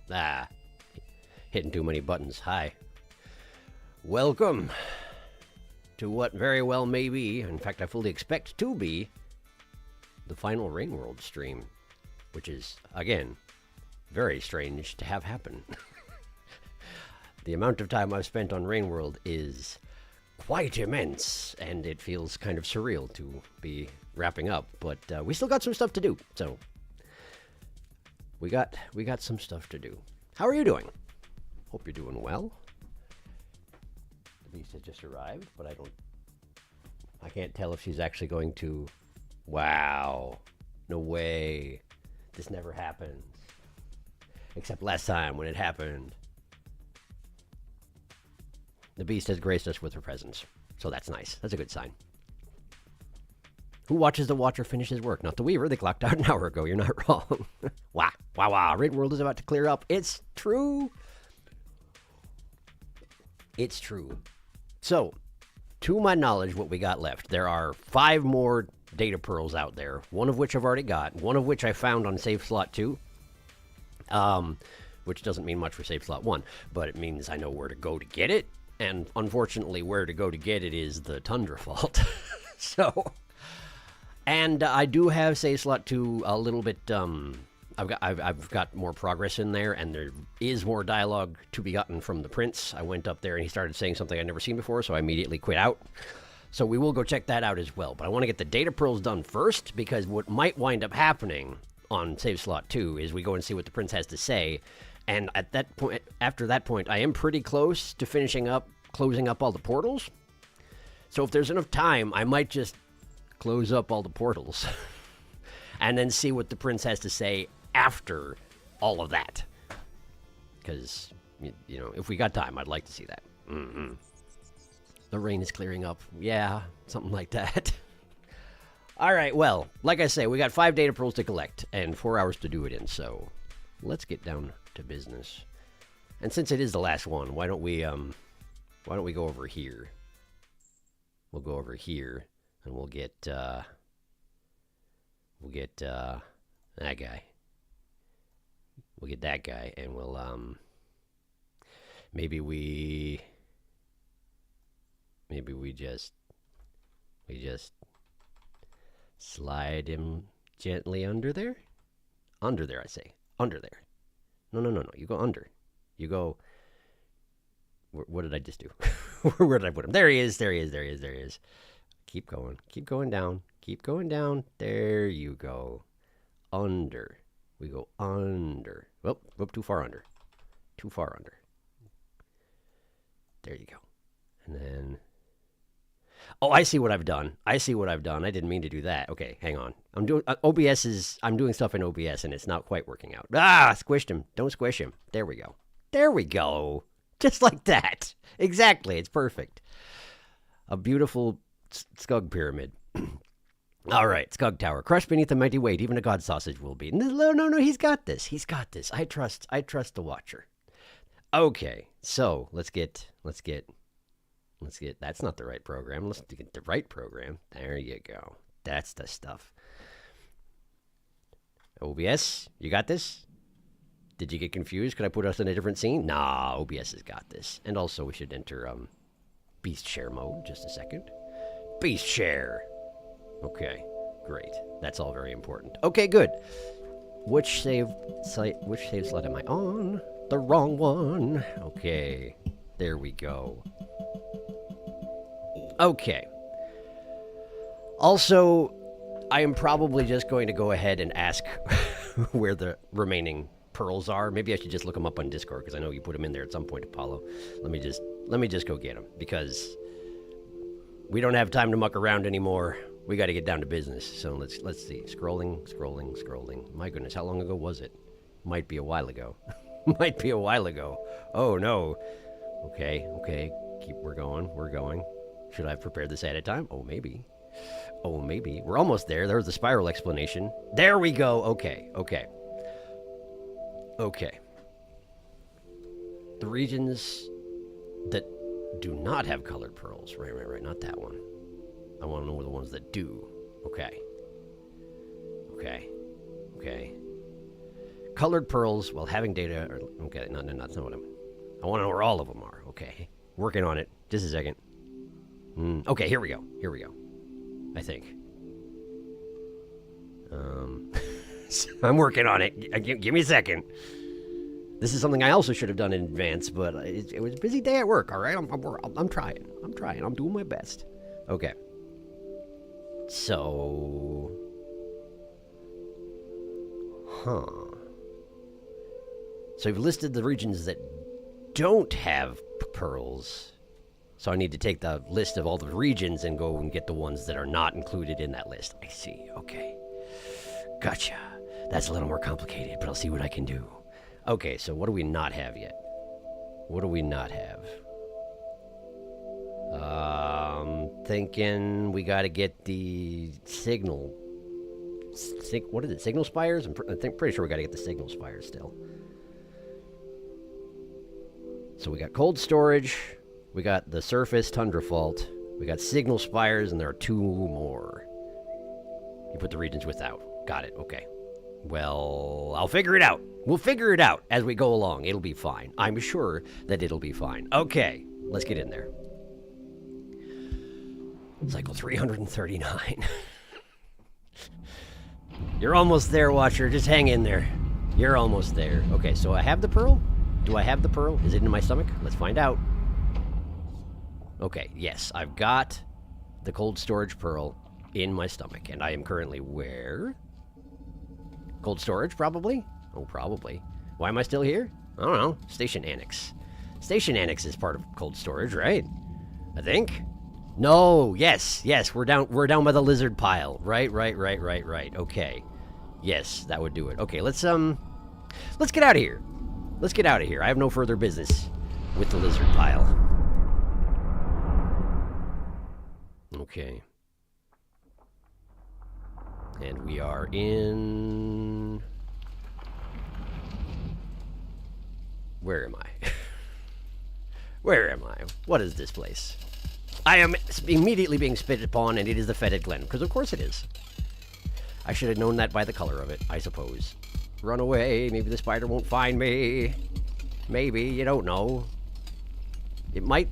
Ah, hitting too many buttons. Hi. Welcome to what very well may be, in fact, I fully expect to be, the final Rain World stream, which is, again, very strange to have happen. The amount of time I've spent on Rain World is quite immense, and it feels kind of surreal to be wrapping up, but we still got some stuff to do, so we got some stuff to do. How are you doing? Hope you're doing well. The beast has just arrived, but I can't tell if she's actually going to. Wow, no way, this never happens, except last time when it happened. The beast has graced us with her presence, so that's nice. That's a good sign. Who watches the watcher finish his work? Not the weaver. They clocked out an hour ago. You're not wrong. Wow. Wow, wow. Raid World is about to clear up. It's true. It's true. So, to my knowledge, what we got left, there are 5 more data pearls out there, one of which I've already got, one of which I found on save slot 2. Which doesn't mean much for save slot 1, but it means I know where to go to get it. And unfortunately, where to go to get it is the Tundra Fault. So, and I do have save slot 2 a little bit. I've got more progress in there, and there is more dialogue to be gotten from the prince. I went up there and he started saying something I'd never seen before, so I immediately quit out. So we will go check that out as well. But I want to get the data pearls done first, because what might wind up happening on save slot 2 is we go and see what the prince has to say. And at that point, after that point, I am pretty close to finishing up, closing up all the portals. So if there's enough time, I might just close up all the portals and then see what the prince has to say after all of that. Because, you know, if we got time, I'd like to see that. Mm-hmm. The rain is clearing up. Yeah, something like that. All right, well, like I say, we got 5 data pearls to collect and 4 hours to do it in, so let's get down to business. And since it is the last one, why don't we go over here? We'll go over here and we'll get that guy. We'll get that guy, and we'll maybe we just slide him gently under there. Under there, I say. Under there. No. You go under. You go. What did I just do? Where did I put him? There he is. Keep going. Keep going down. Keep going down. There you go. Under. We go under. Whoop, too far under. Too far under. There you go. And then. Oh, I see what I've done. I didn't mean to do that. Okay, hang on. I'm doing stuff in OBS and it's not quite working out. Ah, squished him. Don't squish him. There we go. Just like that. Exactly. It's perfect. A beautiful Skug pyramid. All right, Skug Tower. Crushed beneath the mighty weight, even a god sausage will be. No, he's got this. I trust the watcher. Okay, so let's get, that's not the right program. Let's get the right program. There you go. That's the stuff. OBS, you got this? Did you get confused? Could I put us in a different scene? Nah, OBS has got this. And also we should enter beast share mode. Just a second. Beast share. Okay, great. That's all very important. Okay, good. Which save slot am I on? The wrong one. Okay, there we go. Okay. Also, I am probably just going to go ahead and ask where the remaining pearls are. Maybe I should just look them up on Discord, because I know you put them in there at some point, Apollo. Let me just go get them, because we don't have time to muck around anymore. We got to get down to business. So let's see. Scrolling. My goodness, how long ago was it? Might be a while ago. Oh no. Okay. We're going. Should I have prepared this ahead of time? Oh, maybe. We're almost there. There's the spiral explanation. There we go. Okay. The regions that do not have colored pearls. Right. Not that one. I want to know the ones that do. Okay. colored pearls while having data. Okay, no, that's not what I want to know where all of them are. Okay, working on it. Just a second. Okay, here we go. I think. I'm working on it. Give me a second. This is something I also should have done in advance, but it was a busy day at work. All right, I'm trying. I'm doing my best. Okay. So, So you've listed the regions that don't have pearls. So I need to take the list of all the regions and go and get the ones that are not included in that list. I see. Okay. Gotcha. That's a little more complicated, but I'll see what I can do. Okay, so what do we not have yet? What do we not have? Thinking we got to get the signal. What is it? Signal spires? I'm pretty sure we got to get the signal spires still. So we got cold storage. We got the surface tundra fault. We got signal spires, and there are 2 more. You put the regions without. Got it. Okay. Well, I'll figure it out. We'll figure it out as we go along. It'll be fine. I'm sure that it'll be fine. Okay. Let's get in there. Cycle 339. You're almost there, Watcher. Just hang in there. You're almost there. Okay, so I have the pearl? Do I have the pearl? Is it in my stomach? Let's find out. Okay, yes, I've got the cold storage pearl in my stomach, and I am currently where? Cold storage, probably? Oh, probably. Why am I still here? I don't know. Station Annex. Station Annex is part of cold storage, right? I think. No, yes, we're down by the lizard pile. Right. Okay. Yes, that would do it. Okay, let's get out of here. Let's get out of here. I have no further business with the lizard pile. Okay. And we are in... Where am I? Where am I? What is this place? I am immediately being spit upon, and it is the Fetid Glen, because of course it is. I should have known that by the color of it, I suppose. Run away, maybe the spider won't find me. Maybe, you don't know. It might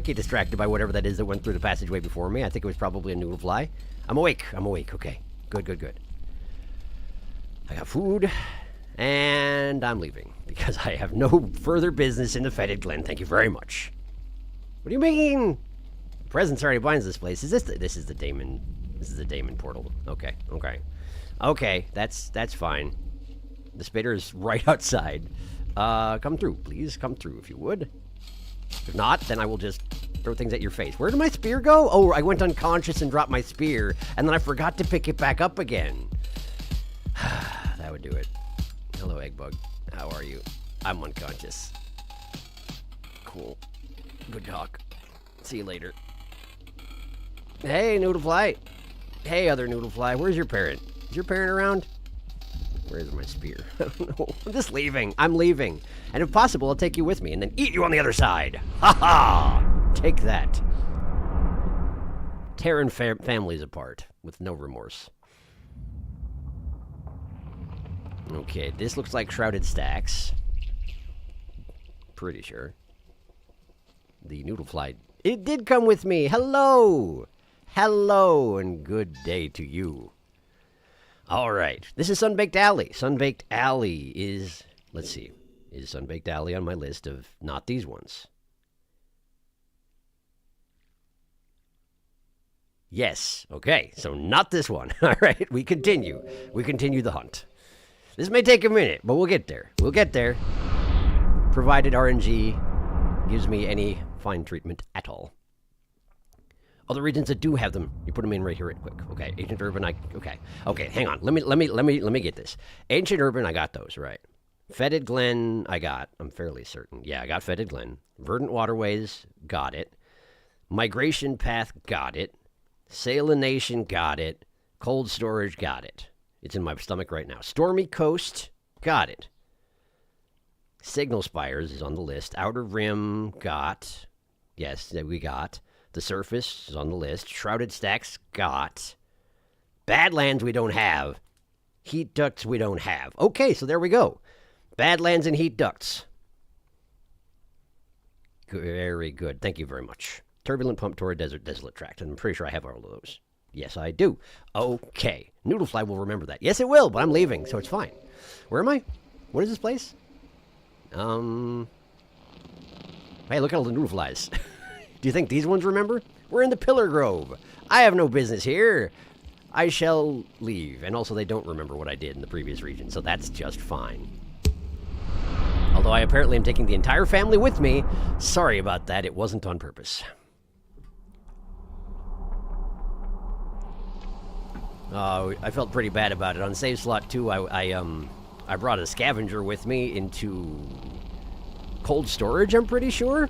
get distracted by whatever that is that went through the passageway before me. I think it was probably a noodlefly. I'm awake, okay. Good. I got food, and I'm leaving, because I have no further business in the Fetid Glen. Thank you very much. What do you mean? Presence already binds this place. Is this is the Daemon? This is the Daemon portal. Okay. That's fine. The spitter's right outside. Come through, please. Come through if you would. If not, then I will just throw things at your face. Where did my spear go? Oh, I went unconscious and dropped my spear, and then I forgot to pick it back up again. That would do it. Hello, Eggbug. How are you? I'm unconscious. Cool. Good talk. See you later. Hey, Noodlefly. Hey, other Noodlefly. Where's your parent? Is your parent around? Where's my spear? I don't know. I'm just leaving. I'm leaving. And if possible, I'll take you with me and then eat you on the other side. Ha ha! Take that. Tearing families apart with no remorse. Okay, this looks like shrouded stacks. Pretty sure. The Noodlefly. It did come with me. Hello! Hello, and good day to you. All right. This is Sunbaked Alley. Sunbaked Alley is... Let's see. Is Sunbaked Alley on my list of not these ones? Yes. Okay. So not this one. All right. We continue. We continue the hunt. This may take a minute, but we'll get there. We'll get there. Provided RNG gives me any fine treatment at all. Other regions that do have them, you put them in right here, right quick. Okay, Ancient Urban, okay, hang on. Let me get this. Ancient Urban, I got those right. Fetid Glen, I got. I'm fairly certain. Yeah, I got Fetid Glen. Verdant Waterways, got it. Migration Path, got it. Salination, got it. Cold Storage, got it. It's in my stomach right now. Stormy Coast, got it. Signal Spires is on the list. Outer Rim, got. Yes, that we got. The Surface is on the list. Shrouded Stacks, got. Badlands we don't have. Heat ducts we don't have. Okay, so there we go. Badlands and heat ducts. Very good. Thank you very much. Turbulent pump toward desert, desolate tract. And I'm pretty sure I have all of those. Yes, I do. Okay. Noodlefly will remember that. Yes, it will, but I'm leaving, so it's fine. Where am I? What is this place? Hey, look at all the noodleflies. Do you think these ones remember? We're in the Pillar Grove. I have no business here. I shall leave. And also, they don't remember what I did in the previous region, so that's just fine. Although I apparently am taking the entire family with me. Sorry about that. It wasn't on purpose. I felt pretty bad about it. On save slot 2, I brought a scavenger with me into cold storage, I'm pretty sure.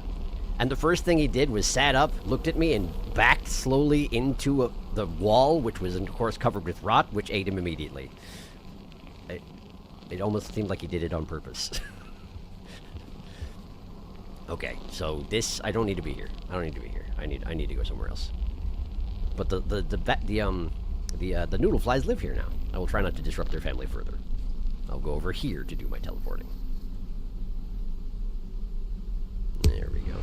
And the first thing he did was sat up, looked at me, and backed slowly into the wall, which was, of course, covered with rot, which ate him immediately. It almost seemed like he did it on purpose. Okay, so this, I don't need to be here. I don't need to be here. I need to go somewhere else. But the noodle flies live here now. I will try not to disrupt their family further. I'll go over here to do my teleporting. There we go.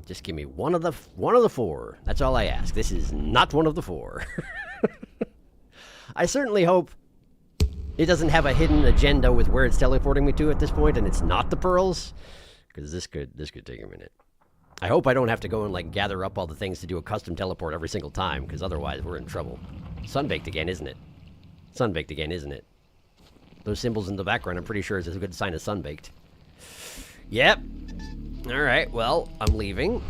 Just give me one of the 4. That's all I ask. This is not one of the 4. I certainly hope it doesn't have a hidden agenda with where it's teleporting me to at this point, and it's not the pearls, because this could take a minute. I hope I don't have to go and like gather up all the things to do a custom teleport every single time, because otherwise we're in trouble. Sunbaked again, isn't it? Sunbaked again, isn't it? Those symbols in the background, I'm pretty sure is a good sign of sunbaked. Yep. All right. Well, I'm leaving.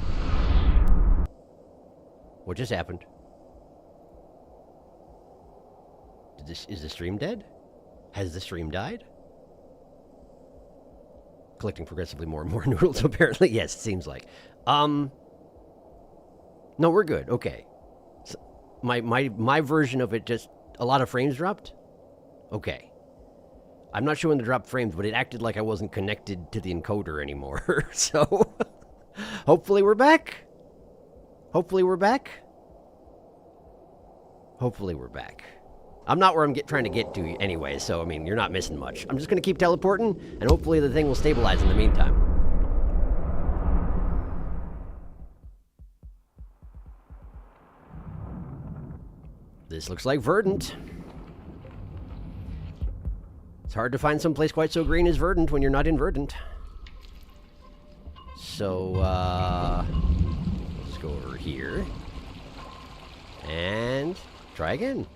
What just happened? Is the stream dead? Has the stream died? Collecting progressively more and more noodles, apparently. Yes, it seems like. No, we're good. Okay. So my version of it just... A lot of frames dropped? Okay. I'm not sure when the dropped frames, but it acted like I wasn't connected to the encoder anymore. So, hopefully we're back. Hopefully we're back. Hopefully we're back. I'm not where I'm trying to get to anyway, so, I mean, you're not missing much. I'm just going to keep teleporting, and hopefully the thing will stabilize in the meantime. This looks like verdant. It's hard to find someplace quite so green as verdant when you're not in verdant. So, let's go over here. And try again.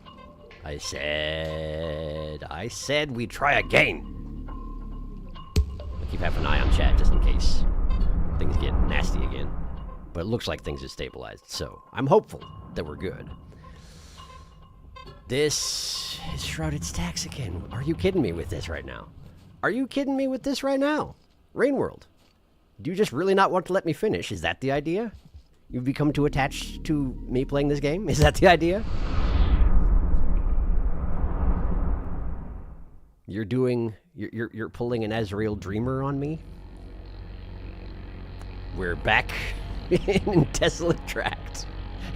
I said we try again. I'll keep having an eye on chat just in case things get nasty again. But it looks like things have stabilized, so I'm hopeful that we're good. This is Shrouded Stacks again. Are you kidding me with this right now? Are you kidding me with this right now? Rain World, do you just really not want to let me finish? Is that the idea? You've become too attached to me playing this game? Is that the idea? You're pulling an Azrael Dreamer on me? We're back in Desolate Tract.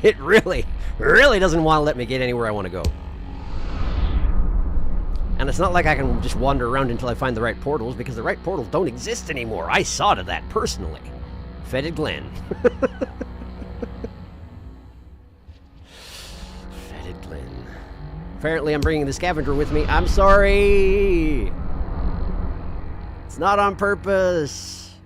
It really doesn't want to let me get anywhere I want to go. And it's not like I can just wander around until I find the right portals, because the right portals don't exist anymore. I saw to that personally. Fetid Glen. Fetid Glen. Apparently I'm bringing the scavenger with me. I'm sorry! It's not on purpose.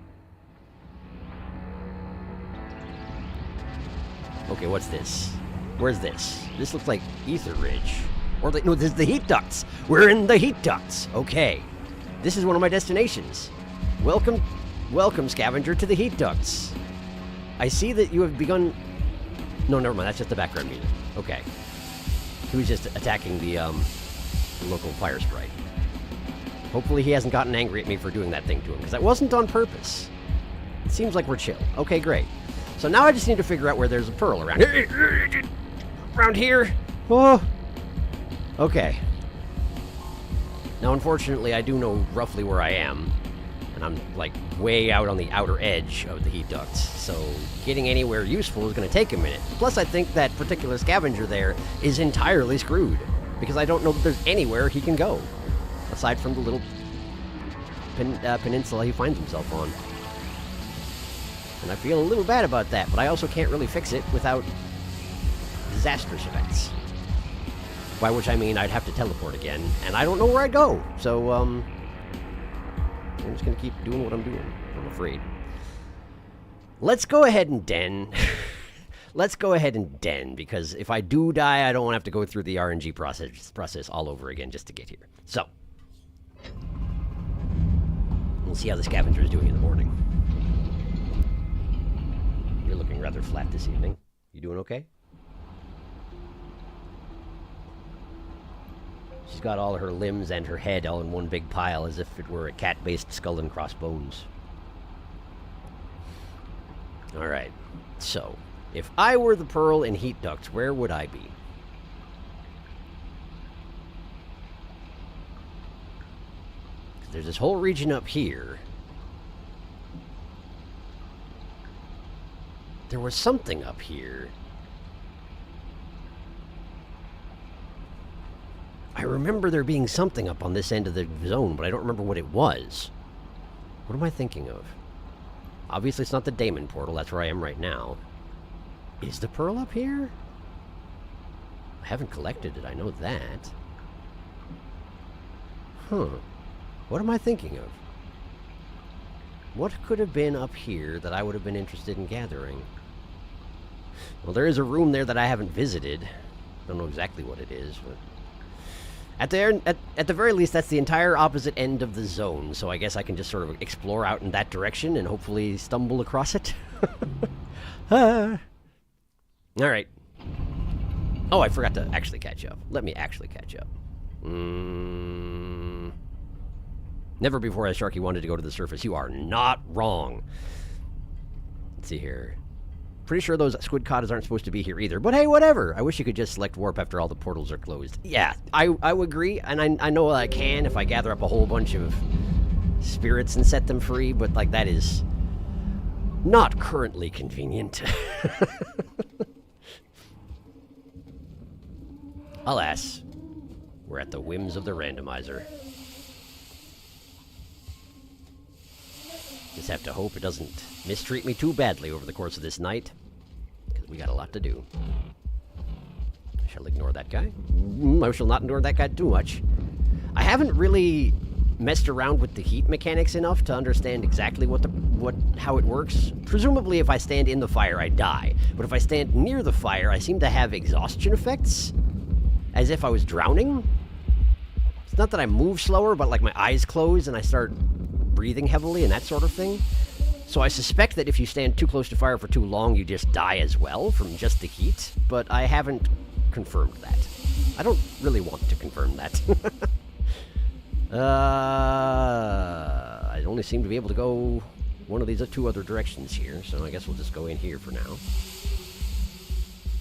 Okay, what's this? Where's this? This looks like Ether Ridge. Or, no, this is the heat ducts. We're in the heat ducts. Okay. This is one of my destinations. Welcome, scavenger, to the heat ducts. I see that you have begun... No, never mind. That's just the background music. Okay. He was just attacking the local fire sprite. Hopefully he hasn't gotten angry at me for doing that thing to him, because that wasn't on purpose. It seems like we're chill. Okay, great. So now I just need to figure out where there's a pearl around here. Around here. Oh. Okay. Now, unfortunately, I do know roughly where I am. And And I'm, like, way out on the outer edge of the heat ducts. So getting anywhere useful is going to take a minute. Plus, I think that particular scavenger there is entirely screwed. Because I don't know that there's anywhere he can go. Aside from the little peninsula he finds himself on. And I feel a little bad about that, but I also can't really fix it without disastrous events. By which I mean I'd have to teleport again, and I don't know where I'd go. So, I'm just gonna keep doing what I'm doing, I'm afraid. Let's go ahead and den. Let's go ahead and den, because if I do die, I don't want to have to go through the RNG process all over again just to get here. So, we'll see how the scavenger is doing in the morning. You're looking rather flat this evening. You doing okay? She's got all her limbs and her head all in one big pile as if it were a cat-based skull and crossbones. Alright, so, if I were the pearl in heat ducts, where would I be? There's this whole region up here. There was something up here. I remember there being something up on this end of the zone, but I don't remember what it was. What am I thinking of? Obviously, it's not the Daemon portal. That's where I am right now. Is the pearl up here? I haven't collected it. I know that. Huh. What am I thinking of? What could have been up here that I would have been interested in gathering? Well, there is a room there that I haven't visited. Don't know exactly what it is, but... At the very least, that's the entire opposite end of the zone, so I guess I can just sort of explore out in that direction and hopefully stumble across it. Alright. Oh, I forgot to actually catch up. Let me actually catch up. Never before has Sharky wanted to go to the surface. You are not wrong. Let's see here. Pretty sure those squid cotters aren't supposed to be here either. But hey, whatever. I wish you could just select warp after all the portals are closed. Yeah, I would agree. And I know I can if I gather up a whole bunch of spirits and set them free. But, like, that is not currently convenient. Alas, we're at the whims of the randomizer. Just have to hope it doesn't mistreat me too badly over the course of this night, because we got a lot to do. I shall ignore that guy. I shall not ignore that guy too much. I haven't really messed around with the heat mechanics enough to understand exactly how it works. Presumably, if I stand in the fire, I die. But if I stand near the fire, I seem to have exhaustion effects, as if I was drowning. It's not that I move slower, but like my eyes close and I start breathing heavily and that sort of thing. So I suspect that if you stand too close to fire for too long, you just die as well from just the heat, but I haven't confirmed that. I don't really want to confirm that. I only seem to be able to go one of these two other directions here, so I guess we'll just go in here for now.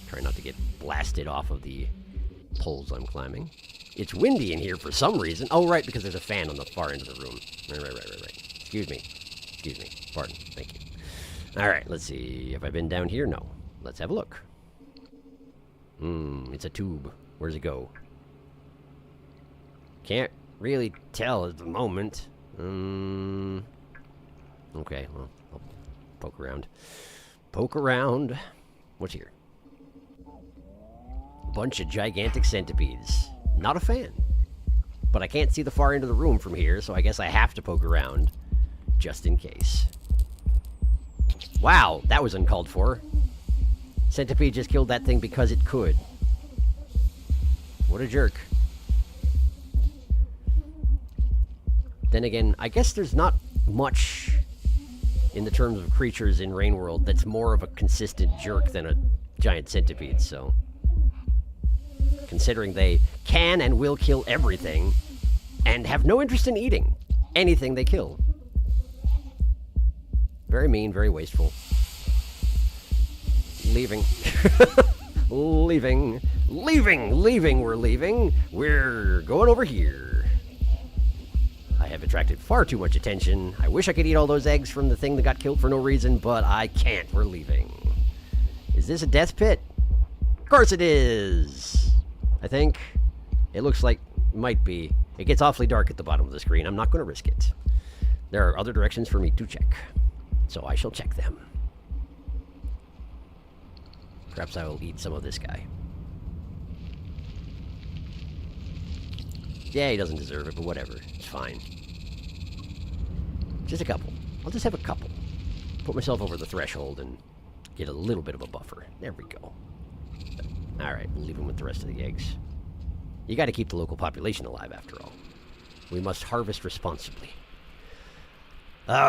Try not to get blasted off of the poles I'm climbing. It's windy in here for some reason. Oh, right, because there's a fan on the far end of the room. Right. Excuse me. Pardon. Thank you. All right, let's see. Have I been down here? No. Let's have a look. It's a tube. Where's it go? Can't really tell at the moment. Okay, well, I'll poke around. What's here? Bunch of gigantic centipedes. Not a fan. But I can't see the far end of the room from here, so I guess I have to poke around, just in case. Wow, that was uncalled for. Centipede just killed that thing because it could. What a jerk. Then again, I guess there's not much in the terms of creatures in Rain World that's more of a consistent jerk than a giant centipede, so... Considering they can and will kill everything, and have no interest in eating anything they kill. Very mean, very wasteful. Leaving. Leaving. We're leaving. We're going over here. I have attracted far too much attention. I wish I could eat all those eggs from the thing that got killed for no reason, but I can't. We're leaving. Is this a death pit? Of course it is! I think. It looks like it might be. It gets awfully dark at the bottom of the screen. I'm not going to risk it. There are other directions for me to check. So I shall check them. Perhaps I will eat some of this guy. Yeah, he doesn't deserve it, but whatever. It's fine. Just a couple. I'll just have a couple. Put myself over the threshold and get a little bit of a buffer. There we go. Alright, we'll leave him with the rest of the eggs. You gotta keep the local population alive, after all. We must harvest responsibly. Left,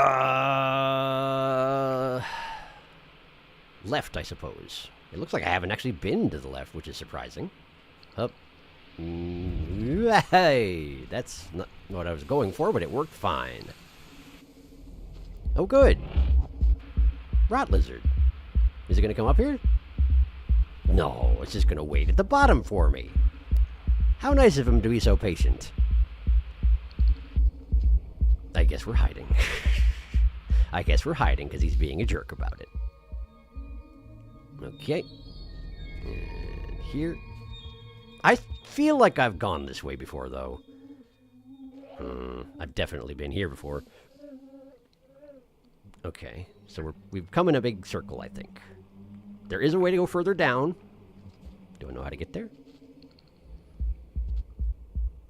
I suppose. It looks like I haven't actually been to the left, which is surprising. Up. Hey, that's not what I was going for, but it worked fine. Oh, good. Rot lizard. Is it going to come up here? No, it's just going to wait at the bottom for me. How nice of him to be so patient. I guess we're hiding. I guess we're hiding because he's being a jerk about it. Okay. And here. I feel like I've gone this way before, though. I've definitely been here before. Okay, so we've come in a big circle, I think. There is a way to go further down. Do I know how to get there?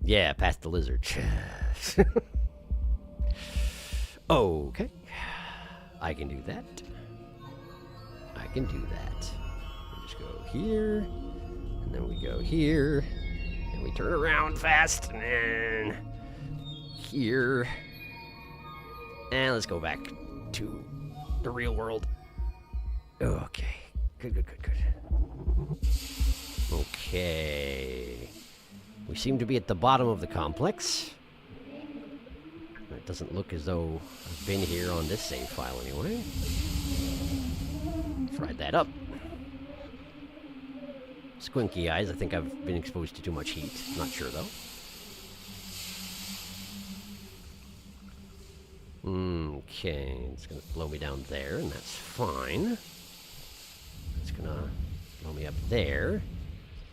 Yeah, past the lizard. Okay. I can do that. I can do that. We just go here, and then we go here, and we turn around fast, and then here. And let's go back to the real world. Okay. Good. Okay. We seem to be at the bottom of the complex. It doesn't look as though I've been here on this save file anyway. Fried that up. Squinky eyes. I think I've been exposed to too much heat. Not sure, though. Okay. It's going to blow me down there, and that's fine. It's going to blow me up there.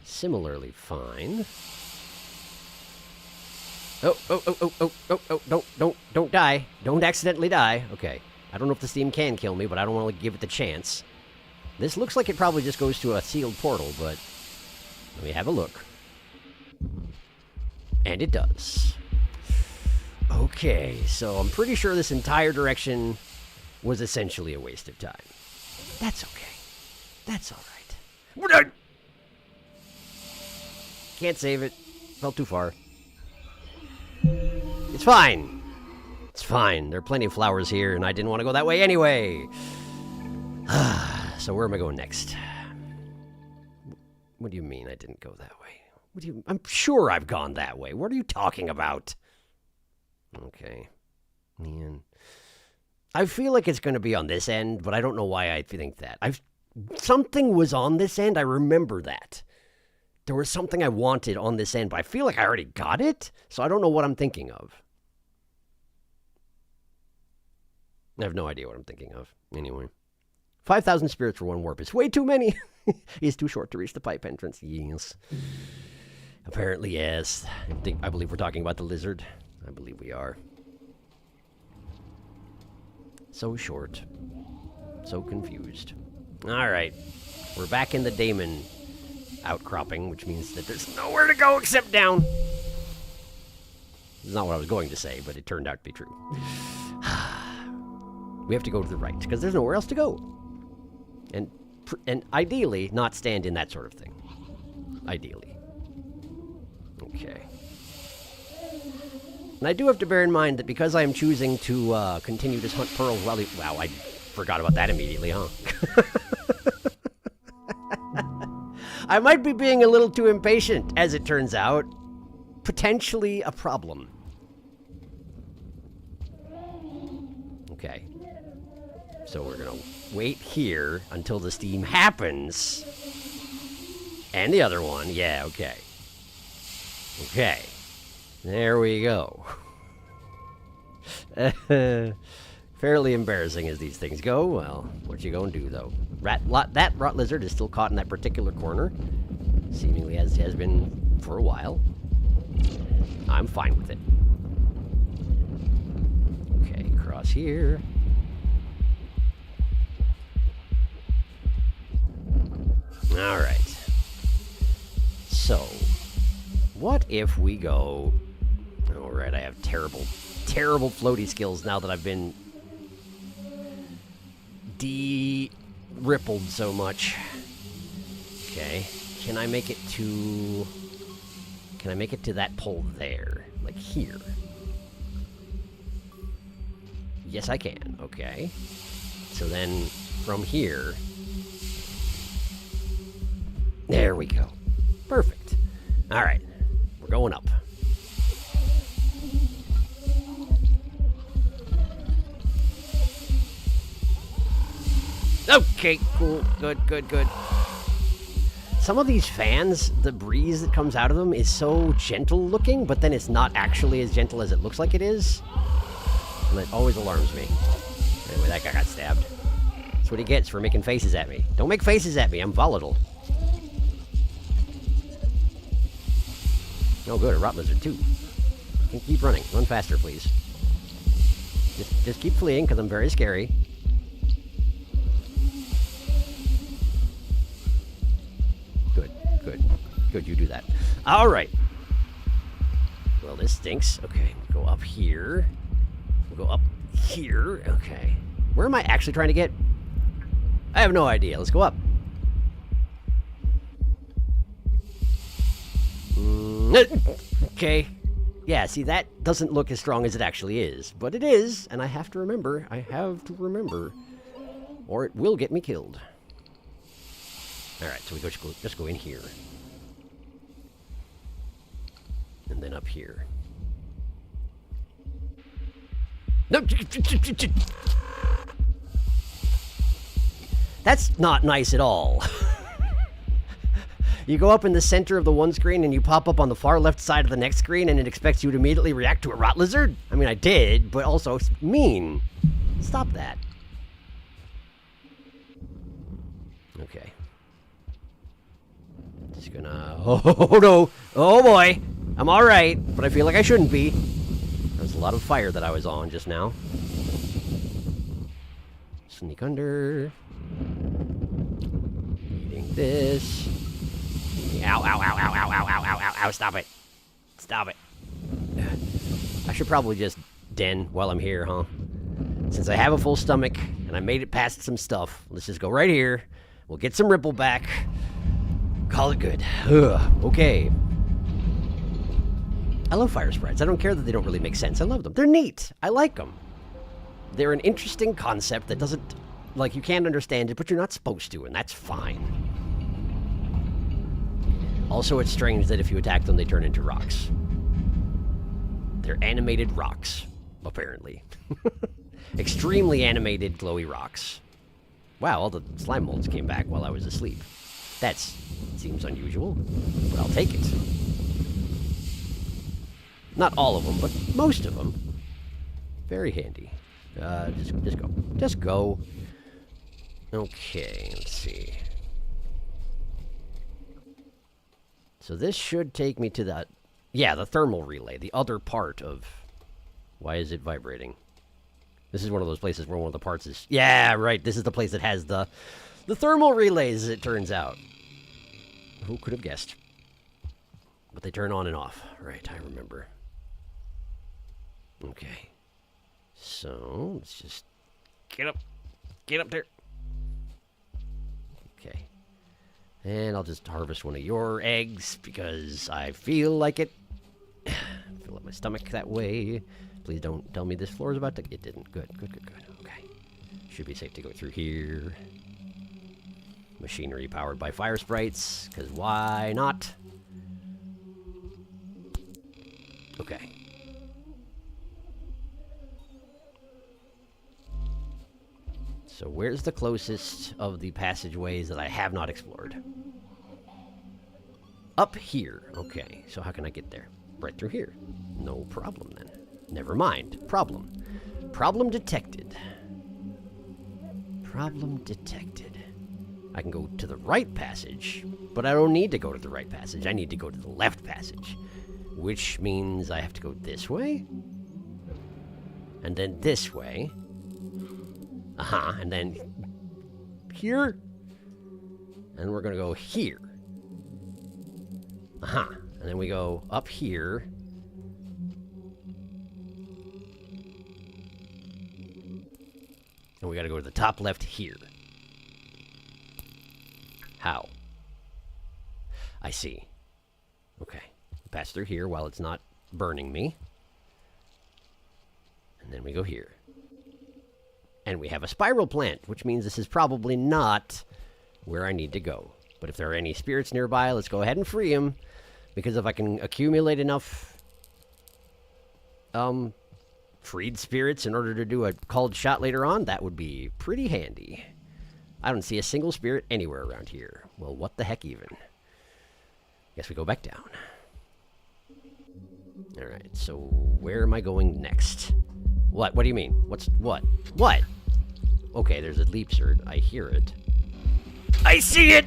Similarly fine. Oh, don't die. Don't accidentally die. Okay. I don't know if the steam can kill me, but I don't want to give it the chance. This looks like it probably just goes to a sealed portal, but let me have a look. And it does. Okay, so I'm pretty sure this entire direction was essentially a waste of time. That's okay. That's all right. We're done! Can't save it. Fell too far. It's fine. It's fine. There are plenty of flowers here, and I didn't want to go that way anyway. So where am I going next? What do you mean I didn't go that way? I'm sure I've gone that way. What are you talking about? Okay. Man. I feel like it's going to be on this end, but I don't know why I think that. Something was on this end. I remember that. There was something I wanted on this end, but I feel like I already got it, so I don't know what I'm thinking of. I have no idea what I'm thinking of. Anyway. 5,000 spirits for one warp is way too many. He's too short to reach the pipe entrance. Yes. Apparently, yes. I believe we're talking about the lizard. I believe we are. So short. So confused. Alright. We're back in the Daemon outcropping, which means that there's nowhere to go except down. It's not what I was going to say, but it turned out to be true. We have to go to the right, because there's nowhere else to go. And ideally, not stand in that sort of thing. Ideally. Okay. And I do have to bear in mind that because I am choosing to continue this hunt pearls, wow, I forgot about that immediately, huh? I might be being a little too impatient, as it turns out. Potentially a problem. Okay. So we're gonna wait here until the steam happens. And the other one, yeah, okay. Okay. There we go. Fairly embarrassing as these things go. Well, what you gonna do, though? That rot lizard is still caught in that particular corner. Seemingly has been for a while. I'm fine with it. Okay, cross here. Alright. So, what if we go... Alright, I have terrible floaty skills now that I've been de-rippled so much. Okay, can I make it to that pole there? Like here? Yes, I can. Okay. So then, from here... There we go. Perfect. Alright, we're going up. Okay, cool. Good. Some of these fans, the breeze that comes out of them is so gentle looking, but then it's not actually as gentle as it looks like it is. And that always alarms me. Anyway, that guy got stabbed. That's what he gets for making faces at me. Don't make faces at me, I'm volatile. Oh good, a rot lizard too. Can keep running. Run faster, please. Just keep fleeing, because I'm very scary. Good, you do that. Alright. Well, this stinks. Okay, we'll go up here. We'll go up here. Okay. Where am I actually trying to get? I have no idea. Let's go up. Okay. Yeah, see, that doesn't look as strong as it actually is. But it is, and I have to remember. Or it will get me killed. Alright, so we just go in here. And then up here. No! That's not nice at all. You go up in the center of the one screen and you pop up on the far left side of the next screen and it expects you to immediately react to a rot lizard? I mean, I did, but also it's mean. Stop that. Okay. Just gonna... Oh, no! Oh, boy! I'm alright, but I feel like I shouldn't be. There's a lot of fire that I was on just now. Sneak under. Eating this. Ow, ow, ow, ow, ow, ow, ow, ow, ow, ow, stop it. Stop it. I should probably just den while I'm here, huh? Since I have a full stomach, and I made it past some stuff, let's just go right here. We'll get some ripple back. Call it good. Ugh, okay. I love fire sprites. I don't care that they don't really make sense. I love them. They're neat. I like them. They're an interesting concept that doesn't... Like, you can't understand it, but you're not supposed to, and that's fine. Also, it's strange that if you attack them, they turn into rocks. They're animated rocks, apparently. Extremely animated, glowy rocks. Wow, all the slime molds came back while I was asleep. That seems unusual, but I'll take it. Not all of them, but most of them. Very handy. Just go. Just go. Okay, let's see. So this should take me to that... Yeah, the thermal relay, the other part of... Why is it vibrating? This is one of those places where one of the parts is... Yeah, right, this is the place that has the thermal relays, as it turns out. Who could have guessed? But they turn on and off. Right, I remember. Okay. So, let's just... Get up. Get up there. Okay. And I'll just harvest one of your eggs, because I feel like it. Fill up my stomach that way. Please don't tell me this floor is about to... It didn't. Good. Okay. Should be safe to go through here. Machinery powered by fire sprites, because why not? Okay. So where's the closest of the passageways that I have not explored? Up here. Okay, so how can I get there? Right through here. No problem then. Never mind. Problem. Problem detected. Problem detected. I can go to the right passage, but I don't need to go to the right passage. I need to go to the left passage, which means I have to go this way, and then this way. And then here, and we're gonna go here. And then we go up here. And we gotta go to the top left here. How? I see. Okay. Pass through here while it's not burning me. And then we go here. And we have a spiral plant, which means this is probably not where I need to go. But if there are any spirits nearby, let's go ahead and free them. Because if I can accumulate enough freed spirits in order to do a called shot later on, that would be pretty handy. I don't see a single spirit anywhere around here. Well, what the heck even? Guess we go back down. Alright, so where am I going next? What? What do you mean? What? What? Okay, there's a leap sword. I hear it. I see it!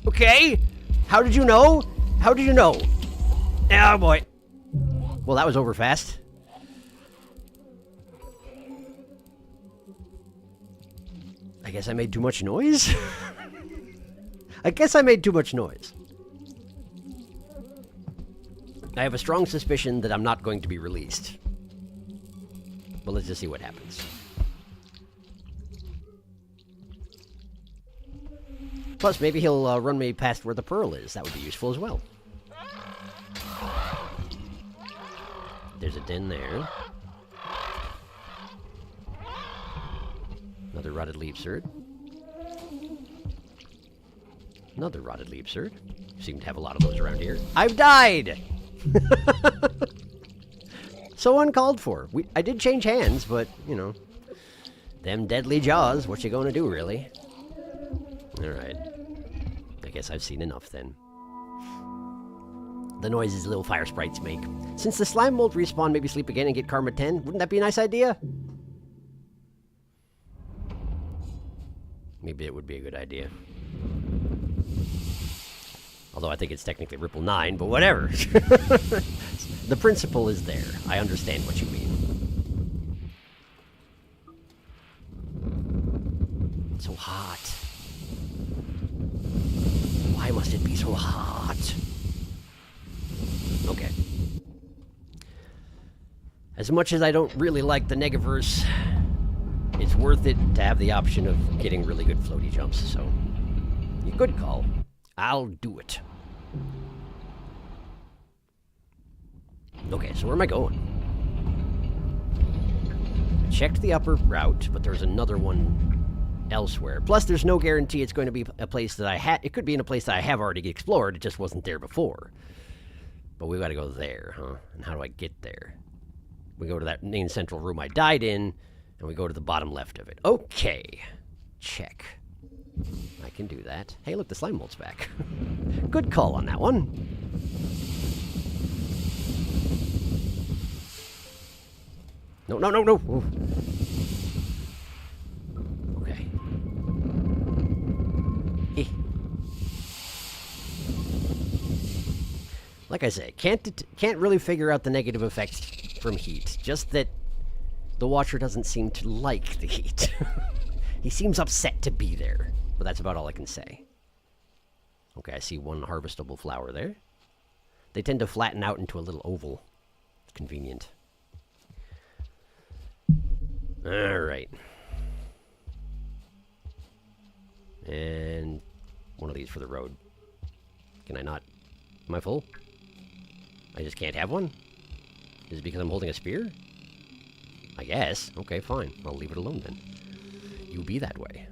Okay! How did you know? How did you know? Oh boy. Well, that was over fast. I guess I made too much noise? I guess I made too much noise. I have a strong suspicion that I'm not going to be released. But let's just see what happens. Plus, maybe he'll run me past where the pearl is. That would be useful as well. There's a den there. Another rotted leaf sword. Another rotted leaf sword. Seem to have a lot of those around here. I've died! So uncalled for. I did change hands, but, you know. Them deadly jaws, what you gonna do, really? Alright. I guess I've seen enough, then. The noises little fire sprites make. Since the slime won't respawn, maybe sleep again and get Karma 10. Wouldn't that be a nice idea? Maybe it would be a good idea. Although I think it's technically Ripple 9, but whatever. The principle is there. I understand what you mean. It's so hot. Why must it be so hot? Okay. As much as I don't really like the Negaverse, it's worth it to have the option of getting really good floaty jumps, so... Good call. I'll do it. Okay, so where am I going? I checked the upper route, but there's another one elsewhere. Plus, there's no guarantee it's going to be a place that I had... It could be in a place that I have already explored, it just wasn't there before. But we gotta go there, huh? And how do I get there? We go to that main central room I died in, and we go to the bottom left of it. Okay. Check. I can do that. Hey, look, the slime molt's back. Good call on that one. No, no, no, no! Ooh. Okay. Like I say, can't really figure out the negative effects from heat. Just that the Watcher doesn't seem to like the heat. He seems upset to be there. But that's about all I can say. Okay, I see one harvestable flower there. They tend to flatten out into a little oval. It's convenient. Alright. And one of these for the road. Can I not? Am I full? I just can't have one? Is it because I'm holding a spear? I guess. Okay, fine. I'll leave it alone then. You be that way.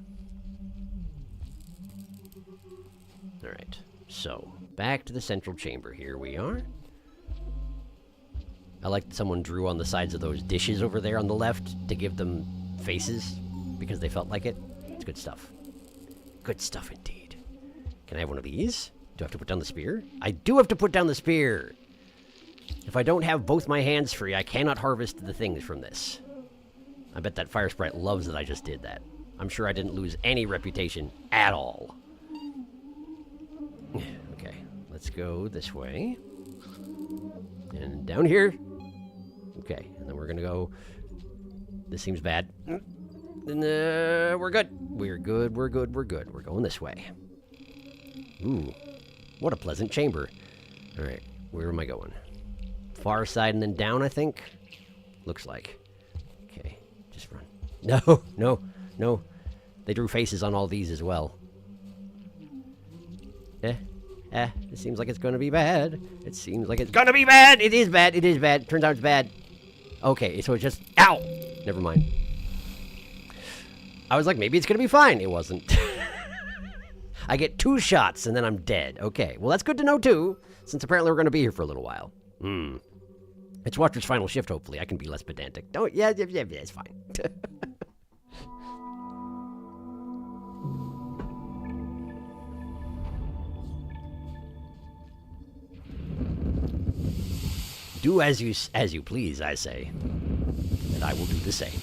Alright, so, back to the central chamber. Here we are. I like that someone drew on the sides of those dishes over there on the left to give them faces, because they felt like it. It's good stuff. Good stuff indeed. Can I have one of these? Do I have to put down the spear? I do have to put down the spear! If I don't have both my hands free, I cannot harvest the things from this. I bet that fire sprite loves that I just did that. I'm sure I didn't lose any reputation at all. Okay, let's go this way. And down here. Okay, and then we're gonna go... This seems bad. We're good. We're good, we're good, we're good. We're going this way. Ooh, what a pleasant chamber. Alright, where am I going? Far side and then down, I think? Looks like. Okay, just run. No, no, no. They drew faces on all these as well. It seems like it's gonna be bad. It seems like it's gonna be bad! It is bad, it is bad. Turns out it's bad. Okay, so it's just... Ow! Never mind. I was like, maybe it's gonna be fine. It wasn't. I get 2 shots and then I'm dead. Okay, well that's good to know too, since apparently we're gonna be here for a little while. It's Watcher's final shift, hopefully. I can be less pedantic. Don't, yeah, it's fine. Do as you please, I say. And I will do the same.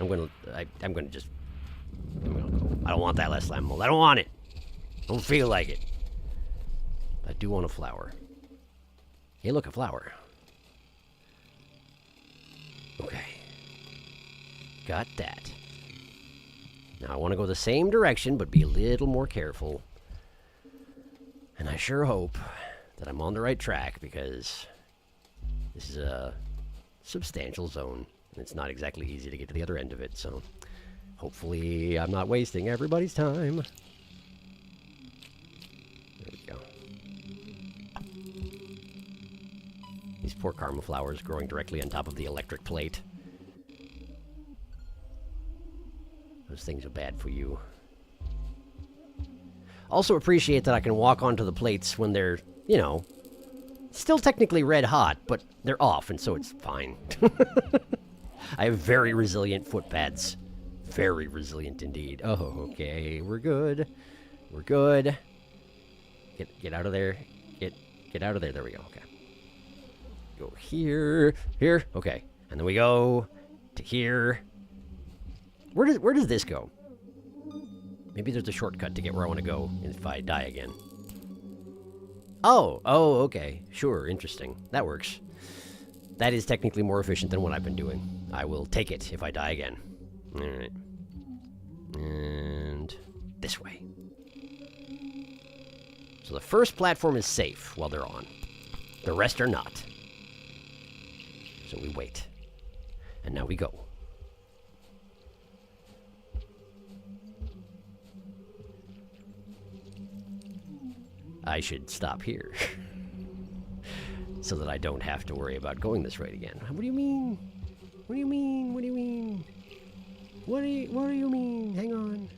I'm gonna go. I don't want that last slime mold. I don't want it. I don't feel like it. I do want a flower. Hey, look, a flower. Okay. Got that. Now I want to go the same direction, but be a little more careful. And I sure hope that I'm on the right track, because this is a substantial zone. And it's not exactly easy to get to the other end of it, so hopefully I'm not wasting everybody's time. There we go. These poor karma flowers growing directly on top of the electric plate. Those things are bad for you. Also appreciate that I can walk onto the plates when they're, you know, still technically red hot, but they're off, and so it's fine. I have very resilient footpads. Very resilient indeed. Oh, okay, we're good. We're good. Get out of there. Get out of there. There we go. Okay. Go here. Here. Okay. And then we go to here. Where does this go? Maybe there's a shortcut to get where I want to go if I die again. Oh, okay. Sure, interesting. That works. That is technically more efficient than what I've been doing. I will take it if I die again. Alright. And this way. So the first platform is safe while they're on. The rest are not. So we wait. And now we go. I should stop here. So that I don't have to worry about going this right again. What do you mean? What do you mean? What do you mean? What do you mean? Hang on.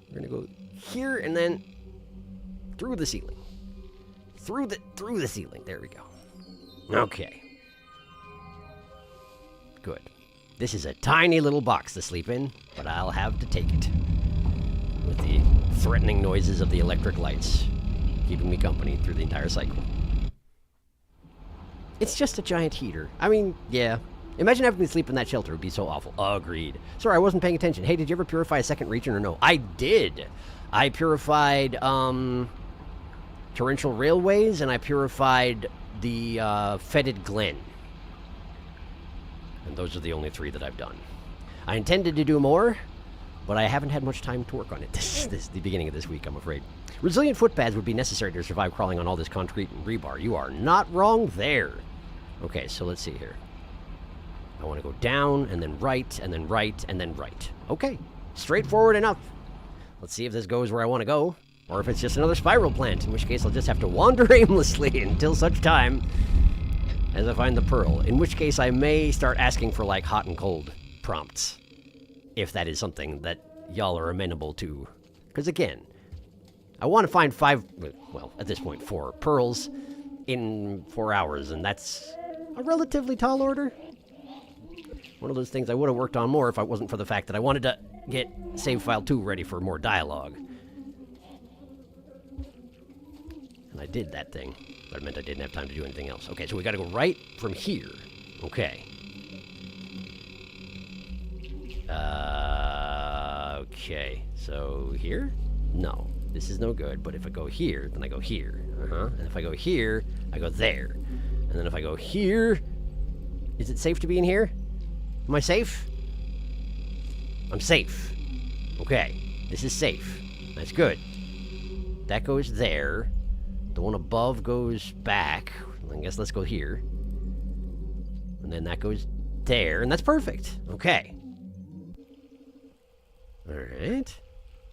We're gonna go here and then through the ceiling. Through the ceiling. There we go. Okay. Good. This is a tiny little box to sleep in, but I'll have to take it. With the threatening noises of the electric lights keeping me company through the entire cycle. It's just a giant heater. I mean, yeah. Imagine having to sleep in that shelter. It would be so awful. Agreed. Sorry, I wasn't paying attention. Hey, did you ever purify a second region or no? I did. I purified, Torrential Railways, and I purified the, Fetid Glen. And those are the only 3 that I've done. I intended to do more, but I haven't had much time to work on it. This is the beginning of this week, I'm afraid. Resilient footpads would be necessary to survive crawling on all this concrete and rebar. You are not wrong there. Okay, so let's see here. I want to go down, and then right, and then right, and then right. Okay, straightforward enough. Let's see if this goes where I want to go, or if it's just another spiral plant, in which case I'll just have to wander aimlessly until such time as I find the pearl, in which case I may start asking for, like, hot and cold prompts, if that is something that y'all are amenable to. Because, again, I want to find 5, well, at this point, 4 pearls in 4 hours, and that's a relatively tall order. One of those things I would have worked on more if I wasn't for the fact that I wanted to get save file 2 ready for more dialogue. And I did that thing. But it meant I didn't have time to do anything else. Okay, so we gotta go right from here. Okay. Okay. So here? No. This is no good, but if I go here, then I go here. And if I go here, I go there. And then if I go here... Is it safe to be in here? Am I safe? I'm safe. Okay. This is safe. That's good. That goes there. The one above goes back. I guess let's go here. And then that goes there, and that's perfect. Okay. Alright.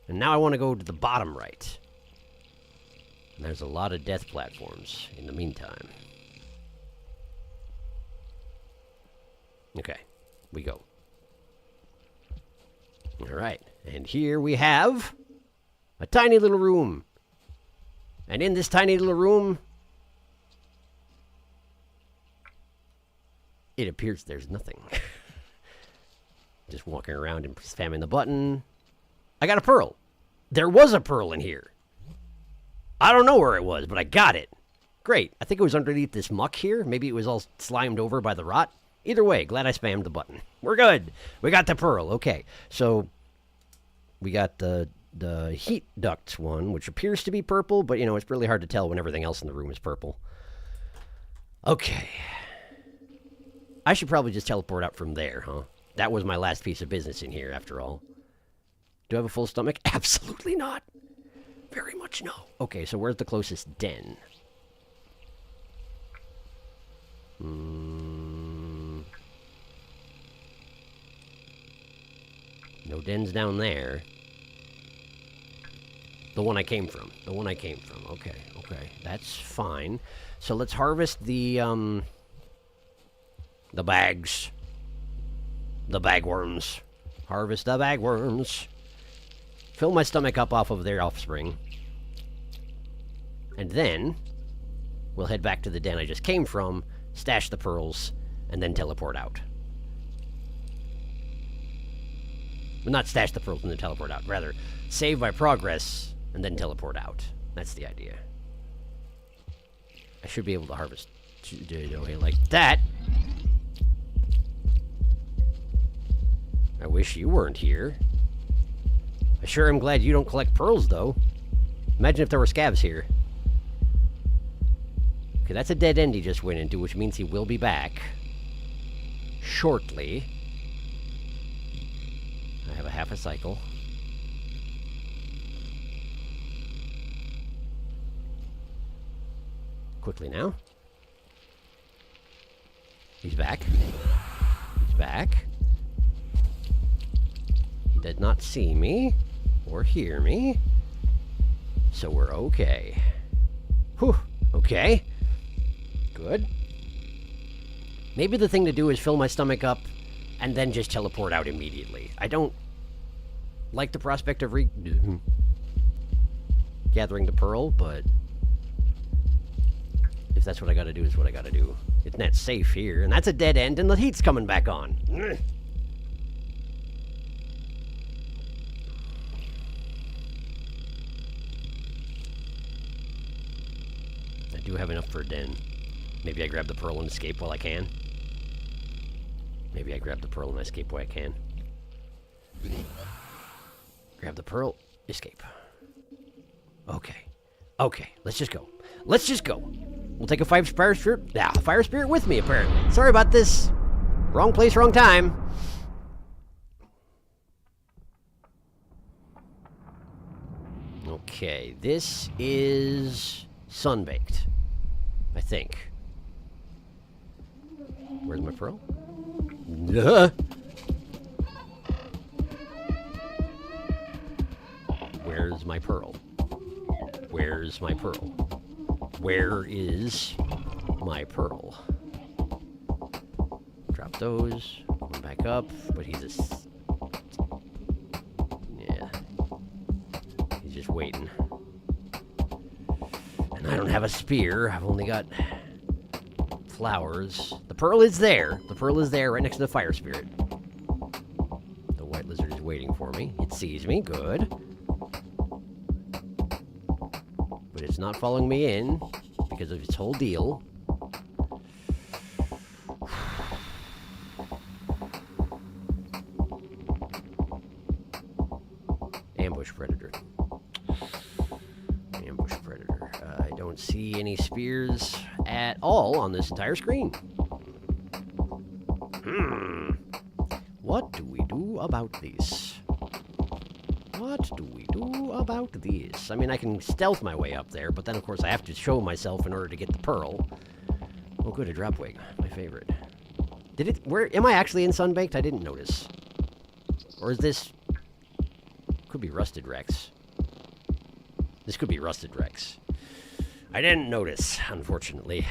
And now I want to go to the bottom right. And there's a lot of death platforms in the meantime. Okay. We go. Alright. And here we have a tiny little room. And in this tiny little room, it appears there's nothing. Just walking around and spamming the button. I got a pearl. There was a pearl in here. I don't know where it was, but I got it. Great. I think it was underneath this muck here. Maybe it was all slimed over by the rot. Either way, glad I spammed the button. We're good. We got the pearl. Okay. So we got the heat ducts one, which appears to be purple, but, you know, it's really hard to tell when everything else in the room is purple. Okay. I should probably just teleport out from there, huh? That was my last piece of business in here, after all. Do I have a full stomach? Absolutely not. Very much no. Okay, so where's the closest den? No dens down there. The one I came from. The one I came from. Okay, okay. That's fine. So let's harvest the bags. The bagworms. Harvest the bagworms. Fill my stomach up off of their offspring. And then we'll head back to the den I just came from, stash the pearls, and then teleport out. Well, not stash the pearls and then teleport out. Rather, save my progress and then teleport out. That's the idea. I should be able to harvest like that. I wish you weren't here. I sure am glad you don't collect pearls, though. Imagine if there were scavs here. Okay, that's a dead end he just went into, which means he will be back shortly. I have a half a cycle. Quickly now. He's back. He's back. He did not see me or hear me, so we're okay. Whew. Okay. Good. Maybe the thing to do is fill my stomach up and then just teleport out immediately. I don't like the prospect of gathering the pearl, but if that's what I gotta do, is what I gotta do. It's not safe here, and that's a dead end, and the heat's coming back on. I do have enough for a den. Maybe I grab the pearl and escape while I can. Maybe I grab the pearl and escape while I can. Grab the pearl, escape. Okay. Okay, let's just go. Let's just go. We'll take a fire spirit. Yeah, fire spirit with me, apparently. Sorry about this. Wrong place, wrong time. Okay, this is sunbaked, I think. Where's my pearl? Where's my pearl? Where's my pearl? Where is my pearl? Drop those. Come back up. But he's yeah. He's just waiting. And I don't have a spear. I've only got flowers. The pearl is there. The pearl is there right next to the fire spirit. The white lizard is waiting for me. It sees me. Good. But it's not following me in because of its whole deal. Ambush predator. Ambush predator. I don't see any spears at all on this entire screen. What do we do about this? What do we do about this? I mean, I can stealth my way up there, but then, of course, I have to show myself in order to get the pearl. Oh, good, a drop wig. My favorite. Did it... Where... Am I actually in Sunbaked? I didn't notice. Or is this... Could be Rusted Rex. This could be Rusted Rex. I didn't notice, unfortunately.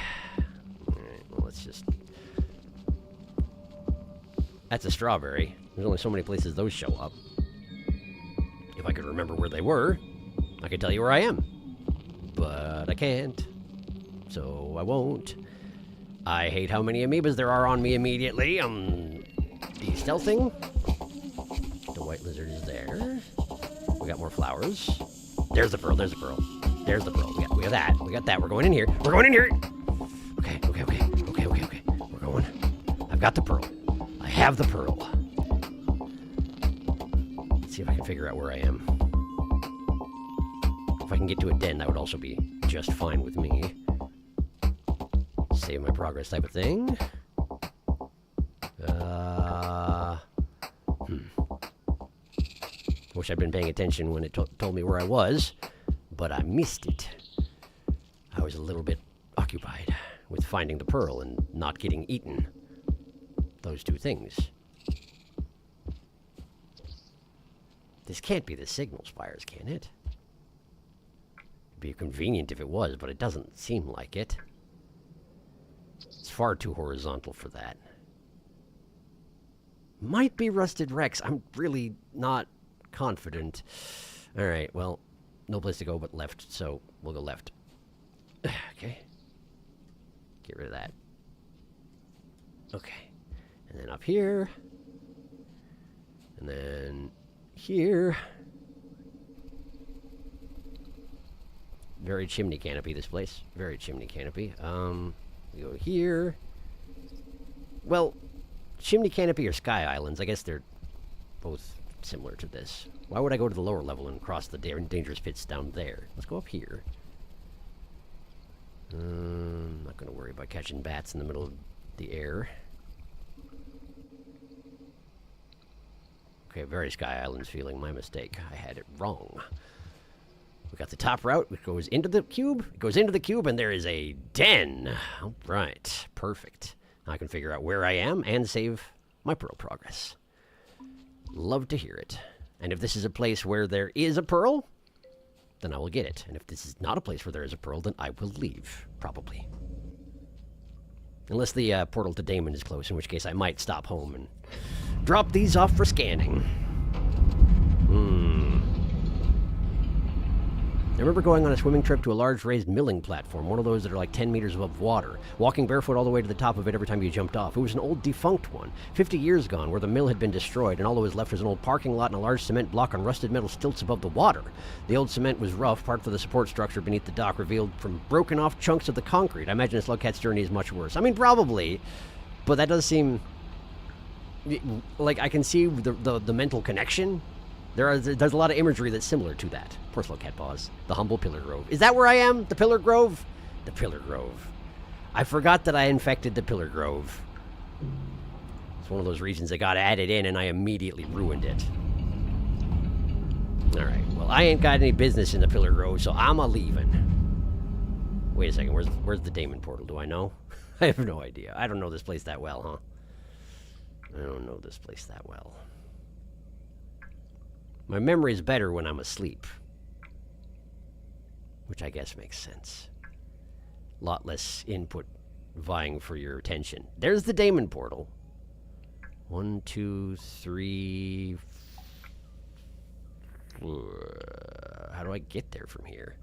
Alright, well, let's just... That's a strawberry. There's only so many places those show up. If I could remember where they were, I could tell you where I am. But I can't. So I won't. I hate how many amoebas there are on me immediately. De-stealthing. The white lizard is there. We got more flowers. There's the pearl, there's the pearl. There's the pearl. We got that. We got that. We're going in here. We're going in here! Okay. We're going. I've got the pearl. I have the pearl. Let's see if I can figure out where I am. If I can get to a den, that would also be just fine with me. Save my progress type of thing. Wish I'd been paying attention when it told me where I was, but I missed it. I was a little bit occupied with finding the pearl and not getting eaten. Those two things. This can't be the signal spires, can it? It'd be convenient if it was, but it doesn't seem like it. It's far too horizontal for that. Might be Rusted Rex. I'm really not confident. Alright, well, no place to go but left, so we'll go left. Okay. Get rid of that. Okay. And then up here. And then here. Very chimney canopy, this place. Very chimney canopy. We go here. Well, chimney canopy or sky islands, I guess they're both similar to this. Why would I go to the lower level and cross the dangerous pits down there? Let's go up here. I'm not going to worry about catching bats in the middle of the air. Okay, very Sky Islands feeling. My mistake. I had it wrong. We got the top route, which goes into the cube. It goes into the cube, and there is a den. All right. Perfect. Now I can figure out where I am and save my pearl progress. Love to hear it. And if this is a place where there is a pearl, then I will get it. And if this is not a place where there is a pearl, then I will leave, probably. Unless the portal to Damon is close, in which case I might stop home and drop these off for scanning. I remember going on a swimming trip to a large raised milling platform, one of those that are like 10 meters above water, walking barefoot all the way to the top of it every time you jumped off. It was an old defunct one, 50 years gone, where the mill had been destroyed, and all that was left was an old parking lot and a large cement block on rusted metal stilts above the water. The old cement was rough, part of the support structure beneath the dock revealed from broken off chunks of the concrete. I imagine a Slugcat's journey is much worse. I mean, probably, but that does seem... like, I can see the mental connection. There's a lot of imagery that's similar to that. Poor Slugcat paws. The humble Pillar Grove. Is that where I am? The Pillar Grove? The Pillar Grove. I forgot that I infected the Pillar Grove. It's one of those regions that got added in and I immediately ruined it. Alright, well, I ain't got any business in the Pillar Grove, so I'm a-leaving. Wait a second, where's the Damon portal? Do I know? I have no idea. I don't know this place that well, huh? I don't know this place that well. My memory's better when I'm asleep. Which I guess makes sense. A lot less input vying for your attention. There's the Damon portal. 1, 2, 3... How do I get there from here?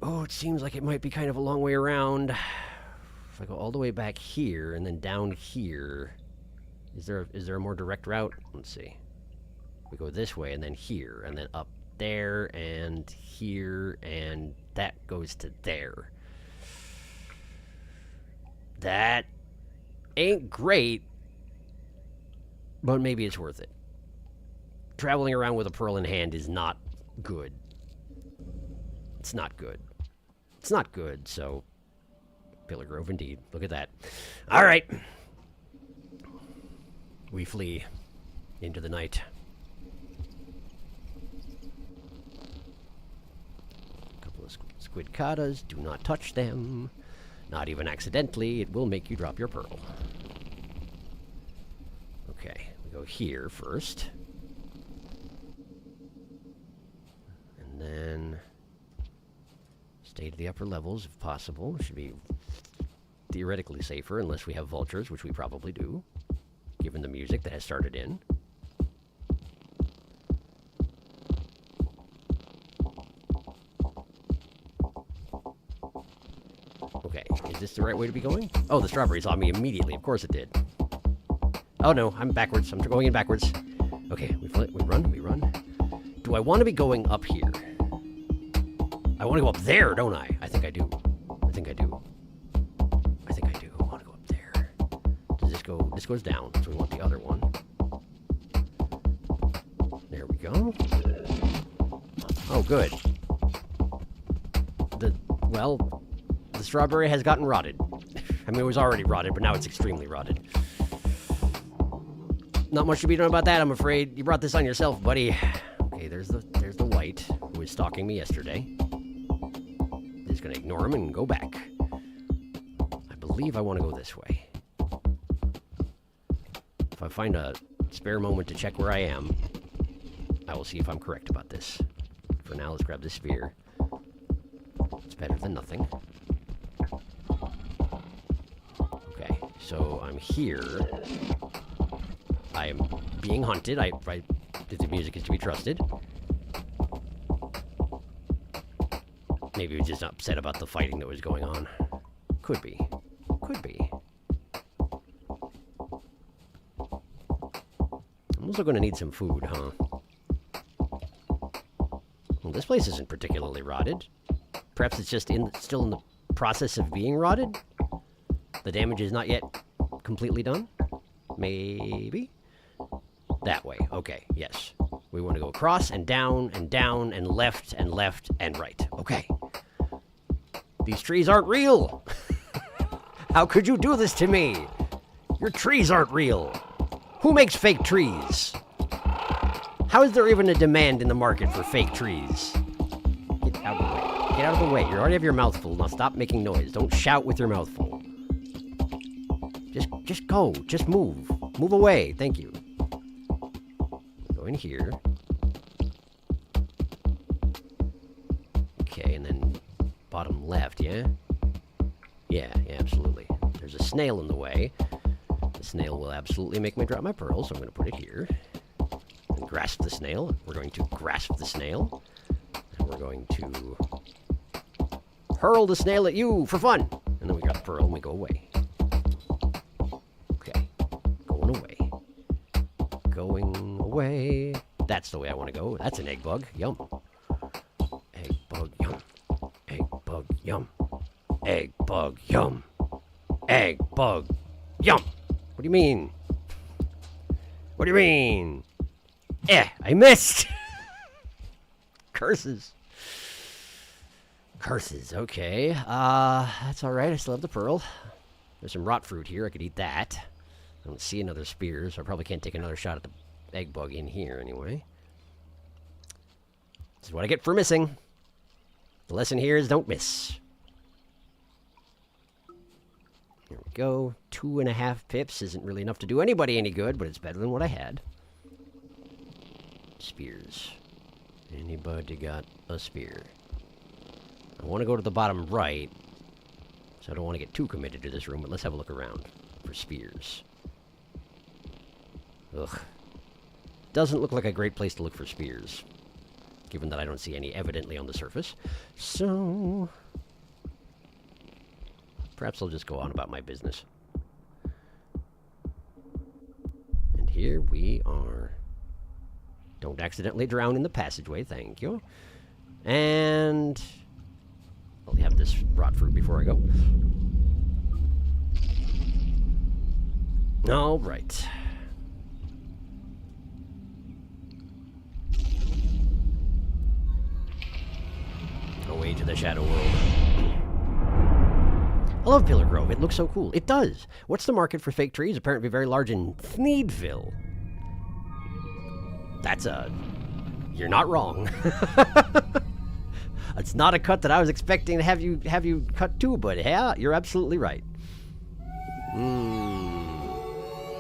Oh, it seems like it might be kind of a long way around. If I go all the way back here and then down here... Is there a more direct route? Let's see. We go this way and then here and then up there, and here, and that goes to there. That ain't great, but maybe it's worth it. Traveling around with a pearl in hand is not good. It's not good. It's not good, so... Pillar Grove indeed. Look at that. All right. We flee into the night. A couple of squid katas. Do not touch them. Not even accidentally. It will make you drop your pearl. Okay. We go here first. And then... stay to the upper levels if possible. Should be theoretically safer unless we have vultures, which we probably do, given the music that has started in. Okay, is this the right way to be going? Oh, the strawberry saw me immediately. Of course it did. Oh no, I'm backwards. I'm going in backwards. Okay, we run. Do I want to be going up here? I want to go up there, don't I? I think I do. I think I do. I want to go up there. Does this go? This goes down, so we want the other one. There we go. Oh, good. The strawberry has gotten rotted. I mean, it was already rotted, but now it's extremely rotted. Not much to be done about that, I'm afraid. You brought this on yourself, buddy. Okay, there's the white who was stalking me yesterday. Just gonna ignore him and go back. I believe I want to go this way. If I find a spare moment to check where I am, I will see if I'm correct about this. For now, let's grab this sphere. It's better than nothing. Okay, so I'm here. I am being hunted. The music is to be trusted. Maybe he was just upset about the fighting that was going on. Could be. Could be. I'm also going to need some food, huh? Well, this place isn't particularly rotted. Perhaps it's just still in the process of being rotted? The damage is not yet completely done? Maybe? That way. Okay, yes. We want to go across and down and down and left and left and right. Okay. These trees aren't real! How could you do this to me? Your trees aren't real. Who makes fake trees? How is there even a demand in the market for fake trees? Get out of the way. Get out of the way. You already have your mouth full. Now stop making noise. Don't shout with your mouth full. Just go. Just move. Move away. Thank you. Go in here. Okay, and then bottom left, yeah? Yeah, absolutely. There's a snail in the way. The snail will absolutely make me drop my pearl, so I'm going to put it here. And grasp the snail. We're going to grasp the snail. And we're going to hurl the snail at you for fun. And then we got the pearl and we go away. Okay. Going away. Going away. That's the way I want to go. That's an egg bug. Yum. Egg bug, yum. Egg bug, yum. Egg bug, yum. Egg bug, yum. What do you mean? What do you mean? I missed. Curses. Curses, okay. That's alright. I still have the pearl. There's some rot fruit here. I could eat that. I don't see another spear, so I probably can't take another shot at the egg bug in here anyway. This is what I get for missing. The lesson here is don't miss. Here we go. 2.5 pips isn't really enough to do anybody any good, but it's better than what I had. Spears. Anybody got a spear? I want to go to the bottom right, so I don't want to get too committed to this room, but let's have a look around for spears. Ugh. Doesn't look like a great place to look for spears, given that I don't see any evidently on the surface. So perhaps I'll just go on about my business. And here we are. Don't accidentally drown in the passageway, thank you. And I'll have this rot fruit before I go. All right. Away to the Shadow World. I love Pillar Grove. It looks so cool. It does. What's the market for fake trees? Apparently very large in Thneedville. That's a... You're not wrong. It's not a cut that I was expecting to have you cut to, but yeah, you're absolutely right.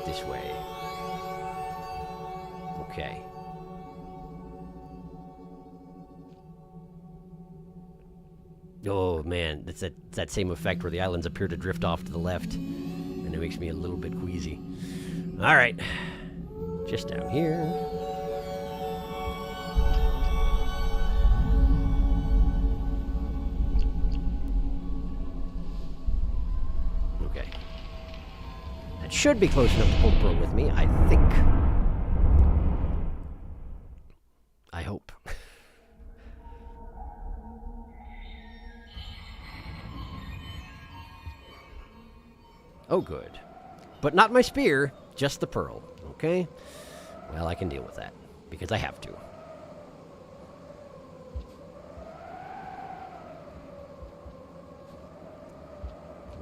This way. Okay. Oh man, it's that same effect where the islands appear to drift off to the left, and it makes me a little bit queasy. All right, just down here. Okay, that should be close enough to pull the pearl with me, I think. I hope. Oh, good. But not my spear, just the pearl, okay? Well, I can deal with that, because I have to.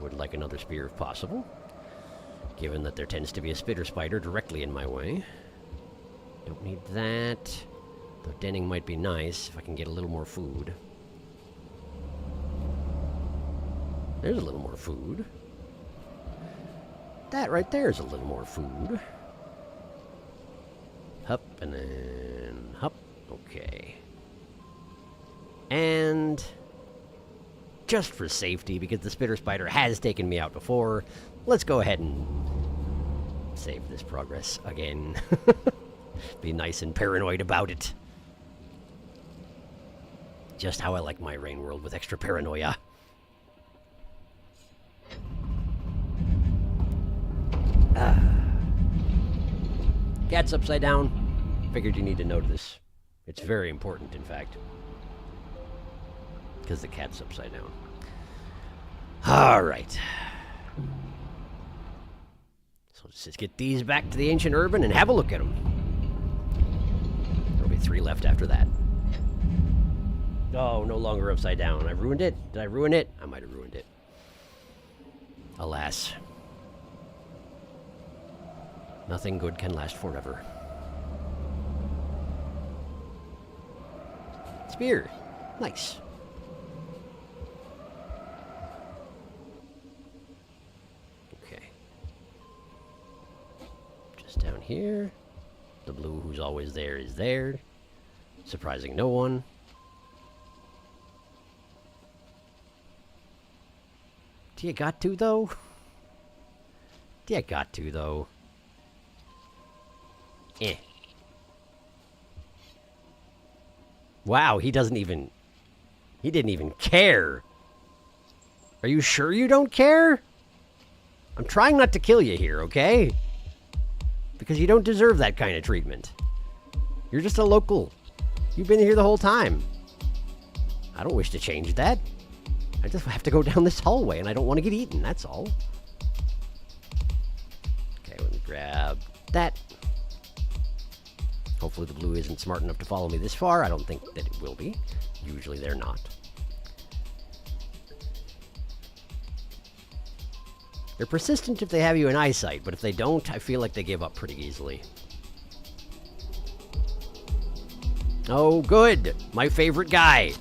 Would like another spear if possible, given that there tends to be a spitter spider directly in my way. Don't need that. Though denning might be nice if I can get a little more food. There's a little more food. That right there is a little more food. Hup, and then hup. Okay. And just for safety, because the spitter spider has taken me out before, let's go ahead and save this progress again. Be nice and paranoid about it. Just how I like my rain world, with extra paranoia. Cat's upside down. Figured you need to know this. It's very important, in fact. Because the cat's upside down. Alright. So let's just get these back to the ancient urban and have a look at them. There'll be 3 left after that. Oh, no longer upside down. I ruined it. Did I ruin it? I might have ruined it. Alas. Nothing good can last forever. Spear. Nice. Okay. Just down here. The blue who's always there is there. Surprising no one. Do you got to, though? Do you got to, though? Eh. Wow, he didn't even care. Are you sure you don't care? I'm trying not to kill you here, okay? Because you don't deserve that kind of treatment. You're just a local. You've been here the whole time. I don't wish to change that. I just have to go down this hallway and I don't want to get eaten, that's all. Okay, let me grab that. Hopefully the blue isn't smart enough to follow me this far. I don't think that it will be. Usually they're not. They're persistent if they have you in eyesight, but if they don't, I feel like they give up pretty easily. Oh, good! My favorite guy!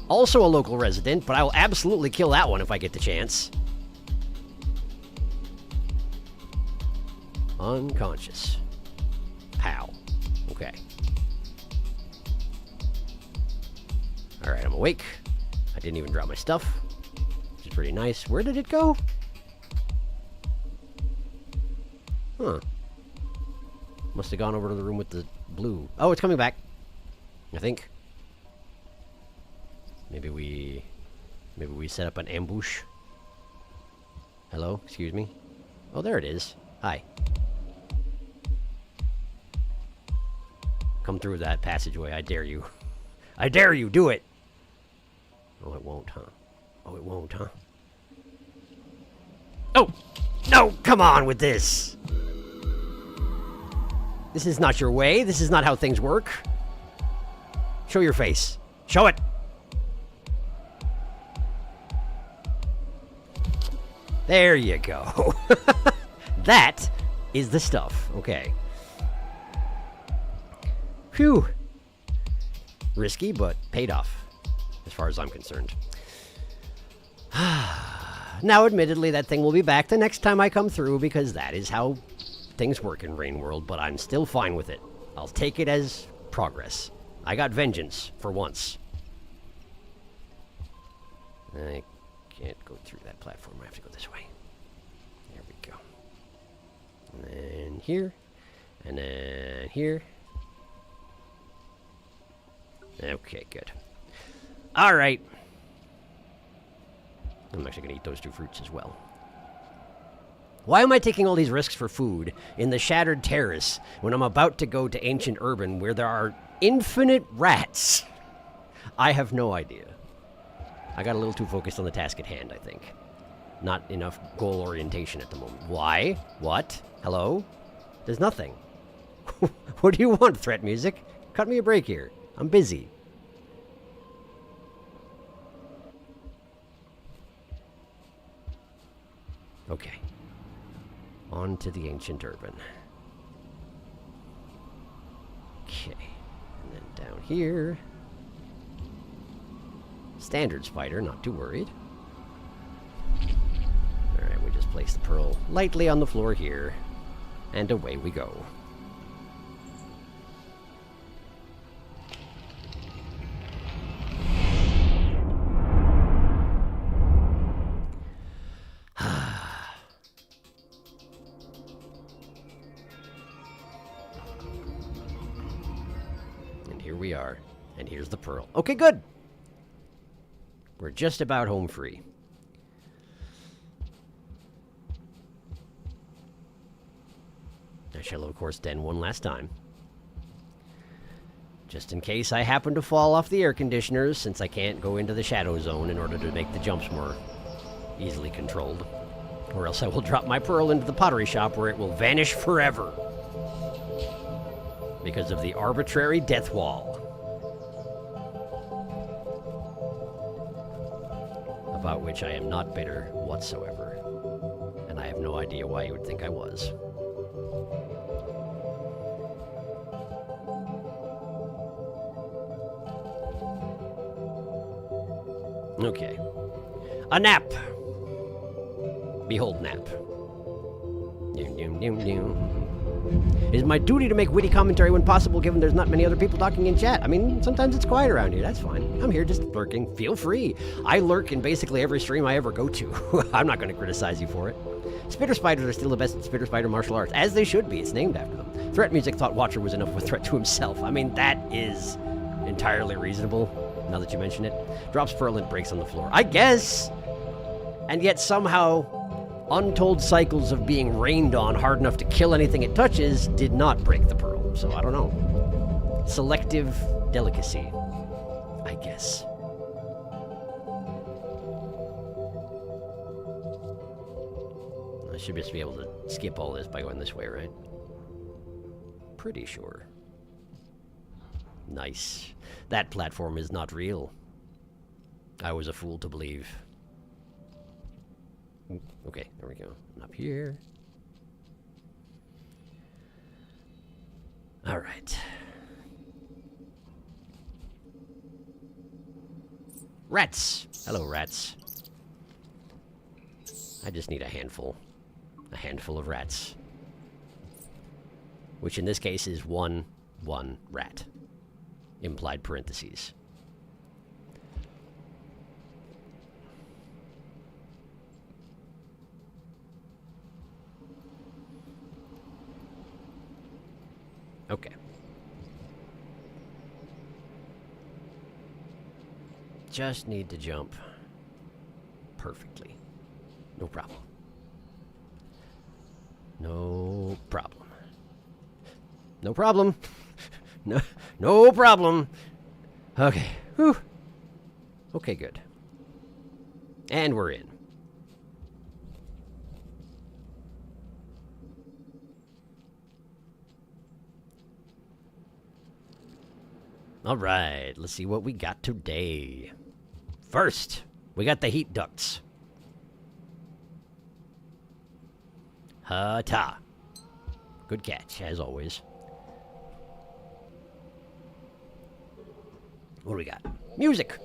Also a local resident, but I will absolutely kill that one if I get the chance. Unconscious. Pow. Okay. Alright, I'm awake. I didn't even drop my stuff, which is pretty nice. Where did it go? Huh. Must have gone over to the room with the blue. Oh, it's coming back. I think. Maybe we set up an ambush. Hello? Excuse me? Oh, there it is. Hi. Come through that passageway, I dare you. I dare you, do it! Oh, it won't, huh? Oh, it won't, huh? Oh! No, come on with this! This is not your way. This is not how things work. Show your face. Show it! There you go. That is the stuff. Okay. Phew. Risky, but paid off, as far as I'm concerned. Now, admittedly, that thing will be back the next time I come through, because that is how things work in Rain World, but I'm still fine with it. I'll take it as progress. I got vengeance, for once. I can't go through that platform. I have to go this way. There we go. And then here. And then here. Okay, good. All right. I'm actually going to eat those 2 fruits as well. Why am I taking all these risks for food in the Shattered Terrace when I'm about to go to Ancient Urban where there are infinite rats? I have no idea. I got a little too focused on the task at hand, I think. Not enough goal orientation at the moment. Why? What? Hello? There's nothing. What do you want, threat music? Cut me a break here. I'm busy. Okay. On to the Ancient Urban. Okay. And then down here. Standard spider, not too worried. Alright, we just place the pearl lightly on the floor here. And away we go. We are. And here's the pearl. Okay, good. We're just about home free. I shall, of course, den one last time. Just in case I happen to fall off the air conditioners, since I can't go into the shadow zone in order to make the jumps more easily controlled. Or else I will drop my pearl into the pottery shop where it will vanish forever. Because of the arbitrary death wall. About which I am not bitter whatsoever. And I have no idea why you would think I was. Okay. A nap! Behold nap. Doom, doom, doom, doom. It is my duty to make witty commentary when possible, given there's not many other people talking in chat. I mean, sometimes it's quiet around here. That's fine. I'm here just lurking. Feel free. I lurk in basically every stream I ever go to. I'm not going to criticize you for it. Spitter spiders are still the best spitter spider martial arts, as they should be. It's named after them. Threat music thought Watcher was enough of a threat to himself. I mean, that is entirely reasonable, now that you mention it. Drops pearl and breaks on the floor. I guess. And yet somehow, untold cycles of being rained on hard enough to kill anything it touches did not break the pearl. So I don't know. Selective delicacy, I guess. I should just be able to skip all this by going this way, right? Pretty sure. Nice. That platform is not real. I was a fool to believe. Okay, there we go. And up here. All right. Rats. Hello, rats. I just need a handful. A handful of rats. Which in this case is one rat. Implied parentheses. Okay. Just need to jump perfectly. No problem. No problem. No problem. No problem. Okay. Whew. Okay, good. And we're in. All right, let's see what we got today. First, we got the heat ducts. Ha-ta. Good catch, as always. What do we got? Music.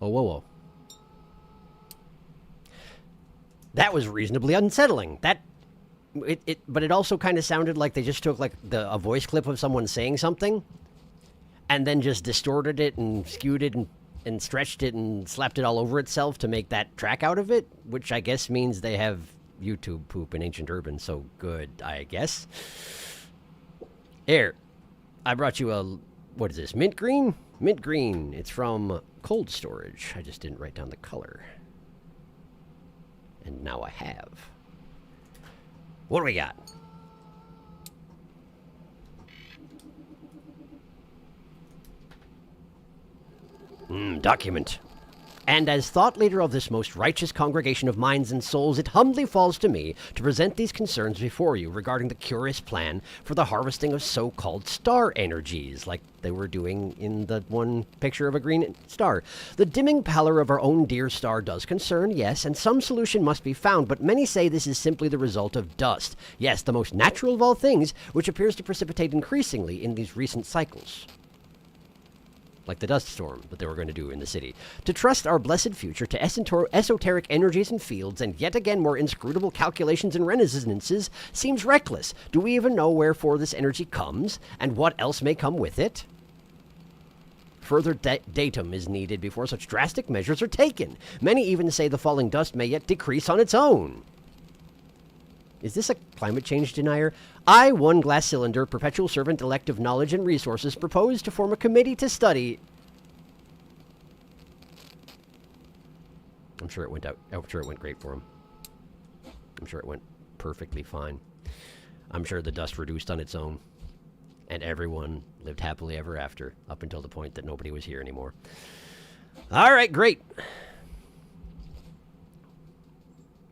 Oh, whoa, whoa. That was reasonably unsettling. But it also kind of sounded like they just took like a voice clip of someone saying something and then just distorted it and skewed it and stretched it and slapped it all over itself to make that track out of it, which I guess means they have YouTube poop in Ancient Urban, so good, I guess. Here, I brought you a, what is this, mint green? Mint green. It's from Cold Storage. I just didn't write down the color. And now I have. What do we got? Document. And as thought leader of this most righteous congregation of minds and souls, it humbly falls to me to present these concerns before you regarding the curious plan for the harvesting of so-called star energies, like they were doing in the one picture of a green star. The dimming pallor of our own dear star does concern, yes, and some solution must be found, but many say this is simply the result of dust. Yes, the most natural of all things, which appears to precipitate increasingly in these recent cycles. Like the dust storm that they were going to do in the city. To trust our blessed future to esoteric energies and fields, and yet again more inscrutable calculations and resonances, seems reckless. Do we even know wherefore this energy comes, and what else may come with it? Further datum is needed before such drastic measures are taken. Many even say the falling dust may yet decrease on its own. Is this a climate change denier? I, one glass cylinder, perpetual servant elect of knowledge and resources, propose to form a committee to study. I'm sure it went out. I'm sure it went great for him. I'm sure it went perfectly fine. I'm sure the dust reduced on its own. And everyone lived happily ever after, up until the point that nobody was here anymore. All right, great.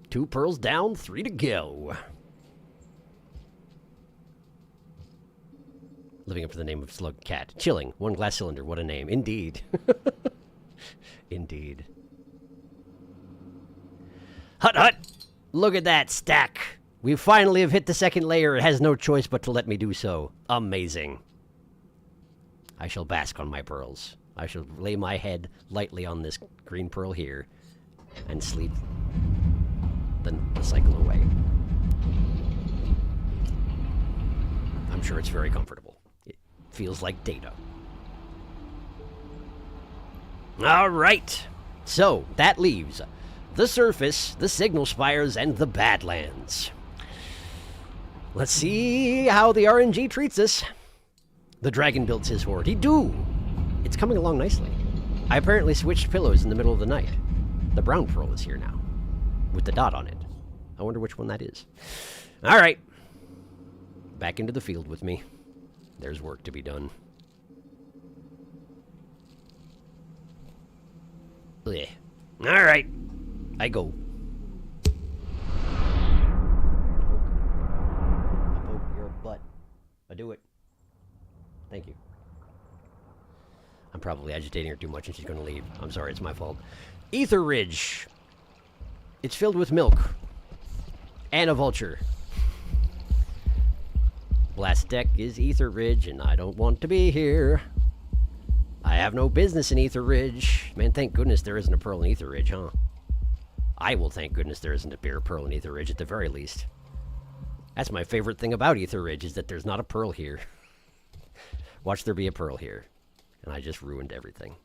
2 pearls down, 3 to go. Living up to the name of Slug Cat. Chilling. 1 glass cylinder. What a name. Indeed. Indeed. Hut, hut! Look at that stack. We finally have hit the second layer. It has no choice but to let me do so. Amazing. I shall bask on my pearls. I shall lay my head lightly on this green pearl here and sleep the cycle away. I'm sure it's very comfortable. It feels like data. All right. So, that leaves the surface, the signal spires, and the Badlands. Let's see how the RNG treats us. The dragon builds his horde. He do. It's coming along nicely. I apparently switched pillows in the middle of the night. The brown pearl is here now, with the dot on it. I wonder which one that is. All right. Back into the field with me. There's work to be done. Blech. All right. I go. I poke your butt. I do it. Thank you. I'm probably agitating her too much and she's going to leave. I'm sorry, it's my fault. Ether Ridge. It's filled with milk. And a vulture. Last deck is Ether Ridge, and I don't want to be here. I have no business in Ether Ridge. Man, thank goodness there isn't a pearl in Ether Ridge, huh? I will thank goodness there isn't a pearl in Ether Ridge at the very least. That's my favorite thing about Ether Ridge, is that there's not a pearl here. Watch there be a pearl here. And I just ruined everything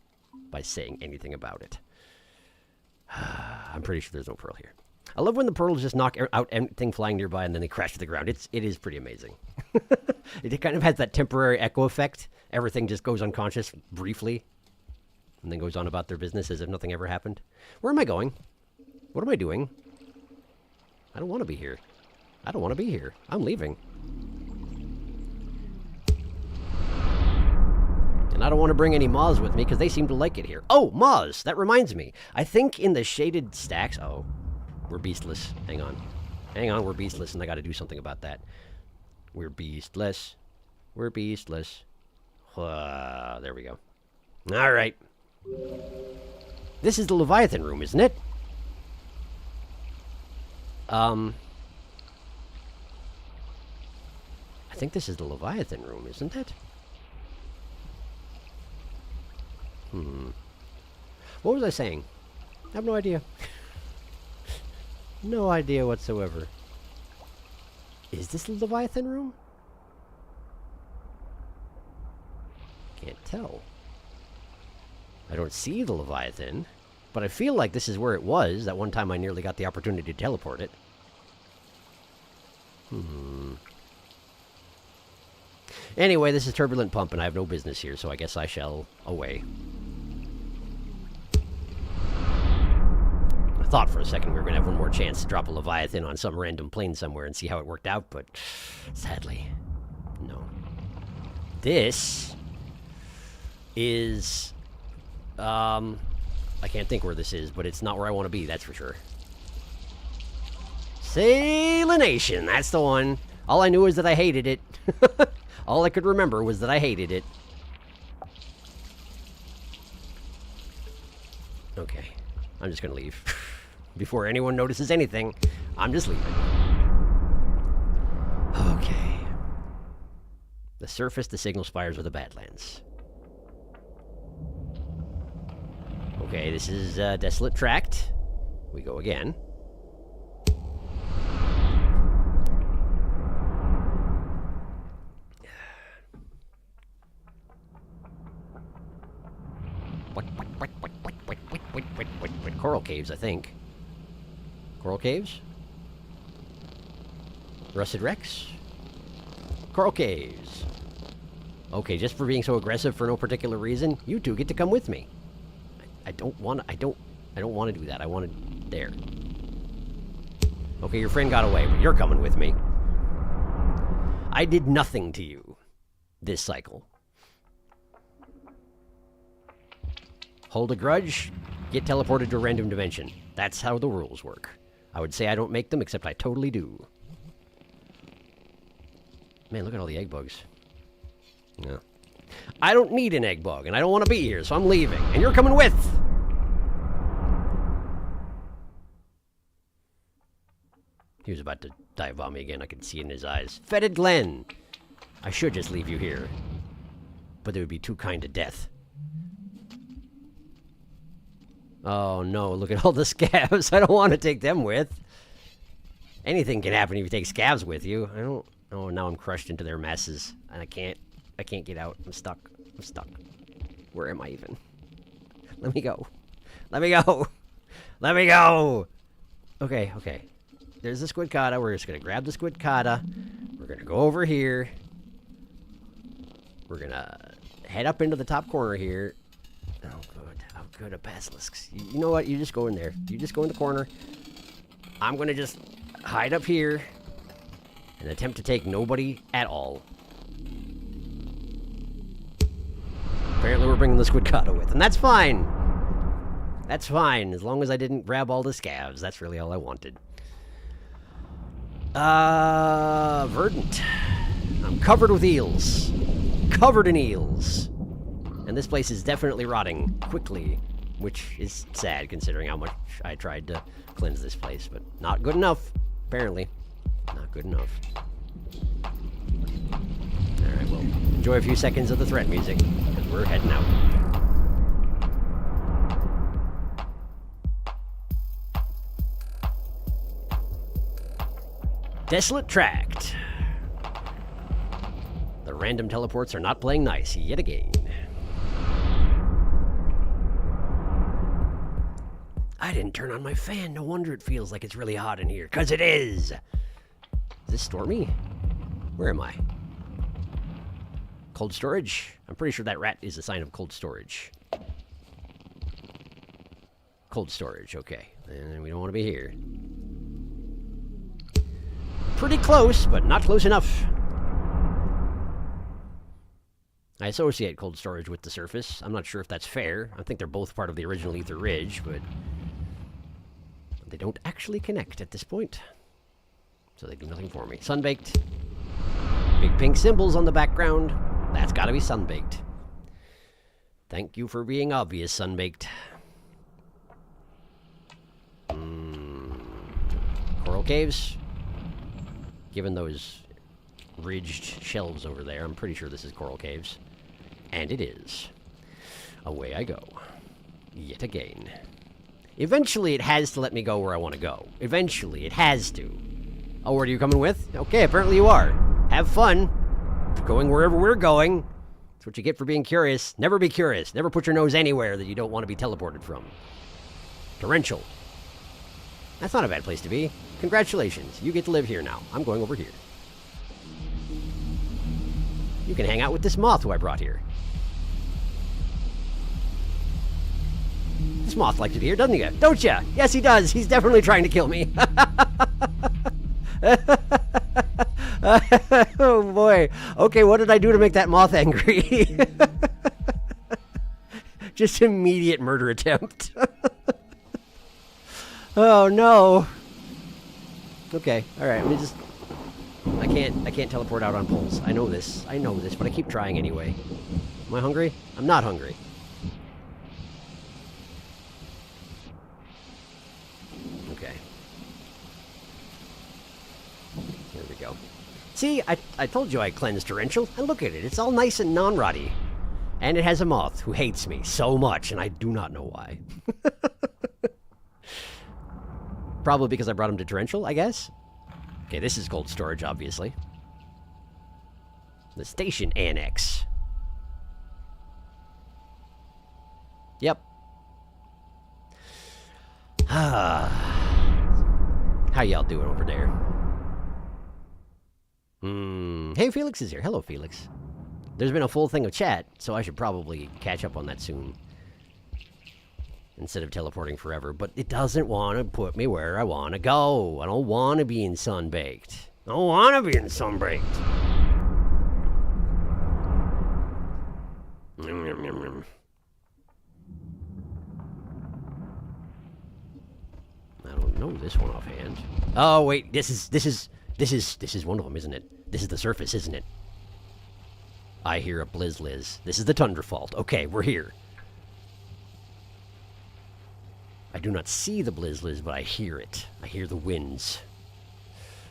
by saying anything about it. I'm pretty sure there's no pearl here. I love when the pearls just knock out anything flying nearby and then they crash to the ground. It is pretty amazing. It kind of has that temporary echo effect. Everything just goes unconscious briefly and then goes on about their business as if nothing ever happened. Where am I going? What am I doing? I don't want to be here. I don't want to be here. I'm leaving. And I don't want to bring any moths with me because they seem to like it here. Oh, moths! That reminds me. I think in the shaded stacks... Oh, we're beastless. Hang on. Hang on, we're beastless, and I got to do something about that. We're beastless. We're beastless. There we go. All right. This is the Leviathan room, isn't it? I think this is the Leviathan room, isn't it? What was I saying? I have no idea. No idea whatsoever. Is this the Leviathan room? Can't tell. I don't see the Leviathan, but I feel like this is where it was. That one time I nearly got the opportunity to teleport it. Anyway, this is Turbulent Pump, and I have no business here, so I guess I shall away. I thought for a second we were going to have one more chance to drop a Leviathan on some random plane somewhere and see how it worked out, but sadly, no. This is... I can't think where this is, but it's not where I want to be, that's for sure. Salination, that's the one. All I knew is that I hated it. All I could remember was that I hated it. Okay, I'm just gonna leave. Before anyone notices anything, I'm just leaving. Okay. The surface, the signal spires, or the Badlands. Okay, this is Desolate Tract. We go again. Coral Caves, I think. Coral Caves? Rusted Wrecks? Coral Caves. Okay, just for being so aggressive for no particular reason, you two get to come with me. I don't want to do that. I want to... There. Okay, your friend got away, but you're coming with me. I did nothing to you this cycle. Hold a grudge, get teleported to a random dimension. That's how the rules work. I would say I don't make them, except I totally do. Man, look at all the egg bugs. No. I don't need an egg bug, and I don't want to be here, so I'm leaving. And you're coming with! He was about to dive on me again. I could see it in his eyes. Fetid Glen! I should just leave you here. But they would be too kind to death. Oh no, look at all the scavs. I don't want to take them with. Anything can happen if you take scavs with you. I don't... Oh, now I'm crushed into their masses. And I can't get out. I'm stuck. I'm stuck. Where am I even? Let me go. Let me go. Let me go. Okay, okay. There's the squid cotta. We're just going to grab the squid cotta. We're going to go over here. We're going to head up into the top corner here. Oh, good. Oh, good. A basilisk. You know what? You just go in there. You just go in the corner. I'm going to just hide up here and attempt to take nobody at all. Apparently we're bringing the squid cotta with, and that's fine. That's fine, as long as I didn't grab all the scavs. That's really all I wanted. Verdant. I'm covered with eels. Covered in eels. And this place is definitely rotting quickly, which is sad considering how much I tried to cleanse this place, but not good enough, apparently. Not good enough. Alright, well, enjoy a few seconds of the threat music, because we're heading out. Desolate Tract. The random teleports are not playing nice yet again. I didn't turn on my fan. No wonder it feels like it's really hot in here. 'Cause it is! Is this stormy? Where am I? Cold storage? I'm pretty sure that rat is a sign of cold storage. Cold storage, okay. And we don't want to be here. Pretty close, but not close enough. I associate cold storage with the surface. I'm not sure if that's fair. I think they're both part of the original Ether Ridge, but they don't actually connect at this point. So they do nothing for me. Sunbaked. Big pink symbols on the background. That's gotta be Sunbaked. Thank you for being obvious, Sunbaked. Coral caves. Given those ridged shelves over there, I'm pretty sure this is coral caves. And it is. Away I go. Yet again. Eventually it has to let me go where I want to go. Eventually, it has to. Oh, where are you coming with? Okay, apparently you are. Have fun. Going wherever we're going. That's what you get for being curious. Never be curious. Never put your nose anywhere that you don't want to be teleported from. Torrential. That's not a bad place to be. Congratulations. You get to live here now. I'm going over here. You can hang out with this moth who I brought here. This moth likes it here, doesn't he? Don't ya? Yes, he does. He's definitely trying to kill me. Oh, boy. Okay, what did I do to make that moth angry? Just immediate murder attempt. Oh, no. Okay, alright, let me just... I can't teleport out on poles. I know this, but I keep trying anyway. Am I hungry? I'm not hungry. Okay. Here we go. See, I told you I cleansed torrential, and look at it, it's all nice and non-rotty. And it has a moth who hates me so much, and I do not know why. Probably because I brought him to torrential, I guess. Okay, this is cold storage, obviously. The station annex. Yep. How y'all doing over there? Hey, Felix is here. Hello, Felix. There's been a full thing of chat, so I should probably catch up on that soon. Instead of teleporting forever, but it doesn't want to put me where I want to go. I don't want to be in Sunbaked. I don't want to be in Sunbaked. I don't know this one offhand. Oh wait, this is one of them, isn't it? This is the surface, isn't it? I hear a Blizzliz. This is the Tundra Fault. Okay, we're here. I do not see the Blizzliz, but I hear it. I hear the winds.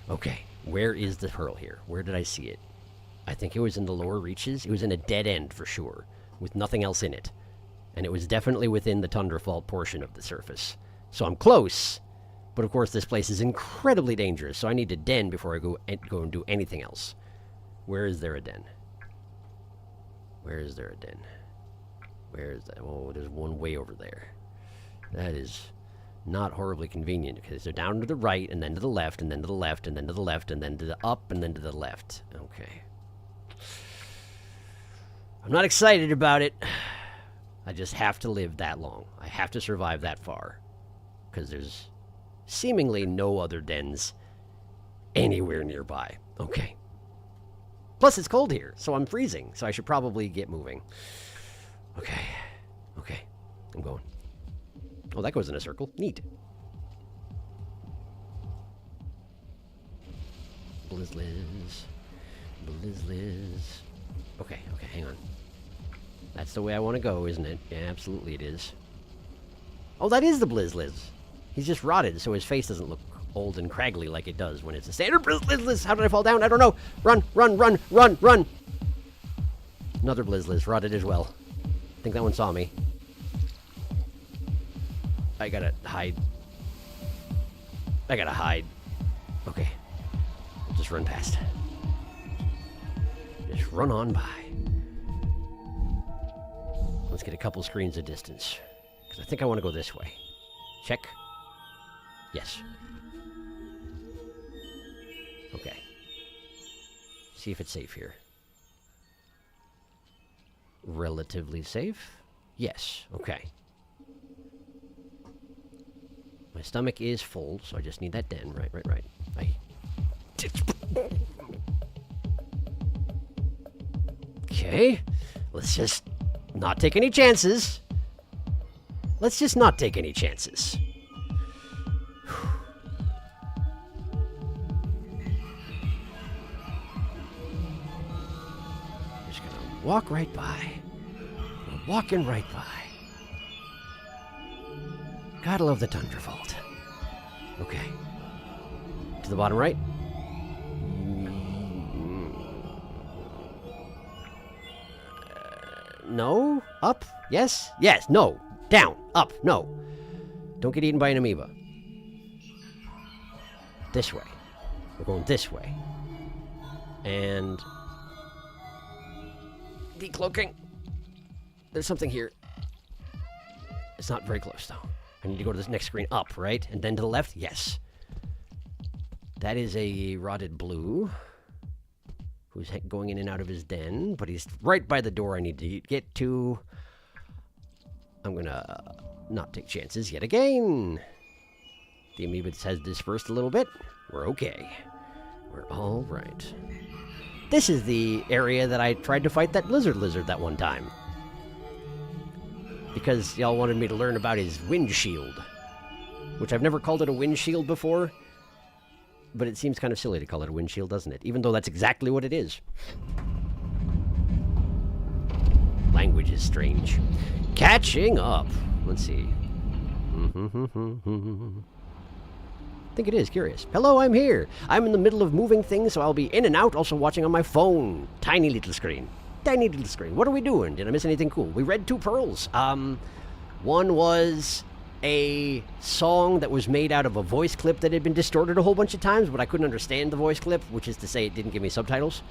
Okay, where is the pearl here? Where did I see it? I think it was in the lower reaches. It was in a dead end for sure, with nothing else in it. And it was definitely within the Tundra Fault portion of the surface. So I'm close, but of course this place is incredibly dangerous, so I need to den before I go and do anything else. Where is there a den? Where is there a den? Where is that? Oh, there's one way over there. That is not horribly convenient, because they're down to the right, and then to the left, and then to the left, and then to the left, and then to the up, and then to the left. Okay. I'm not excited about it. I just have to live that long. I have to survive that far. Because there's seemingly no other dens anywhere nearby. Okay. Plus, it's cold here, so I'm freezing, so I should probably get moving. Okay. Okay. I'm going. Oh, that goes in a circle. Neat. Blizzliz. Blizzliz. Okay, okay, hang on. That's the way I want to go, isn't it? Yeah, absolutely it is. Oh, that is the Blizzliz. He's just rotted, so his face doesn't look old and craggly like it does when it's a standard Blizzliz. How did I fall down? I don't know. Run, run, run, run, run. Another Blizzliz, rotted as well. I think that one saw me. I gotta hide. I gotta hide. Okay. I'll just run past. Just run on by. Let's get a couple screens of distance. Because I think I want to go this way. Check. Yes. Okay. See if it's safe here. Relatively safe? Yes. Okay. My stomach is full, so I just need that den. Right. Okay. Let's just not take any chances. Let's just not take any chances. Just gonna walk right by. Walking right by. Gotta love the Tundra Vault. Okay. To the bottom right. No. Up. Yes. Yes. No. Down. Up. No. Don't get eaten by an amoeba. This way. We're going this way. And... decloaking. There's something here. It's not very close, though. I need to go to this next screen up, right? And then to the left? Yes. That is a rotted blue who's going in and out of his den, but he's right by the door I need to get to. I'm gonna not take chances yet again. The amoeba has dispersed a little bit. We're okay. We're all right. This is the area that I tried to fight that lizard that one time. Because y'all wanted me to learn about his windshield. Which I've never called it a windshield before. But it seems kind of silly to call it a windshield, doesn't it? Even though that's exactly what it is. Language is strange. Catching up. Let's see. I think it is. Curious. Hello, I'm here. I'm in the middle of moving things, so I'll be in and out, also watching on my phone. Tiny little screen. Tiny little screen. What are we doing? Did I miss anything cool? We read 2 pearls. One was a song that was made out of a voice clip that had been distorted a whole bunch of times, but I couldn't understand the voice clip, which is to say it didn't give me subtitles.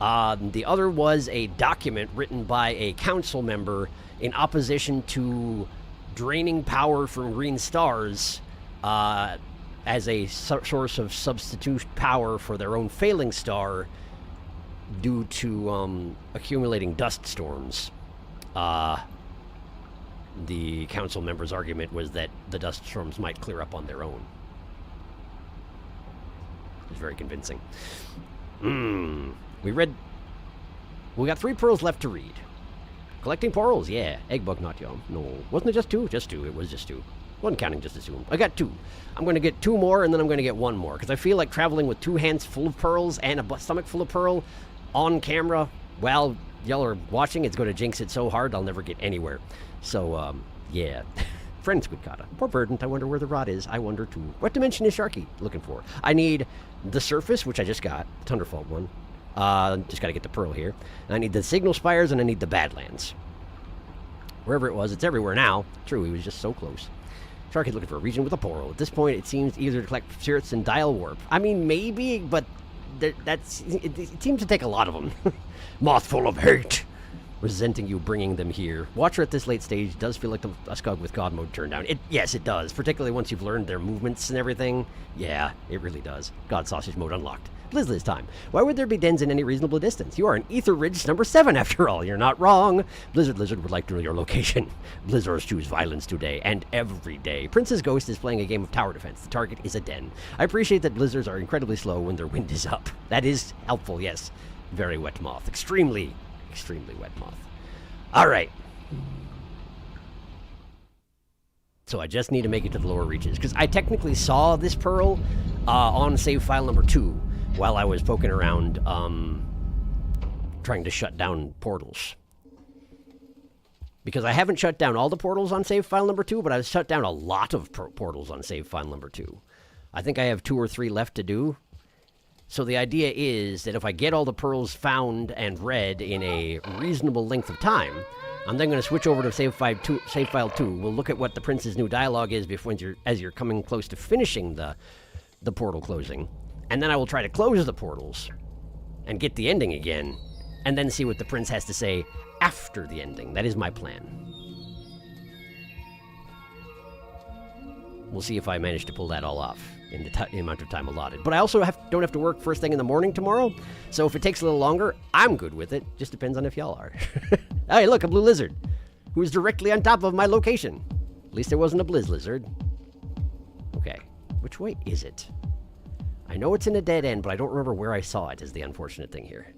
The other was a document written by a council member in opposition to draining power from green stars as a source of substitute power for their own failing star due to accumulating dust storms. The council member's argument was that the dust storms might clear up on their own. It was very convincing. We got 3 pearls left to read. Collecting pearls, yeah. Egg bug, not yum. No. Wasn't it just 2? Just 2. It was just 2. Wasn't counting, just assume. I got 2. I'm going to get 2 more, and then I'm going to get 1 more. Because I feel like traveling with 2 hands full of pearls and a stomach full of pearl on camera while y'all are watching, it's going to jinx it so hard I'll never get anywhere. So, yeah. Friend Squidcata. Poor Verdant. I wonder where the rod is. I wonder, too. What dimension is Sharky looking for? I need the surface, which I just got. Thunderfault one. Just got to get the pearl here. I need the signal spires, and I need the Badlands. Wherever it was, it's everywhere now. True, he was just so close. Sharky's looking for a region with a portal. At this point, it seems either to collect spirits and dial warp. I mean, maybe, but it seems to take a lot of them. Moth full of hate. Resenting you bringing them here. Watcher at this late stage does feel like a Scug with God mode turned down. Yes, it does. Particularly once you've learned their movements and everything. Yeah, it really does. God sausage mode unlocked. Blizzliz time. Why would there be dens in any reasonable distance? You are in Ether Ridge number 7 after all. You're not wrong. Blizzard Lizard would like to know your location. Blizzards choose violence today and every day. Princess Ghost is playing a game of tower defense. The target is a den. I appreciate that blizzards are incredibly slow when their wind is up. That is helpful, yes. Very wet moth. Extremely wet moth. All right. So I just need to make it to the lower reaches, because I technically saw this pearl on save file number 2 while I was poking around trying to shut down portals. Because I haven't shut down all the portals on save file number 2, but I've shut down a lot of portals on save file number 2. I think I have 2 or 3 left to do. So the idea is that if I get all the pearls found and read in a reasonable length of time, I'm then going to switch over to save file 2. We'll look at what the prince's new dialogue is as you're coming close to finishing the portal closing. And then I will try to close the portals and get the ending again, and then see what the prince has to say after the ending. That is my plan. We'll see if I manage to pull that all off in the amount of time allotted. But I also don't have to work first thing in the morning tomorrow, so if it takes a little longer, I'm good with it. Just depends on if y'all are. Hey, look, a blue lizard, who's directly on top of my location. At least there wasn't a blizz lizard. Okay, which way is it? I know it's in a dead end, but I don't remember where I saw it, is the unfortunate thing here.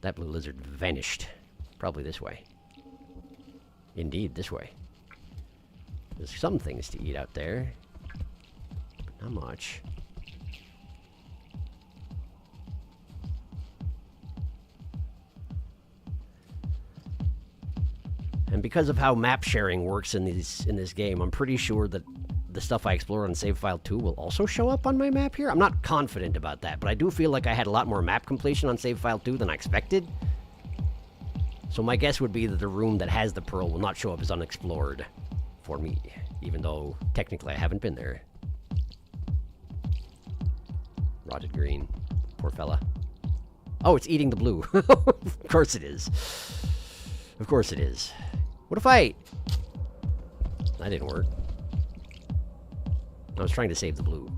That blue lizard vanished. Probably this way. Indeed, this way. There's some things to eat out there. But not much. And because of how map sharing works in this game, I'm pretty sure that the stuff I explored on save file 2 will also show up on my map here. I'm not confident about that, but I do feel like I had a lot more map completion on save file 2 than I expected. So my guess would be that the room that has the pearl will not show up as unexplored for me, even though technically I haven't been there. Rotted green. Poor fella. Oh, it's eating the blue. Of course it is. Of course it is. What if I... That didn't work. I was trying to save the blue.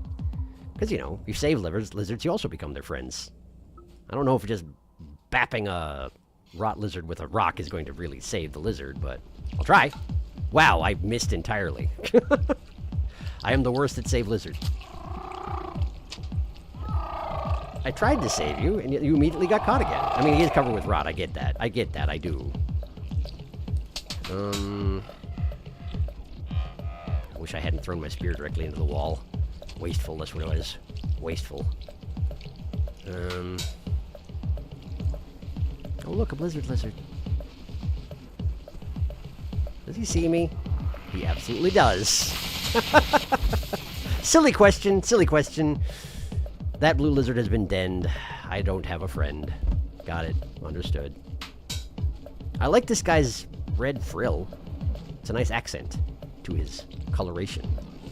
Because, you know, if you save lizards, you also become their friends. I don't know if just bapping a rot lizard with a rock is going to really save the lizard, but I'll try. Wow, I missed entirely. I am the worst at save lizard. I tried to save you, and you immediately got caught again. I mean, he is covered with rot. I get that. I get that. I do. I wish I hadn't thrown my spear directly into the wall. Wasteful, that's what it was. Wasteful. Oh, look, a blizzard lizard. Does he see me? He absolutely does. Silly question, silly question. That blue lizard has been denned. I don't have a friend. Got it. Understood. I like this guy's red frill. It's a nice accent to his coloration.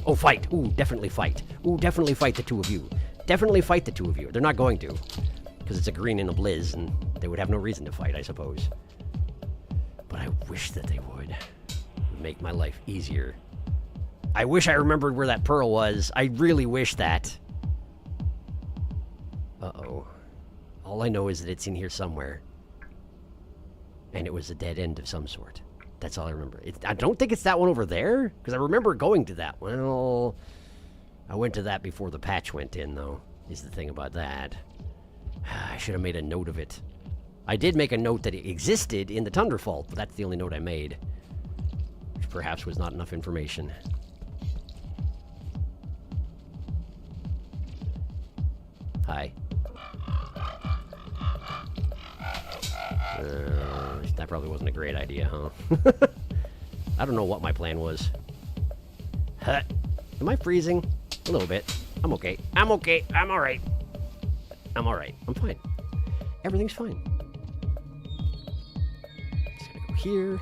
Oh, fight! Ooh, definitely fight. Ooh, definitely fight the two of you. Definitely fight the two of you. They're not going to, because it's a green and a blizz, and they would have no reason to fight, I suppose. But I wish that they would. It would make my life easier. I wish I remembered where that pearl was. I really wish that. Uh-oh. All I know is that it's in here somewhere. And it was a dead end of some sort. That's all I remember. I don't think it's that one over there, because I remember going to that one. Well, I went to that before the patch went in, though, is the thing about that. I should have made a note of it. I did make a note that it existed in the Tundra Fault, but that's the only note I made. Which perhaps was not enough information. Hi. That probably wasn't a great idea, huh? I don't know what my plan was. Huh. Am I freezing? A little bit. I'm okay. I'm okay. I'm alright. I'm alright. I'm fine. Everything's fine. Just gonna go here.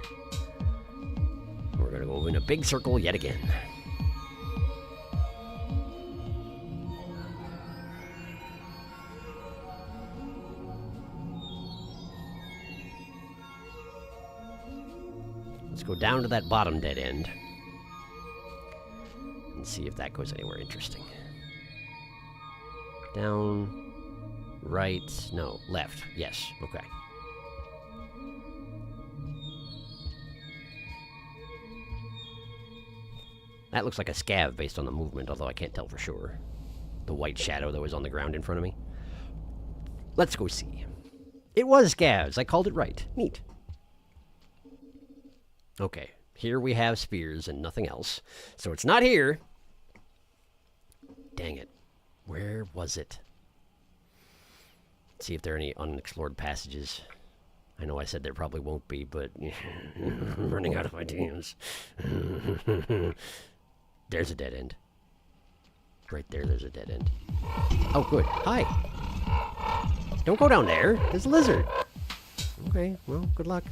We're gonna go in a big circle yet again. Let's go down to that bottom dead end and see if that goes anywhere interesting. Down, right, no, left, yes, okay. That looks like a scav based on the movement, although I can't tell for sure. The white shadow that was on the ground in front of me. Let's go see. It was scavs, I called it right. Neat. Okay, here we have spears and nothing else. So it's not here. Dang it. Where was it? Let's see if there are any unexplored passages. I know I said there probably won't be, but I'm running out of ideas. There's a dead end. Right there, there's a dead end. Oh, good. Hi. Don't go down there. There's a lizard. Okay, well, good luck.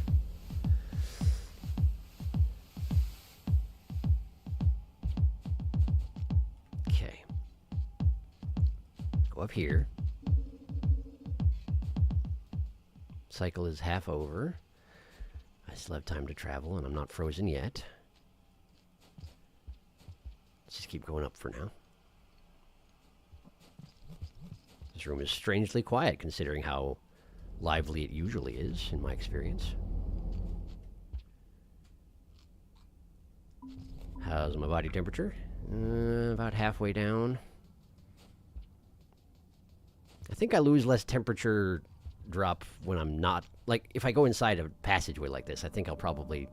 Okay. Go up here. Cycle is half over. I still have time to travel, and I'm not frozen yet. Let's just keep going up for now. This room is strangely quiet, considering how lively it usually is, in my experience. How's my body temperature? About halfway down. I think I lose less temperature drop when I'm not, like, if I go inside a passageway like this, I think I'll probably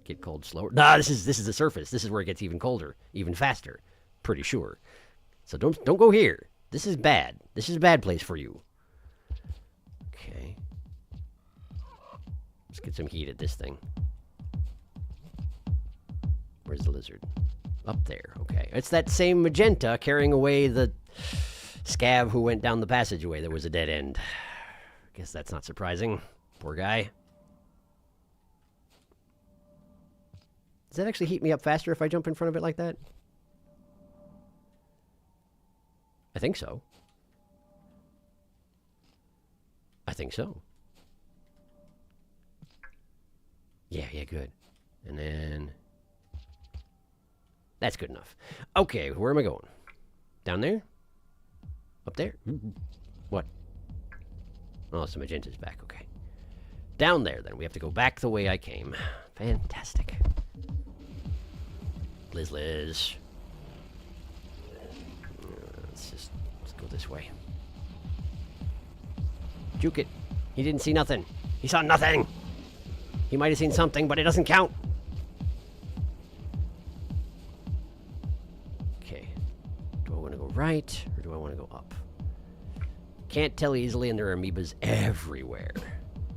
get cold slower. Nah, this is the surface. This is where it gets even colder, even faster. Pretty sure. So don't go here. This is bad. This is a bad place for you. Okay. Let's get some heat at this thing. Where's the lizard? Up there. Okay. It's that same magenta carrying away the scav who went down the passageway. There was a dead end. Guess that's not surprising. Poor guy. Does that actually heat me up faster if I jump in front of it like that? I think so. I think so. Yeah, good. And then... That's good enough. Okay, where am I going? Down there? Up there? What? Oh, some magenta's back, okay. Down there, then. We have to go back the way I came. Fantastic. Liz. Let's go this way. Juke it. He didn't see nothing. He saw nothing. He might have seen something, but it doesn't count. Okay. Do I want to go right, or do I want to go up? Can't tell easily, and there are amoebas everywhere.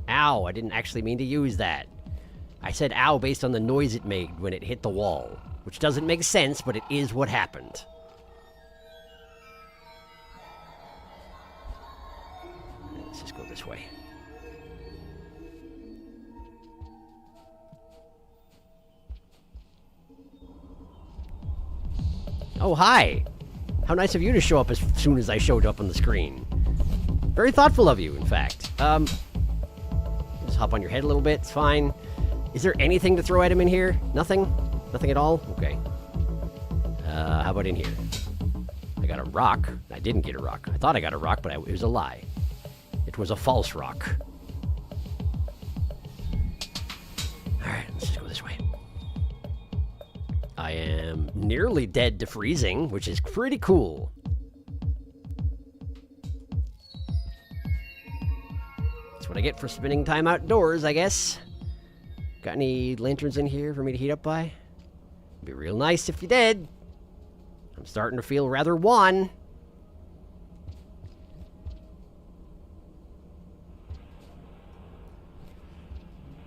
Ow, I didn't actually mean to use that. I said ow based on the noise it made when it hit the wall, which doesn't make sense, but it is what happened. Let's just go this way. Oh, hi! How nice of you to show up as soon as I showed up on the screen. Very thoughtful of you, in fact. Just hop on your head a little bit, it's fine. Is there anything to throw at him in here? Nothing? Nothing at all? Okay. How about in here? I got a rock. I didn't get a rock. I thought I got a rock, but it was a lie. It was a false rock. Alright, let's just go this way. I am nearly dead to freezing, which is pretty cool. That's what I get for spending time outdoors, I guess. Got any lanterns in here for me to heat up by? It'd be real nice if you did. I'm starting to feel rather wan.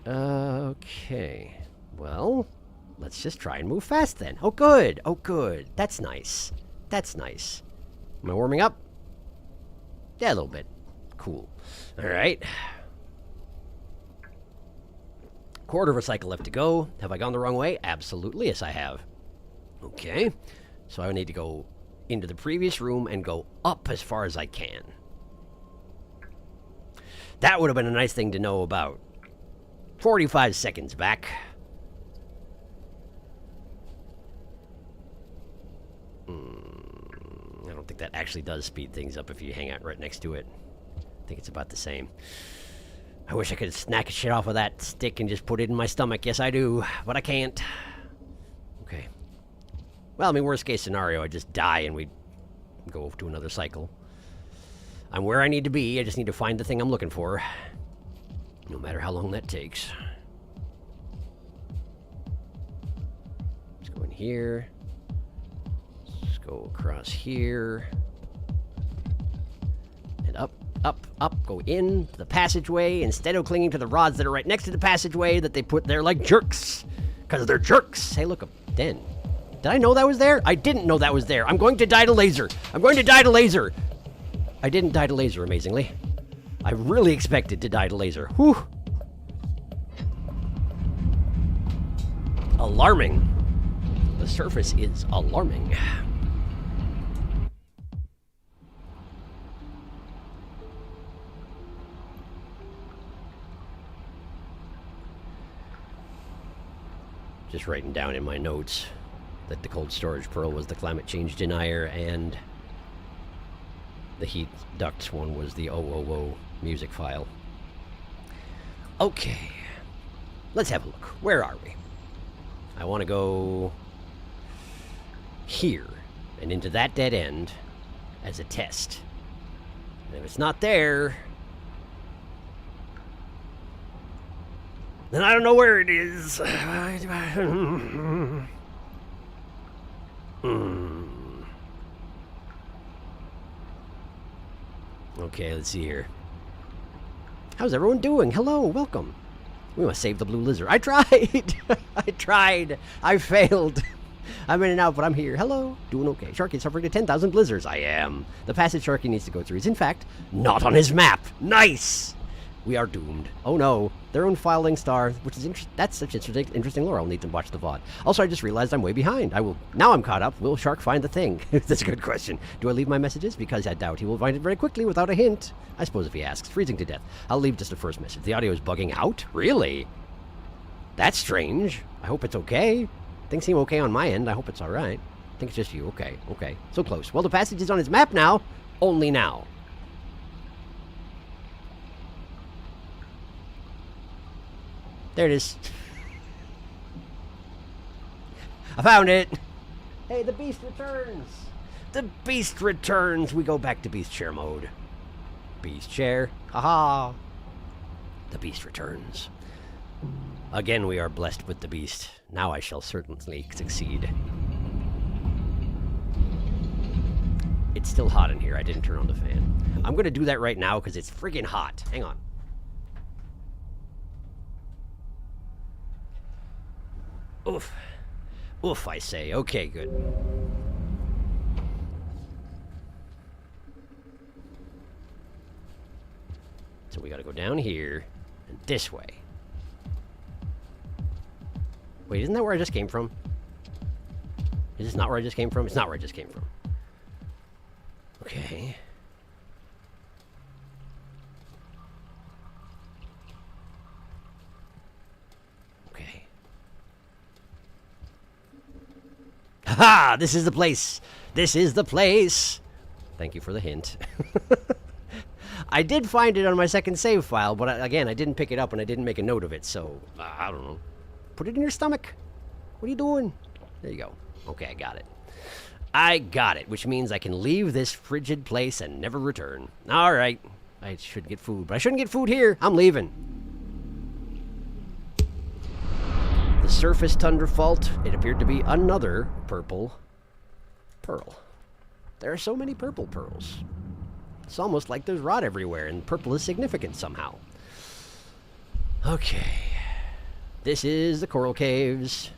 Okay. Well, let's just try and move fast then. Oh, good. Oh, good. That's nice. That's nice. Am I warming up? Yeah, a little bit. Cool. All right. Quarter of a cycle left to go. Have I gone the wrong way? Absolutely, yes I have. Okay. So I need to go into the previous room and go up as far as I can. That would have been a nice thing to know about 45 seconds back. I don't think that actually does speed things up if you hang out right next to it. I think it's about the same. I wish I could snack shit off of that stick and just put it in my stomach. Yes, I do, but I can't. Okay. Well, I mean, worst case scenario, I just die and we go to another cycle. I'm where I need to be. I just need to find the thing I'm looking for. No matter how long that takes. Let's go in here. Let's go across here. And up. up, go in the passageway instead of clinging to the rods that are right next to the passageway that they put there like jerks. Because they're jerks. Hey, look, a den. Did I know that was there? I didn't know that was there. I'm going to die to laser. I'm going to die to laser. I didn't die to laser, amazingly. I really expected to die to laser. Whew. Alarming. The surface is alarming. Just writing down in my notes that the cold storage pearl was the climate change denier and the heat ducts one was the OOO music file. Okay, let's have a look. Where are we? I want to go here and into that dead end as a test. And if it's not there, then I don't know where it is. Okay, let's see here. How's everyone doing? Hello, welcome. We must save the blue lizard. I tried. I tried. I failed. I'm in and out, but I'm here. Hello. Doing okay. Sharky suffering to 10,000 blizzards. I am. The passage Sharky needs to go through is, in fact, not on his map. Nice. We are doomed. Oh no, their own filing star, which is that's such interesting lore. I'll need to watch the VOD. Also, I just realized I'm way behind. Now I'm caught up. Will Shark find the thing? That's a good question. Do I leave my messages? Because I doubt he will find it very quickly without a hint. I suppose if he asks. Freezing to death. I'll leave just the first message. The audio is bugging out? Really? That's strange. I hope it's okay. Things seem okay on my end. I hope it's alright. I think it's just you. Okay, okay. So close. Well, the passage is on his map now. Only now. There it is. I found it. Hey, the beast returns. The beast returns. We go back to beast chair mode. Beast chair. Haha. The beast returns. Again, we are blessed with the beast. Now I shall certainly succeed. It's still hot in here. I didn't turn on the fan. I'm going to do that right now because it's friggin' hot. Hang on. Oof. Oof, I say. Okay, good. So we gotta go down here and this way. Wait, isn't that where I just came from? Is this not where I just came from? It's not where I just came from. Okay. Ha! This is the place. This is the place. Thank you for the hint. I did find it on my second save file, but again, I didn't pick it up and I didn't make a note of it, so I don't know. Put it in your stomach. What are you doing? There you go. Okay, I got it. I got it, which means I can leave this frigid place and never return. All right. I should get food, but I shouldn't get food here. I'm leaving. The surface tundra fault, it appeared to be another purple pearl. There are so many purple pearls. It's almost like there's rot everywhere, and purple is significant somehow. Okay. This is the coral caves.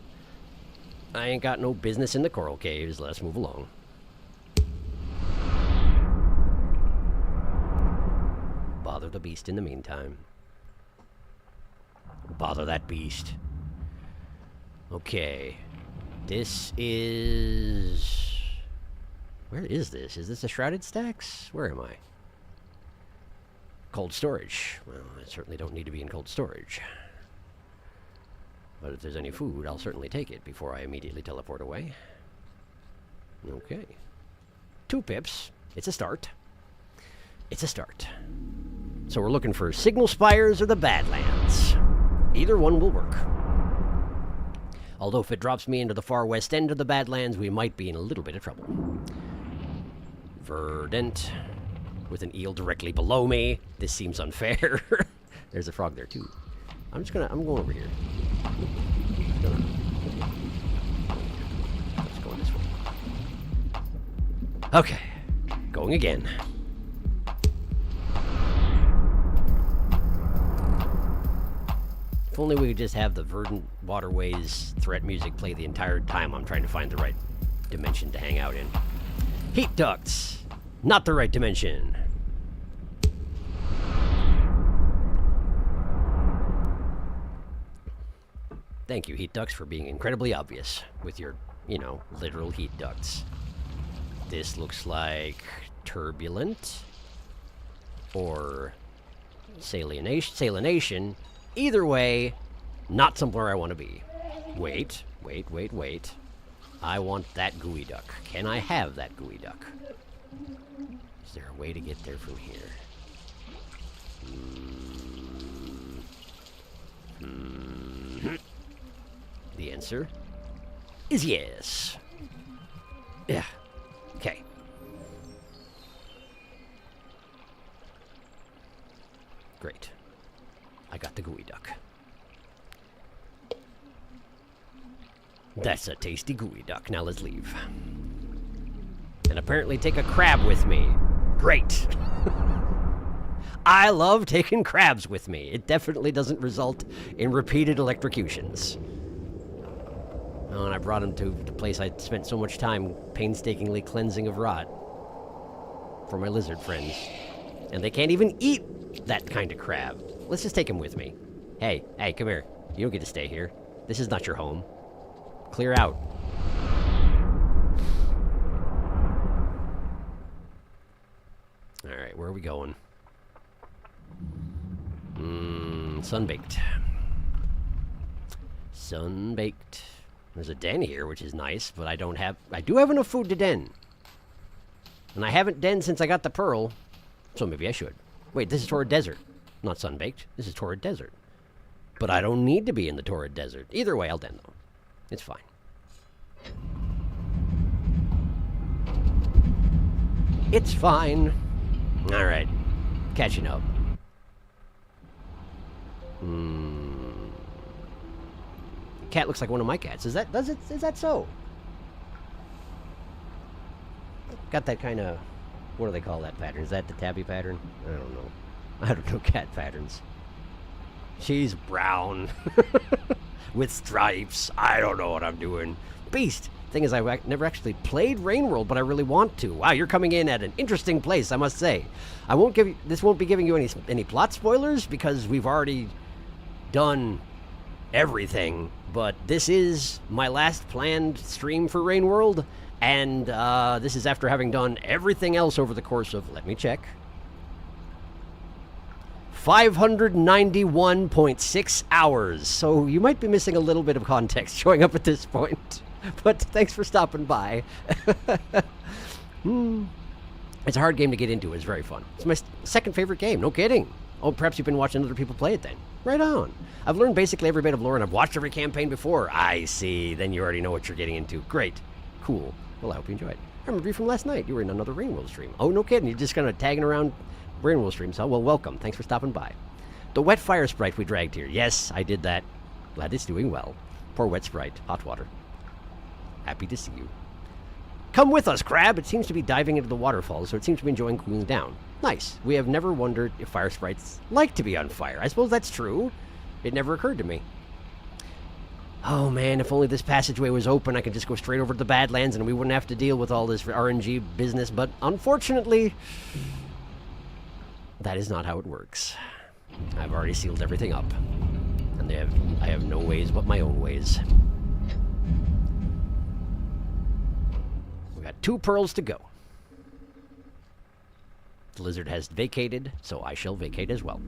I ain't got no business in the coral caves. Let's move along. Bother the beast in the meantime. Bother that beast. Okay, this is... Where is this? Is this a Shrouded Stacks? Where am I? Cold storage. Well, I certainly don't need to be in cold storage. But if there's any food, I'll certainly take it before I immediately teleport away. Okay. 2 pips. It's a start. It's a start. So we're looking for Signal Spires or the Badlands. Either one will work. Although if it drops me into the far west end of the Badlands, we might be in a little bit of trouble. Verdant. With an eel directly below me. This seems unfair. There's a frog there too. I'm going over here. Let's go this way. Okay. Going again. If only we could just have the verdant waterways threat music play the entire time I'm trying to find the right dimension to hang out in. Heat ducts! Not the right dimension. Thank you, heat ducts, for being incredibly obvious with your, you know, literal heat ducts. This looks like turbulent or salination. Either way, not somewhere I want to be. Wait. I want that gooey duck. Can I have that gooey duck? Is there a way to get there from here? The answer is yes. Yeah. Okay. Great. I got the gooey duck. That's a tasty gooey duck. Now let's leave. And apparently take a crab with me. Great. I love taking crabs with me. It definitely doesn't result in repeated electrocutions. Oh, and I brought him to the place I spent so much time painstakingly cleansing of rot for my lizard friends. And they can't even eat that kind of crab. Let's just take him with me. Hey, come here. You don't get to stay here. This is not your home. Clear out. Alright, where are we going? Sunbaked. Sunbaked. There's a den here, which is nice, but I do have enough food to den. And I haven't denned since I got the pearl, so maybe I should. Wait, this is Torrid Desert. Not Sunbaked. This is Torrid Desert. But I don't need to be in the Torrid Desert. Either way, I'll den, though. It's fine. It's fine. Alright. Catching up. Cat looks like one of my cats. Is that so? Got that kind of, what do they call that pattern? Is that the tabby pattern? I don't know. I don't know cat patterns. She's brown with stripes. I don't know what I'm doing. Beast. Thing is, I've never actually played Rain World, but I really want to. Wow, you're coming in at an interesting place, I must say. This won't be giving you any plot spoilers because we've already done everything. But this is my last planned stream for Rain World, and this is after having done everything else over the course of, let me check, 591.6 hours. So you might be missing a little bit of context showing up at this point. But thanks for stopping by. It's a hard game to get into. It's very fun. It's my second favorite game. No kidding. Oh, perhaps you've been watching other people play it then. Right on. I've learned basically every bit of lore, and I've watched every campaign before. I see. Then you already know what you're getting into. Great. Cool. Well, I hope you enjoyed. I remember you from last night. You were in another Rain World stream. Oh, no kidding. You're just kind of tagging around Rain World streams, huh? Well, welcome. Thanks for stopping by. The wet fire sprite we dragged here. Yes, I did that. Glad it's doing well. Poor wet sprite. Hot water. Happy to see you. Come with us, crab. It seems to be diving into the waterfalls, so it seems to be enjoying cooling down. Nice. We have never wondered if fire sprites like to be on fire. I suppose that's true. It never occurred to me. Oh man, if only this passageway was open, I could just go straight over to the Badlands and we wouldn't have to deal with all this RNG business, but unfortunately, that is not how it works. I've already sealed everything up, and I have no ways but my own ways. We got 2 pearls to go. The lizard has vacated, so I shall vacate as well.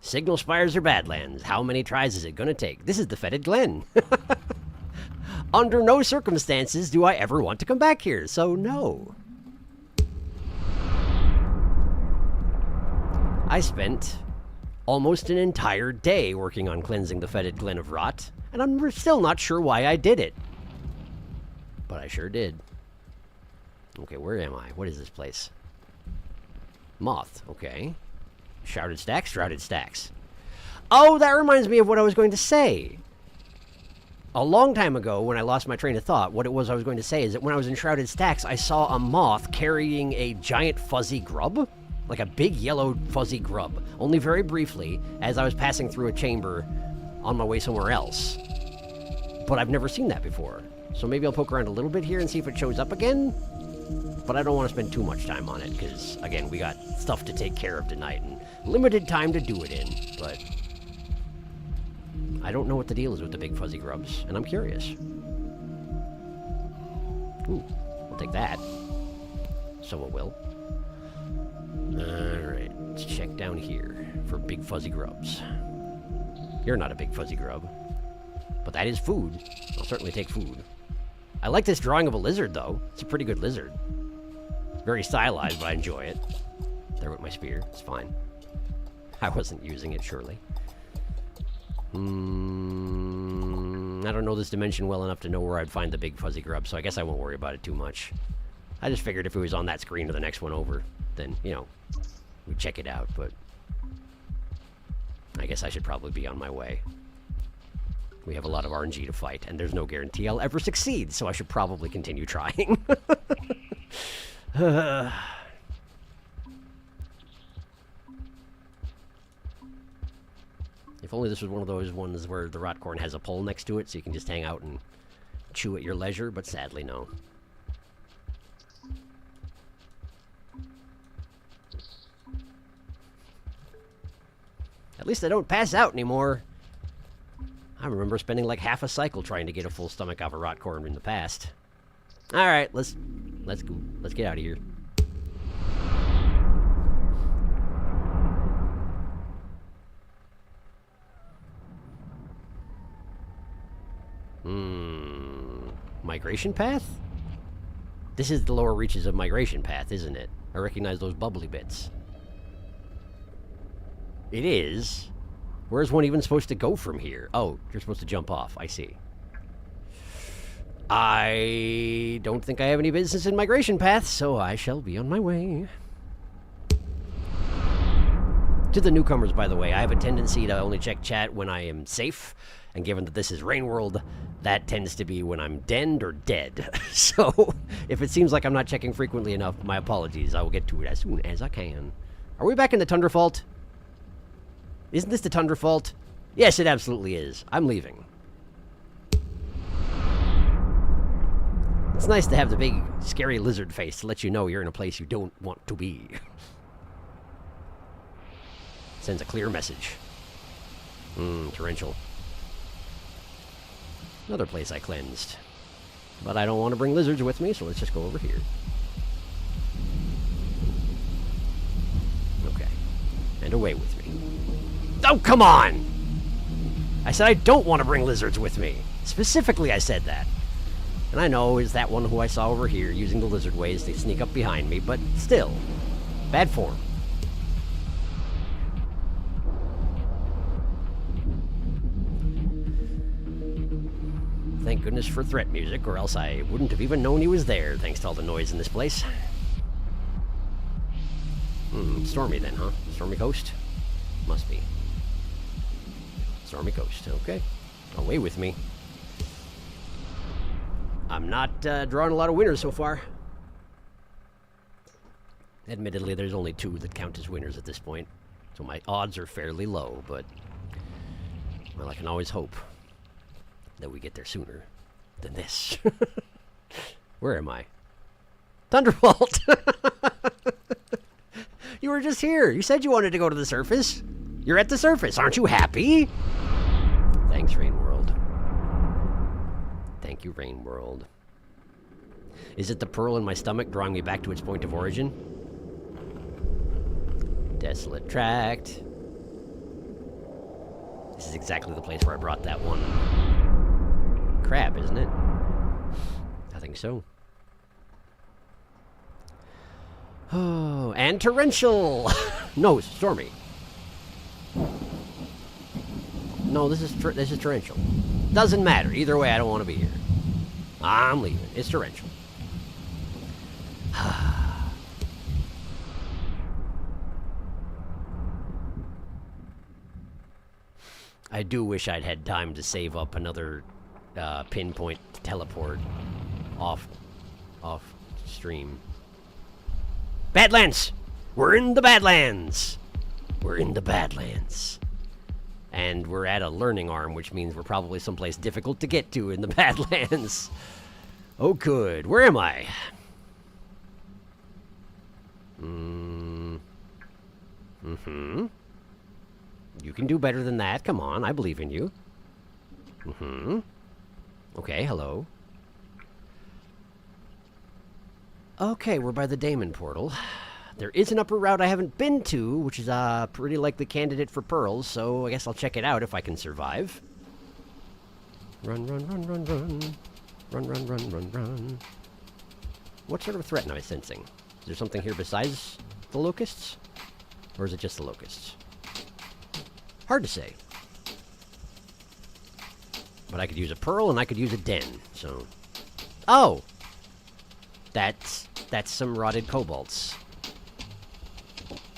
Signal spires or Badlands. How many tries is it gonna take? This is the Fetid Glen. Under no circumstances do I ever want to come back here, so no. I spent almost an entire day working on cleansing the Fetid Glen of rot, and I'm still not sure why I did it. But I sure did. Okay, where am I? What is this place? Moth, okay. Shrouded stacks, shrouded stacks. Oh, that reminds me of what I was going to say. a long time ago, when I lost my train of thought, what it was I was going to say is that when I was in Shrouded Stacks, I saw a moth carrying a giant fuzzy grub. Like a big yellow fuzzy grub. Only very briefly, as I was passing through a chamber on my way somewhere else. But I've never seen that before. So maybe I'll poke around a little bit here and see if it shows up again. But I don't want to spend too much time on it, because, again, we got stuff to take care of tonight, and limited time to do it in, but I don't know what the deal is with the big fuzzy grubs, and I'm curious. Ooh, I'll take that. So it will. Alright, let's check down here for big fuzzy grubs. You're not a big fuzzy grub. But that is food. I'll certainly take food. I like this drawing of a lizard, though. It's a pretty good lizard. Very stylized, but I enjoy it. There with my spear. It's fine. I wasn't using it, surely. I don't know this dimension well enough to know where I'd find the big fuzzy grub, so I guess I won't worry about it too much. I just figured if it was on that screen or the next one over, then, you know, we'd check it out, but I guess I should probably be on my way. We have a lot of RNG to fight, and there's no guarantee I'll ever succeed, so I should probably continue trying. If only this was one of those ones where the rotcorn has a pole next to it, so you can just hang out and chew at your leisure, but sadly, no. At least I don't pass out anymore. I remember spending like half a cycle trying to get a full stomach out of a rotcorn in the past. All right, let's go. Let's get out of here. Migration path? This is the lower reaches of migration path, isn't it? I recognize those bubbly bits. It is. Where's one even supposed to go from here? Oh, you're supposed to jump off. I see. I don't think I have any business in migration paths, so I shall be on my way. To the newcomers, by the way, I have a tendency to only check chat when I am safe, and given that this is Rain World, that tends to be when I'm denned or dead. So, if it seems like I'm not checking frequently enough, my apologies. I will get to it as soon as I can. Are we back in the Tundra Fault? Isn't this the Tundra Fault? Yes, it absolutely is. I'm leaving. It's nice to have the big, scary lizard face to let you know you're in a place you don't want to be. Sends a clear message. Torrential. Another place I cleansed. But I don't want to bring lizards with me, so let's just go over here. Okay. And away with me. Oh, come on! I said I don't want to bring lizards with me. Specifically, I said that. And I know is that one who I saw over here using the lizard ways to sneak up behind me, but still. Bad form. Thank goodness for threat music, or else I wouldn't have even known he was there, thanks to all the noise in this place. Stormy then, huh? Stormy Coast? Must be. Stormy Coast, okay. Away with me. I'm not drawing a lot of winners so far. Admittedly, there's only 2 that count as winners at this point, so my odds are fairly low, but, well, I can always hope that we get there sooner than this. Where am I? Thunderbolt! You were just here. You said you wanted to go to the surface. You're at the surface. Aren't you happy? Thanks, Rain World. Thank you, Rain World. Is it the pearl in my stomach drawing me back to its point of origin? Desolate Tract. This is exactly the place where I brought that one crab, isn't it? I think so. Oh, and torrential! No, stormy. No, this is torrential. Doesn't matter. Either way, I don't want to be here. I'm leaving. It's torrential. I do wish I'd had time to save up another pinpoint teleport off stream. Badlands! We're in the Badlands! We're in the Badlands. And we're at a learning arm, which means we're probably someplace difficult to get to in the Badlands. Oh, good. Where am I? You can do better than that. Come on, I believe in you. Okay, hello. Okay, we're by the Daemon portal. There is an upper route I haven't been to, which is a pretty likely candidate for pearls, so I guess I'll check it out if I can survive. Run, run, run, run, run. Run, run, run, run, run. What sort of threat am I sensing? Is there something here besides the locusts? Or is it just the locusts? Hard to say. But I could use a pearl and I could use a den, so... Oh! That's some rotted kobolds.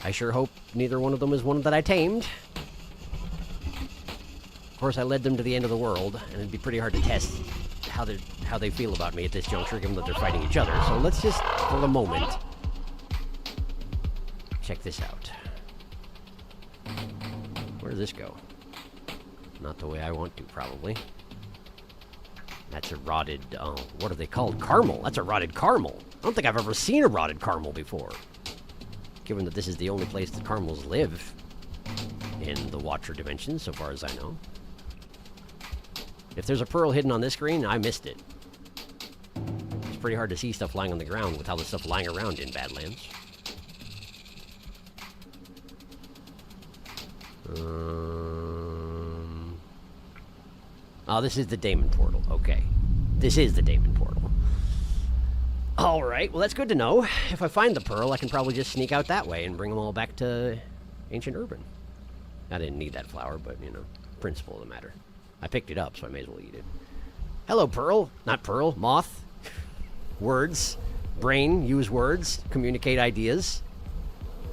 I sure hope neither one of them is one that I tamed. Of course, I led them to the end of the world, and it'd be pretty hard to test how they feel about me at this juncture, given that they're fighting each other. So let's just, for the moment, check this out. Where does this go? Not the way I want to, probably. That's a rotted, what are they called? Caramel. That's a rotted caramel. I don't think I've ever seen a rotted caramel before. Given that this is the only place that caramels live in the Watcher dimension, so far as I know. If there's a pearl hidden on this screen, I missed it. It's pretty hard to see stuff lying on the ground with how the stuff lying around in Badlands. Oh, this is the Daemon portal. Okay. This is the Daemon portal. Alright, well that's good to know. If I find the pearl, I can probably just sneak out that way and bring them all back to Ancient Urban. I didn't need that flower, but, you know, principle of the matter. I picked it up, so I may as well eat it. Hello, pearl. Not pearl, moth. Words. Brain, use words. Communicate ideas.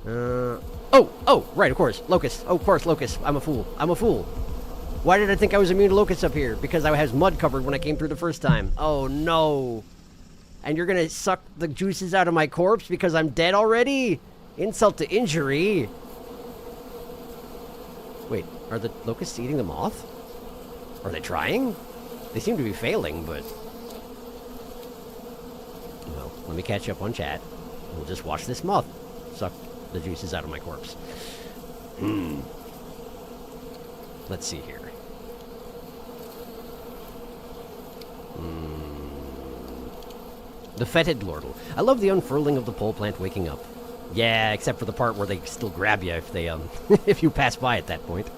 Oh, right, of course. Locust. Oh, of course, locust. I'm a fool. I'm a fool. Why did I think I was immune to locusts up here? Because I was mud covered when I came through the first time. Oh, no. And you're gonna suck the juices out of my corpse because I'm dead already? Insult to injury. Wait, are the locusts eating the moth? Are they trying? They seem to be failing, but... Well, let me catch up on chat. We'll just watch this moth suck the juices out of my corpse. Let's see here. The fetid lordle. I love the unfurling of the pole plant waking up. Yeah, except for the part where they still grab you if they, if you pass by at that point.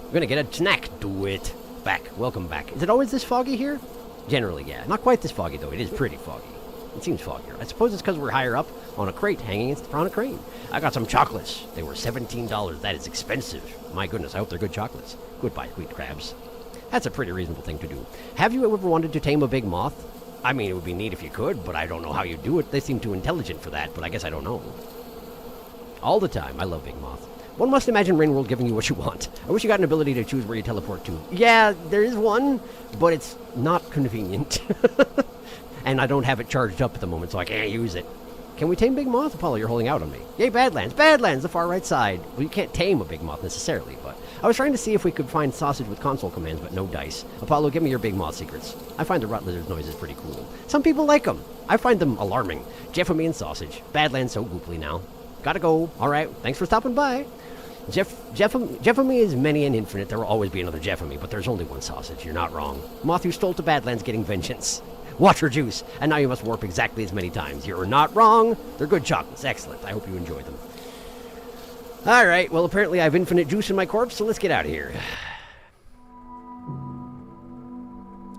I'm gonna get a snack. Do it. Back. Welcome back. Is it always this foggy here? Generally, yeah. Not quite this foggy, though. It is pretty foggy. It seems foggier. I suppose it's because we're higher up on a crate hanging on a crane. I got some chocolates. They were $17. That is expensive. My goodness, I hope they're good chocolates. Goodbye, wheat crabs. That's a pretty reasonable thing to do. Have you ever wanted to tame a big moth? I mean, it would be neat if you could, but I don't know how you do it. They seem too intelligent for that, but I guess I don't know. All the time. I love big moth. One must imagine Rainworld giving you what you want. I wish you got an ability to choose where you teleport to. Yeah, there is one, but it's not convenient. And I don't have it charged up at the moment, so I can't use it. Can we tame Big Moth? Apollo, you're holding out on me. Yay, Badlands! Badlands, the far right side. Well, you can't tame a Big Moth necessarily, but... I was trying to see if we could find sausage with console commands, but no dice. Apollo, give me your Big Moth secrets. I find the rot lizard's noises pretty cool. Some people like them. I find them alarming. Jeffamy and sausage. Badlands so gooply now. Gotta go. Alright, thanks for stopping by. Jeffamy is many and infinite. There will always be another Jeffamy, but there's only one sausage. You're not wrong. Moth who stole to Badlands getting vengeance. Water juice, and now you must warp exactly as many times. You're not wrong. They're good chocolates. Excellent. I hope you enjoy them. All right. Well, apparently I have infinite juice in my corpse, so let's get out of here.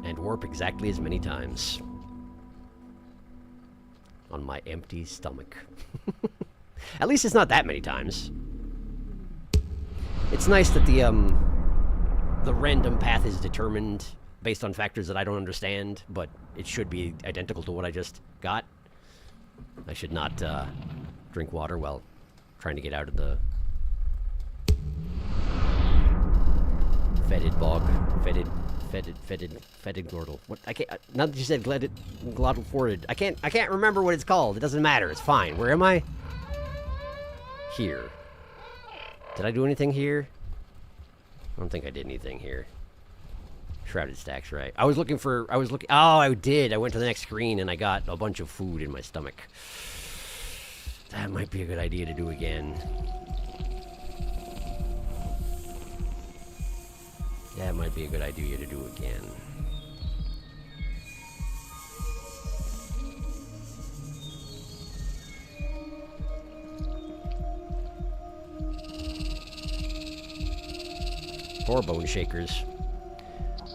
And warp exactly as many times. On my empty stomach. At least it's not that many times. It's nice that the random path is determined based on factors that I don't understand, but it should be identical to what I just got. I should not drink water while trying to get out of the fetid bog, fetid glottal. What? I can't. Now that you said glottal forded, I can't remember what it's called. It doesn't matter. It's fine. Where am I? Here. Did I do anything here? I don't think I did anything here. Shrouded stacks, right? I was looking. Oh, I did. I went to the next screen and I got a bunch of food in my stomach. That might be a good idea to do again. That might be a good idea to do again. Poor bone shakers.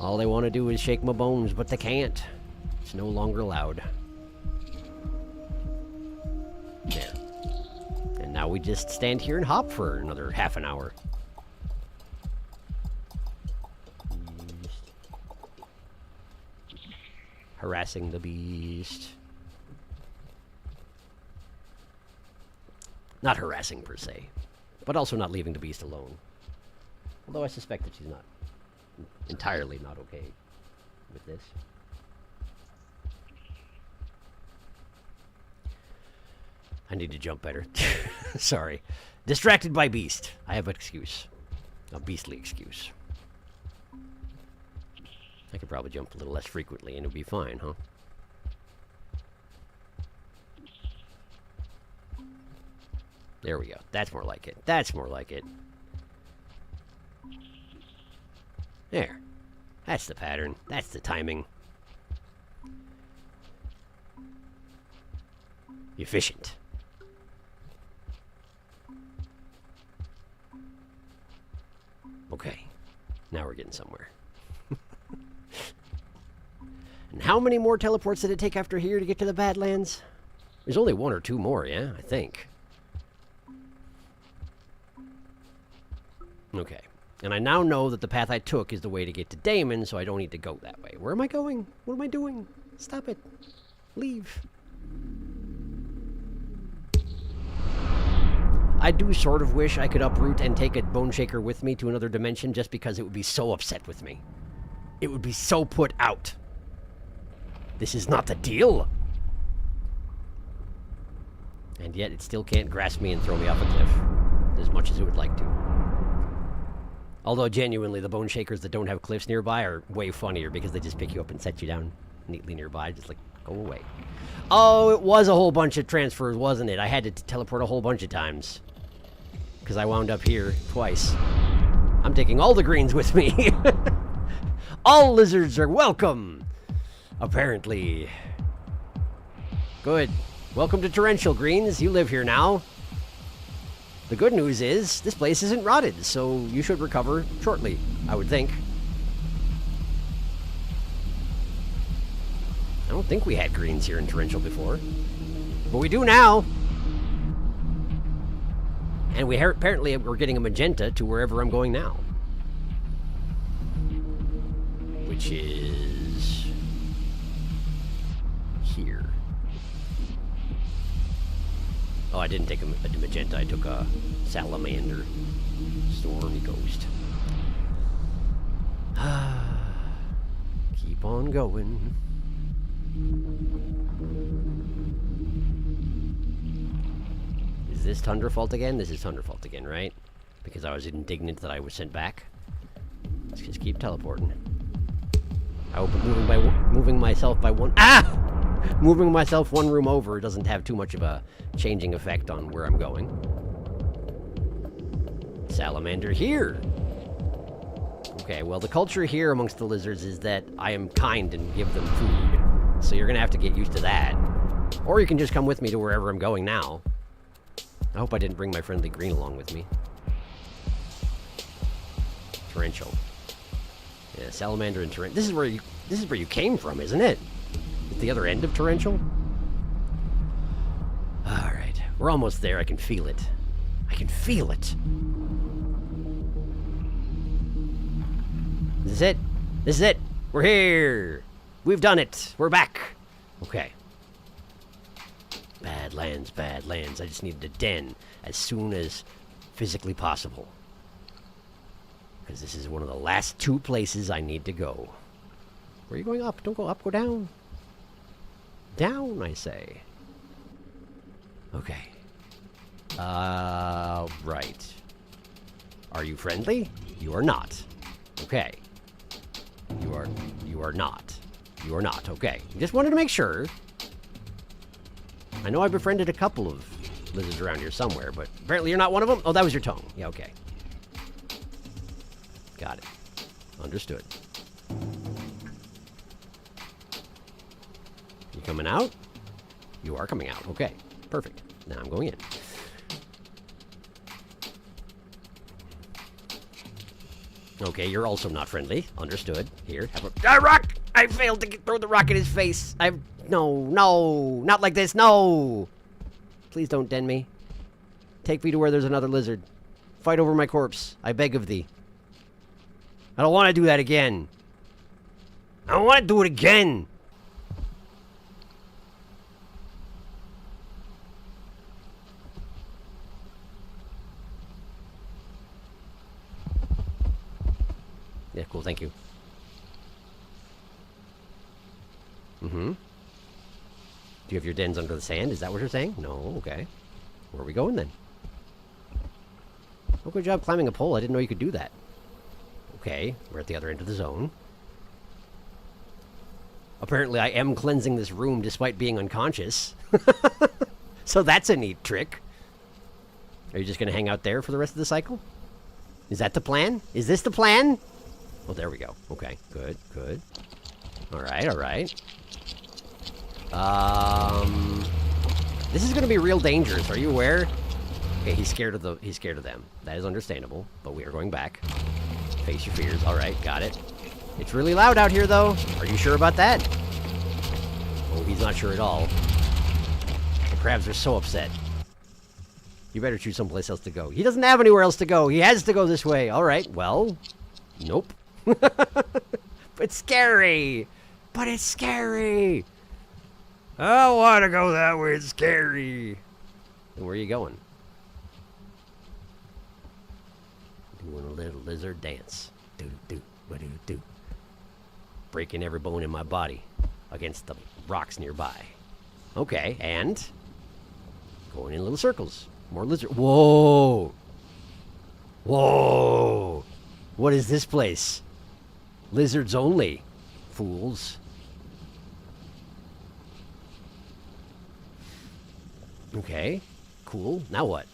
All they want to do is shake my bones, but they can't. It's no longer allowed. There. And now we just stand here and hop for another half an hour. Harassing the beast. Not harassing per se, but also not leaving the beast alone. Although I suspect that she's not entirely not okay with this. I need to jump better. Sorry. Distracted by beast. I have an excuse. A beastly excuse. I could probably jump a little less frequently and it'll be fine, huh? There we go. That's more like it. That's more like it. There. That's the pattern. That's the timing. Efficient. Okay. Now we're getting somewhere. And how many more teleports did it take after here to get to the Badlands? There's only one or two more, yeah? I think. Okay. And I now know that the path I took is the way to get to Damon, so I don't need to go that way. Where am I going? What am I doing? Stop it. Leave. I do sort of wish I could uproot and take a bone shaker with me to another dimension just because it would be so upset with me. It would be so put out. This is not the deal. And yet it still can't grasp me and throw me off a cliff as much as it would like to. Although, genuinely, the bone shakers that don't have cliffs nearby are way funnier because they just pick you up and set you down neatly nearby. Just like, go away. Oh, it was a whole bunch of transfers, wasn't it? I had to teleport a whole bunch of times. Because I wound up here twice. I'm taking all the greens with me. All lizards are welcome. Apparently. Good. Welcome to Torrential Greens. You live here now. The good news is, this place isn't rotted, so you should recover shortly, I would think. I don't think we had greens here in Torrential before. But we do now. And we apparently we're getting a magenta to wherever I'm going now. Which is... here. Oh, I didn't take a magenta. I took a salamander. Stormy ghost. Keep on going. Is this Thunderfault again? This is Thunderfault again, right? Because I was indignant that I was sent back. Let's just keep teleporting. I hope moving myself by one... Ah! Moving myself one room over doesn't have too much of a changing effect on where I'm going. Salamander here. Okay, well, the culture here amongst the lizards is that I am kind and give them food. So you're gonna have to get used to that. Or you can just come with me to wherever I'm going now. I hope I didn't bring my friendly green along with me. Torrential. Yeah, salamander and torrential. This is where you came from, isn't it? At the other end of Torrential? Alright. We're almost there. I can feel it. I can feel it. This is it. This is it. We're here. We've done it. We're back. Okay. Badlands, Badlands. I just needed a den as soon as physically possible. Because this is one of the last two places I need to go. Where are you going up? Don't go up, go down. Down, I say. Okay. Right. Are you friendly? You are not. Okay. You are not. You are not. Okay. Just wanted to make sure. I know I befriended a couple of lizards around here somewhere, but apparently you're not one of them? Oh, that was your tongue. Yeah, okay. Got it. Understood. You coming out? You are coming out. Okay. Perfect. Now I'm going in. Okay, you're also not friendly. Understood. Here, have a rock! I failed to throw the rock in his face. No, not like this. No. Please don't den me. Take me to where there's another lizard. Fight over my corpse. I beg of thee. I don't want to do that again. I don't want to do it again. Yeah, cool, thank you. Mm-hmm. Do you have your dens under the sand? Is that what you're saying? No, okay. Where are we going then? Oh, good job climbing a pole. I didn't know you could do that. Okay, we're at the other end of the zone. Apparently I am cleansing this room despite being unconscious. So that's a neat trick. Are you just going to hang out there for the rest of the cycle? Is that the plan? Is this the plan? Oh, there we go. Okay, good, good. Alright, alright. This is gonna be real dangerous, are you aware? Okay, he's scared of them. That is understandable, but we are going back. Face your fears. Alright, got it. It's really loud out here, though. Are you sure about that? Oh, he's not sure at all. The crabs are so upset. You better choose someplace else to go. He doesn't have anywhere else to go. He has to go this way. Alright, well... Nope. It's scary. But it's scary. I don't want to go that way. It's scary. And where are you going? Doing a little lizard dance. Do. Breaking every bone in my body against the rocks nearby. Okay, and going in little circles. More lizard. Whoa. Whoa. What is this place? Lizards only. Fools. Okay. Cool. Now what?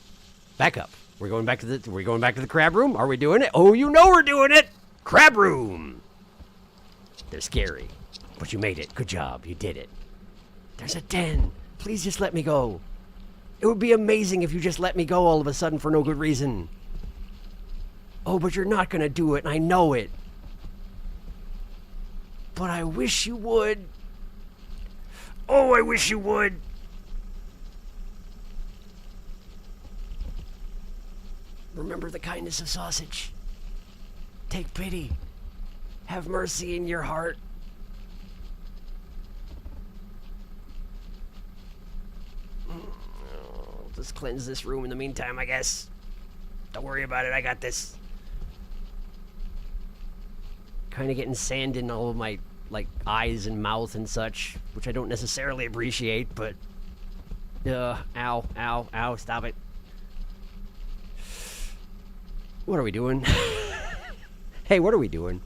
Back up. We're going back to the crab room? Are we doing it? Oh, you know we're doing it! Crab room! They're scary. But you made it. Good job. You did it. There's a den. Please just let me go. It would be amazing if you just let me go all of a sudden for no good reason. Oh, but you're not gonna do it, and I know it. But I wish you would. Oh, I wish you would. Remember the kindness of sausage. Take pity. Have mercy in your heart. I'll just cleanse this room in the meantime, I guess. Don't worry about it, I got this. Kind of getting sand in all of my, like, eyes and mouth and such, which I don't necessarily appreciate, but... ow, stop it. What are we doing? Hey, what are we doing?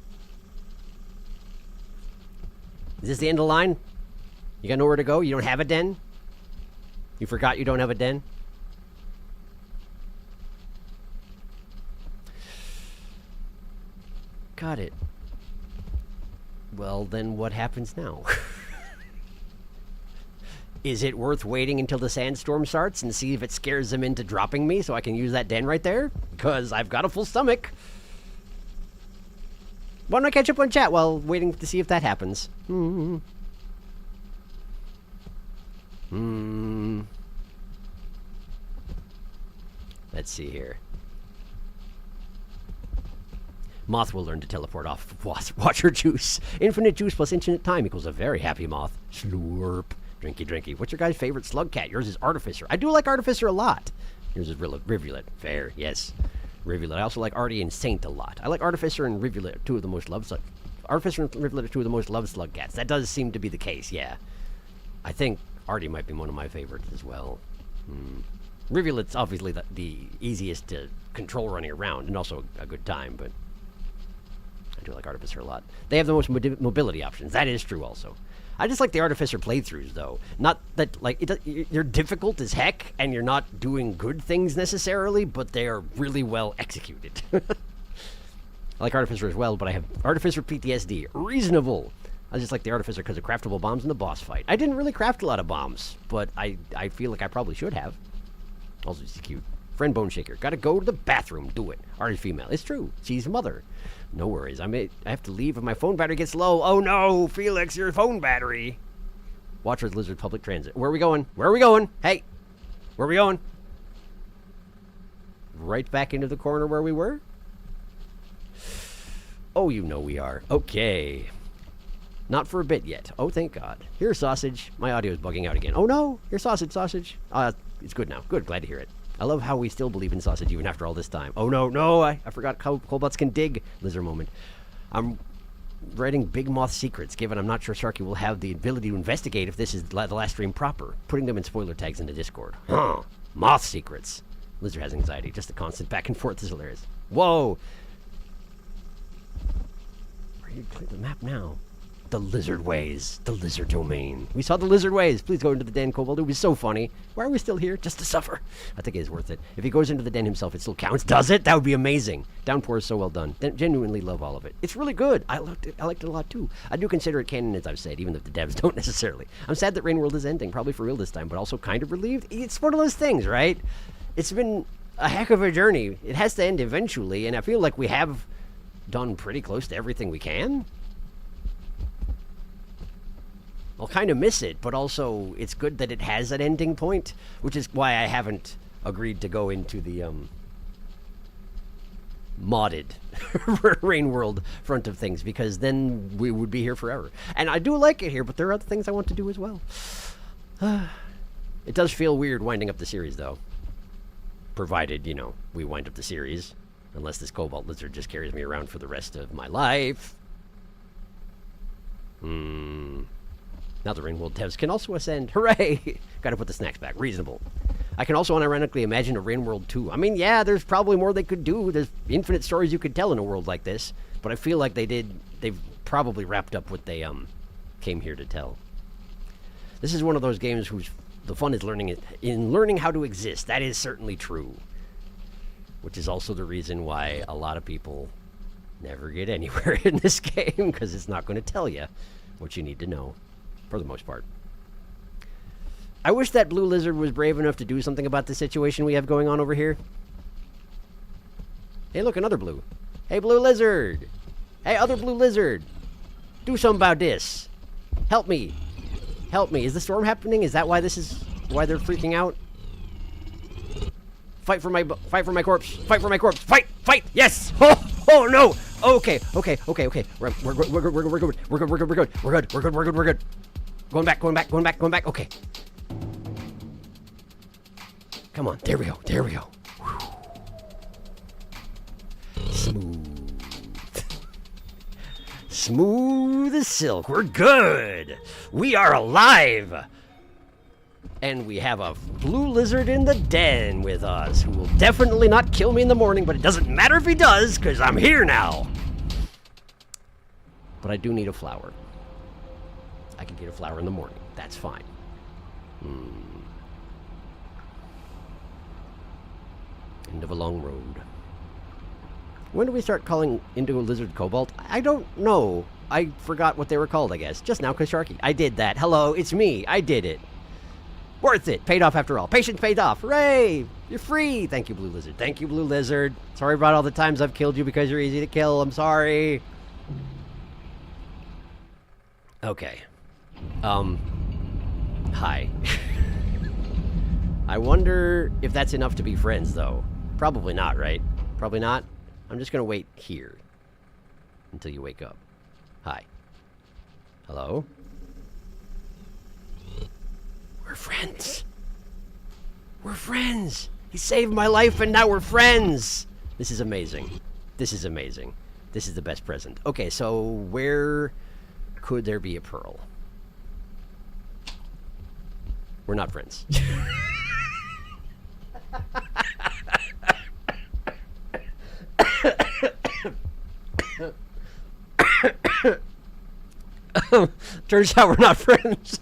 Is this the end of the line? You got nowhere to go? You don't have a den? You forgot you don't have a den? Got it. Well, then what happens now? Is it worth waiting until the sandstorm starts and see if it scares them into dropping me so I can use that den right there? Because I've got a full stomach. Why don't I catch up on chat while waiting to see if that happens? Let's see here. Moth will learn to teleport off watcher juice. Infinite juice plus infinite time equals a very happy moth. Slurp. Drinky. What's your guy's favorite slug cat? Yours is Artificer. I do like Artificer a lot. Yours is Rivulet. Fair, yes. Rivulet. I also like Artie and Saint a lot. I like Artificer and Rivulet, two of the most loved Artificer and Rivulet are two of the most loved slug cats. That does seem to be the case, yeah. I think Artie might be one of my favorites as well. Rivulet's obviously the easiest to control running around, and also a good time, but I do like Artificer a lot. They have the most mobility options. That is true also. I just like the Artificer playthroughs, though. Not that, like, you're difficult as heck, and you're not doing good things necessarily, but they are really well executed. I like Artificer as well, but I have Artificer PTSD. Reasonable. I just like the Artificer because of craftable bombs in the boss fight. I didn't really craft a lot of bombs, but I feel like I probably should have. Also, she's cute. Friend Bone Shaker. Gotta go to the bathroom. Do it. Artie's female. It's true. She's a mother. No worries. I have to leave if my phone battery gets low. Oh no, Felix, your phone battery. Watchers Lizard Public Transit. Where are we going? Where are we going? Hey, where are we going? Right back into the corner where we were? Oh, you know we are. Okay. Not for a bit yet. Oh, thank God. Here's Sausage. My audio is bugging out again. Oh no, here's Sausage. It's good now. Good, glad to hear it. I love how we still believe in Sausage even after all this time. Oh no, I forgot how Cobalts can dig. Lizard moment. I'm writing Big Moth secrets, given I'm not sure Sharky will have the ability to investigate if this is the last stream proper. Putting them in spoiler tags in the Discord. Huh. Moth secrets. Lizard has anxiety. Just the constant back and forth is hilarious. Whoa. Where do you click the map now? The Lizard Ways. The Lizard Domain. We saw the Lizard Ways. Please go into the den, Cobalt. It was so funny. Why are we still here? Just to suffer. I think it is worth it. If he goes into the den himself, it still counts. Does it? That would be amazing. Downpour is so well done. Genuinely love all of it. It's really good. I liked it a lot, too. I do consider it canon, as I've said, even if the devs don't necessarily. I'm sad that Rain World is ending. Probably for real this time, but also kind of relieved. It's one of those things, right? It's been a heck of a journey. It has to end eventually, and I feel like we have done pretty close to everything we can. I'll kind of miss it, but also it's good that it has an ending point, which is why I haven't agreed to go into the modded Rain World front of things, because then we would be here forever. And I do like it here, but there are other things I want to do as well. It does feel weird winding up the series, though. Provided, you know, we wind up the series. Unless this Cobalt Lizard just carries me around for the rest of my life. Now the Rain World devs can also ascend. Hooray! Gotta put the snacks back. Reasonable. I can also unironically imagine a Rain World 2. I mean, yeah, there's probably more they could do. There's infinite stories you could tell in a world like this. But I feel like they've probably wrapped up what they came here to tell. This is one of those games whose the fun is learning how to exist. That is certainly true. Which is also the reason why a lot of people never get anywhere in this game, because it's not going to tell you what you need to know. For the most part. I wish that Blue Lizard was brave enough to do something about the situation we have going on over here. Hey, look, another blue. Hey, Blue Lizard. Hey, other Blue Lizard. Do something about this. Help me. Help me. Is the storm happening? Is that why why they're freaking out? Fight for my corpse. Fight for my corpse. Fight. Yes. Oh no. Okay. We're good. Going back. Okay. Come on. There we go. Whew. Smooth as silk. We're good. We are alive. And we have a Blue Lizard in the den with us, who will definitely not kill me in the morning, but it doesn't matter if he does, because I'm here now. But I do need a flower. I can get a flower in the morning. That's fine. End of a long road. When do we start calling Indigo Lizard Cobalt? I don't know. I forgot what they were called, I guess. Just now, because Sharky. I did that. Hello, it's me. I did it. Worth it. Paid off after all. Patience paid off. Hooray! You're free. Thank you, Blue Lizard. Thank you, Blue Lizard. Sorry about all the times I've killed you because you're easy to kill. I'm sorry. Okay. Hi. I wonder if that's enough to be friends, though. Probably not, right? Probably not. I'm just gonna wait here until you wake up. Hi. Hello? We're friends. We're He saved my life and now we're friends. This is amazing. This This is the best present. Okay, so where could there be a pearl? We're not friends. Turns out we're not friends.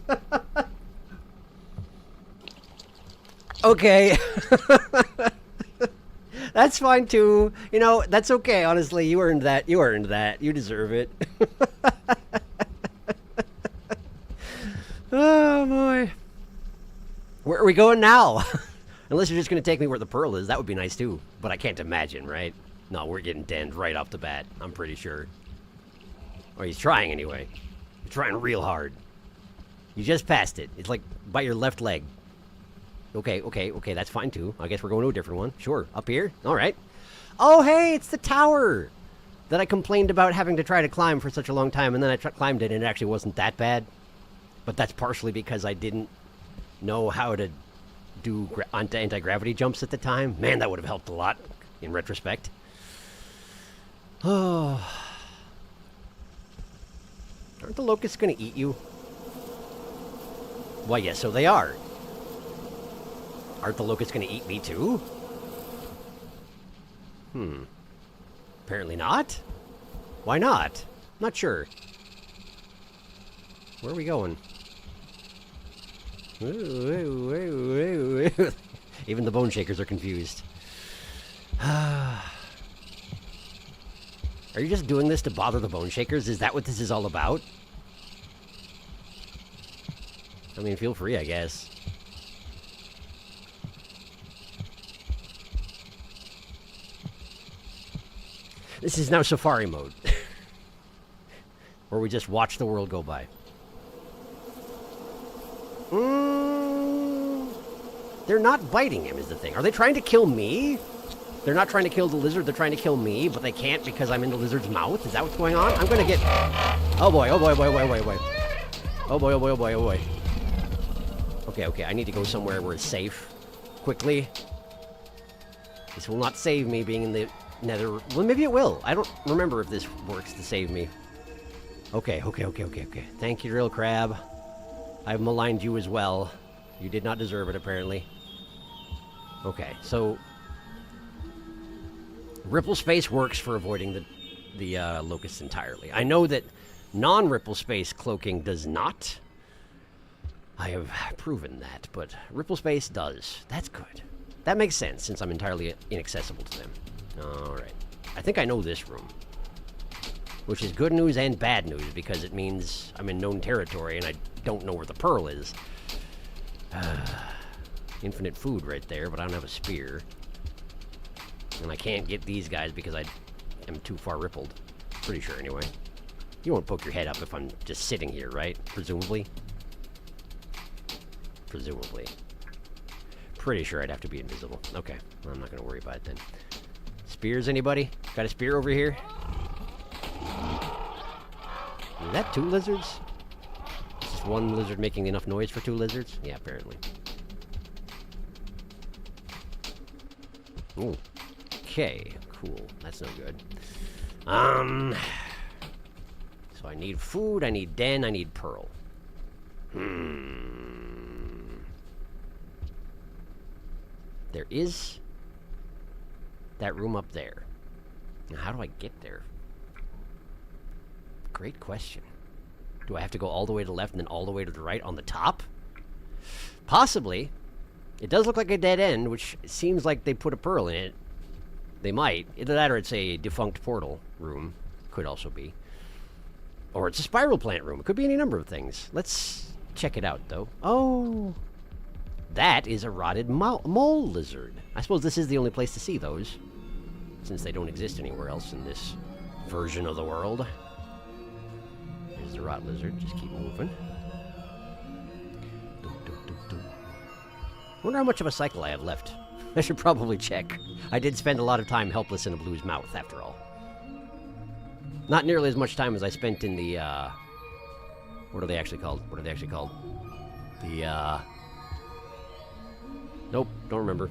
Okay. That's fine too. You know, that's okay, honestly. You earned that. You earned that. You deserve it. Oh, boy. Where are we going now? Unless you're just going to take me where the pearl is. That would be nice too. But I can't imagine, right? No, we're getting denned right off the bat. I'm pretty sure. Or he's trying anyway. He's trying real hard. You just passed it. It's like by your left leg. Okay, that's fine too. I guess we're going to a different one. Sure, up here? Alright. Oh, hey, it's the tower that I complained about having to try to climb for such a long time, and then I climbed it, and it actually wasn't that bad. But that's partially because I didn't know how to do anti-gravity jumps at the time. Man, that would have helped a lot in retrospect. Oh. Aren't the locusts going to eat you? Why, yes, so they are. Aren't the locusts going to eat me too? Apparently not. Why not? Not sure. Where are we going? Even the bone shakers are confused. Are you just doing this to bother the bone shakers? Is that what this is all about? I mean, feel free, I guess. This is now safari mode. Where we just watch the world go by. They're not biting him is the thing. Are they trying to kill me? They're not trying to kill the lizard, they're trying to kill me, but they can't because I'm in the lizard's mouth? Is that what's going on? I'm gonna get... Oh boy, oh boy, oh boy, oh boy, oh boy, oh boy. Oh boy, oh boy, oh boy, oh boy. Okay, I need to go somewhere where it's safe. Quickly. This will not save me being in the nether... Well, maybe it will. I don't remember if this works to save me. Okay. Thank you, Drill Crab. I've maligned you as well. You did not deserve it, apparently. Okay, so... Ripple space works for avoiding the locusts entirely. I know that non-ripple space cloaking does not. I have proven that, but ripple space does. That's good. That makes sense, since I'm entirely inaccessible to them. Alright. I think I know this room. Which is good news and bad news, because it means I'm in known territory and I don't know where the pearl is. Infinite food right there, but I don't have a spear. And I can't get these guys because I am too far rippled. Pretty sure, anyway. You won't poke your head up if I'm just sitting here, right? Presumably. Presumably. Pretty sure I'd have to be invisible. Okay, well, I'm not going to worry about it then. Spears, anybody? Got a spear over here? Is that 2 lizards? Is just one lizard making enough noise for 2 lizards? Yeah, apparently. Ooh. Okay, cool. That's no good. So I need food, I need den, I need pearl. There is that room up there. Now, how do I get there? Great question. Do I have to go all the way to the left and then all the way to the right on the top? Possibly. It does look like a dead end, which seems like they put a pearl in it. They might. Either that or it's a defunct portal room. Could also be. Or it's a spiral plant room. It could be any number of things. Let's check it out, though. Oh! That is a rotted mole lizard. I suppose this is the only place to see those, since they don't exist anywhere else in this version of the world. There's the rot lizard. Just keep moving. Wonder how much of a cycle I have left. I should probably check. I did spend a lot of time helpless in a blue's mouth, after all. Not nearly as much time as I spent in the, what are they actually called? What are they actually called? The, Nope, don't remember.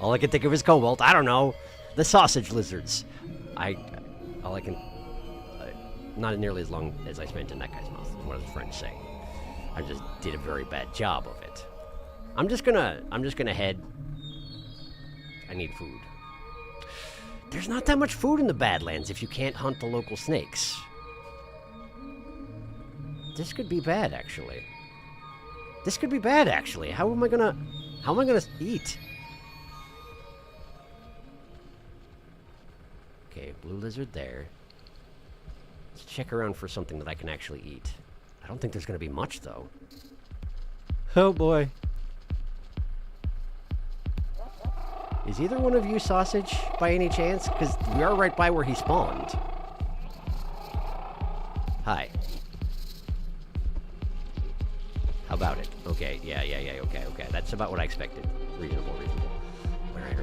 All I can think of is cobalt. I don't know. The sausage lizards. All I can, not nearly as long as I spent in that guy's mouth. What does the French say? I just did a very bad job of it. I'm just gonna head. I need food. There's not that much food in the Badlands if you can't hunt the local snakes. This could be bad, actually. This could be bad, actually. How am I gonna eat? Okay, blue lizard there. Let's check around for something that I can actually eat. I don't think there's gonna be much, though. Oh, boy. Is either one of you sausage, by any chance? Because we are right by where he spawned. Hi. How about it? Okay, yeah, okay. That's about what I expected. Reasonable. Alright.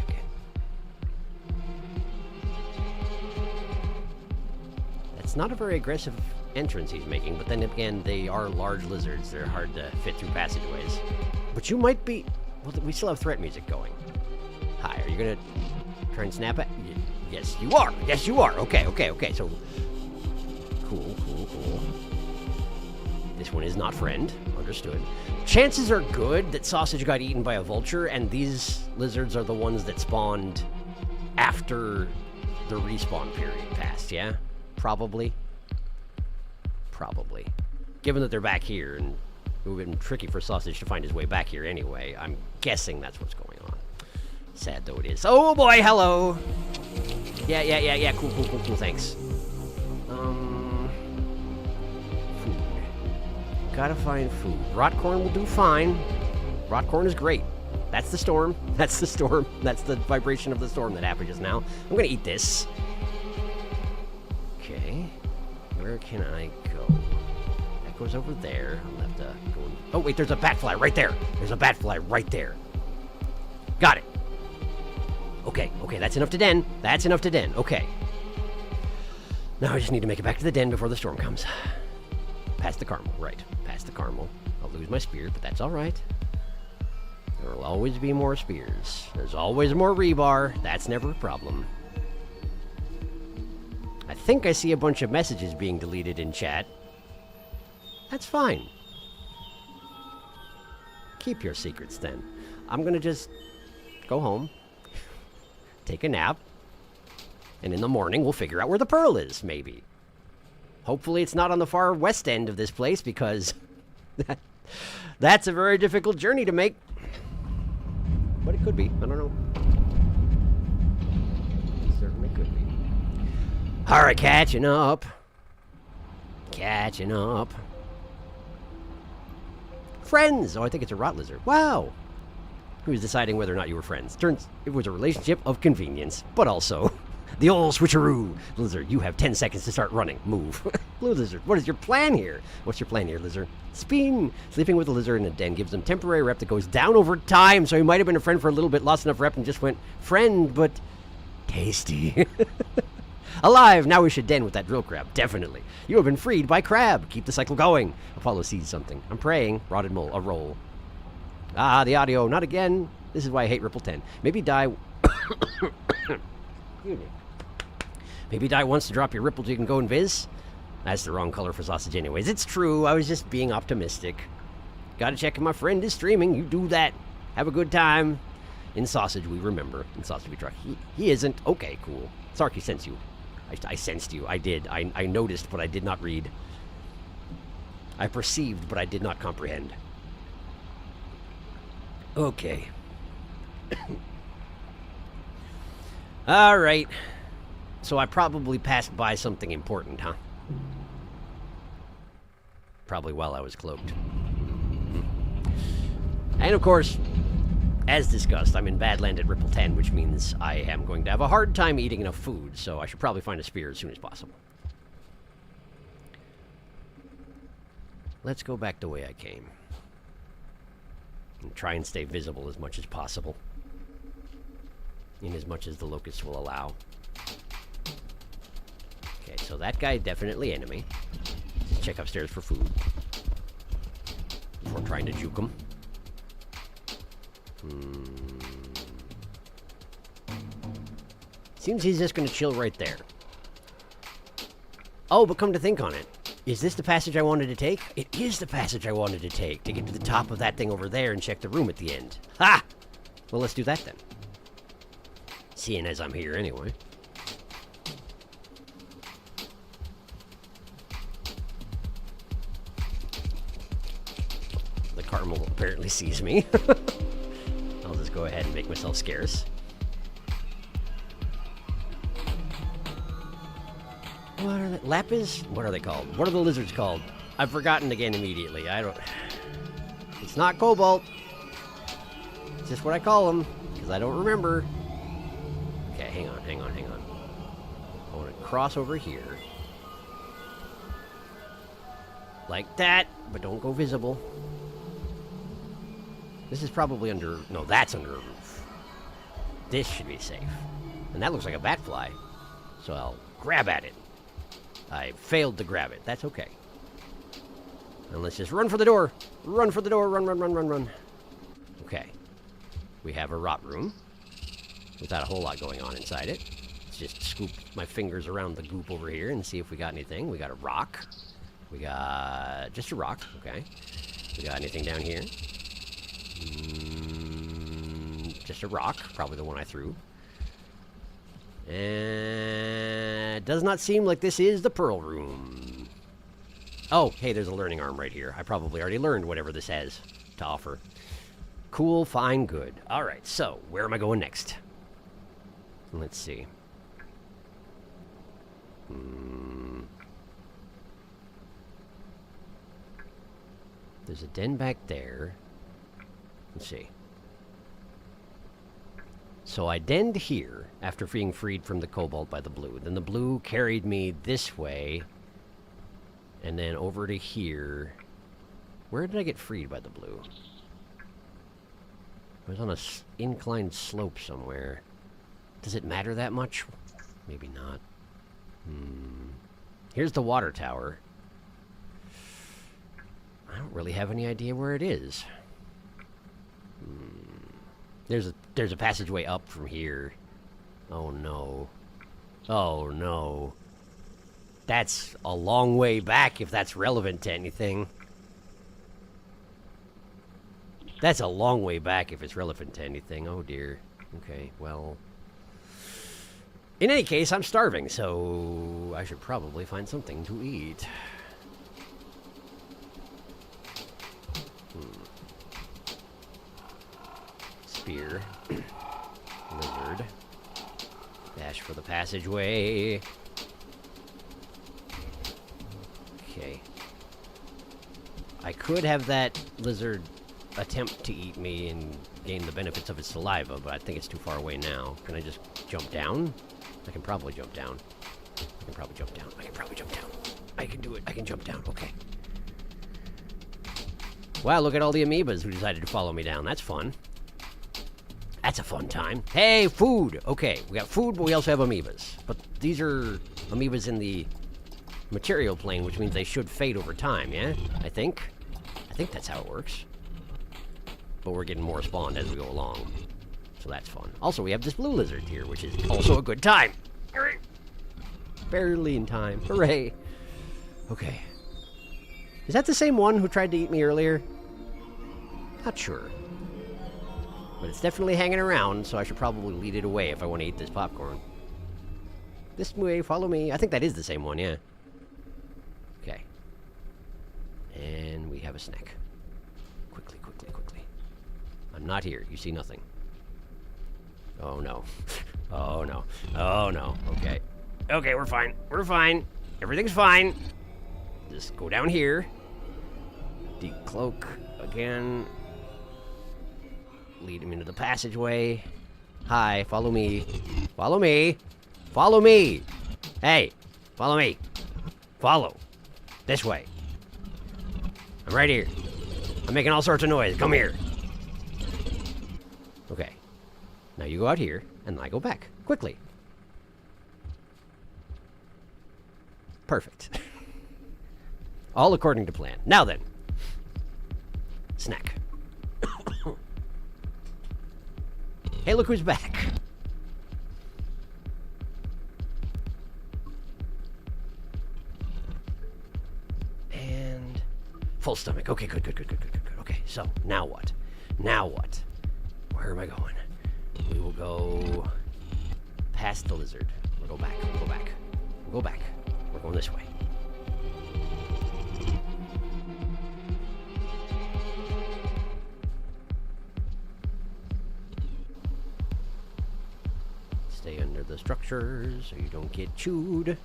Okay. That's not a very aggressive entrance he's making, but then again, they are large lizards. They're hard to fit through passageways. But you might be... Well, we still have threat music going. Hi, are you gonna try and snap it? Yes, you are. Yes, you are. Okay. So, cool. This one is not friend. Understood. Chances are good that Sausage got eaten by a vulture, and these lizards are the ones that spawned after the respawn period passed, yeah? Probably. Given that they're back here, and it would have been tricky for Sausage to find his way back here anyway, I'm guessing that's what's going on. Sad though it is. Oh boy, hello! Yeah, cool, thanks. Food. Gotta find food. Rot corn will do fine. Rot corn is great. That's the storm. That's the vibration of the storm that happened just now. I'm gonna eat this. Okay. Where can I go? That goes over there. I'll have to go... Oh, wait, there's a batfly right there. Got it. Okay, that's enough to den. Okay. Now I just need to make it back to the den before the storm comes. Past the caramel, right. Past the caramel. I'll lose my spear, but that's alright. There will always be more spears. There's always more rebar. That's never a problem. I think I see a bunch of messages being deleted in chat. That's fine. Keep your secrets, then. I'm gonna just go home, take a nap, and in the morning we'll figure out where the pearl is, maybe. Hopefully it's not on the far west end of this place, because that's a very difficult journey to make. But it could be. I don't know. It certainly could be. Alright, catching up. Friends! Oh, I think it's a rot lizard. Wow! Who's deciding whether or not you were friends? Turns it was a relationship of convenience, but also the old switcheroo. Lizard, you have 10 seconds to start running. Move. Blue lizard, what is your plan here? What's your plan here, lizard? Spin! Sleeping with a lizard in a den gives them temporary rep that goes down over time, so he might have been a friend for a little bit, lost enough rep, and just went, friend, but tasty. Alive! Now we should den with that drill crab. Definitely. You have been freed by crab. Keep the cycle going. Apollo sees something. I'm praying. Rotted mole. A roll. Ah, the audio. Not again. This is why I hate Ripple 10. Maybe die... Maybe die once to drop your ripple so you can go invis? That's the wrong color for sausage anyways. It's true. I was just being optimistic. Gotta check if my friend is streaming. You do that. Have a good time. In sausage, we remember. In sausage, we try. He isn't. Okay, cool. Sarky sensed you. I sensed you. I did. I noticed, but I did not read. I perceived, but I did not comprehend. Okay. All right. So I probably passed by something important, huh? Probably while I was cloaked. And of course, as discussed, I'm in Badland at Ripple 10, which means I am going to have a hard time eating enough food, so I should probably find a spear as soon as possible. Let's go back the way I came. And try and stay visible as much as possible. In as much as the locusts will allow. Okay, so that guy definitely enemy. Let's check upstairs for food. Before trying to juke him. Seems he's just going to chill right there. Oh, but come to think on it, is this the passage I wanted to take? It is the passage I wanted to take, to get to the top of that thing over there and check the room at the end. Ha! Well, let's do that then. Seeing as I'm here anyway. The caramel apparently sees me. I'll just go ahead and make myself scarce. What are they? Lapis? What are they called? What are the lizards called? I've forgotten again immediately. I don't... It's not cobalt. It's just what I call them, because I don't remember. Okay, hang on. I want to cross over here. Like that, but don't go visible. This is probably under... No, that's under a roof. This should be safe. And that looks like a batfly. So I'll grab at it. I failed to grab it. That's okay. And let's just run for the door. Run for the door. Run. Okay. We have a rot room. Without a whole lot going on inside it. Let's just scoop my fingers around the goop over here and see if we got anything. We got a rock. We got just a rock. Okay. We got anything down here? Just a rock. Probably the one I threw. And it does not seem like this is the pearl room. Oh, hey, there's a learning arm right here. I probably already learned whatever this has to offer. Cool, fine, good. All right, so where am I going next? Let's see. There's a den back there. Let's see. So I denned here after being freed from the cobalt by the blue. Then the blue carried me this way. And then over to here. Where did I get freed by the blue? I was on a inclined slope somewhere. Does it matter that much? Maybe not. Here's the water tower. I don't really have any idea where it is. There's a passageway up from here. Oh no. Oh no. That's a long way back if that's relevant to anything. That's a long way back if it's relevant to anything. Oh dear. Okay, well. In any case, I'm starving, so I should probably find something to eat. Spear. Lizard. Dash for the passageway. Okay. I could have that lizard attempt to eat me and gain the benefits of its saliva, but I think it's too far away now. Can I just jump down? I can probably jump down. I can probably jump down. I can do it. I can jump down. Okay. Wow, look at all the amoebas who decided to follow me down. That's fun. That's a fun time. Hey, food! Okay, we got food, but we also have amoebas. But these are amoebas in the material plane, which means they should fade over time, yeah? I think that's how it works. But we're getting more spawned as we go along. So that's fun. Also, we have this blue lizard here, which is also a good time. Hooray! Barely in time. Hooray! Okay. Is that the same one who tried to eat me earlier? Not sure. But it's definitely hanging around, so I should probably lead it away if I want to eat this popcorn. This way, follow me. I think that is the same one, yeah. Okay. And we have a snack. Quickly. I'm not here. You see nothing. Oh, no. Oh, no. Oh, no. Okay. Okay, we're fine. We're fine. Everything's fine. Just go down here. Decloak again. Lead him into the passageway. Hi, follow me. Follow me. Follow me. Hey, follow me. Follow. This way. I'm right here. I'm making all sorts of noise. Come here. Okay. Now you go out here, and I go back. Quickly. Perfect. All according to plan. Now then. Snack. Hey, look who's back. And full stomach. Okay, good. Okay, so now what? Now what? Where am I going? We will go past the lizard. We'll go back. We'll go back. We're going this way. Stay under the structures so you don't get chewed.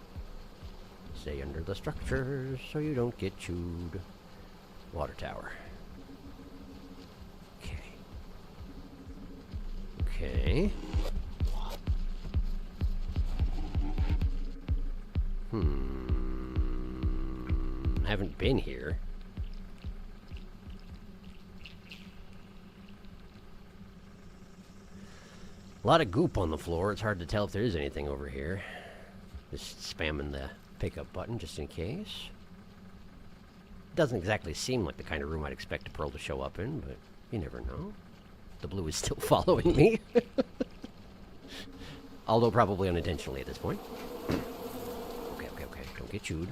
Stay under the structures so you don't get chewed. Water tower. Okay. Haven't been here. A lot of goop on the floor. It's hard to tell if there is anything over here. Just spamming the pickup button just in case. Doesn't exactly seem like the kind of room I'd expect a pearl to show up in, but you never know. The blue is still following me. Although probably unintentionally at this point. Okay. Don't get chewed.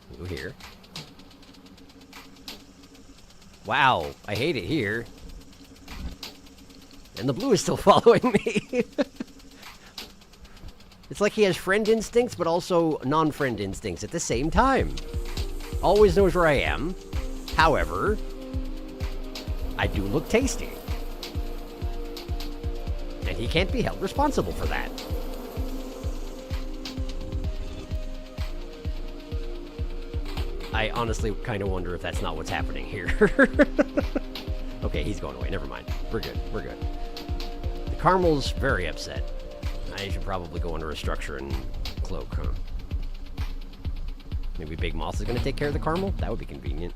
We'll go here. Wow, I hate it here. And the blue is still following me. It's like he has friend instincts, but also non-friend instincts at the same time. Always knows where I am. However, I do look tasty. And he can't be held responsible for that. I honestly kind of wonder if that's not what's happening here. Okay, he's going away. Never mind. We're good. The caramel's very upset. I should probably go under a structure and cloak, huh? Maybe Big Moth is going to take care of the caramel? That would be convenient.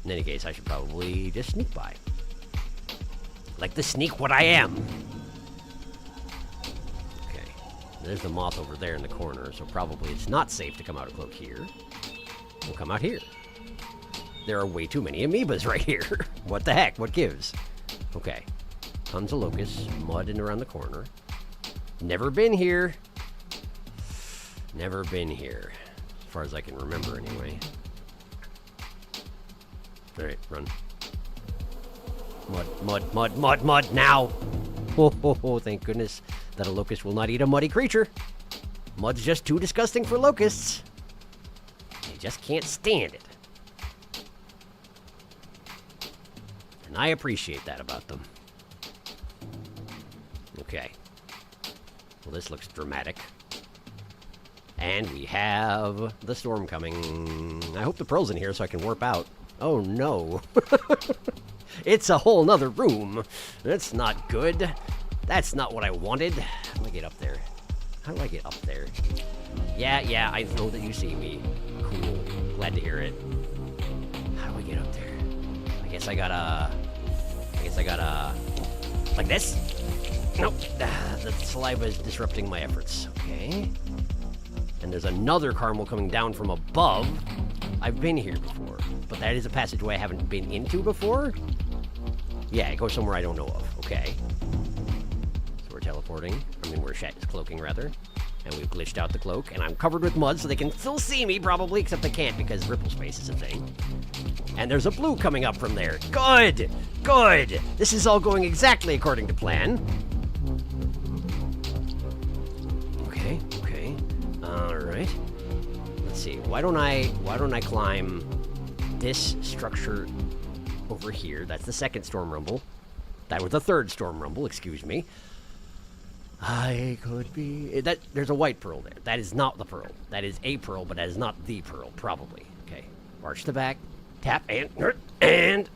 In any case, I should probably just sneak by. Like the sneak what I am. Okay. There's the moth over there in the corner, so probably it's not safe to come out of cloak here. We'll come out here. There are way too many amoebas right here. What the heck? What gives? Okay. Tons of locusts, mud in around the corner. Never been here. Never been here. As far as I can remember, anyway. Alright, run. Mud, now! Oh, thank goodness that a locust will not eat a muddy creature. Mud's just too disgusting for locusts. They just can't stand it. And I appreciate that about them. Okay. Well, this looks dramatic. And we have the storm coming. I hope the pearl's in here so I can warp out. Oh, no. It's a whole nother room. That's not good. That's not what I wanted. How do I get up there? Yeah, I know that you see me. Cool. Glad to hear it. How do I get up there? I guess I gotta... Like this? Nope. The saliva is disrupting my efforts. Okay. And there's another caramel coming down from above. I've been here before, but that is a passageway I haven't been into before. Yeah, it goes somewhere I don't know of. Okay. So we're teleporting. We're cloaking, rather. And we've glitched out the cloak, and I'm covered with mud, so they can still see me, probably, except they can't because ripple space is a thing. And there's a blue coming up from there. Good! Good! This is all going exactly according to plan. Okay. Alright. Let's see. Why don't I climb this structure over here? That's the second storm rumble. That was the third storm rumble, excuse me. I could be... There's a white pearl there. That is not the pearl. That is a pearl, but that is not the pearl, probably. Okay. Arch the back. Tap, and...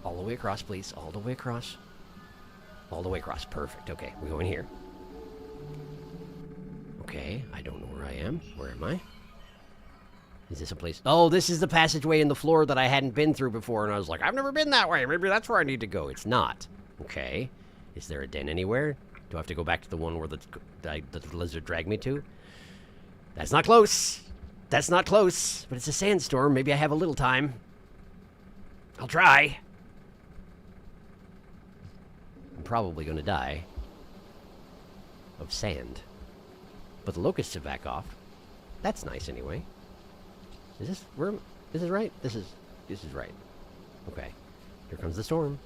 All the way across, please. All the way across. All the way across. Perfect. Okay, we go in here. Okay, I don't know where I am. Where am I? Is this a place? Oh, this is the passageway in the floor that I hadn't been through before, and I was like, I've never been that way. Maybe that's where I need to go. It's not. Okay. Is there a den anywhere? Do I have to go back to the one where the lizard dragged me to? That's not close. That's not close. But it's a sandstorm. Maybe I have a little time. I'll try. I'm probably going to die of sand. But the locusts have back off. That's nice anyway. Is this where? This is right? This is right. Okay. Here comes the storm.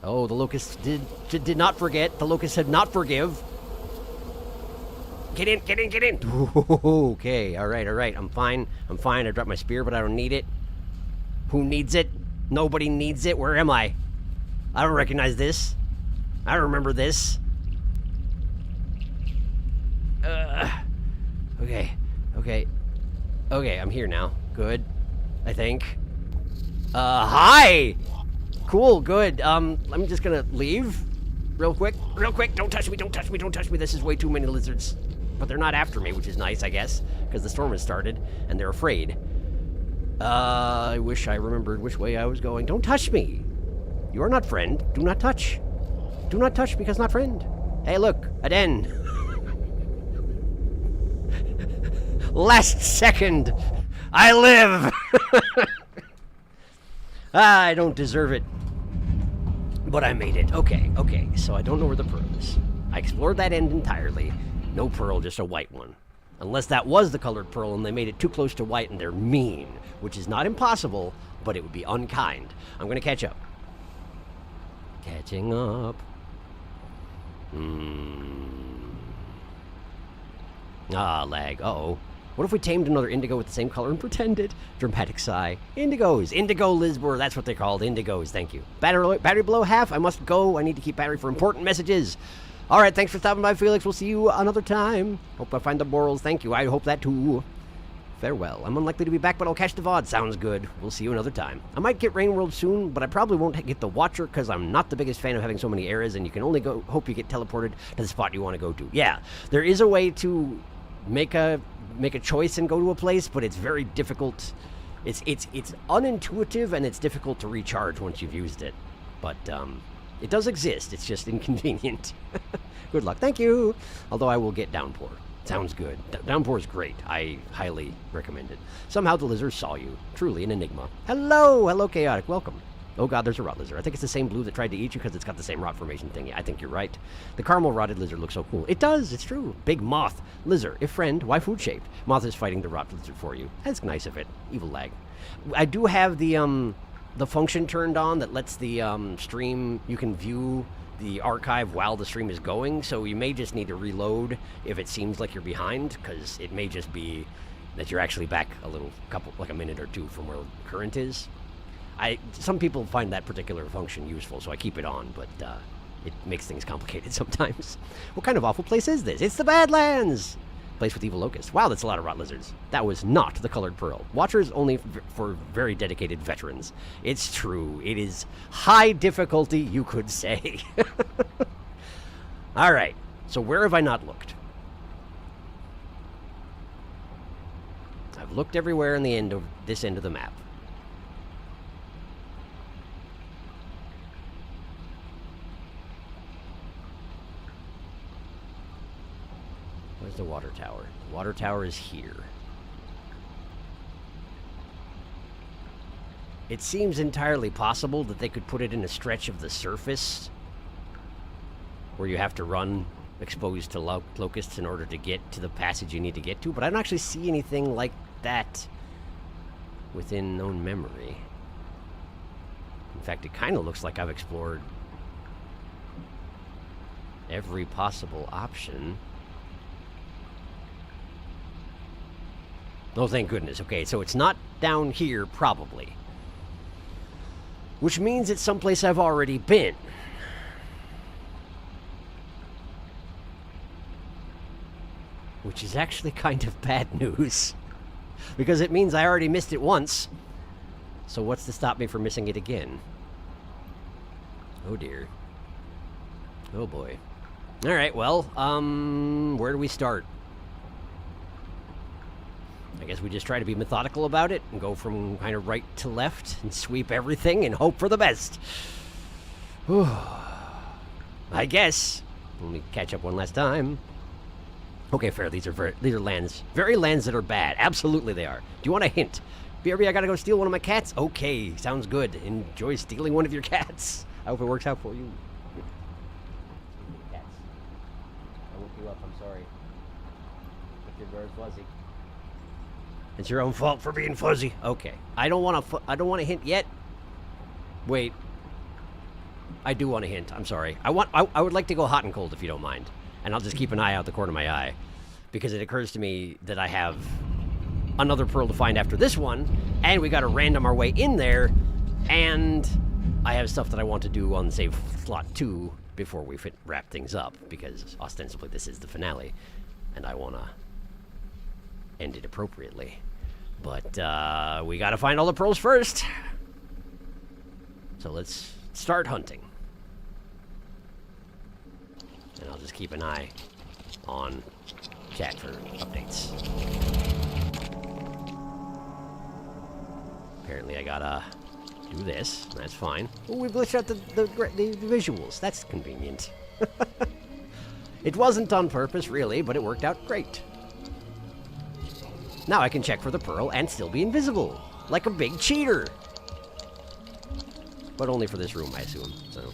Oh, the locusts did not forget. The locusts had not forgive. Get in, get in, get in. Okay, all right. I'm fine. I dropped my spear, but I don't need it. Who needs it? Nobody needs it. Where am I? I don't recognize this. I don't remember this. Okay, I'm here now. Good. I think. Hi! Cool, good. I'm just gonna leave. Real quick. Don't touch me. This is way too many lizards. But they're not after me, which is nice, I guess. Because the storm has started, and they're afraid. I wish I remembered which way I was going. Don't touch me! You are not friend. Do not touch. Do not touch because not friend. Hey, look. A den. Last second. I live! I don't deserve it. But I made it. Okay. So I don't know where the pearl is. I explored that end entirely. No pearl, just a white one. Unless that was the colored pearl and they made it too close to white and they're mean. Which is not impossible, but it would be unkind. I'm going to catch up. Catching up. Lag. Uh-oh. What if we tamed another indigo with the same color and pretended? Dramatic sigh. Indigos. Indigo Lisbor. That's what they're called. Indigos. Thank you. Battery below half. I must go. I need to keep battery for important messages. All right. Thanks for stopping by, Felix. We'll see you another time. Hope I find the borals. Thank you. I hope that too. Farewell. I'm unlikely to be back, but I'll catch the VOD. Sounds good. We'll see you another time. I might get Rain World soon, but I probably won't get the Watcher because I'm not the biggest fan of having so many areas, and you can only hope you get teleported to the spot you want to go to. Yeah, there is a way to make a choice and go to a place, but it's very difficult. It's unintuitive and it's difficult to recharge once you've used it. But it does exist. It's just inconvenient. Good luck. Thank you. Although I will get Downpour. Sounds good. Downpour is great. I highly recommend it. Somehow the lizard saw you. Truly an enigma. Hello, Chaotic. Welcome. Oh god, there's a rot lizard. I think it's the same blue that tried to eat you because it's got the same rot formation thing. I think you're right. The caramel rotted lizard looks so cool. It does, it's true. Big moth. Lizard. If friend, why food shaped? Moth is fighting the rot lizard for you. That's nice of it. Evil lag. I do have the function turned on that lets the stream, you can view the archive while the stream is going, so you may just need to reload if it seems like you're behind, because it may just be that you're actually back like a minute or two from where current is. Some people find that particular function useful, so I keep it on, but it makes things complicated sometimes. What kind of awful place is this? It's the Badlands! Place with evil locusts. Wow, that's a lot of rot lizards. That was not the colored pearl. Watcher is only for very dedicated veterans. It's true. It is high difficulty, you could say. All right. So where have I not looked? I've looked everywhere in this end of the map. Where's the water tower? The water tower is here. It seems entirely possible that they could put it in a stretch of the surface where you have to run exposed to locusts in order to get to the passage you need to get to, but I don't actually see anything like that within known memory. In fact, it kind of looks like I've explored every possible option. Oh, thank goodness. Okay, so it's not down here, probably. Which means it's someplace I've already been. Which is actually kind of bad news. Because it means I already missed it once. So what's to stop me from missing it again? Oh dear. Oh boy. Alright, well, where do we start? I guess we just try to be methodical about it and go from kind of right to left and sweep everything and hope for the best. I guess. Let me catch up one last time. Okay, fair. These are lands. Very lands that are bad. Absolutely they are. Do you want a hint? BRB, I gotta go steal one of my cats. Okay, sounds good. Enjoy stealing one of your cats. I hope it works out for you. Cats. I woke you up, I'm sorry. If you're very fuzzy. It's your own fault for being fuzzy. Okay. I don't want to hint yet. Wait. I do want to hint. I'm sorry. I would like to go hot and cold if you don't mind. And I'll just keep an eye out the corner of my eye. Because it occurs to me that I have another pearl to find after this one. And we got to random our way in there. And I have stuff that I want to do on save slot 2 before we wrap things up. Because ostensibly this is the finale. And I want to end it appropriately. But we got to find all the pearls first. So let's start hunting. And I'll just keep an eye on chat for updates. Apparently I gotta do this. That's fine. Oh, we glitched out the visuals. That's convenient. It wasn't on purpose, really, but it worked out great. Now I can check for the pearl and still be invisible. Like a big cheater. But only for this room, I assume. So,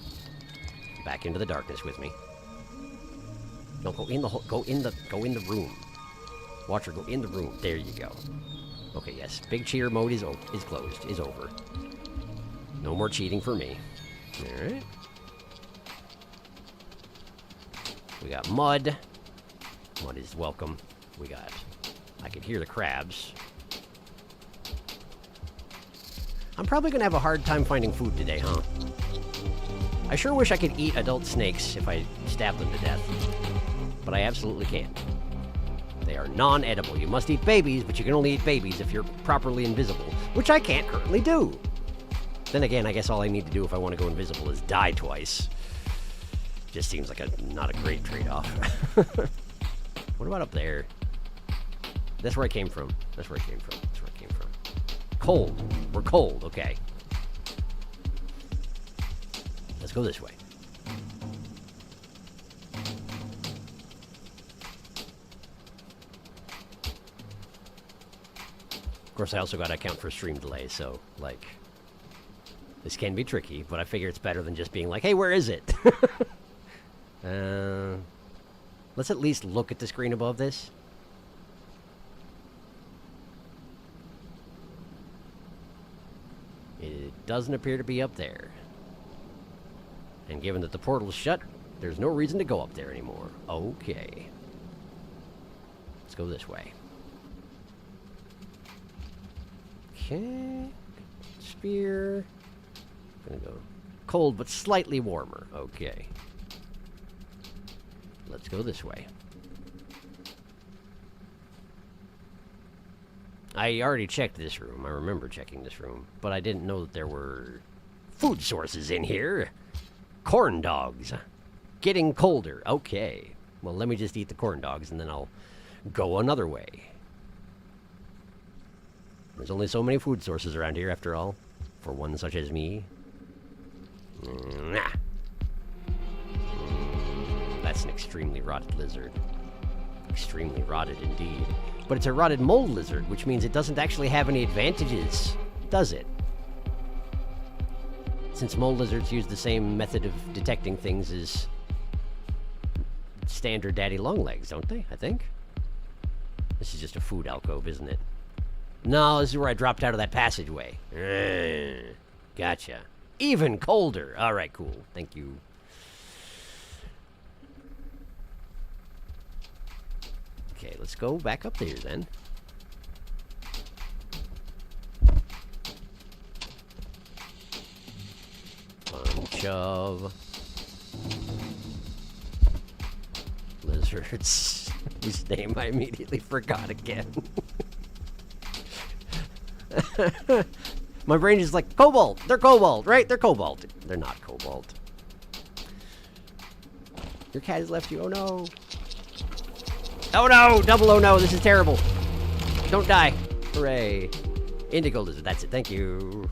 back into the darkness with me. No, go in the room. Watcher, go in the room. There you go. Okay, yes. Big cheater mode is closed. Is over. No more cheating for me. All right. We got mud. Mud is welcome. We got... I can hear the crabs. I'm probably gonna have a hard time finding food today, huh? I sure wish I could eat adult snakes if I stabbed them to death. But I absolutely can't. They are non-edible. You must eat babies, but you can only eat babies if you're properly invisible, which I can't currently do. Then again, I guess all I need to do if I want to go invisible is die twice. Just seems like not a great trade-off. What about up there? That's where I came from. That's where I came from. That's where I came from. Cold. We're cold. Okay. Let's go this way. Of course, I also got to account for stream delay, so, like, this can be tricky, but I figure it's better than just being like, hey, where is it? Let's at least look at the screen above this. It doesn't appear to be up there. And given that the portal's shut, there's no reason to go up there anymore. Okay. Let's go this way. Okay. Spear. Gonna go cold, but slightly warmer. Okay. Let's go this way. I already checked this room. I remember checking this room. But I didn't know that there were food sources in here. Corn dogs. Getting colder. Okay. Well, let me just eat the corn dogs and then I'll go another way. There's only so many food sources around here, after all. For one such as me. Nah. That's an extremely rotted lizard. Extremely rotted indeed. But it's a rotted mold lizard, which means it doesn't actually have any advantages, does it? Since mold lizards use the same method of detecting things as standard daddy longlegs, don't they? I think. This is just a food alcove, isn't it? No, this is where I dropped out of that passageway. Gotcha. Even colder. All right, cool. Thank you. Okay, let's go back up there then. Bunch of lizards whose name I immediately forgot again. My brain is like, cobalt! They're cobalt, right? They're cobalt. They're not cobalt. Your cat has left you. Oh no. Oh no! Double oh no! This is terrible. Don't die. Hooray. Indigo lizard. That's it. Thank you.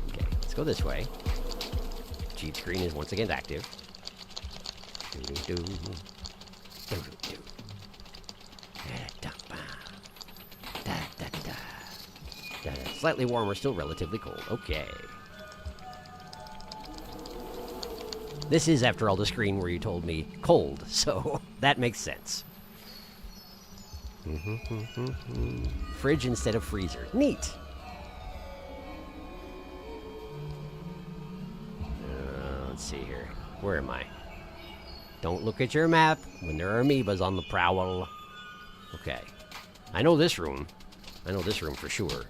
Okay, let's go this way. Cheat screen is once again active. Do-do-do. Do-do-do. Da-da-da. Da-da-da. Slightly warmer, still relatively cold. Okay. This is, after all, the screen where you told me cold, so that makes sense. Fridge instead of freezer. Neat. Let's see here. Where am I? Don't look at your map when there are amoebas on the prowl. Okay. I know this room. I know this room for sure.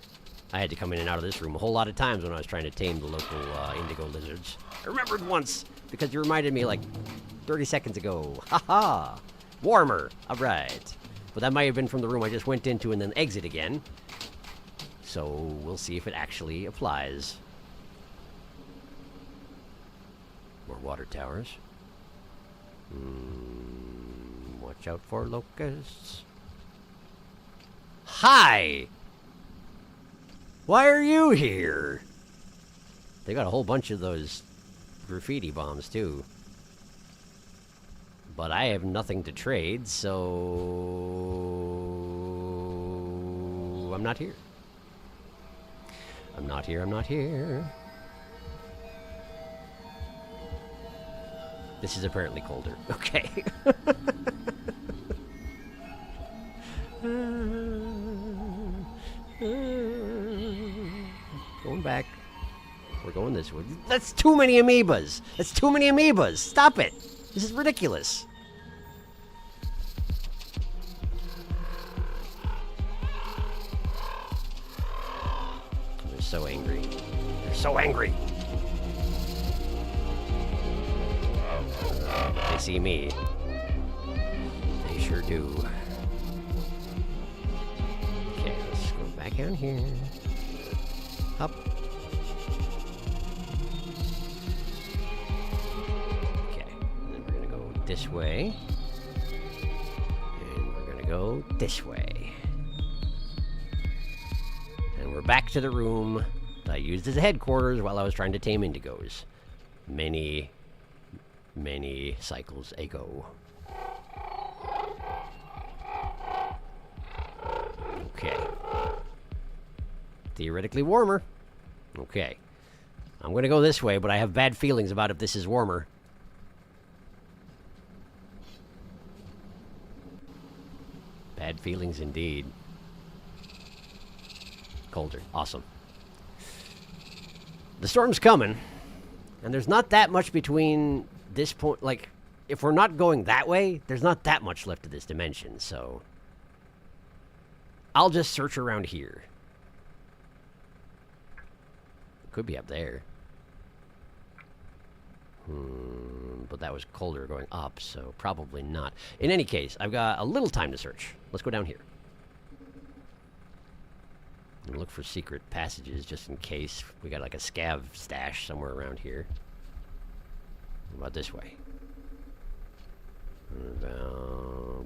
I had to come in and out of this room a whole lot of times when I was trying to tame the local indigo lizards. I remembered once because you reminded me like 30 seconds ago. Haha! Warmer! Alright. But that might have been from the room I just went into and then exit again. So we'll see if it actually applies. More water towers. Watch out for locusts. Hi! Why are you here? They got a whole bunch of those graffiti bombs, too. But I have nothing to trade, so... I'm not here. I'm not here, I'm not here. This is apparently colder. Okay. Going back. We're going this way. That's too many amoebas. That's too many amoebas. Stop it. This is ridiculous. They're so angry. They're so angry. They see me. They sure do. Okay, let's go back down here. Up. Okay, and then we're gonna go this way. And we're gonna go this way. And we're back to the room that I used as a headquarters while I was trying to tame indigos. Many cycles ago. Okay. Theoretically warmer. Okay. I'm gonna go this way, but I have bad feelings about if this is warmer. Bad feelings indeed. Colder. Awesome. The storm's coming, and there's not that much between this point. Like, if we're not going that way, there's not that much left of this dimension, so I'll just search around here. It could be up there. But that was colder going up, so probably not. In any case, I've got a little time to search. Let's go down here. And look for secret passages just in case we got like a scav stash somewhere around here. What about this way?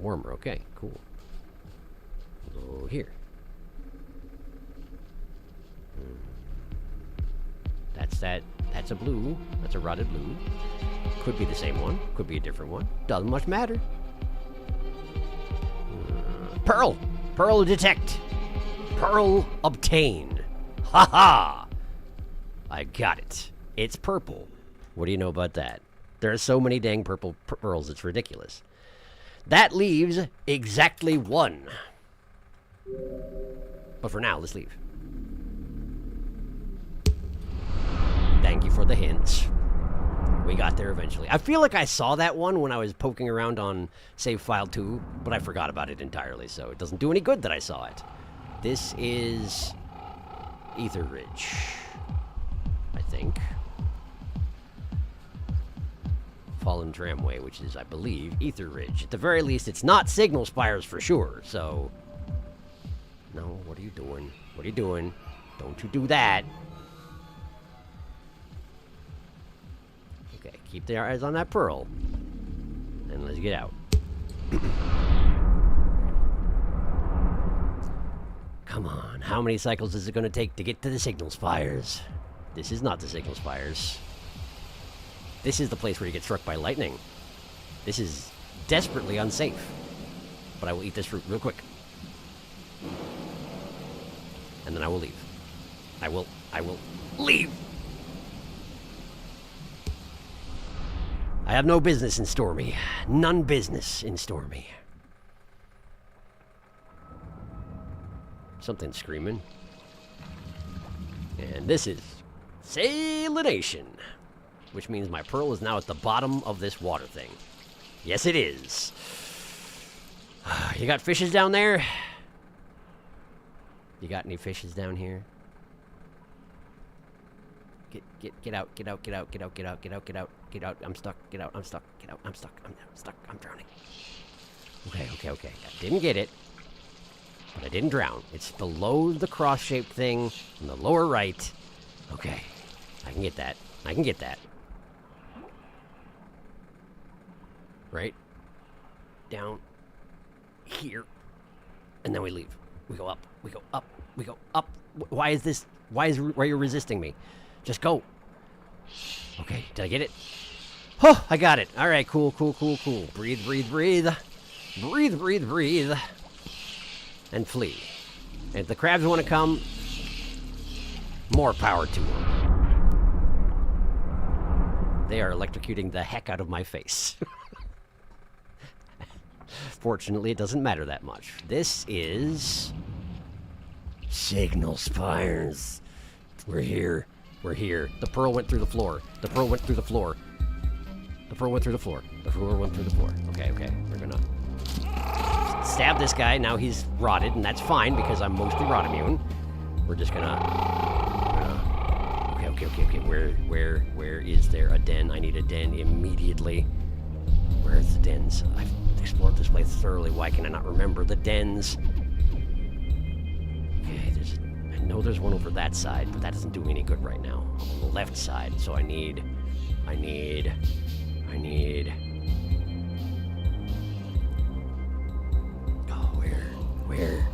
Warmer, okay, cool. Go here. That's a blue. That's a rotted blue. Could be the same one. Could be a different one. Doesn't much matter. Pearl! Pearl detect! Pearl obtain! Ha-ha! I got it. It's purple. What do you know about that? There are so many dang purple pearls, it's ridiculous. That leaves exactly one. But for now, let's leave. Thank you for the hints. We got there eventually. I feel like I saw that one when I was poking around on save file 2, but I forgot about it entirely, so it doesn't do any good that I saw it. This is Ether Ridge, I think. Fallen Tramway, which is, I believe, Ether Ridge. At the very least, it's not Signal Spires for sure, so... No, what are you doing? What are you doing? Don't you do that. Okay, keep their eyes on that pearl. And let's get out. Come on, how many cycles is it going to take to get to the Signal Spires? This is not the Signal Spires. This is the place where you get struck by lightning. This is desperately unsafe. But I will eat this fruit real quick. And then I will leave. I will leave. I have no business in Stormy. None business in Stormy. Something's screaming. And this is salination, which means my pearl is now at the bottom of this water thing. Yes, it is. You got fishes down there? You got any fishes down here? Get out, get out, get out, get out, get out, get out, get out, get out. I'm stuck, get out, I'm stuck, get out, I'm stuck, I'm stuck, I'm drowning. Okay. I didn't get it, but I didn't drown. It's below the cross-shaped thing in the lower right. Okay, I can get that. I can get that. Right? Down here. And then we leave. We go up. We go up. We go up. Why is this? Why are you resisting me? Just go. Okay, did I get it? Oh, I got it. All right, cool. Breathe. Breathe. And flee. And if the crabs want to come, more power to them. They are electrocuting the heck out of my face. Fortunately, it doesn't matter that much. This is Signal Spires. We're here. We're here. The pearl went through the floor. The pearl went through the floor. The pearl went through the floor. The pearl went through the floor. Okay. We're gonna stab this guy. Now he's rotted, and that's fine because I'm mostly rot immune. We're just gonna... Okay. Where is there a den? I need a den immediately. Where's the dens? I've explored this place thoroughly. Why can I not remember the dens? Okay, I know there's one over that side, but that doesn't do me any good right now. On the left side, so I need... Oh,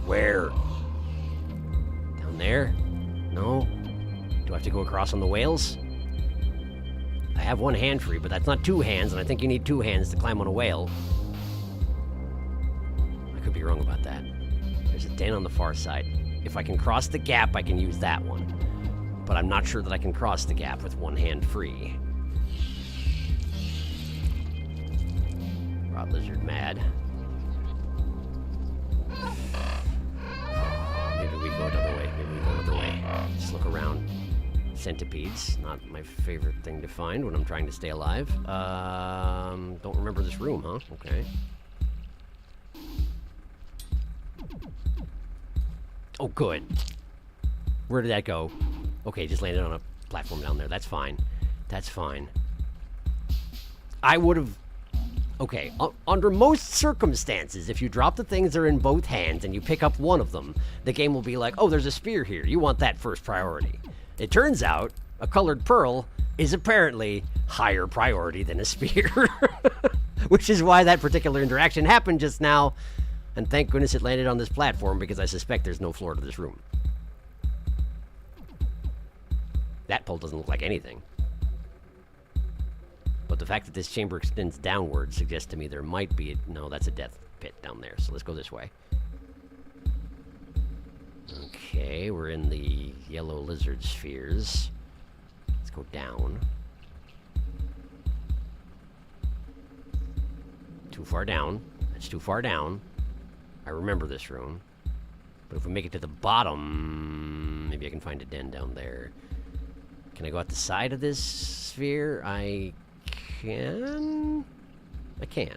where? Down there? No? Do I have to go across on the whales? I have one hand free, but that's not two hands, and I think you need two hands to climb on a whale. I could be wrong about that. There's a den on the far side. If I can cross the gap, I can use that one. But I'm not sure that I can cross the gap with one hand free. Rot lizard mad. Maybe we go another way. Just look around. Centipedes, not my favorite thing to find when I'm trying to stay alive. Don't remember this room, huh? Okay. Oh, good. Where did that go? Okay, just landed on a platform down there. That's fine. That's fine. I would have... Okay, under most circumstances, if you drop the things that are in both hands and you pick up one of them, the game will be like, oh, there's a spear here. You want that first priority. It turns out a colored pearl is apparently higher priority than a spear. Which is why that particular interaction happened just now. And thank goodness it landed on this platform, because I suspect there's no floor to this room. That pole doesn't look like anything. But the fact that this chamber extends downward suggests to me there might be... No, that's a death pit down there, so let's go this way. Okay, we're in the yellow lizard spheres. Let's go down. Too far down. That's too far down. I remember this room. But if we make it to the bottom, maybe I can find a den down there. Can I go out the side of this sphere? I can. Okay,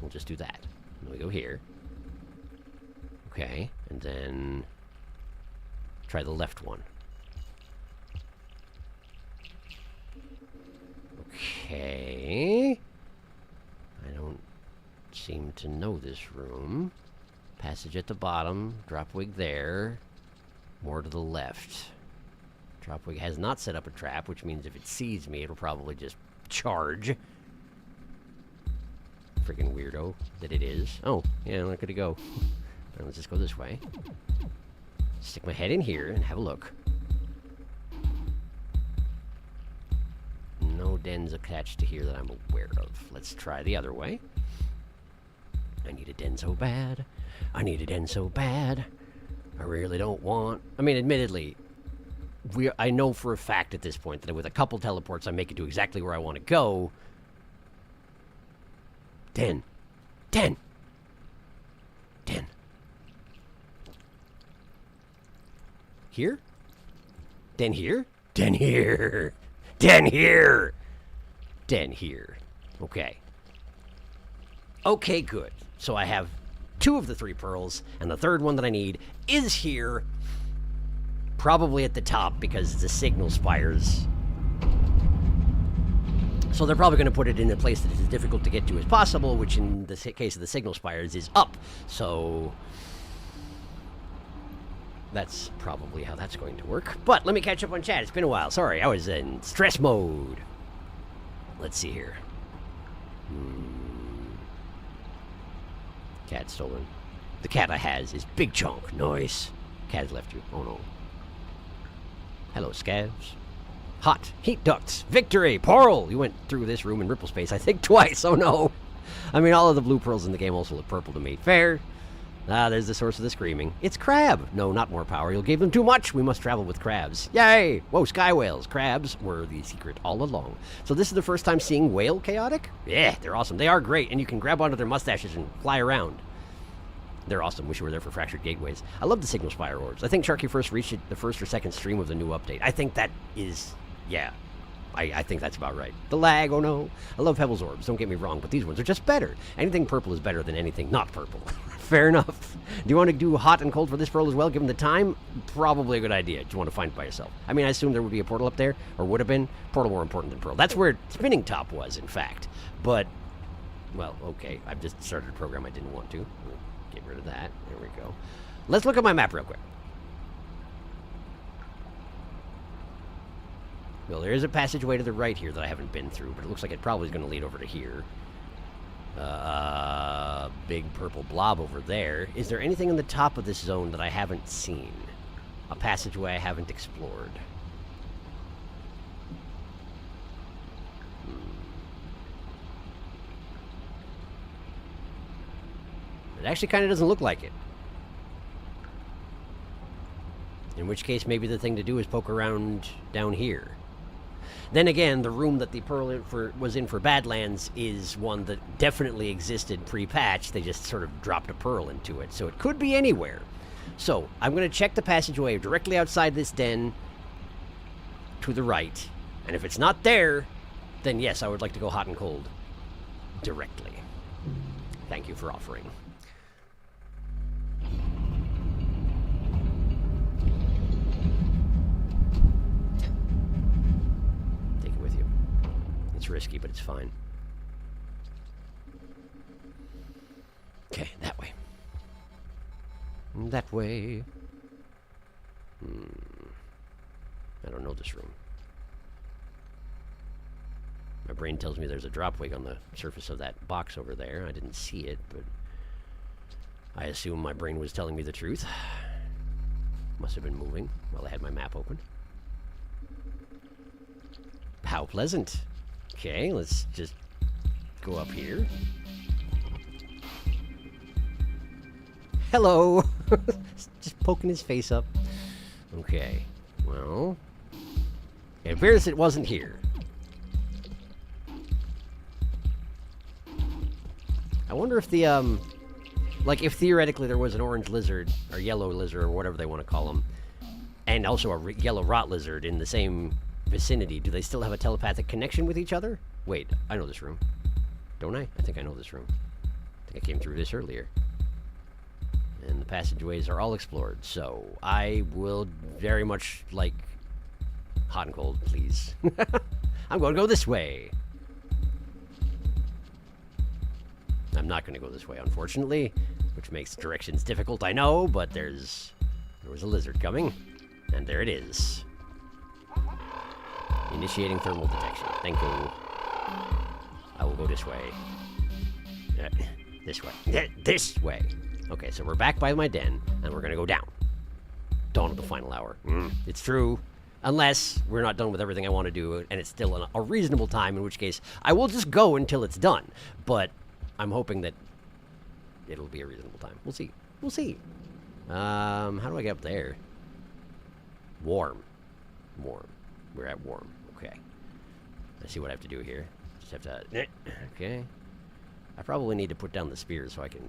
we'll just do that. And we go here. Okay, and then try the left one. Okay. I don't seem to know this room. Passage at the bottom, dropwig there. More to the left. Dropwig has not set up a trap, which means if it sees me, it'll probably just charge. Freaking weirdo that it is. Oh, yeah, look at it go. Let's just go this way. Stick my head in here and have a look. No dens attached to here that I'm aware of. Let's try the other way. I need a den so bad. I need a den so bad. I really don't want... I mean, admittedly, I know for a fact at this point that with a couple teleports, I make it to exactly where I want to go. Den. Here? Den here? Den here. Den here. Den here. Okay. Okay, good. So I have 2 of the 3 pearls, and the third one that I need is here. Probably at the top because the signal spires. So they're probably going to put it in a place that is as difficult to get to as possible, which in the case of the signal spires is up. So that's probably how that's going to work. But let me catch up on chat. It's been a while. Sorry, I was in stress mode. Let's see here. Cat stolen. The cat I has is Big Chunk. Nice. Cat has left you. Oh no. Hello, Scavs. Hot. Heat ducts. Victory. Pearl. You went through this room in Ripple Space, I think, twice. Oh no. I mean, all of the blue pearls in the game also look purple to me. Fair. Ah, there's the source of the screaming. It's crab. No, not more power. You gave them too much. We must travel with crabs. Yay. Whoa, sky whales. Crabs were the secret all along. So this is the first time seeing whale chaotic? Yeah, they're awesome. They are great, and you can grab onto their mustaches and fly around. They're awesome. Wish you were there for Fractured Gateways. I love the Signal Spire orbs. I think Sharky first reached it the first or second stream of the new update. I think that is, yeah. I think that's about right. The lag, oh no. I love Pebbles orbs, don't get me wrong, but these ones are just better. Anything purple is better than anything not purple. Fair enough. Do you want to do hot and cold for this pearl as well, given the time? Probably a good idea. Do you want to find it by yourself? I mean, I assume there would be a portal up there, or would have been. Portal more important than pearl. That's where Spinning Top was, in fact. But, well, okay. I've just started a program I didn't want to. Get rid of that. There we go. Let's look at my map real quick. Well, there is a passageway to the right here that I haven't been through, but it looks like it probably is going to lead over to here. Big purple blob over there. Is there anything in the top of this zone that I haven't seen? A passageway I haven't explored. It actually kind of doesn't look like it. In which case, maybe the thing to do is poke around down here. Then again, the room that the pearl was in for Badlands is one that definitely existed pre-patch. They just sort of dropped a pearl into it, so it could be anywhere. So, I'm going to check the passageway directly outside this den to the right. And if it's not there, then yes, I would like to go hot and cold directly. Thank you for offering. It's risky, but it's fine. Okay, that way. That way. I don't know this room. My brain tells me there's a drop wig on the surface of that box over there. I didn't see it, but I assume my brain was telling me the truth. Must have been moving while I had my map open. How pleasant. Okay, let's just go up here. Hello! Just poking his face up. Okay, well... it appears it wasn't here. I wonder if the, like, if theoretically there was an orange lizard, or yellow lizard, or whatever they want to call them, and also a yellow rot lizard in the same vicinity, do they still have a telepathic connection with each other? Wait, I know this room. Don't I? I think I know this room. I think I came through this earlier. And the passageways are all explored, so I will very much like hot and cold, please. I'm going to go this way. I'm not going to go this way, unfortunately, which makes directions difficult, I know, but there was a lizard coming, and there it is. Initiating thermal detection. Thank you. I will go this way. This way. This way. Okay, so we're back by my den, and we're going to go down. Dawn of the final hour. It's true. Unless we're not done with everything I want to do, and it's still a reasonable time, in which case I will just go until it's done. But I'm hoping that it'll be a reasonable time. We'll see. We'll see. How do I get up there? Warm. Warm. We're at warm. Okay. Let's see what I have to do here. Just have to... Okay. I probably need to put down the spears so I can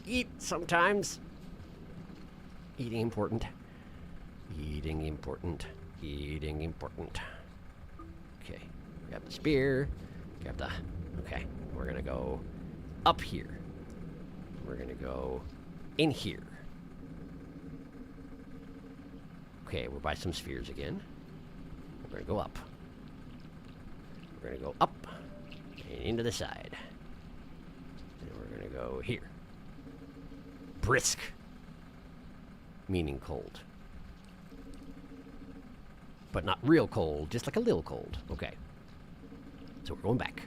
eat sometimes. Eating important. Eating important. Eating important. Okay. Grab the spear. Grab the... Okay. We're gonna go up here. We're gonna go in here. Okay, we're by some spheres again. We're gonna go up. We're gonna go up and into the side. And we're gonna go here. Brisk. Meaning cold. But not real cold, just like a little cold. Okay. So we're going back.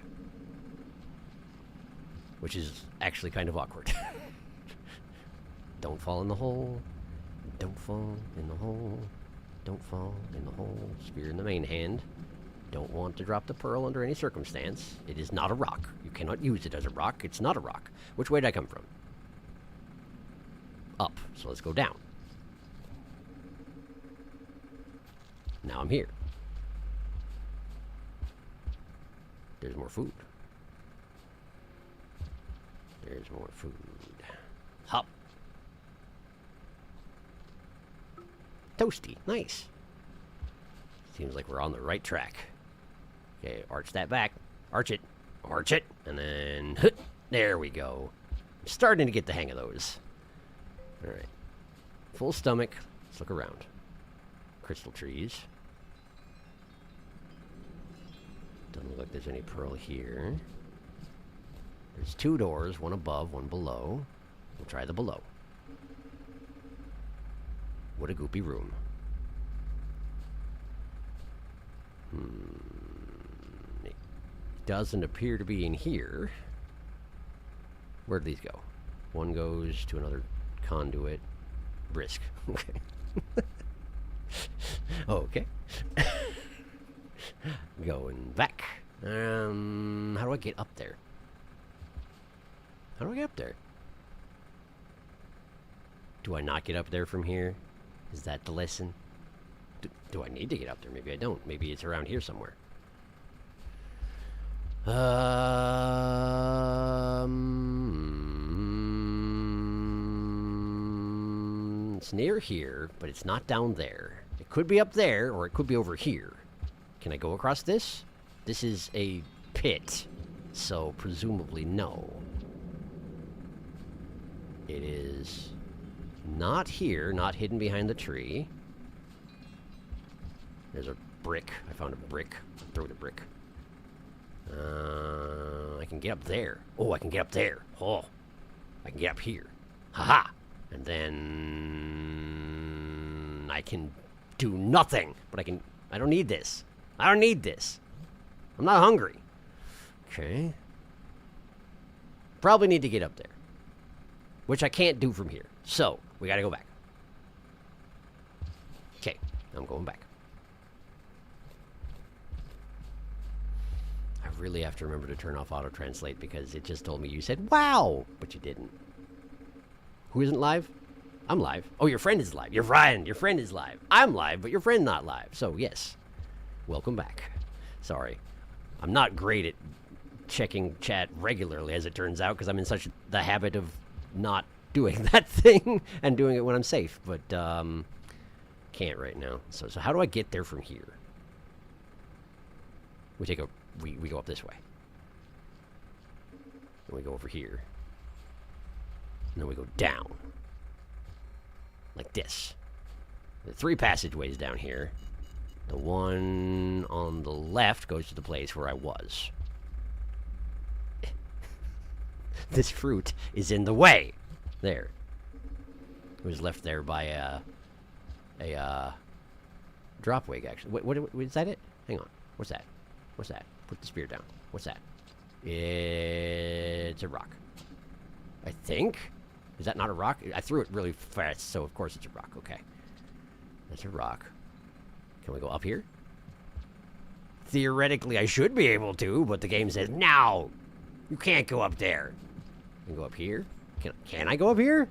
Which is actually kind of awkward. Don't fall in the hole. Don't fall in the hole. Don't fall in the hole. Spear in the main hand. Don't want to drop the pearl under any circumstance. It is not a rock. You cannot use it as a rock. It's not a rock. Which way did I come from? Up. So let's go down. Now I'm here. There's more food. There's more food. Hop. Toasty. Nice. Seems like we're on the right track. Okay, arch that back. Arch it. Arch it. And then... There we go. I'm starting to get the hang of those. Alright. Full stomach. Let's look around. Crystal trees. Doesn't look like there's any pearl here. There's 2 doors, one above, one below. We'll try the below. What a goopy room. It doesn't appear to be in here. Where'd these go? One goes to another conduit. Brisk. Okay. Okay. Going back. How do I get up there? How do I get up there? Do I not get up there from here? Is that the lesson? Do I need to get up there? Maybe I don't. Maybe it's around here somewhere. It's near here, but it's not down there. It could be up there, or it could be over here. Can I go across this? This is a pit, so presumably no. It is not here, not hidden behind the tree. There's a brick. I found a brick. Throw the brick. I can get up there. Oh, I can get up there. Oh, I can get up here. Haha. And then I can do nothing. But I don't need this. I don't need this. I'm not hungry. Okay. Probably need to get up there. Which I can't do from here. So, we gotta go back. Okay, I'm going back. I really have to remember to turn off auto-translate because it just told me you said, wow! But you didn't. Who isn't live? I'm live. Oh, your friend is live. Your friend is live. I'm live, but your friend not live. So, yes. Welcome back. Sorry. I'm not great at checking chat regularly, as it turns out, because I'm in such the habit of not doing that thing and doing it when I'm safe, but can't right now. So how do I get there from here? We go up this way. Then we go over here. And then we go down. Like this. There are 3 passageways down here. The one on the left goes to the place where I was. This fruit is in the way. There. It was left there by a drop wig, actually. What is that it? Hang on. What's that? What's that? Put the spear down. What's that? It's a rock. I think. Is that not a rock? I threw it really fast, so of course it's a rock. Okay. That's a rock. Can we go up here? Theoretically, I should be able to, but the game says, no! You can't go up there. Can I go up here? Can I go up here?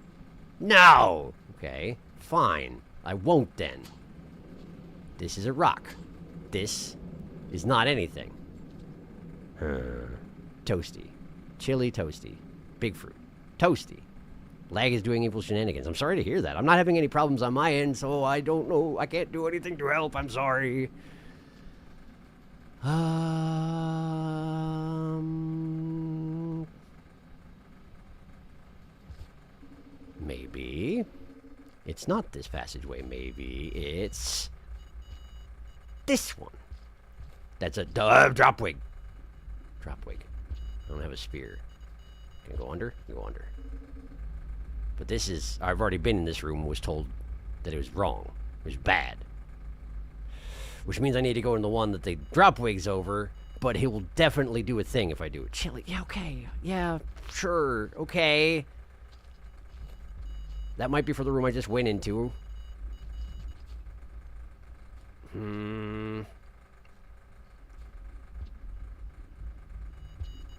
No! Okay, fine. I won't then. This is a rock. This is not anything. Toasty. Chili toasty. Big fruit. Toasty. Lag is doing evil shenanigans. I'm sorry to hear that. I'm not having any problems on my end, so I don't know. I can't do anything to help. I'm sorry. Maybe it's not this passageway. Maybe it's this one. That's a dropwig. Dropwig. I don't have a spear. Can I go under? Can I go under? But this is... I've already been in this room and was told that it was wrong. It was bad. Which means I need to go in the one that they drop wigs over, but he will definitely do a thing if I do it. Chili. Yeah, okay. Yeah, sure. Okay. That might be for the room I just went into.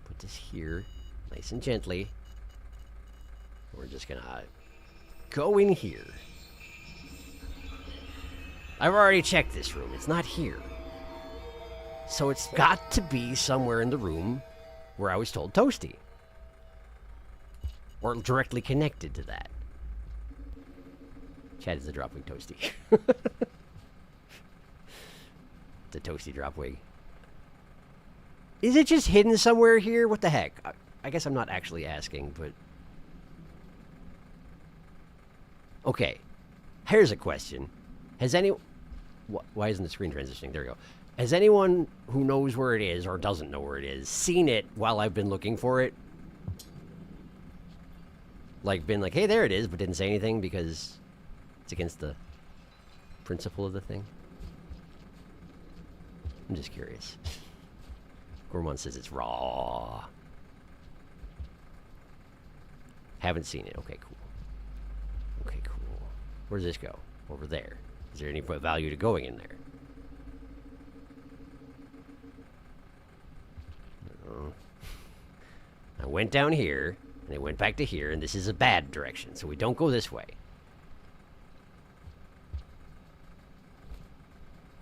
Put this here, nice and gently. We're just gonna go in here. I've already checked this room. It's not here. So it's got to be somewhere in the room where I was told Toasty. Or directly connected to that. Chad is the dropwig Toasty. The Toasty dropwig. Is it just hidden somewhere here? What the heck? I guess I'm not actually asking, but... Okay. Here's a question. Has any... Why isn't the screen transitioning? There we go. Has anyone who knows where it is, or doesn't know where it is, seen it while I've been looking for it? Like, been like, hey, there it is, but didn't say anything because it's against the principle of the thing? I'm just curious. Gormon says it's raw. Haven't seen it. Okay, cool. Okay, cool. Where does this go? Over there. Is there any value to going in there? I went down here, and I went back to here, and this is a bad direction, so we don't go this way.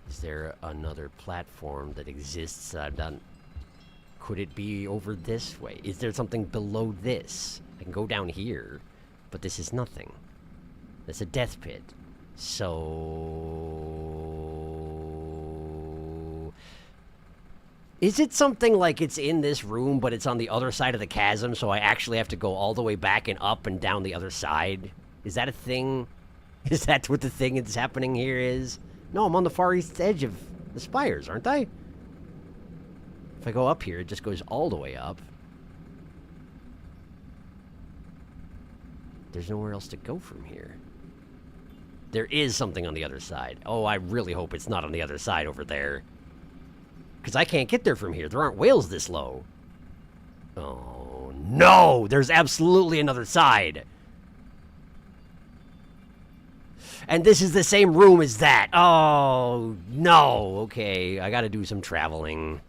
Is there another platform that exists that I've done? Could it be over this way? Is there something below this? I can go down here, but this is nothing. That's a death pit. So... Is it something like it's in this room, but it's on the other side of the chasm, so I actually have to go all the way back and up and down the other side? Is that a thing? Is that what the thing that's happening here is? No, I'm on the far east edge of the spires, aren't I? If I go up here, it just goes all the way up. There's nowhere else to go from here. There is something on the other side. Oh, I really hope it's not on the other side over there. Because I can't get there from here. There aren't whales this low. Oh, no! There's absolutely another side. And this is the same room as that. Oh, no. Okay, I gotta do some traveling.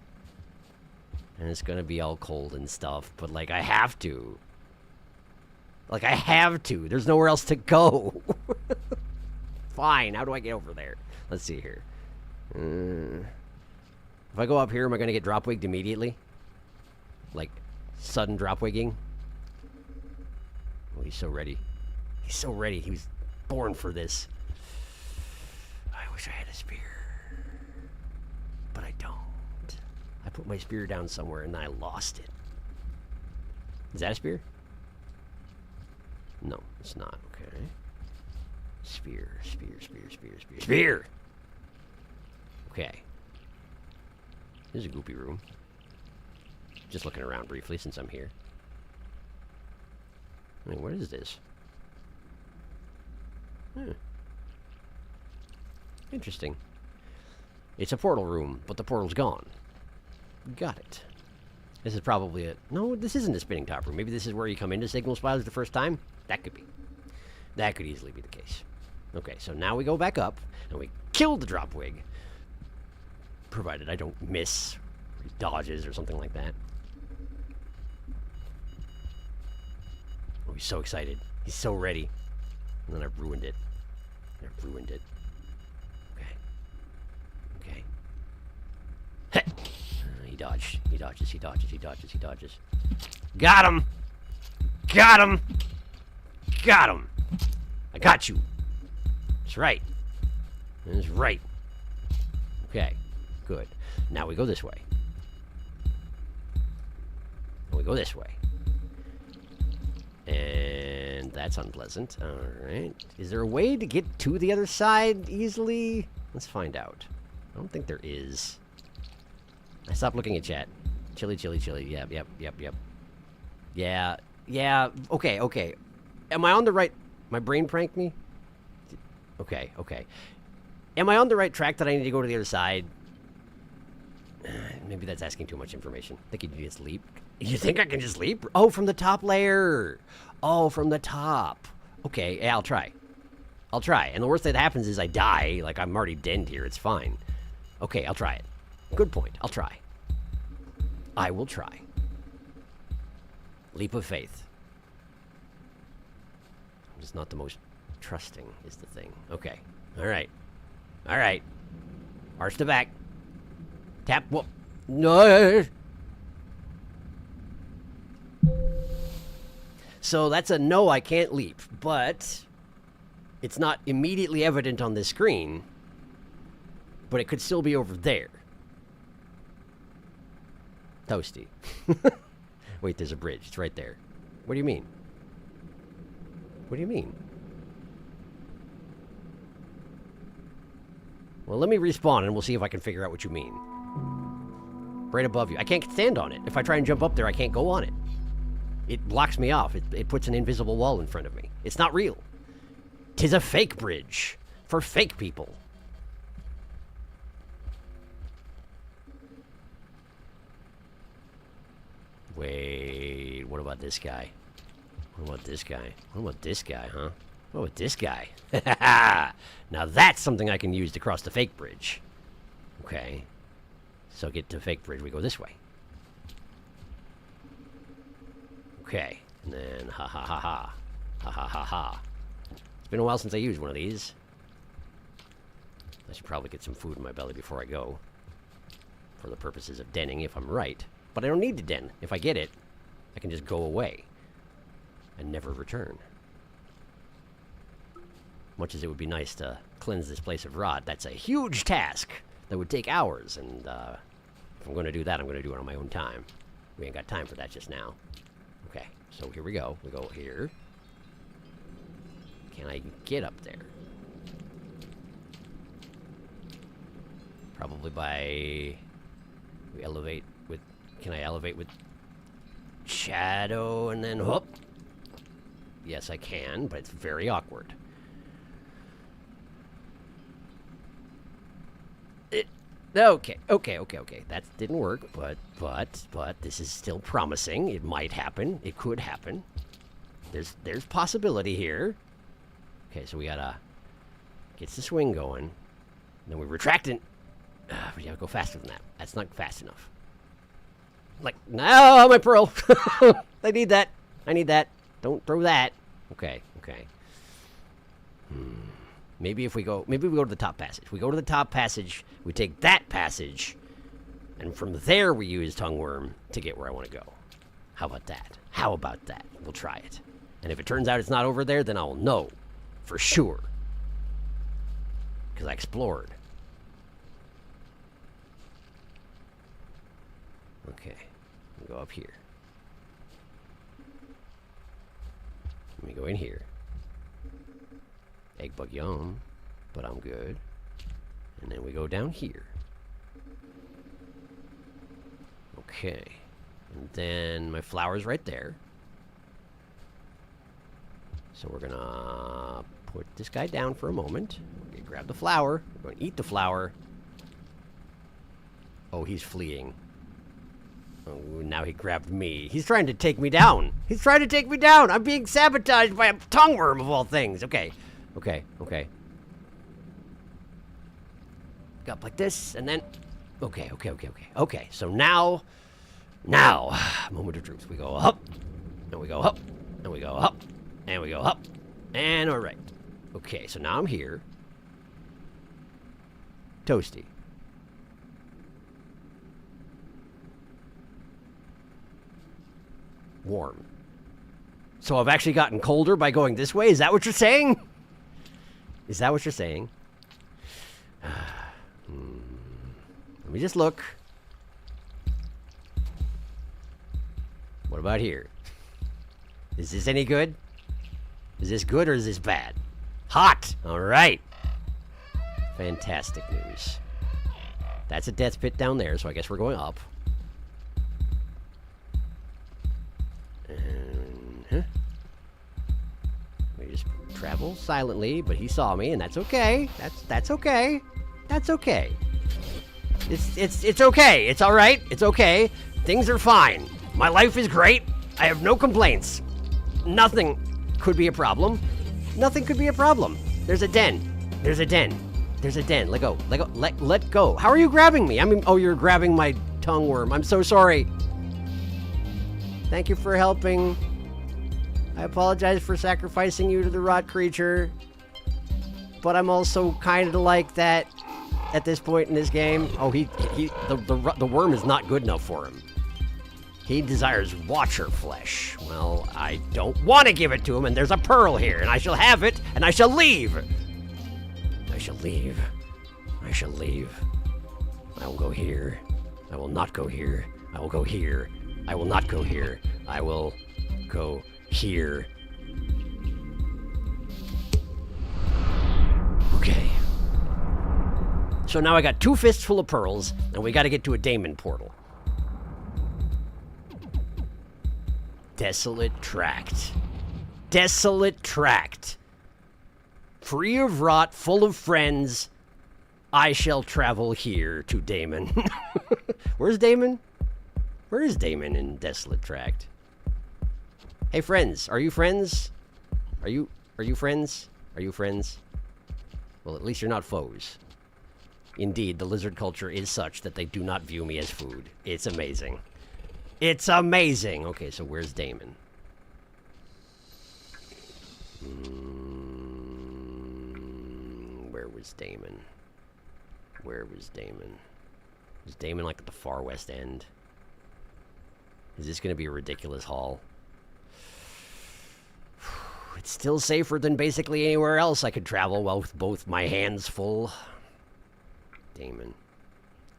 And it's gonna be all cold and stuff. But, like, I have to. Like, I have to. There's nowhere else to go. Fine. How do I get over there? Let's see here. If I go up here, am I going to get drop-wigged immediately? Like, sudden drop-wigging? Oh, he's so ready. He's so ready. He was born for this. I wish I had a spear. But I don't. I put my spear down somewhere and then I lost it. Is that a spear? No, it's not. Okay. Spear, spear, spear, spear, spear, spear! Okay. This is a goopy room. Just looking around briefly since I'm here. I mean, what is this? Interesting. It's a portal room, but the portal's gone. Got it. This is probably it. No, this isn't a spinning top room. Maybe this is where you come into Signal Spires the first time? That could be. That could easily be the case. Okay, so now we go back up, and we kill the dropwig. Provided I don't miss, or he dodges, or something like that. Oh, he's so excited. He's so ready. And then I've ruined it. I've ruined it. Okay. dodged. He dodges, he dodges, he dodges, he dodges. Got him! Got him! Got him! I got you. That's right. That's right. Okay, good. Now we go this way. We go this way. And that's unpleasant. Alright. Is there a way to get to the other side easily? Let's find out. I don't think there is. I stopped looking at chat. Chili, chili, chili. Yep, yep, yep, yep. Yeah, yeah. Okay, okay. Am I on the right... My brain pranked me? Okay, okay. Am I on the right track that I need to go to the other side? Maybe that's asking too much information. I think you can just leap. You think I can just leap? Oh, from the top layer. Oh, from the top. Okay, yeah, I'll try. I'll try. And the worst that happens is I die. Like, I'm already denned here. It's fine. Okay, I'll try it. Good point. I'll try. I will try. Leap of faith. I'm just not the most trusting, is the thing. Okay. All right. All right. Arch the back. Tap. Whoop. No. So that's a no, I can't leap. But it's not immediately evident on the screen. But it could still be over there. Toasty. Wait, there's a bridge. It's right there. What do you mean? What do you mean? Well, let me respawn and we'll see if I can figure out what you mean. Right above you. I can't stand on it. If I try and jump up there, I can't go on it. It blocks me off. It puts an invisible wall in front of me. It's not real. 'Tis a fake bridge. For fake people. Wait, what about this guy? What about this guy? What about this guy, huh? What about this guy? Now that's something I can use to cross the fake bridge. Okay. So get to fake bridge, we go this way. Okay. And then ha ha ha ha. Ha ha ha ha. It's been a while since I used one of these. I should probably get some food in my belly before I go. For the purposes of denning, if I'm right. But I don't need to den. If I get it, I can just go away. And never return. Much as it would be nice to cleanse this place of rot, that's a huge task that would take hours. And if I'm going to do that, I'm going to do it on my own time. We ain't got time for that just now. Okay, so here we go. We go here. Can I get up there? Probably by... We elevate with... Can I elevate with... Shadow and then whoop? Yes, I can, but it's very awkward. Okay. That didn't work, but this is still promising. It might happen. It could happen. There's possibility here. Okay, so we gotta get the swing going. Then we retract it. We gotta go faster than that. That's not fast enough. Like, no, my pearl. I need that. I need that. Don't throw that. Okay. Maybe we go to the top passage. We go to the top passage, we take that passage, and from there we use tongue worm to get where I want to go. How about that? We'll try it. And if it turns out it's not over there, then I'll know for sure. Because I explored. Okay, we go up here. Let me go in here. Egg bug yum, but I'm good. And then we go down here. Okay. And then my flower's right there. So we're gonna put this guy down for a moment. We're gonna grab the flower. We're gonna eat the flower. Oh, he's fleeing. Oh, now he grabbed me. He's trying to take me down. He's trying to take me down. I'm being sabotaged by a tongue worm of all things. Okay. Go up like this, and then... Okay. Okay, so now, moment of truth. We go up, and we go up, and we go up, and we go up, and all right. Okay, so now I'm here. Toasty. warm. So I've actually gotten colder by going this way? Is that what you're saying? Is that what you're saying? Let me just look. What about here? Is this any good? Is this good or is this bad? Hot! All right. Fantastic news. That's a death pit down there, so I guess we're going up. And, we just travel silently, but he saw me, and that's okay. That's okay. That's okay. It's okay. It's all right. It's okay. Things are fine. My life is great. I have no complaints. Nothing could be a problem. Nothing could be a problem. There's a den. There's a den. There's a den. Let go. Let go. Let go. How are you grabbing me? I mean, oh, you're grabbing my tongue worm. I'm so sorry. Thank you for helping. I apologize for sacrificing you to the rot creature. But I'm also kind of like that at this point in this game. Oh, the worm is not good enough for him. He desires watcher flesh. Well, I don't want to give it to him, and there's a pearl here, and I shall have it, and I shall leave. I shall leave. I shall leave. I will go here. I will not go here. I will go here. I will not go here. I will go here. Okay. So now I got 2 fists full of pearls, and we got to get to a Daemon portal. Desolate tract. Desolate tract. Free of rot, full of friends. I shall travel here to Daemon. Where's Daemon? Where is Daemon in Desolate Tract? Hey friends, are you friends? Are you friends? Are you friends? Well, at least you're not foes. Indeed, the lizard culture is such that they do not view me as food. It's amazing. It's amazing! Okay, so where's Daemon? Where was Daemon? Where was Daemon? Was Daemon like at the far west end? Is this going to be a ridiculous haul? It's still safer than basically anywhere else I could travel while with both my hands full. Daemon.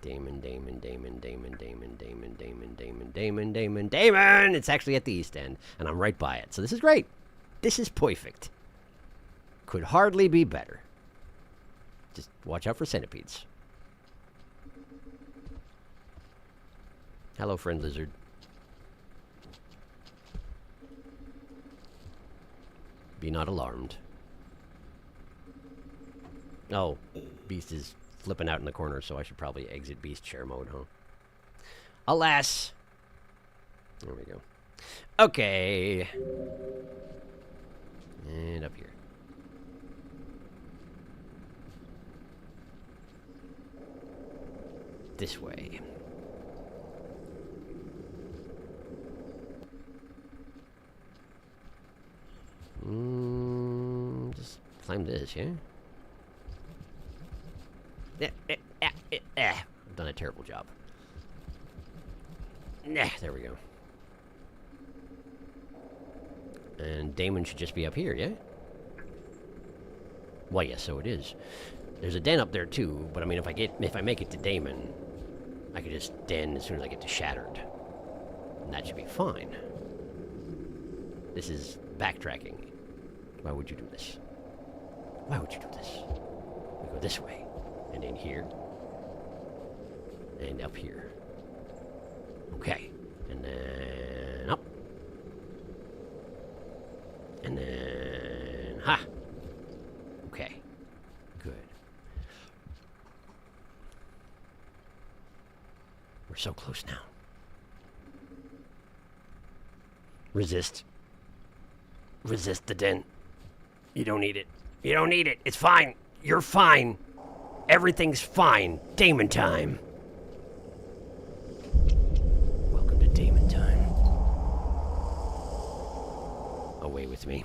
Daemon, Daemon, Daemon, Daemon, Daemon, Daemon, Daemon, Daemon, Daemon, Daemon, Daemon! It's actually at the east end, and I'm right by it. So this is great. This is perfect. Could hardly be better. Just watch out for centipedes. Hello, friend lizard. Be not alarmed. Oh, Beast is flipping out in the corner, so I should probably exit Beast share mode, huh? Alas! There we go. Okay. And up here. This way. Just climb this, yeah? I've done a terrible job. There we go. And Daemon should just be up here, yeah? Well, yes, so it is. There's a den up there too, but I mean, if I make it to Daemon, I could just den as soon as I get to Shattered, and that should be fine. This is backtracking. Why would you do this? Why would you do this? We go this way, and in here, and up here. Okay, and then up, and then ha. Okay, good. We're so close now. Resist. Resist the den. You don't need it. You don't need it. It's fine. You're fine. Everything's fine. Daemon time. Welcome to Daemon time. Away with me.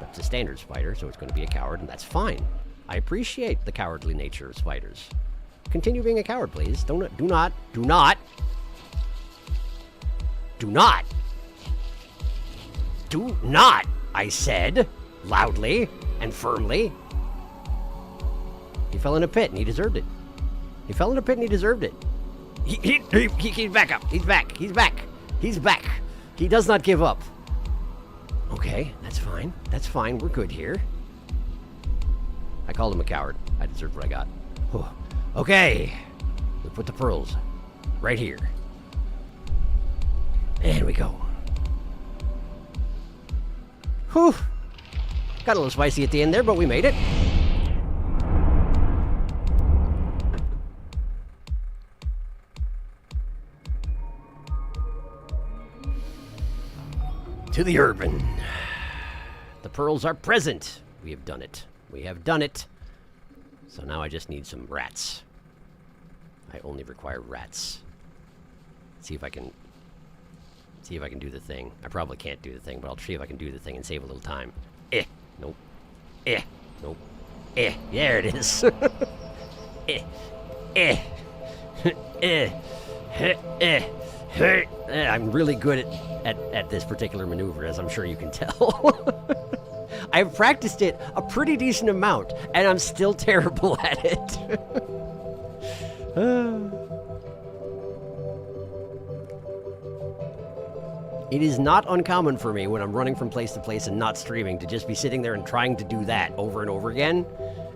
That's a standard spider, so it's going to be a coward, and that's fine. I appreciate the cowardly nature of spiders. Continue being a coward, please. Do not, I said, loudly and firmly. He fell in a pit, and he deserved it. He fell in a pit, and he deserved it. He's back up. He's back. He's back. He's back. He does not give up. Okay, that's fine. That's fine. We're good here. I called him a coward. I deserved what I got. Whew. Okay. We put the pearls right here. And we go. Whew. Got a little spicy at the end there, but we made it. To the urban. The pearls are present. We have done it. We have done it. So now I just need some rats. I only require rats. See if I can do the thing. I probably can't do the thing, but I'll see if I can do the thing and save a little time. Nope. Nope. There it is. I'm really good at this particular maneuver, as I'm sure you can tell. I've practiced it a pretty decent amount, and I'm still terrible at it. It is not uncommon for me when I'm running from place to place and not streaming to just be sitting there and trying to do that over and over again.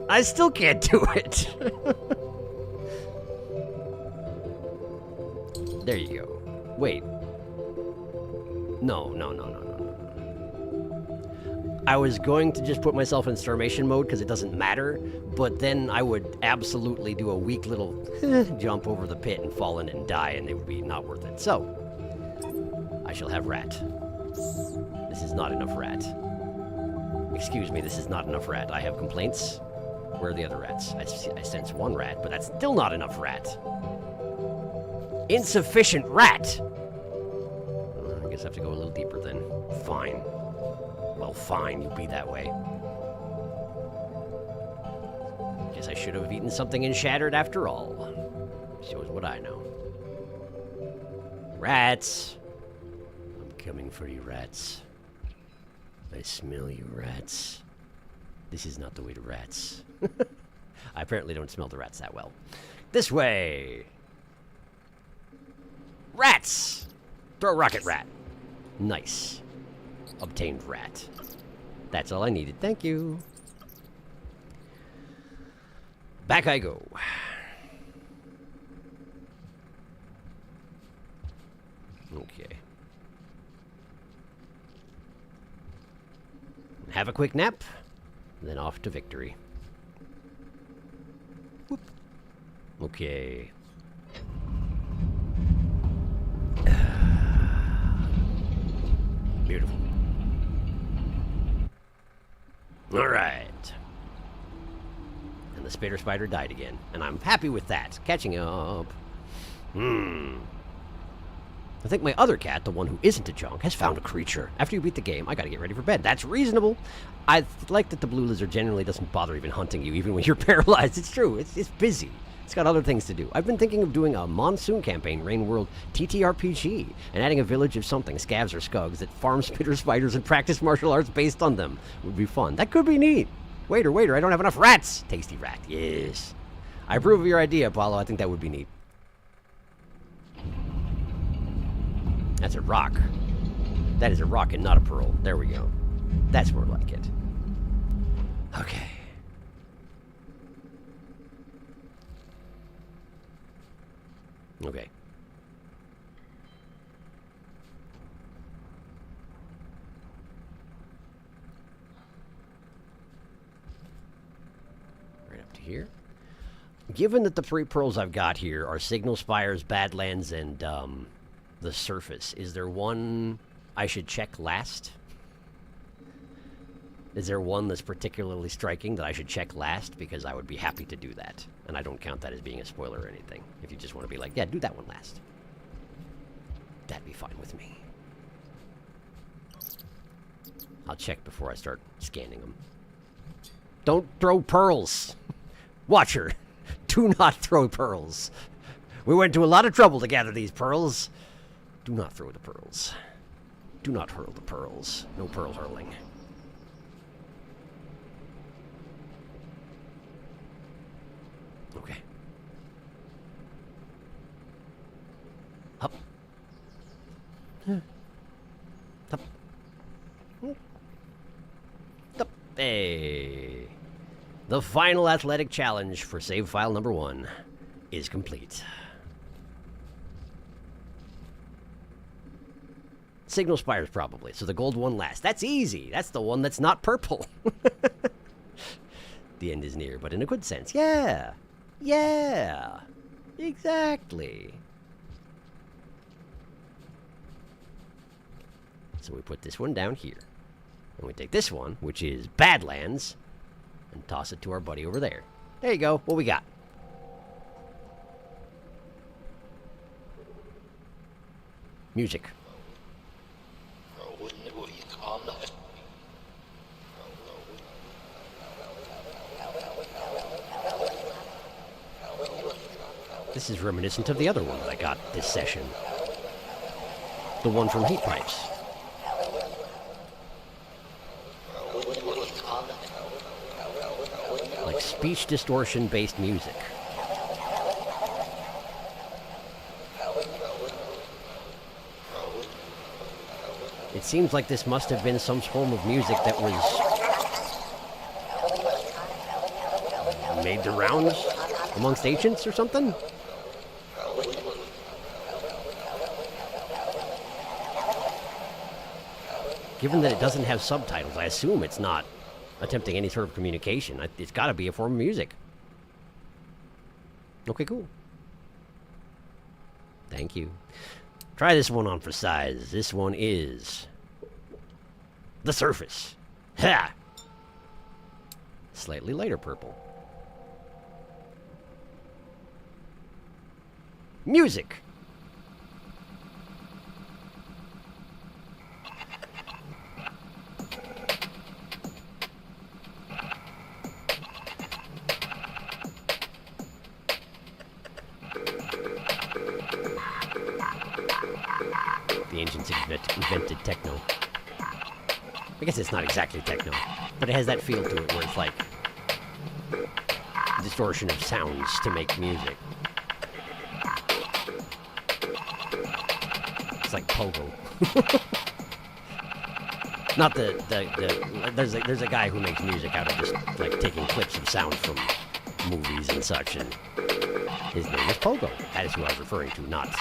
I still can't do it. There you go. Wait. No. I was going to just put myself in starvation mode because it doesn't matter, but then I would absolutely do a weak little jump over the pit and fall in it and die, and it would be not worth it. So, I shall have rat. This is not enough rat. Excuse me, this is not enough rat. I have complaints. Where are the other rats? I sense one rat, but that's still not enough rat. Insufficient rat! I guess I have to go a little deeper then. Fine. Well, fine, you be that way. Guess I should have eaten something and shattered after all. Shows what I know. Rats! I'm coming for you, rats. I smell you, rats. This is not the way to rats. I apparently don't smell the rats that well. This way! Rats! Throw a rocket rat. Nice. Obtained rat. That's all I needed. Thank you. Back I go. Okay. Have a quick nap, then off to victory. Whoop. Okay. Beautiful. All right. And the spider died again, and I'm happy with that. Catching up. I think my other cat, the one who isn't a junk, has found a creature. After you beat the game, I gotta get ready for bed. That's reasonable. I like that the blue lizard generally doesn't bother even hunting you, even when you're paralyzed. It's true. It's busy. It's got other things to do. I've been thinking of doing a monsoon campaign, Rain World TTRPG, and adding a village of something, scavs or scugs, that farm spitter spiders and practice martial arts based on them. Would be fun. That could be neat. Waiter, I don't have enough rats. Tasty rat, yes. I approve of your idea, Apollo. I think that would be neat. That's a rock. That is a rock and not a pearl. There we go. That's more like it. Okay. Okay. Right up to here. Given that the 3 pearls I've got here are Signal Spires, Badlands, and the Surface, is there one I should check last? Is there one that's particularly striking that I should check last? Because I would be happy to do that. And I don't count that as being a spoiler or anything. If you just want to be like, yeah, do that one last. That'd be fine with me. I'll check before I start scanning them. Don't throw pearls. Watcher, do not throw pearls. We went to a lot of trouble to gather these pearls. Do not throw the pearls. Do not hurl the pearls. No pearl hurling. Okay. Up. Up. Up. Hey. The final athletic challenge for save file number 1 is complete. Signal spires, probably. So the gold one last. That's easy. That's the one that's not purple. The end is near, but in a good sense. Yeah. Yeah. Exactly. So we put this one down here. And we take this one, which is Badlands, and toss it to our buddy over there. There you go. What we got? Music. This is reminiscent of the other one that I got this session. The one from Heat Pipes. Like speech distortion-based music. It seems like this must have been some form of music that was made the rounds amongst ancients or something? Given that it doesn't have subtitles, I assume it's not attempting any sort of communication. It's got to be a form of music. Okay, cool. Thank you. Try this one on for size. This one is The Surface. Ha! Slightly lighter purple. Music. The ancients invented techno. I guess it's not exactly techno, but it has that feel to it where it's like distortion of sounds to make music. It's like pogo. Not there's a guy who makes music out of just like taking clips of sound from movies and such, and his name is Pogo. That is who I was referring to, not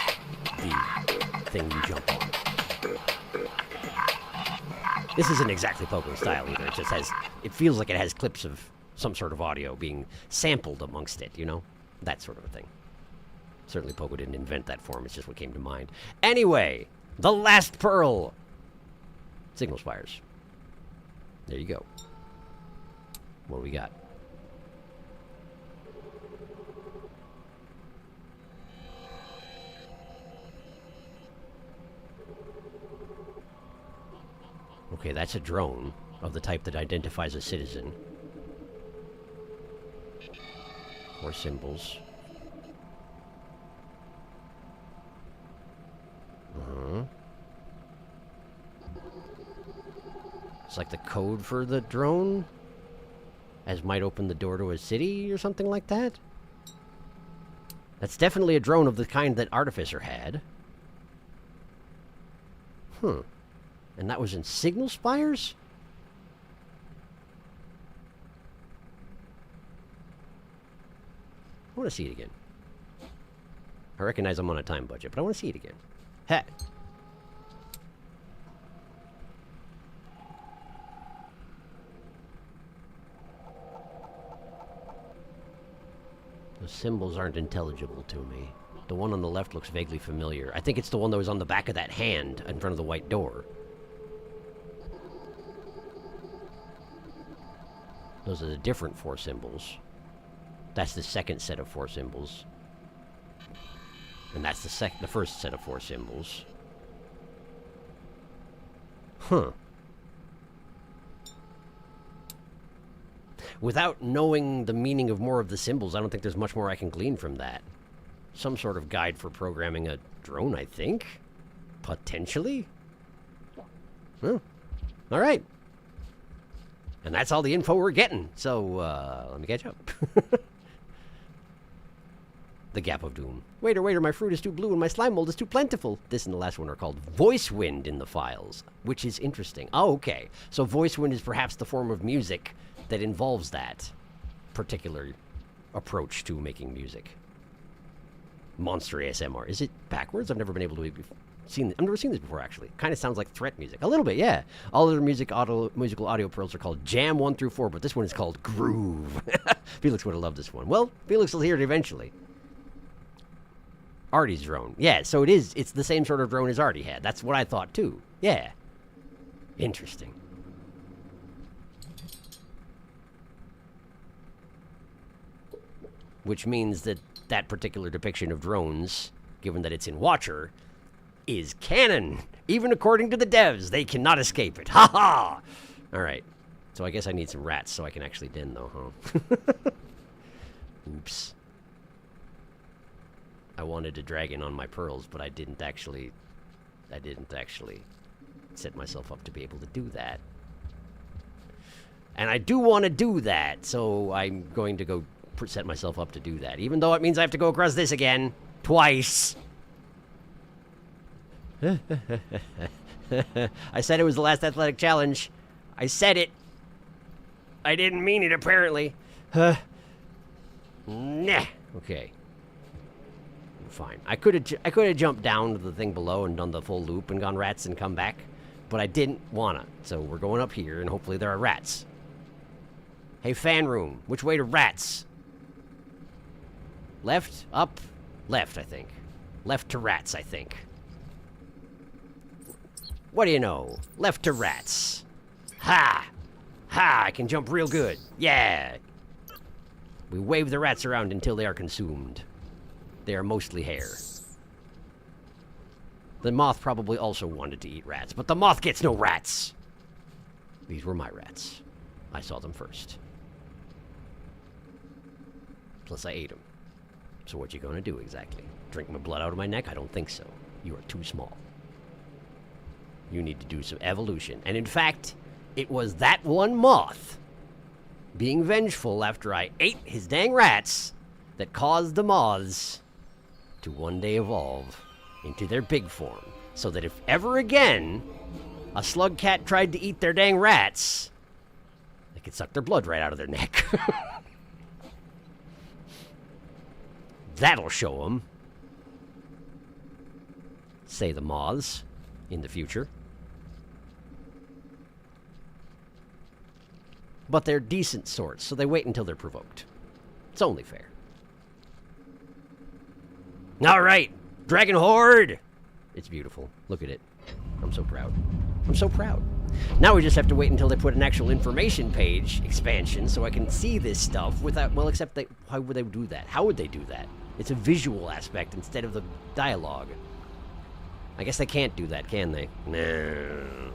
the thing you jump on. This isn't exactly Pogo style either. It just has, it feels like it has clips of some sort of audio being sampled amongst it, you know? That sort of a thing. Certainly Pogo didn't invent that form, it's just what came to mind. Anyway, the last pearl. Signal spires. There you go. What do we got? Okay, that's a drone of the type that identifies a citizen. 4 symbols. It's like the code for the drone, as might open the door to a city or something like that. That's definitely a drone of the kind that Artificer had. And that was in signal spires? I want to see it again. I recognize I'm on a time budget, but I want to see it again. Ha! The symbols aren't intelligible to me. The one on the left looks vaguely familiar. I think it's the one that was on the back of that hand in front of the white door. Those are the different 4 symbols. That's the second set of 4 symbols. And that's the first set of 4 symbols. Huh. Without knowing the meaning of more of the symbols, I don't think there's much more I can glean from that. Some sort of guide for programming a drone, I think? Potentially? Well, all right. And that's all the info we're getting. So, let me catch up. The Gap of Doom. Waiter, waiter, my fruit is too blue and my slime mold is too plentiful. This and the last one are called voice wind in the files, which is interesting. Oh, okay. So voice wind is perhaps the form of music that involves that particular approach to making music. Monster ASMR. Is it backwards? I've never been able to I've never seen this before, actually. Kind of sounds like threat music. A little bit, yeah. All other musical audio pearls are called Jam 1 through 4, but this one is called Groove. Felix would have loved this one. Well, Felix will hear it eventually. Artie's drone. Yeah, so it's the same sort of drone as Artie had. That's what I thought, too. Yeah. Interesting. Which means that that particular depiction of drones, given that it's in Watcher, is canon. Even according to the devs, they cannot escape it. Ha ha! Alright. So I guess I need some rats so I can actually den, though, huh? Oops. I wanted to drag in on my pearls, but I didn't actually set myself up to be able to do that. And I do want to do that, so I'm going to go set myself up to do that, even though it means I have to go across this again. Twice. I said it was the last athletic challenge. I said it. I didn't mean it, apparently. Nah. Okay. Fine. I could have jumped down to the thing below and done the full loop and gone rats and come back, but I didn't wanna. So we're going up here, and hopefully there are rats. Hey, fan room. Which way to rats? Left? Up? Left, I think. Left to rats, I think. What do you know? Left to rats. Ha! Ha! I can jump real good. Yeah! We wave the rats around until they are consumed. They are mostly hair. The moth probably also wanted to eat rats, but the moth gets no rats! These were my rats. I saw them first. Plus I ate them. So what you gonna do exactly? Drink my blood out of my neck? I don't think so. You are too small. You need to do some evolution. And in fact, it was that one moth being vengeful after I ate his dang rats that caused the moths to one day evolve into their big form. So that if ever again a slug cat tried to eat their dang rats, they could suck their blood right out of their neck. That'll show them. Say the moths in the future. But they're decent sorts, so they wait until they're provoked. It's only fair. All right, Dragon Horde! It's beautiful. Look at it. I'm so proud. I'm so proud. Now we just have to wait until they put an actual information page expansion so I can see this stuff without, well, except they, how would they do that? How would they do that? It's a visual aspect instead of the dialogue. I guess they can't do that, can they? No.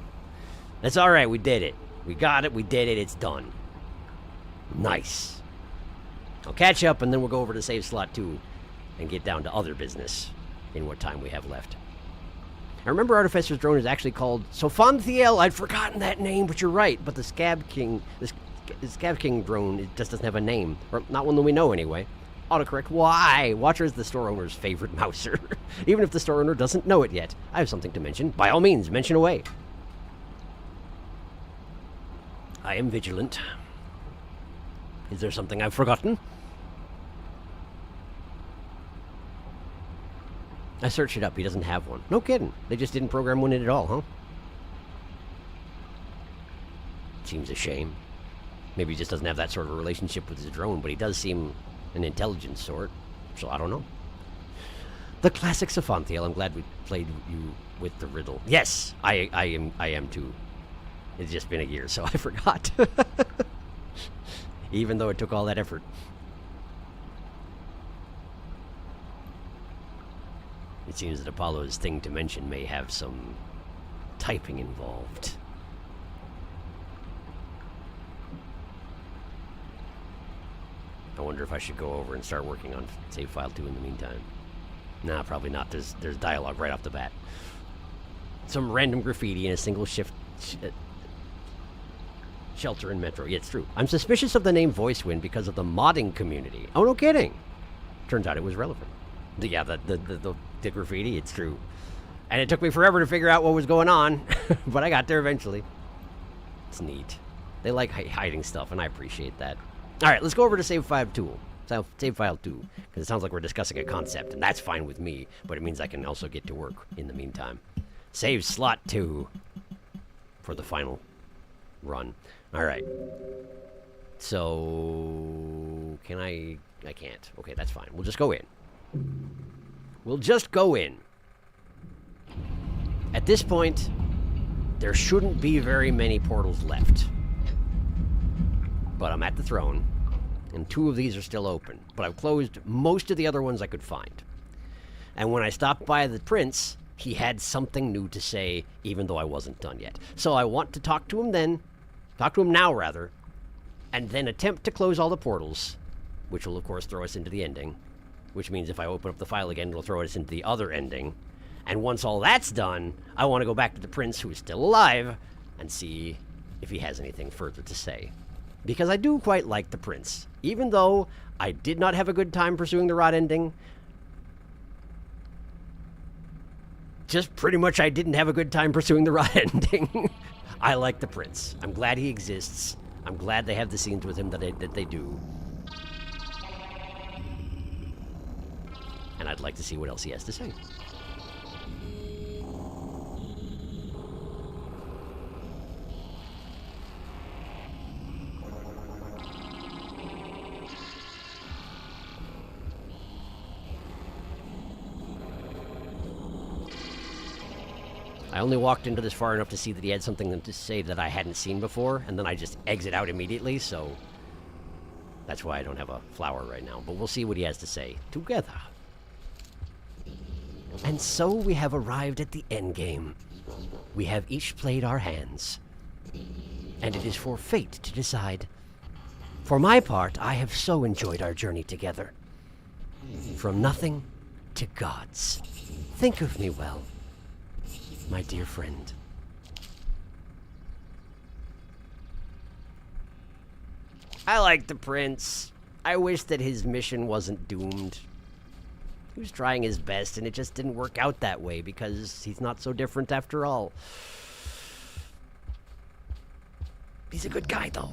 That's all right, we did it. We got it, we did it, it's done. Nice. I'll catch up and then we'll go over to save slot 2 and get down to other business in what time we have left. I remember Artificer's drone is actually called Sophanthiel. I'd forgotten that name, but you're right. But the Scab King, the Scab King drone, it just doesn't have a name. Or not one that we know anyway. Autocorrect, why? Watcher is the store owner's favorite mouser. Even if the store owner doesn't know it yet. I have something to mention. By all means, mention away. I am vigilant. Is there something I've forgotten? I searched it up. He doesn't have one. No kidding. They just didn't program one in at all, huh? Seems a shame. Maybe he just doesn't have that sort of a relationship with his drone, but he does seem an intelligent sort. So I don't know. The classic Sophanthiel. I'm glad we played you with the riddle. Yes, I am too. It's just been a year, so I forgot. Even though it took all that effort. It seems that Apollo's thing to mention may have some typing involved. I wonder if I should go over and start working on save file 2 in the meantime. Nah, probably not. There's dialogue right off the bat. Some random graffiti in a single shelter in Metro. Yeah, it's true. I'm suspicious of the name Voicewind because of the modding community. Oh, no kidding. Turns out it was relevant. Yeah, the graffiti, it's true. And it took me forever to figure out what was going on, but I got there eventually. It's neat. They like hiding stuff, and I appreciate that. All right, let's go over to save file 2. Save file 2, because it sounds like we're discussing a concept, and that's fine with me, but it means I can also get to work in the meantime. Save slot 2 for the final run. All right. So, can I can't. Okay, that's fine. We'll just go in. We'll just go in. At this point, there shouldn't be very many portals left. But I'm at the throne, and 2 of these are still open. But I've closed most of the other ones I could find. And when I stopped by the prince, he had something new to say, even though I wasn't done yet. So I want to talk to him now, rather, and then attempt to close all the portals, which will, of course, throw us into the ending, which means if I open up the file again, it'll throw us into the other ending. And once all that's done, I want to go back to the prince, who is still alive, and see if he has anything further to say. Because I do quite like the prince. Even though I did not have a good time pursuing the rod ending, just pretty much I didn't have a good time pursuing the rod ending. I like the prince. I'm glad he exists. I'm glad they have the scenes with him that they do. And I'd like to see what else he has to say. I only walked into this far enough to see that he had something to say that I hadn't seen before, and then I just exit out immediately, so that's why I don't have a flower right now. But we'll see what he has to say together. And so we have arrived at the endgame. We have each played our hands, and it is for fate to decide. For my part, I have so enjoyed our journey together. From nothing to gods. Think of me well, my dear friend. I like the prince. I wish that his mission wasn't doomed. He was trying his best, and it just didn't work out that way because he's not so different after all. He's a good guy, though.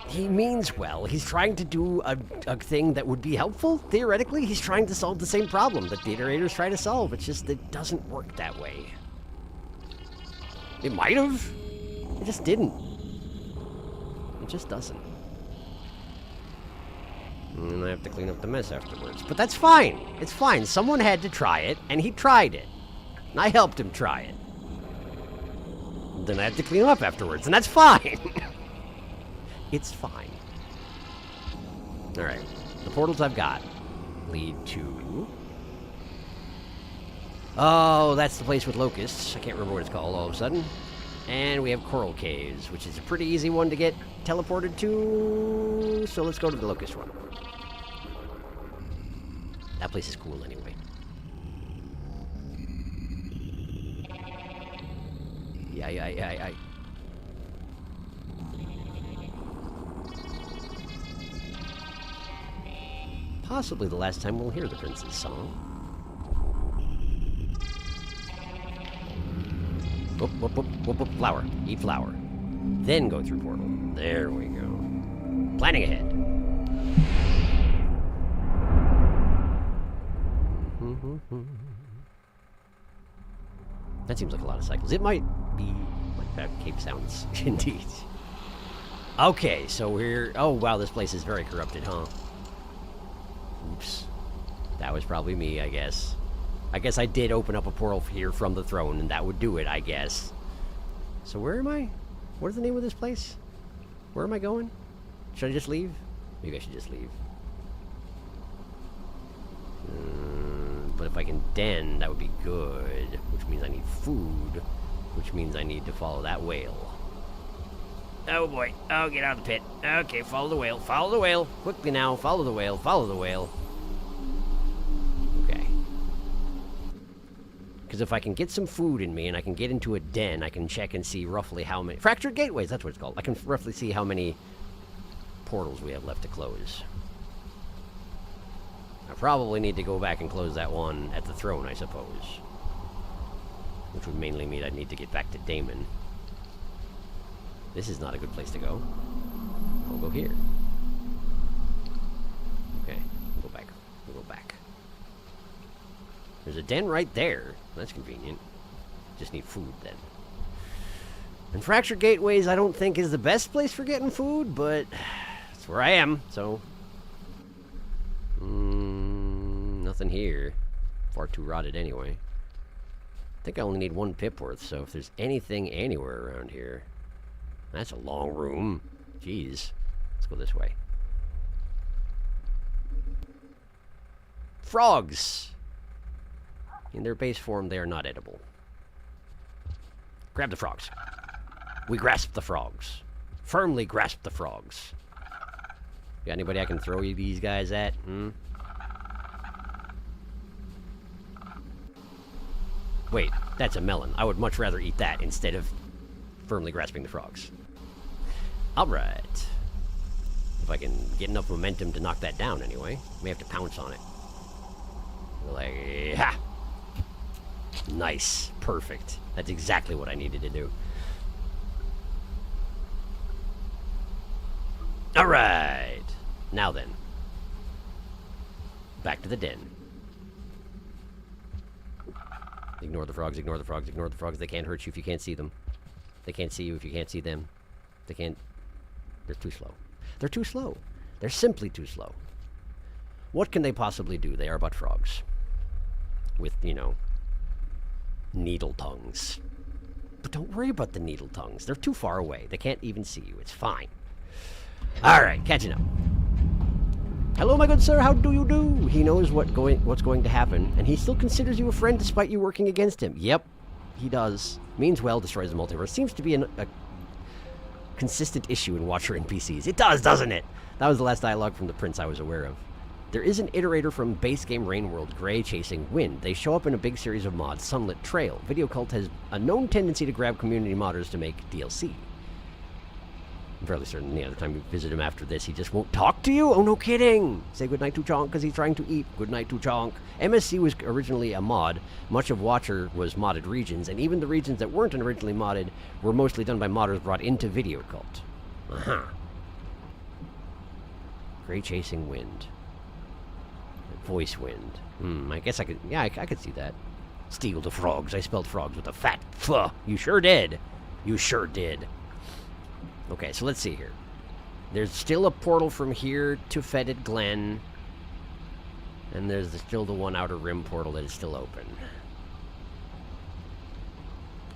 He means well. He's trying to do a thing that would be helpful, theoretically. He's trying to solve the same problem that the iterators try to solve. It's just it doesn't work that way. It might have. It just didn't. It just doesn't. And I have to clean up the mess afterwards. But that's fine. It's fine. Someone had to try it, and he tried it. And I helped him try it. Then I had to clean up afterwards, and that's fine. It's fine. Alright. The portals I've got lead to... Oh, that's the place with locusts. I can't remember what it's called all of a sudden. And we have coral caves, which is a pretty easy one to get teleported to. So let's go to the locust one. That place is cool anyway. Yeah. Possibly the last time we'll hear the prince's song. Whoop, whoop, whoop, whoop, whoop, flower. Eat flower. Then go through portal. There we go. Planning ahead. That seems like a lot of cycles. It might be like that. Cape sounds indeed. Okay, so we're... Oh, wow, this place is very corrupted, huh? Oops. That was probably me, I guess. I guess I did open up a portal here from the throne, and that would do it, I guess. So where am I? What is the name of this place? Where am I going? Should I just leave? Maybe I should just leave. But if I can den, that would be good. Which means I need food. Which means I need to follow that whale. Oh boy. Oh, get out of the pit. Okay, follow the whale. Follow the whale. Quickly now. Follow the whale. Follow the whale. Okay. Because if I can get some food in me and I can get into a den, I can check and see roughly how many... Fractured gateways, that's what it's called. I can roughly see how many portals we have left to close. I probably need to go back and close that one at the throne, I suppose. Which would mainly mean I'd need to get back to Damon. This is not a good place to go. I'll go here. Okay, we'll go back. We'll go back. There's a den right there. That's convenient. Just need food then. And Fractured Gateways I don't think is the best place for getting food, but that's where I am, so... nothing here. Far too rotted anyway. I think I only need one pip worth, so if there's anything anywhere around here... That's a long room. Jeez. Let's go this way. Frogs! In their base form, they are not edible. Grab the frogs. We grasp the frogs. Firmly grasp the frogs. Got anybody I can throw you these guys at? Wait, that's a melon. I would much rather eat that instead of firmly grasping the frogs. Alright. If I can get enough momentum to knock that down anyway. May have to pounce on it. Like, ha! Nice. Perfect. That's exactly what I needed to do. Alright. Now then. Back to the den. Ignore the frogs, ignore the frogs, ignore the frogs. They can't hurt you if you can't see them. They can't see you if you can't see them. They can't... They're too slow. They're too slow. They're simply too slow. What can they possibly do? They are but frogs. With, you know, needle tongues. But don't worry about the needle tongues. They're too far away. They can't even see you. It's fine. Alright, catching up. Hello, my good sir. How do you do? He knows what's going to happen, and he still considers you a friend despite you working against him. Yep, he does. Means well, destroys the multiverse. Seems to be a consistent issue in Watcher NPCs. It does, doesn't it? That was the last dialogue from the prince I was aware of. There is an iterator from base game Rain World, Gray Chasing Wind. They show up in a big series of mods, Sunlit Trail. Video Cult has a known tendency to grab community modders to make DLC. I'm fairly certain the other time you visit him after this, he just won't talk to you? Oh, no kidding! Say goodnight to Chonk because he's trying to eat. Goodnight to Chonk. MSC was originally a mod. Much of Watcher was modded regions, and even the regions that weren't originally modded were mostly done by modders brought into Video Cult. Uh-huh. Gray Chasing Wind. Voice Wind. I guess I could... Yeah, I could see that. Steal the frogs. I spelled frogs with a fat F. You sure did. You sure did. Okay, so let's see here. There's still a portal from here to Fetid Glen. And there's still the one Outer Rim portal that is still open.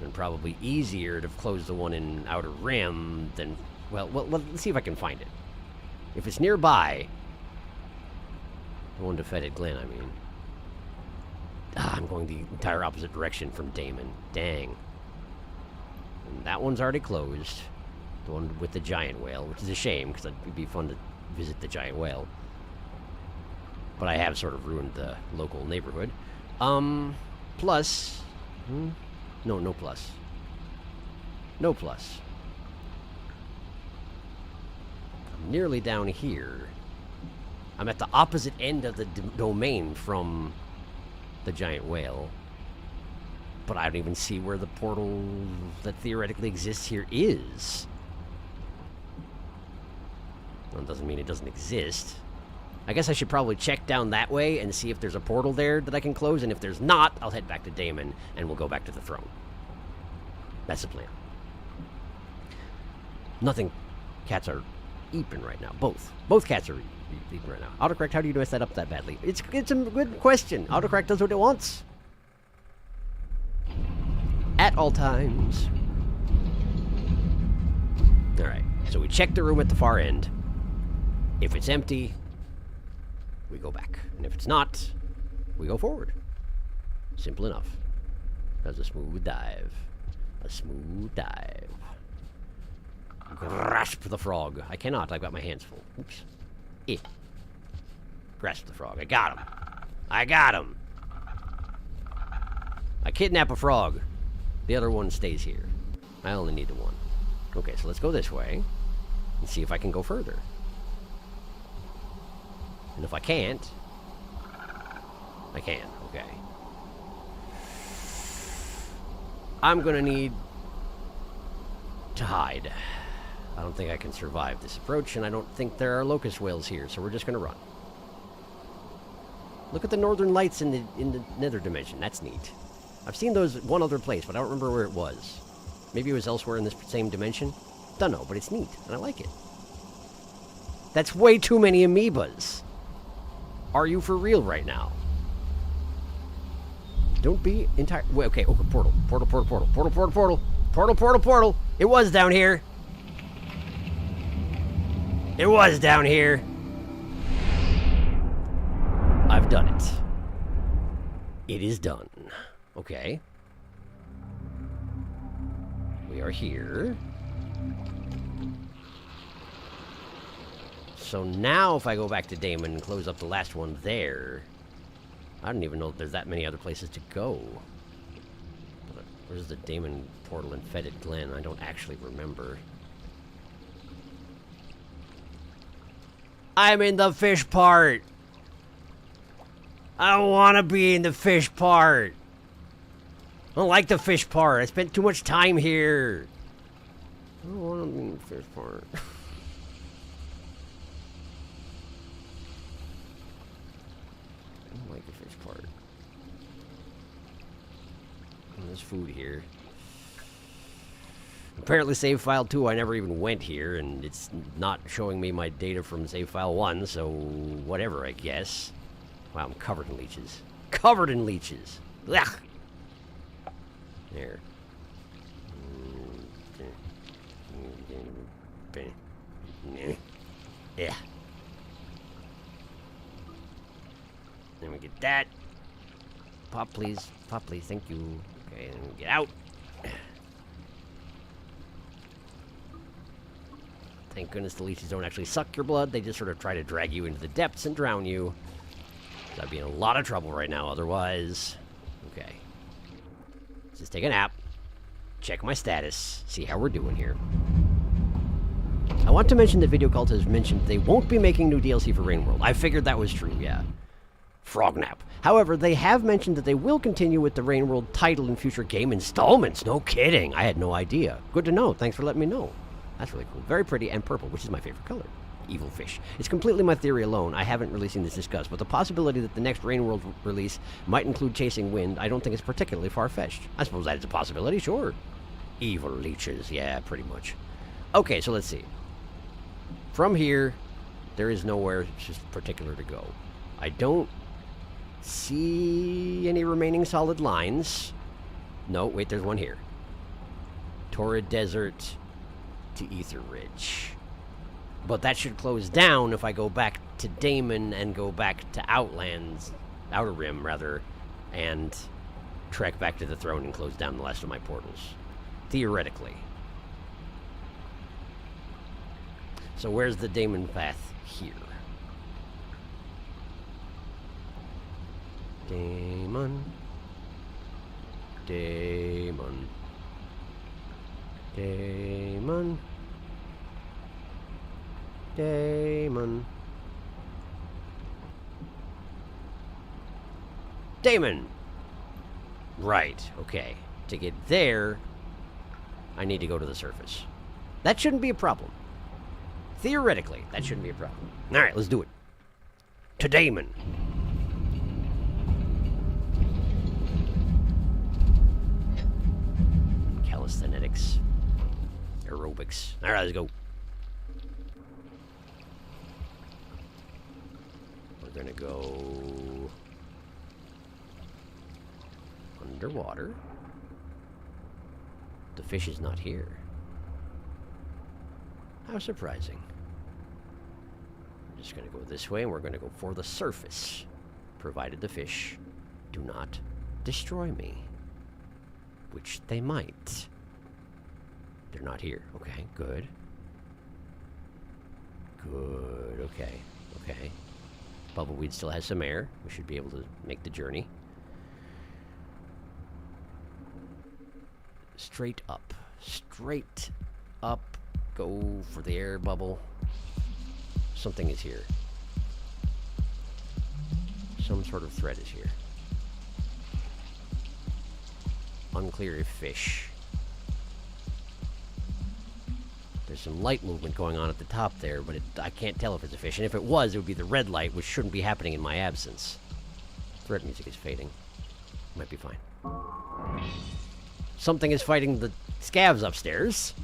And probably easier to close the one in Outer Rim than... Well, let's see if I can find it. If it's nearby... The one to Fetid Glen, I mean. I'm going the entire opposite direction from Damon. Dang. And that one's already closed. The one with the giant whale, which is a shame, because it'd be fun to visit the giant whale. But I have sort of ruined the local neighborhood. Plus... No plus. No plus. I'm nearly down here. I'm at the opposite end of the domain from the giant whale. But I don't even see where the portal that theoretically exists here is. Well, it doesn't mean it doesn't exist. I guess I should probably check down that way and see if there's a portal there that I can close, and if there's not, I'll head back to Damon, and we'll go back to the throne. That's the plan. Nothing. Cats are eeping right now. Both cats are eeping right now. Autocorrect, how do you mess that up that badly? It's a good question. Autocorrect does what it wants. At all times. Alright, so we check the room at the far end. If it's empty, we go back. And if it's not, we go forward. Simple enough. That's a smooth dive. A smooth dive. Grasp the frog. I cannot. I've got my hands full. Oops. Grasp the frog. I got him. I got him. I kidnap a frog. The other one stays here. I only need the one. Okay, so let's go this way and see if I can go further. And if I can't, I can. Okay. I'm gonna need to hide. I don't think I can survive this approach, and I don't think there are locust whales here, so we're just gonna run. Look at the northern lights in the nether dimension. That's neat. I've seen those one other place, but I don't remember where it was. Maybe it was elsewhere in this same dimension. Don't know, but it's neat, and I like it. That's way too many amoebas. Are you for real right now? Don't be entire. Wait, okay, portal. Portal. It was down here. It was down here. I've done it. It is done. Okay. We are here. So now if I go back to Damon and close up the last one there, I don't even know if there's that many other places to go. Where's the Damon portal in Fetid Glen? I don't actually remember. I'm in the fish part. I don't want to be in the fish part. I don't like the fish part. I spent too much time here. I don't want to be in the fish part. I don't like the fish part. And there's food here. Apparently save file 2, I never even went here, and it's not showing me my data from save file 1, so whatever, I guess. Wow, I'm covered in leeches. Covered in leeches. Ugh. There. Yeah. Then we get that. Pop, please. Pop, please. Thank you. Okay, then we get out. Thank goodness the leeches don't actually suck your blood. They just sort of try to drag you into the depths and drown you. I'd be in a lot of trouble right now otherwise. Okay. Let's just take a nap. Check my status. See how we're doing here. I want to mention that Video Cult has mentioned they won't be making new DLC for Rain World. I figured that was true, yeah. Frog nap. However, they have mentioned that they will continue with the Rain World title in future game installments. No kidding. I had no idea. Good to know. Thanks for letting me know. That's really cool. Very pretty and purple, which is my favorite color. Evil fish. It's completely my theory alone. I haven't really seen this discussed, but the possibility that the next Rain World release might include chasing wind, I don't think is particularly far-fetched. I suppose that is a possibility, sure. Evil leeches, yeah, pretty much. Okay, so let's see. From here, there is nowhere just particular to go. I don't see any remaining solid lines. No, wait, there's one here. Torrid Desert to Ether Ridge. But that should close down if I go back to Damon and go back to Outlands, Outer Rim, rather, and trek back to the throne and close down the last of my portals. Theoretically. So where's the Damon path here? Damon. Damon. Damon. Damon. Damon! Right, okay. To get there, I need to go to the surface. That shouldn't be a problem. Theoretically, that shouldn't be a problem. Alright, let's do it. To Damon. Calisthenics. Aerobics. Alright, let's go. We're gonna go underwater. The fish is not here. How surprising. We're just gonna go this way and we're gonna go for the surface, provided the fish do not destroy me, which they might. They're not here. Okay, good. Good. Okay. Okay. Bubbleweed still has some air. We should be able to make the journey. Straight up. Straight up. Go for the air bubble. Something is here. Some sort of threat is here. Unclear if fish. There's some light movement going on at the top there, but I can't tell if it's a fish. And if it was, it would be the red light, which shouldn't be happening in my absence. Threat music is fading. Might be fine. Something is fighting the scavs upstairs.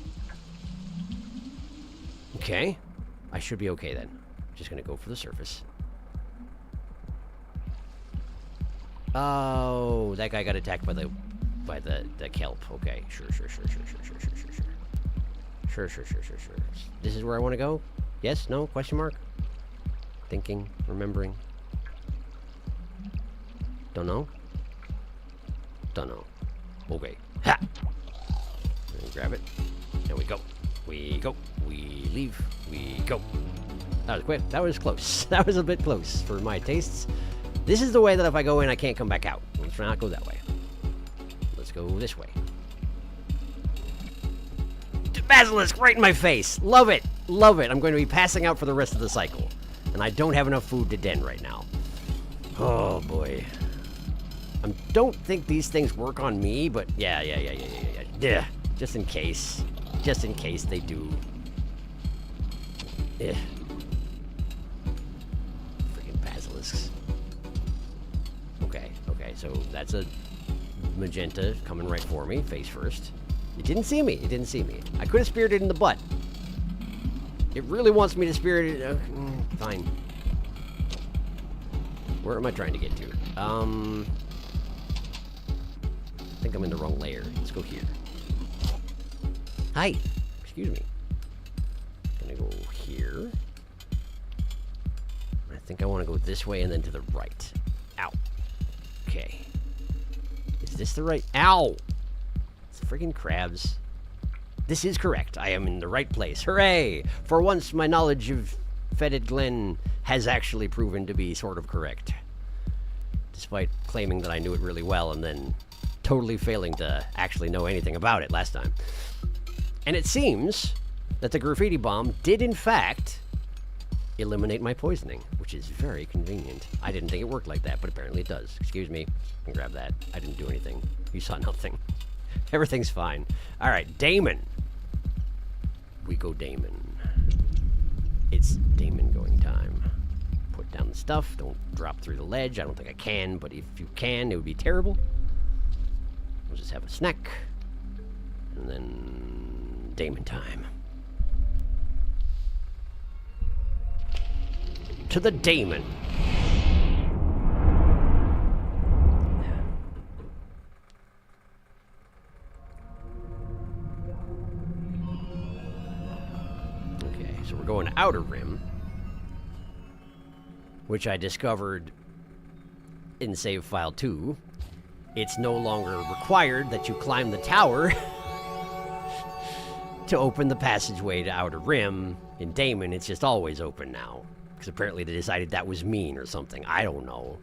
Okay. I should be okay then. Just gonna go for the surface. Oh, that guy got attacked by the kelp. Okay, sure. Sure. This is where I want to go? Yes? No? Question mark? Thinking, remembering. Don't know? Don't know. Okay. Ha! Grab it. There we go. We go. We leave. We go. That was quick. That was close. That was a bit close for my tastes. This is the way that if I go in, I can't come back out. Let's not go that way. Let's go this way. Basilisk right in my face. Love it. Love it. I'm going to be passing out for the rest of the cycle. And I don't have enough food to den right now. Oh, boy. I don't think these things work on me, but yeah. Just in case. Just in case they do. Yeah. Freaking basilisks. Okay, so that's a magenta coming right for me, face first. It didn't see me. I could have speared it in the butt. It really wants me to spear it. Fine. Where am I trying to get to? I think I'm in the wrong layer. Let's go here. Hi. Excuse me. Gonna go here. I think I want to go this way and then to the right. Ow. Okay. Is this the right? Ow! It's friggin' crabs. This is correct. I am in the right place. Hooray! For once, my knowledge of Fetid Glen has actually proven to be sort of correct. Despite claiming that I knew it really well and then totally failing to actually know anything about it last time. And it seems that the graffiti bomb did, in fact, eliminate my poisoning, which is very convenient. I didn't think it worked like that, but apparently it does. Excuse me. I can grab that. I didn't do anything. You saw nothing. Everything's fine. All right, Damon. We go Damon. It's Damon going time. Put down the stuff. Don't drop through the ledge. I don't think I can, but if you can, it would be terrible. We'll just have a snack. And then Damon time. To the Damon. Okay, so we're going to Outer Rim, which I discovered in save file 2. It's no longer required that you climb the tower to open the passageway to Outer Rim. In Damon, it's just always open now. Because apparently they decided that was mean or something. I don't know.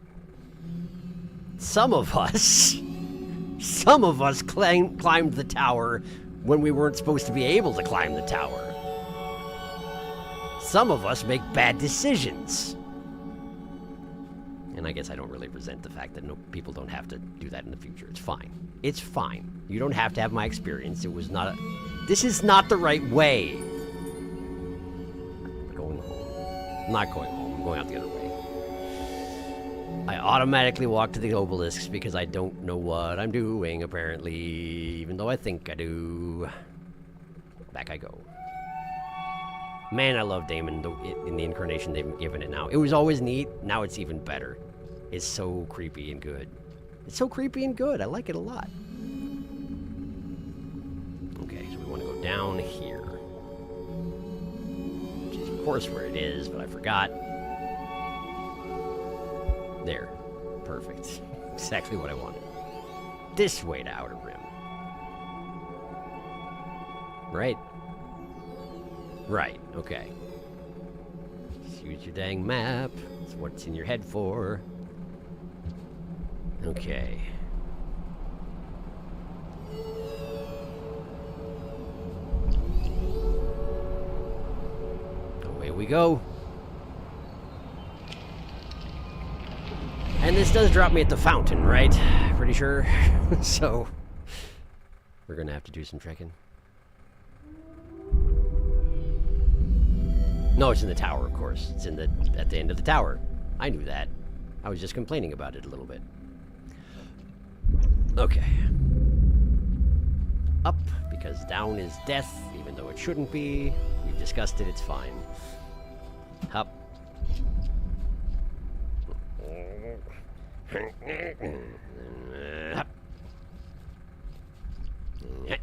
Some of us climbed the tower when we weren't supposed to be able to climb the tower. Some of us make bad decisions. And I guess I don't really resent the fact that people don't have to do that in the future. It's fine. It's fine. You don't have to have my experience. It was not this is not the right way. I'm going home. I'm not going home. I'm going out the other way. I automatically walk to the obelisks because I don't know what I'm doing, apparently, even though I think I do. Back I go. Man, I love Damon in the incarnation they've given it now. It was always neat. Now it's even better. It's so creepy and good. It's so creepy and good. I like it a lot. Okay, so we want to go down here. Which is, of course, where it is, but I forgot. There. Perfect. Exactly what I wanted. This way to Outer Rim. Right? Right, okay. Just use your dang map. That's what's in your head for. Okay. Away we go. And this does drop me at the fountain, right? Pretty sure. So, we're gonna have to do some trekking. No, it's in the tower, of course. It's at the end of the tower. I knew that. I was just complaining about it a little bit. Okay. Up, because down is death, even though it shouldn't be. We've discussed it, it's fine. Up. Up. Yep.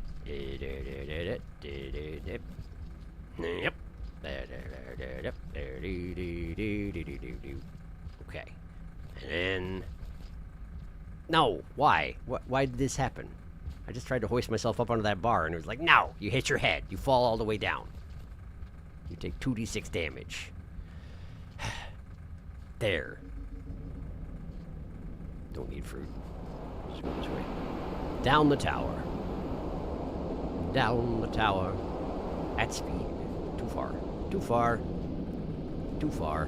Okay. And then... No! Why? Why did this happen? I just tried to hoist myself up onto that bar and it was like, no! You hit your head. You fall all the way down. You take 2d6 damage. There. Don't need fruit. Just go this way. Down the tower. Down the tower. At speed. Too far. Too far. Too far.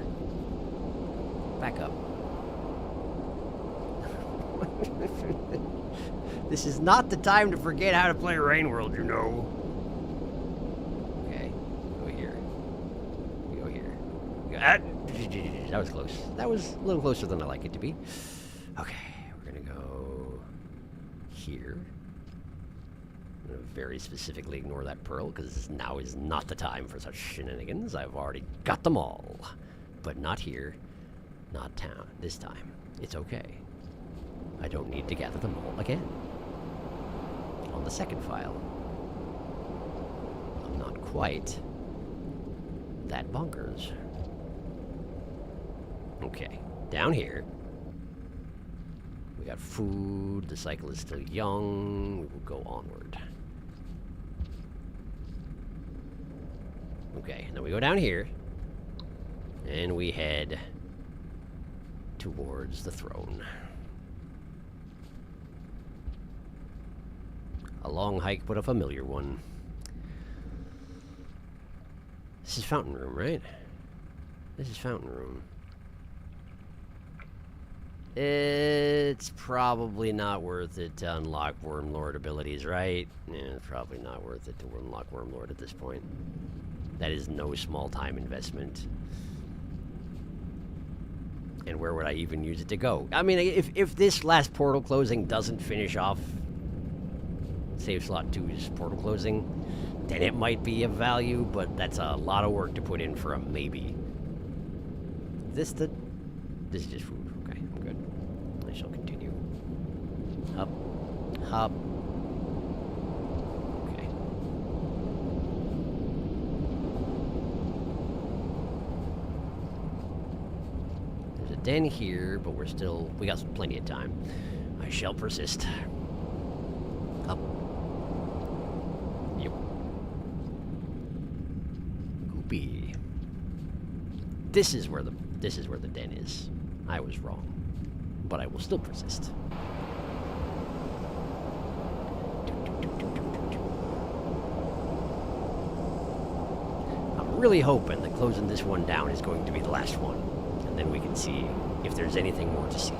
Back up. This is not the time to forget how to play Rain World, you know. Okay. Go here. Go here. That was close. That was a little closer than I like it to be. Okay. We're going to go here. I'm going to very specifically ignore that pearl, because now is not the time for such shenanigans. I've already got them all. But not here. Not town. This time. It's okay. I don't need to gather them all again. On the second file. I'm not quite that bonkers. Okay. Down here. We got food. The cycle is still young. We will go onward. Okay, and then we go down here. And we head towards the throne. A long hike, but a familiar one. This is Fountain Room, right? This is Fountain Room. It's probably not worth it to unlock Worm Lord abilities, right? Yeah, it's probably not worth it to unlock Worm Lord at this point. That is no small time investment. And where would I even use it to go? I mean, if this last portal closing doesn't finish off Save Slot 2's portal closing, then it might be of value, but that's a lot of work to put in for a maybe. This is just food. Okay, I'm good. I shall continue. Up. Hop. Okay. There's a den here, but we got plenty of time. I shall persist. Up. Yep. Goopy. This is where the den is. I was wrong, but I will still persist. I'm really hoping that closing this one down is going to be the last one, and then we can see if there's anything more to see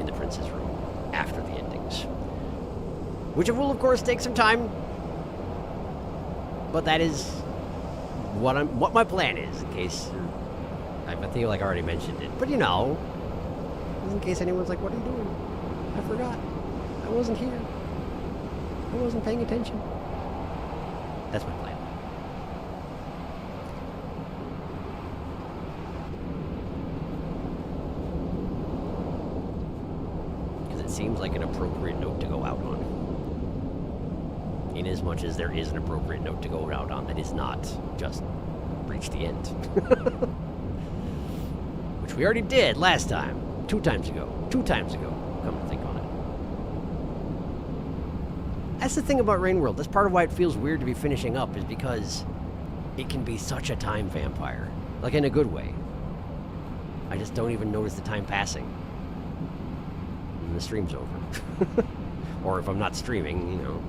in the Prince's room after the endings. Which will, of course, take some time, but that is what my plan is, in case... I feel like I already mentioned it, but you know, in case anyone's like, what are you doing? I forgot. I wasn't here. I wasn't paying attention. That's my plan. Because it seems like an appropriate note to go out on. In as much as there is an appropriate note to go out on that is not just reach the end. Which we already did last time. 2 times ago. 2 times ago. Come to think on it. That's the thing about Rain World. That's part of why it feels weird to be finishing up, is because it can be such a time vampire. Like in a good way. I just don't even notice the time passing. And the stream's over. Or if I'm not streaming, you know,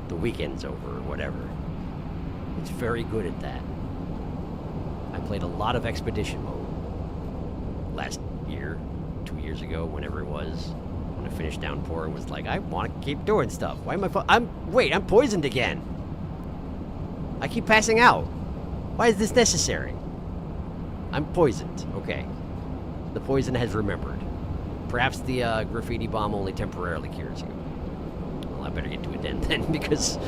the weekend's over or whatever. It's very good at that. I played a lot of Expedition mode last year, 2 years ago, whenever it was, when I finished Downpour and was like, I want to keep doing stuff. Why am I wait, I'm poisoned again. I keep passing out. Why is this necessary? I'm poisoned. Okay. The poison has remembered. Perhaps the graffiti bomb only temporarily cures you. Well, I better get to a den then, because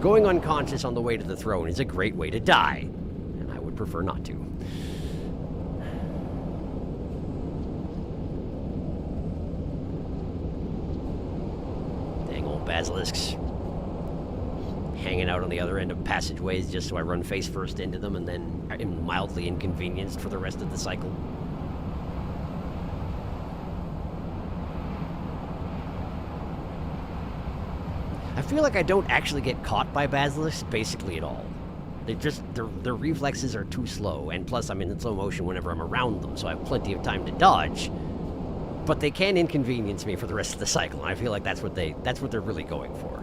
going unconscious on the way to the throne is a great way to die. And I would prefer not to. Dang old basilisks. Hanging out on the other end of passageways just so I run face first into them and then am mildly inconvenienced for the rest of the cycle. I feel like I don't actually get caught by basilisks basically at all. They just, their reflexes are too slow, and plus I'm in slow motion whenever I'm around them, so I have plenty of time to dodge. But they can inconvenience me for the rest of the cycle, and I feel like that's what they're really going for.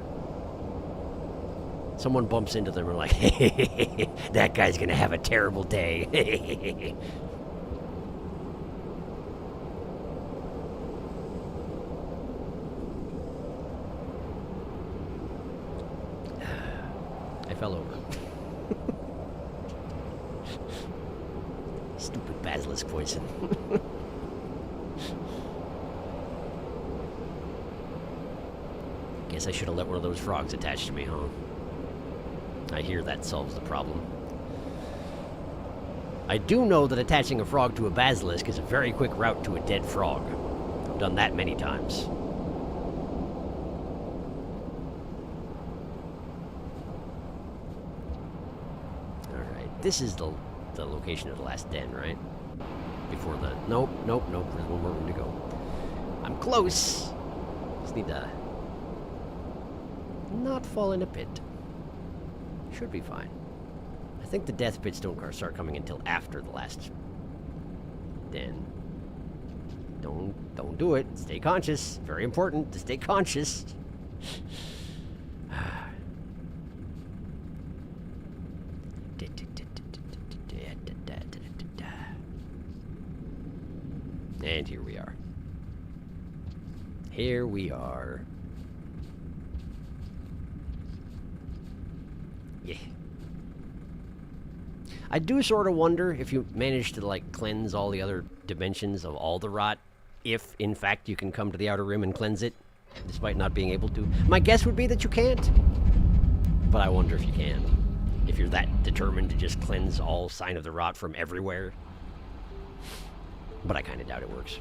Someone bumps into them and like, hey, that guy's gonna have a terrible day. I fell over. Stupid basilisk poison. Guess I should have let one of those frogs attach to me, huh? I hear that solves the problem. I do know that attaching a frog to a basilisk is a very quick route to a dead frog. I've done that many times. Alright, this is the location of the last den, right? Before the... Nope. There's one more room to go. I'm close! Just need to... not fall in a pit. Should be fine. I think the death pits don't start coming until after the last den. Don't do it. Stay conscious. Very important to stay conscious. And here we are. Here we are. Yeah. I do sort of wonder if you manage to, like, cleanse all the other dimensions of all the rot, if, in fact, you can come to the Outer Rim and cleanse it, despite not being able to. My guess would be that you can't, but I wonder if you can. If you're that determined to just cleanse all sign of the rot from everywhere. But I kind of doubt it works.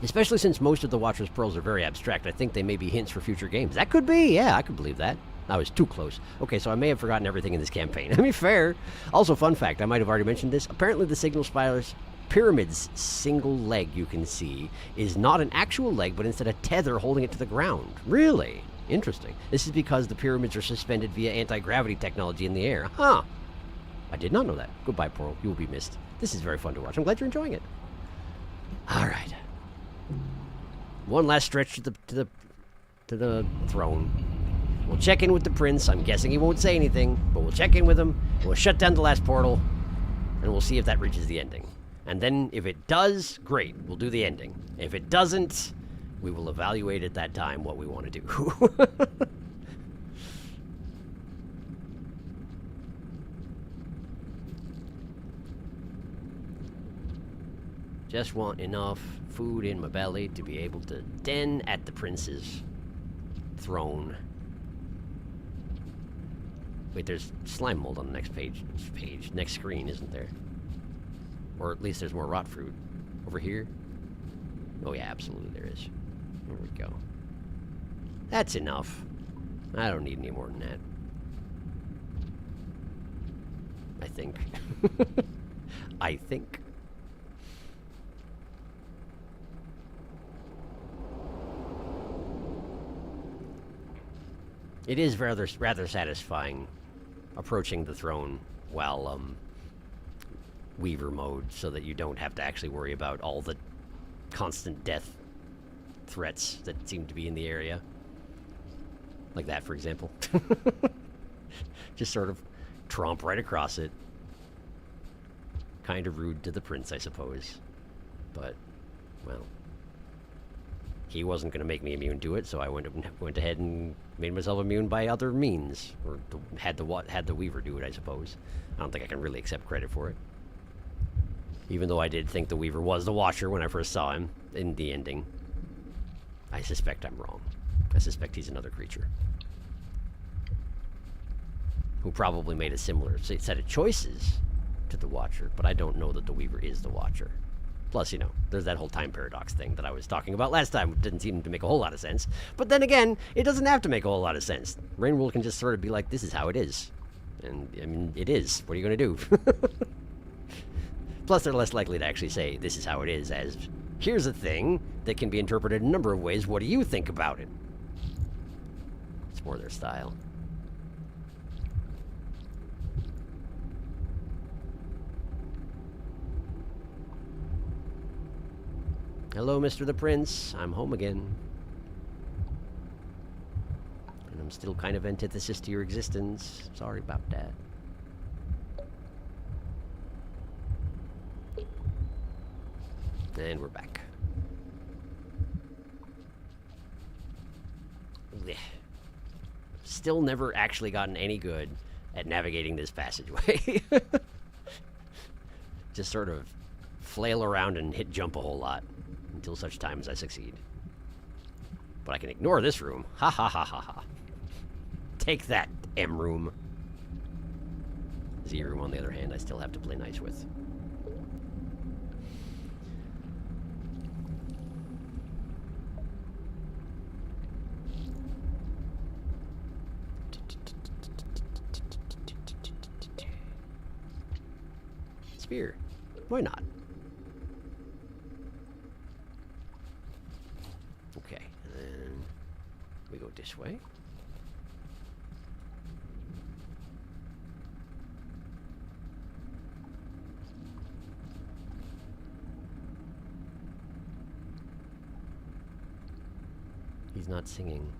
Especially since most of the Watcher's Pearls are very abstract, I think they may be hints for future games. That could be, yeah, I could believe that. I was too close. Okay, so I may have forgotten everything in this campaign. I mean, fair. Also, fun fact, I might have already mentioned this. Apparently the Signal Spider's pyramid's single leg you can see is not an actual leg, but instead a tether holding it to the ground. Really? Interesting. This is because the pyramids are suspended via anti-gravity technology in the air. Huh. I did not know that. Goodbye, Pearl. You will be missed. This is very fun to watch. I'm glad you're enjoying it. All right. One last stretch to the throne. We'll check in with the prince. I'm guessing he won't say anything, but we'll check in with him. We'll shut down the last portal, and we'll see if that reaches the ending. And then, if it does, great. We'll do the ending. If it doesn't, we will evaluate at that time what we want to do. Just want enough food in my belly to be able to den at the prince's throne. Wait, there's slime mold on the next next screen, isn't there? Or at least there's more rot fruit. Over here? Oh yeah, absolutely there is. There we go. That's enough. I don't need any more than that. I think. I think. It is rather satisfying approaching the throne while Weaver mode, so that you don't have to actually worry about all the constant death threats that seem to be in the area. Like that, for example. Just sort of tromp right across it. Kind of rude to the prince, I suppose. But, well, he wasn't going to make me immune to it, so I went ahead and made myself immune by other means. Or had the Weaver do it, I suppose. I don't think I can really accept credit for it. Even though I did think the Weaver was the Watcher when I first saw him in the ending. I suspect I'm wrong. I suspect he's another creature. Who probably made a similar set of choices to the Watcher, but I don't know that the Weaver is the Watcher. Plus, you know, there's that whole time paradox thing that I was talking about last time. It didn't seem to make a whole lot of sense. But then again, it doesn't have to make a whole lot of sense. Rainwolf can just sort of be like, this is how it is. And, I mean, it is. What are you going to do? Plus, they're less likely to actually say, this is how it is, as, here's a thing that can be interpreted a number of ways. What do you think about it? It's more their style. Hello, Mr. the Prince. I'm home again. And I'm still kind of antithesis to your existence. Sorry about that. And we're back. Blech. Still never actually gotten any good at navigating this passageway. Just sort of flail around and hit jump a whole lot until such time as I succeed. But I can ignore this room. Ha ha ha ha ha. Take that, M room. Z room, on the other hand, I still have to play nice with. Spear. Why not? Okay, and then we go this way. He's not singing.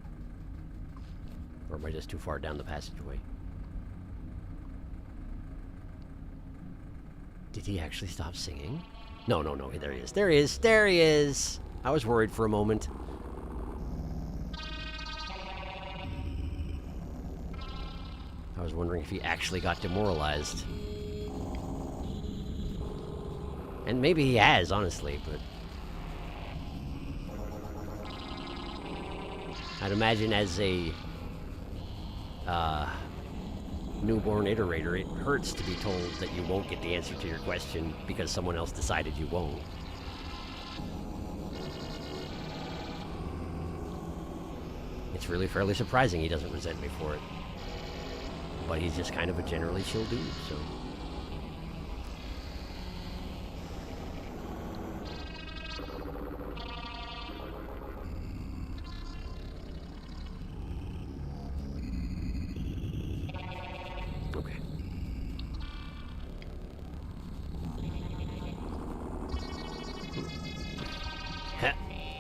Or am I just too far down the passageway? Did he actually stop singing? No, no, no. There he is. There he is. There he is. I was worried for a moment. I was wondering if he actually got demoralized. And maybe he has, honestly, but I'd imagine as a newborn iterator, it hurts to be told that you won't get the answer to your question because someone else decided you won't. It's really fairly surprising he doesn't resent me for it. But he's just kind of a generally chill dude, so...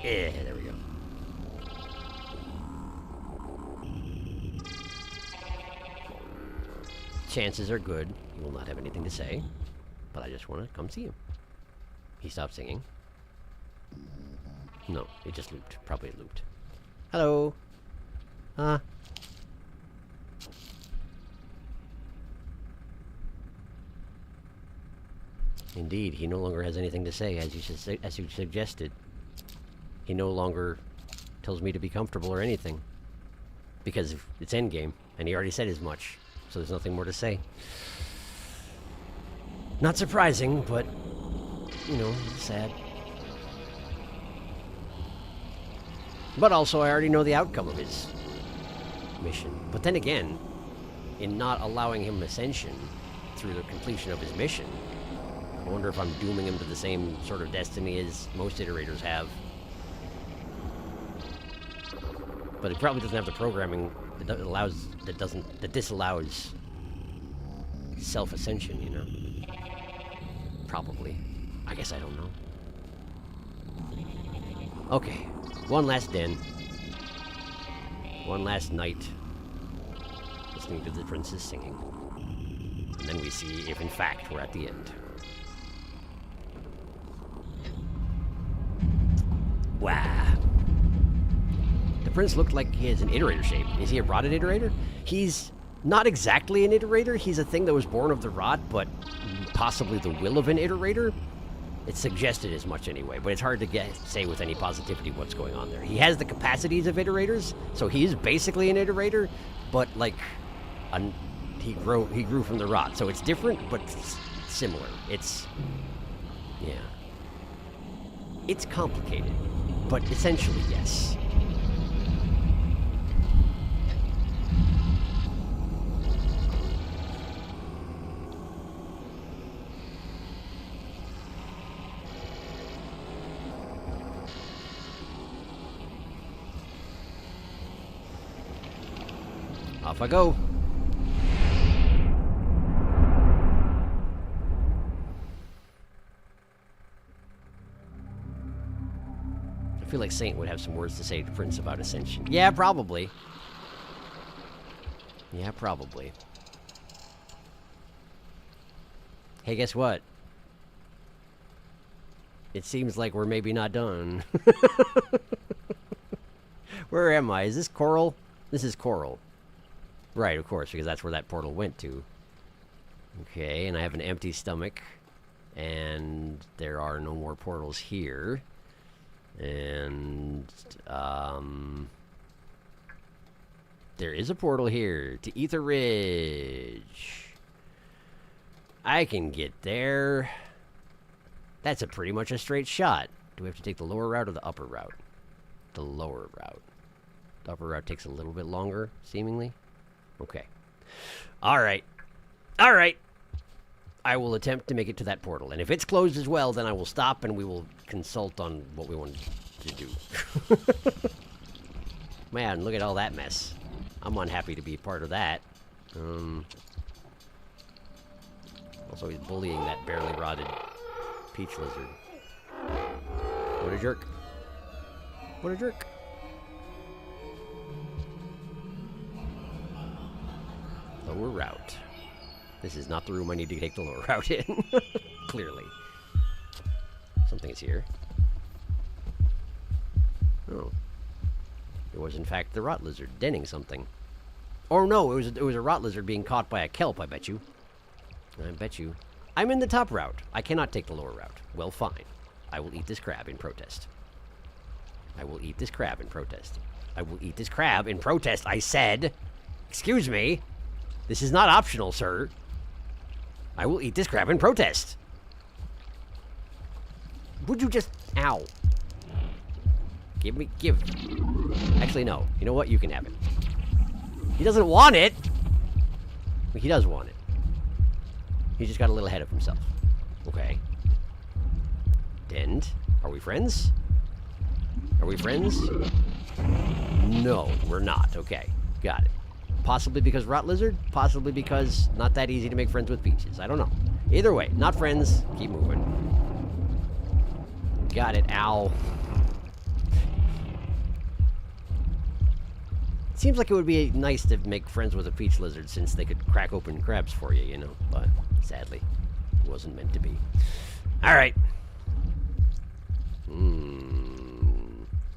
Yeah, there we go. Chances are good he will not have anything to say, but I just want to come see him. He stopped singing. No, it just looped. Probably it looped. Hello. Huh? Indeed, he no longer has anything to say, as you suggested. He no longer tells me to be comfortable or anything. Because it's endgame, and he already said as much, so there's nothing more to say. Not surprising, but, you know, sad. But also, I already know the outcome of his mission. But then again, in not allowing him ascension through the completion of his mission, I wonder if I'm dooming him to the same sort of destiny as most iterators have. But he probably doesn't have the programming that disallows self-ascension, you know? Probably. I guess I don't know. Okay. One last den. One last night. Listening to the prince's singing. And then we see if, in fact, we're at the end. Wow. The prince looked like he has an iterator shape. Is he a rotted iterator? He's not exactly an iterator. He's a thing that was born of the rot, but possibly the will of an iterator. It's suggested as much anyway, but it's hard to say with any positivity what's going on there. He has the capacities of iterators, so he is basically an iterator, but like he grew from the rot, so it's different, but similar. It's, yeah. It's complicated, but essentially, yes. Off I go. I feel like Saint would have some words to say to Prince about Ascension. Yeah, probably. Yeah, probably. Hey, guess what? It seems like we're maybe not done. Where am I? Is this Coral? This is Coral. Right, of course, because that's where that portal went to. Okay, and I have an empty stomach. And there are no more portals here. And, there is a portal here to Ether Ridge. I can get there. That's pretty much a straight shot. Do we have to take the lower route or the upper route? The lower route. The upper route takes a little bit longer, seemingly. Okay. Alright. Alright. I will attempt to make it to that portal. And if it's closed as well, then I will stop and we will consult on what we want to do. Man, look at all that mess. I'm unhappy to be part of that. Also, he's bullying that barely rotted peach lizard. What a jerk. What a jerk. Lower route. This is not the room I need to take the lower route in. Clearly. Something is here. Oh. It was in fact the rot lizard denning something. Or no, it was a rot lizard being caught by a kelp, I bet you. I bet you. I'm in the top route. I cannot take the lower route. Well, fine. I will eat this crab in protest. I will eat this crab in protest. I will eat this crab in protest, I said. Excuse me. This is not optional, sir. I will eat this crab in protest. Would you just... Ow. Give. Actually, no. You know what? You can have it. He doesn't want it. He does want it. He just got a little ahead of himself. Okay. Dend. Are we friends? Are we friends? No, we're not. Okay. Got it. Possibly because rot lizard? Possibly because not that easy to make friends with peaches. I don't know. Either way, not friends. Keep moving. Got it. Ow. Seems like it would be nice to make friends with a peach lizard since they could crack open crabs for you, you know. But sadly, it wasn't meant to be. All right.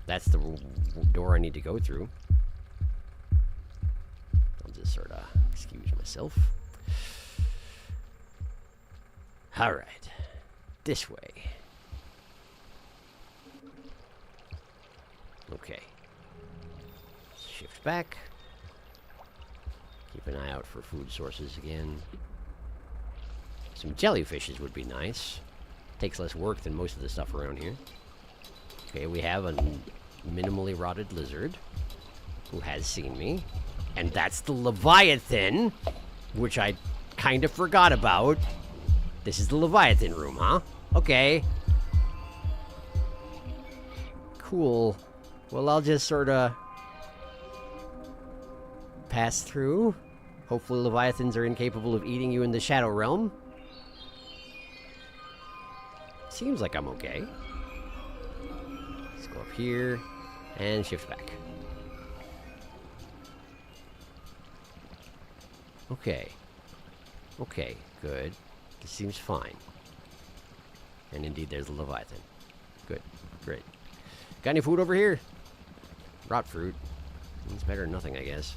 That's the door I need to go through. I'll just sort of excuse myself. All right. This way. Okay. Shift back. Keep an eye out for food sources again. Some jellyfishes would be nice. Takes less work than most of the stuff around here. Okay, we have a minimally rotted lizard who has seen me. And that's the Leviathan, which I kind of forgot about. This is the Leviathan room, huh? Okay. Cool. Well, I'll just sort of pass through. Hopefully Leviathans are incapable of eating you in the Shadow Realm. Seems like I'm okay. Let's go up here and shift back. Okay. Okay, good. This seems fine. And indeed, there's the Leviathan. Good. Great. Got any food over here? Rot fruit. It's better than nothing, I guess.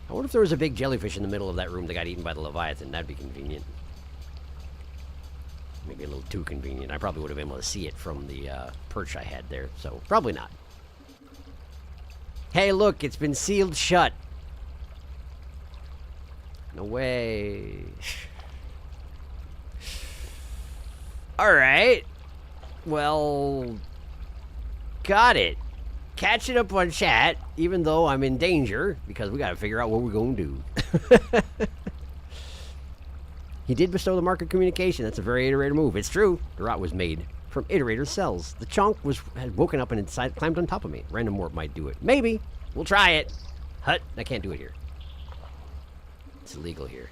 I wonder if there was a big jellyfish in the middle of that room that got eaten by the Leviathan. That'd be convenient. Maybe a little too convenient. I probably would have been able to see it from the perch I had there, so probably not. Hey, look, it's been sealed shut. No way. Alright. Well, got it. Catch it up on chat, even though I'm in danger, because we gotta figure out what we're gonna do. He did bestow the mark of communication. That's a very iterator move. It's true. The rot was made from iterator cells. The chunk had woken up and inside climbed on top of me. Random warp might do it. Maybe. We'll try it. Hut. I can't do it here. It's illegal here.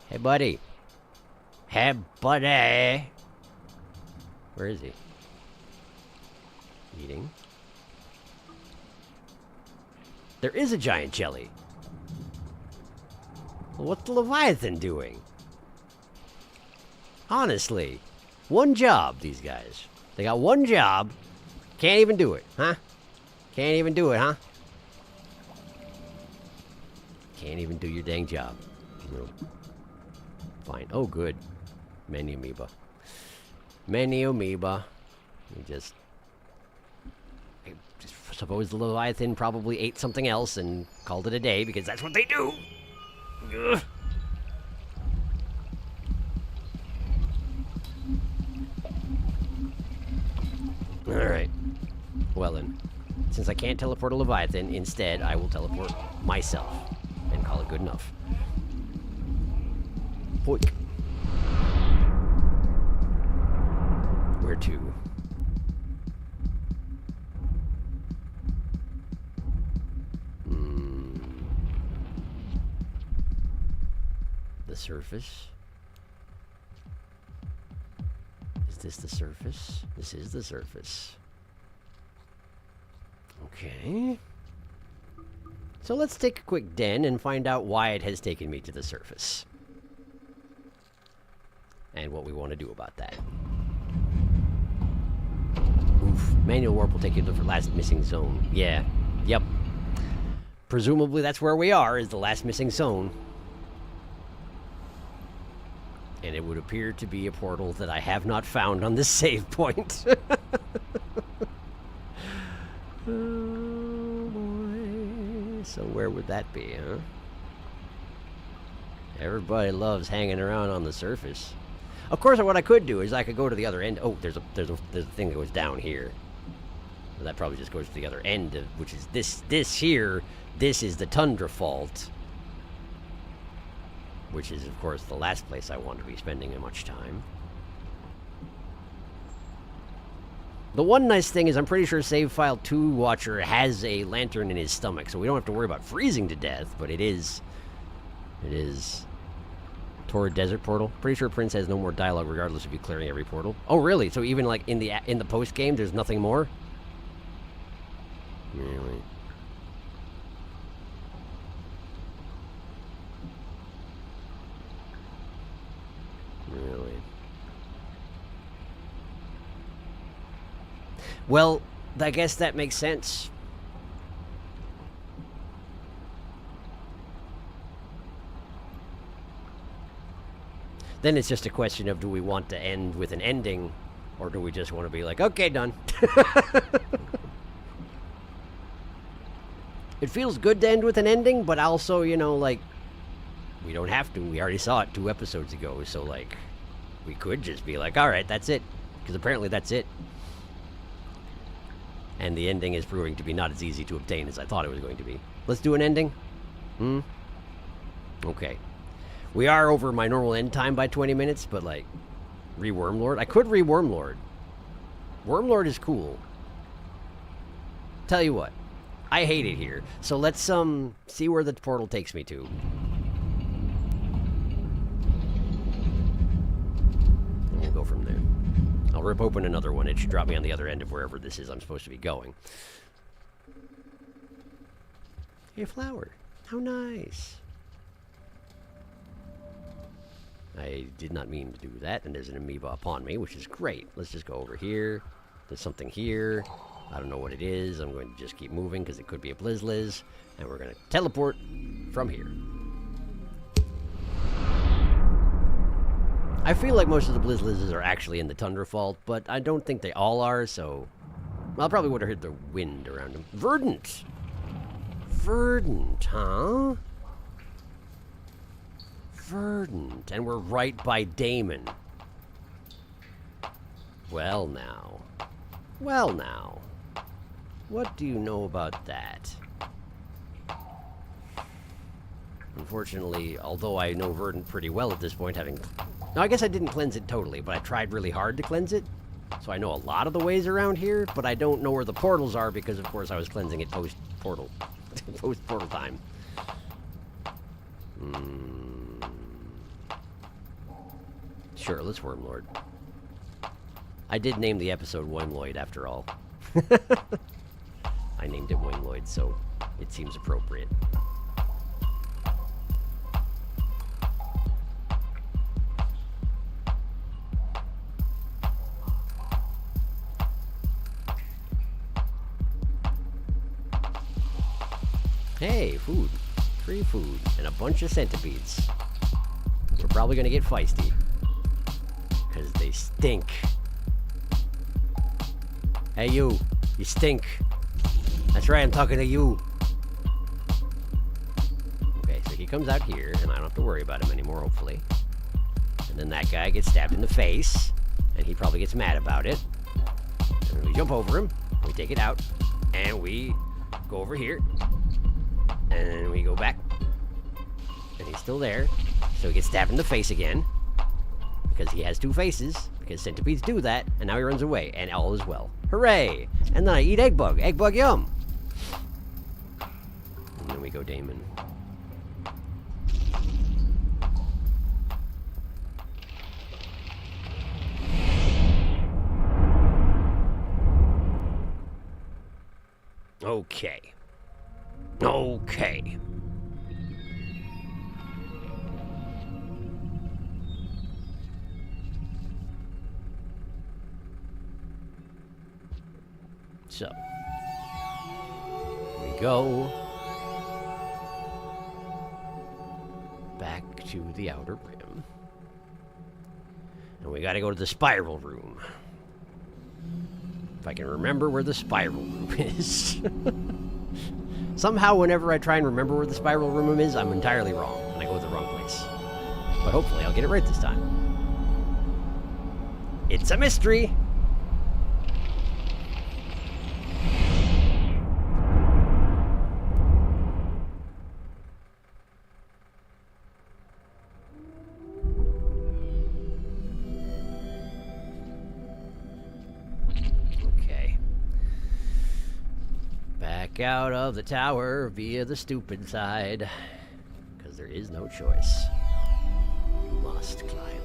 Hey, buddy. Hey, buddy. Where is he? Eating. There is a giant jelly. Well, what's the Leviathan doing? Honestly. One job, these guys. They got one job. Can't even do it, huh? Can't even do it, huh? Can't even do your dang job. No. Fine. Oh, good. Many amoeba. Many amoeba. We just suppose the Leviathan probably ate something else and called it a day, because that's what they do. Ugh. Alright. Well then, since I can't teleport a Leviathan, instead I will teleport myself and call it good enough. Boink. Where to? The surface? Is this the surface? This is the surface. Okay. So let's take a quick den and find out why it has taken me to the surface. And what we want to do about that. Oof. Manual warp will take you to the last missing zone. Yeah. Yep. Presumably that's where we are, is the last missing zone. And it would appear to be a portal that I have not found on this save point. Oh boy. So where would that be, huh? Everybody loves hanging around on the surface. Of course, what I could do is I could go to the other end. Oh, there's a thing that goes down here. Well, that probably just goes to the other end, which is this here. This is the Tundra Fault. Which is, of course, the last place I want to be spending much time. The one nice thing is I'm pretty sure Save File 2 Watcher has a lantern in his stomach, so we don't have to worry about freezing to death, but it is Torrid Desert Portal. Pretty sure Prince has no more dialogue regardless of you clearing every portal. Oh, really? So even like in the post-game, there's nothing more? Really? Really? Well, I guess that makes sense. Then it's just a question of, do we want to end with an ending, or do we just want to be like, okay, done. It feels good to end with an ending, but also, you know, like, we don't have to. We already saw it 2 episodes ago, so, like, we could just be like, alright, that's it. Because apparently that's it. And the ending is proving to be not as easy to obtain as I thought it was going to be. Let's do an ending? Okay. We are over my normal end time by 20 minutes, but, like, re-Wormlord? I could re-Wormlord. Wormlord is cool. Tell you what, I hate it here. So let's see where the portal takes me to. And we'll go from there. I'll rip open another one. It should drop me on the other end of wherever this is I'm supposed to be going. Hey, flower. How nice. I did not mean to do that, and there's an amoeba upon me, which is great. Let's just go over here. There's something here. I don't know what it is. I'm going to just keep moving because it could be a Blizzliz. And we're going to teleport from here. I feel like most of the Blizzlizes are actually in the Tundra Fault, but I don't think they all are, so... I probably would have heard the wind around them. Verdant! Verdant, huh? Verdant. And we're right by Damon. Well now. Well now. What do you know about that? Unfortunately, although I know Verdant pretty well at this point, having... No, I guess I didn't cleanse it totally, but I tried really hard to cleanse it. So I know a lot of the ways around here, but I don't know where the portals are because, of course, I was cleansing it post-portal. Post-portal time. Sure, let's Wormlord. I did name the episode Loid after all. I named it Loid, so it seems appropriate. Hey, food. Free food. And a bunch of centipedes. We're probably gonna get feisty. Because they stink. Hey, you. You stink. That's right, I'm talking to you. Okay, so he comes out here, and I don't have to worry about him anymore, hopefully. And then that guy gets stabbed in the face, and he probably gets mad about it. And we jump over him, we take it out, and we go over here. And then we go back. And he's still there. So he gets stabbed in the face again. Because he has two faces. Because centipedes do that. And now he runs away. And all is well. Hooray! And then I eat egg bug. Egg bug yum! And then we go Damon. Okay. Okay. So, we go back to the outer rim. And we gotta go to the spiral room. If I can remember where the spiral room is. Somehow, whenever I try and remember where the spiral room is, I'm entirely wrong, and I go to the wrong place. But hopefully I'll get it right this time. It's a mystery! Out of the tower via the stupid side, because there is no choice. You must climb.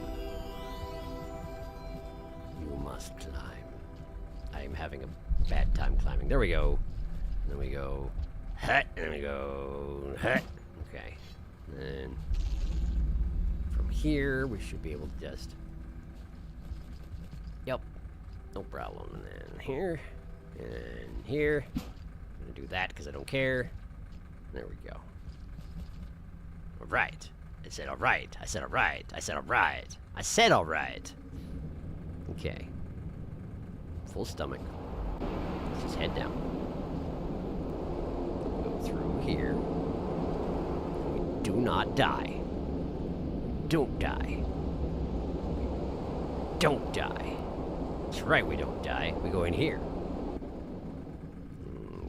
You must climb. I am having a bad time climbing. There we go. And then we go hut, and then we go hut. Okay. And from here we should be able to just. Yep. No problem. And then here and here. I'm gonna do that because I don't care. There we go. Alright. I said alright. I said alright. I said alright. I said alright. Okay. Full stomach. Let's just head down. Go through here. We do not die. Don't die. Don't die. That's right, we don't die. We go in here.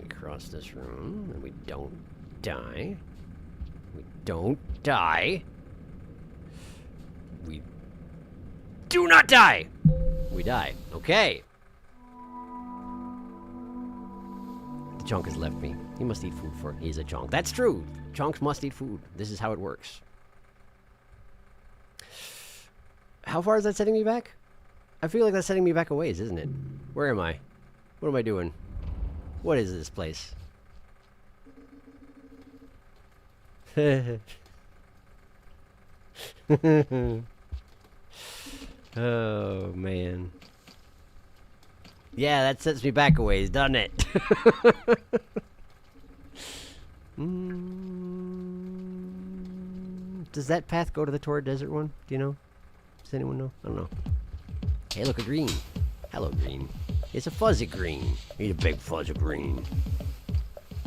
Across this room, and we don't die. We don't die. We do not die! We die. Okay. the chunk has left me. He must eat food for... He's a chunk. That's true. Chunks must eat food. This is how it works. How far is that setting me back? I feel like that's setting me back a ways, isn't it? Where am I? What am I doing? What is this place? Oh, man. Yeah, that sets me back a ways, doesn't it? Does that path go to the Torrid Desert one? Do you know? Does anyone know? I don't know. Hey, look, a green. Hello, green. It's a fuzzy green. Need a big fuzz of green.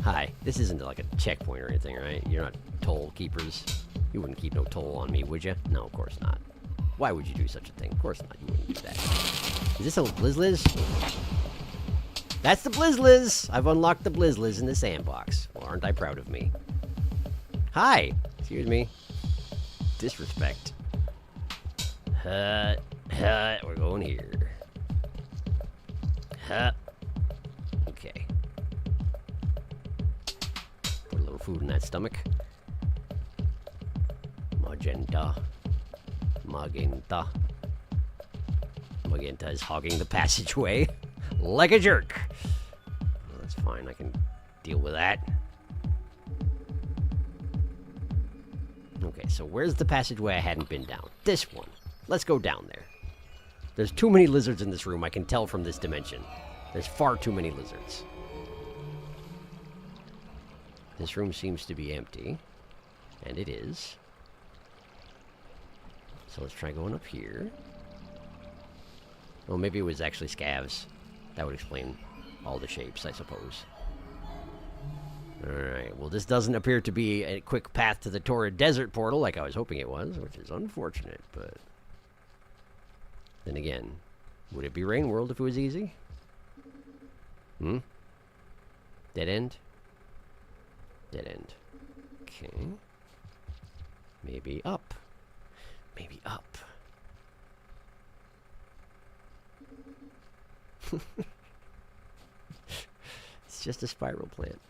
Hi. This isn't like a checkpoint or anything, right? You're not toll keepers. You wouldn't keep no toll on me, would you? No, of course not. Why would you do such a thing? Of course not. You wouldn't do that. Is this a Blizzliz? That's the Blizzliz! I've unlocked the Blizzliz in the sandbox. Well, aren't I proud of me? Hi! Excuse me. Disrespect. We're going here. Okay. Put a little food in that stomach. Magenta. Magenta. Magenta is hogging the passageway like a jerk. Well, that's fine. I can deal with that. Okay, so where's the passageway I hadn't been down? This one. Let's go down there. There's too many lizards in this room, I can tell from this dimension. There's far too many lizards. This room seems to be empty. And it is. So let's try going up here. Oh, maybe it was actually scavs. That would explain all the shapes, I suppose. Alright, well, this doesn't appear to be a quick path to the Torrid Desert portal like I was hoping it was, which is unfortunate, but... Then again, would it be Rain World if it was easy? Hmm? Dead end? Dead end. Okay. Maybe up. Maybe up. It's just a spiral plant.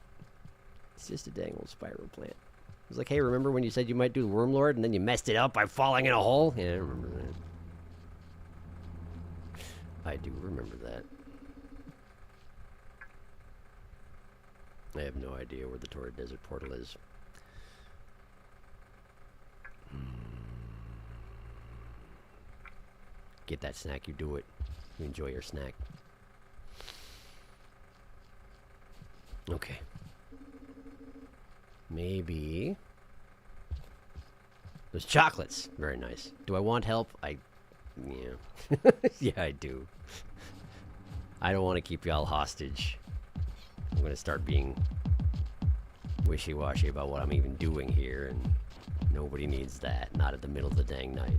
It's just a dang old spiral plant. It was like, hey, remember when you said you might do the Worm Lord and then you messed it up by falling in a hole? Yeah, I remember that. I do remember that. I have no idea where the Torrid Desert portal is. Get that snack, you do it. You enjoy your snack. Okay. Maybe... Those chocolates. Very nice. Do I want help? Yeah. Yeah, I do. I don't want to keep y'all hostage. I'm going to start being wishy-washy about what I'm even doing here, and nobody needs that. Not at the middle of the dang night.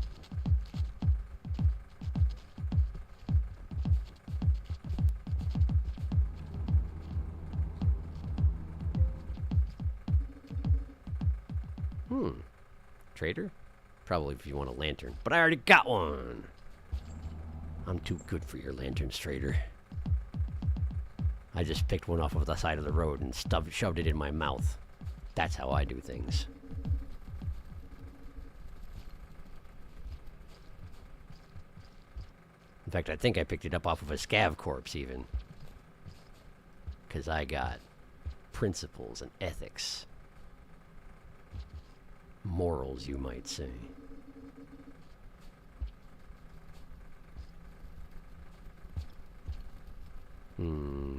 Trader? Probably if you want a lantern. But I already got one! I'm too good for your lanterns, trader. I just picked one off of the side of the road and shoved it in my mouth. That's how I do things. In fact, I think I picked it up off of a scav corpse, even. Because I got principles and ethics. Morals, you might say.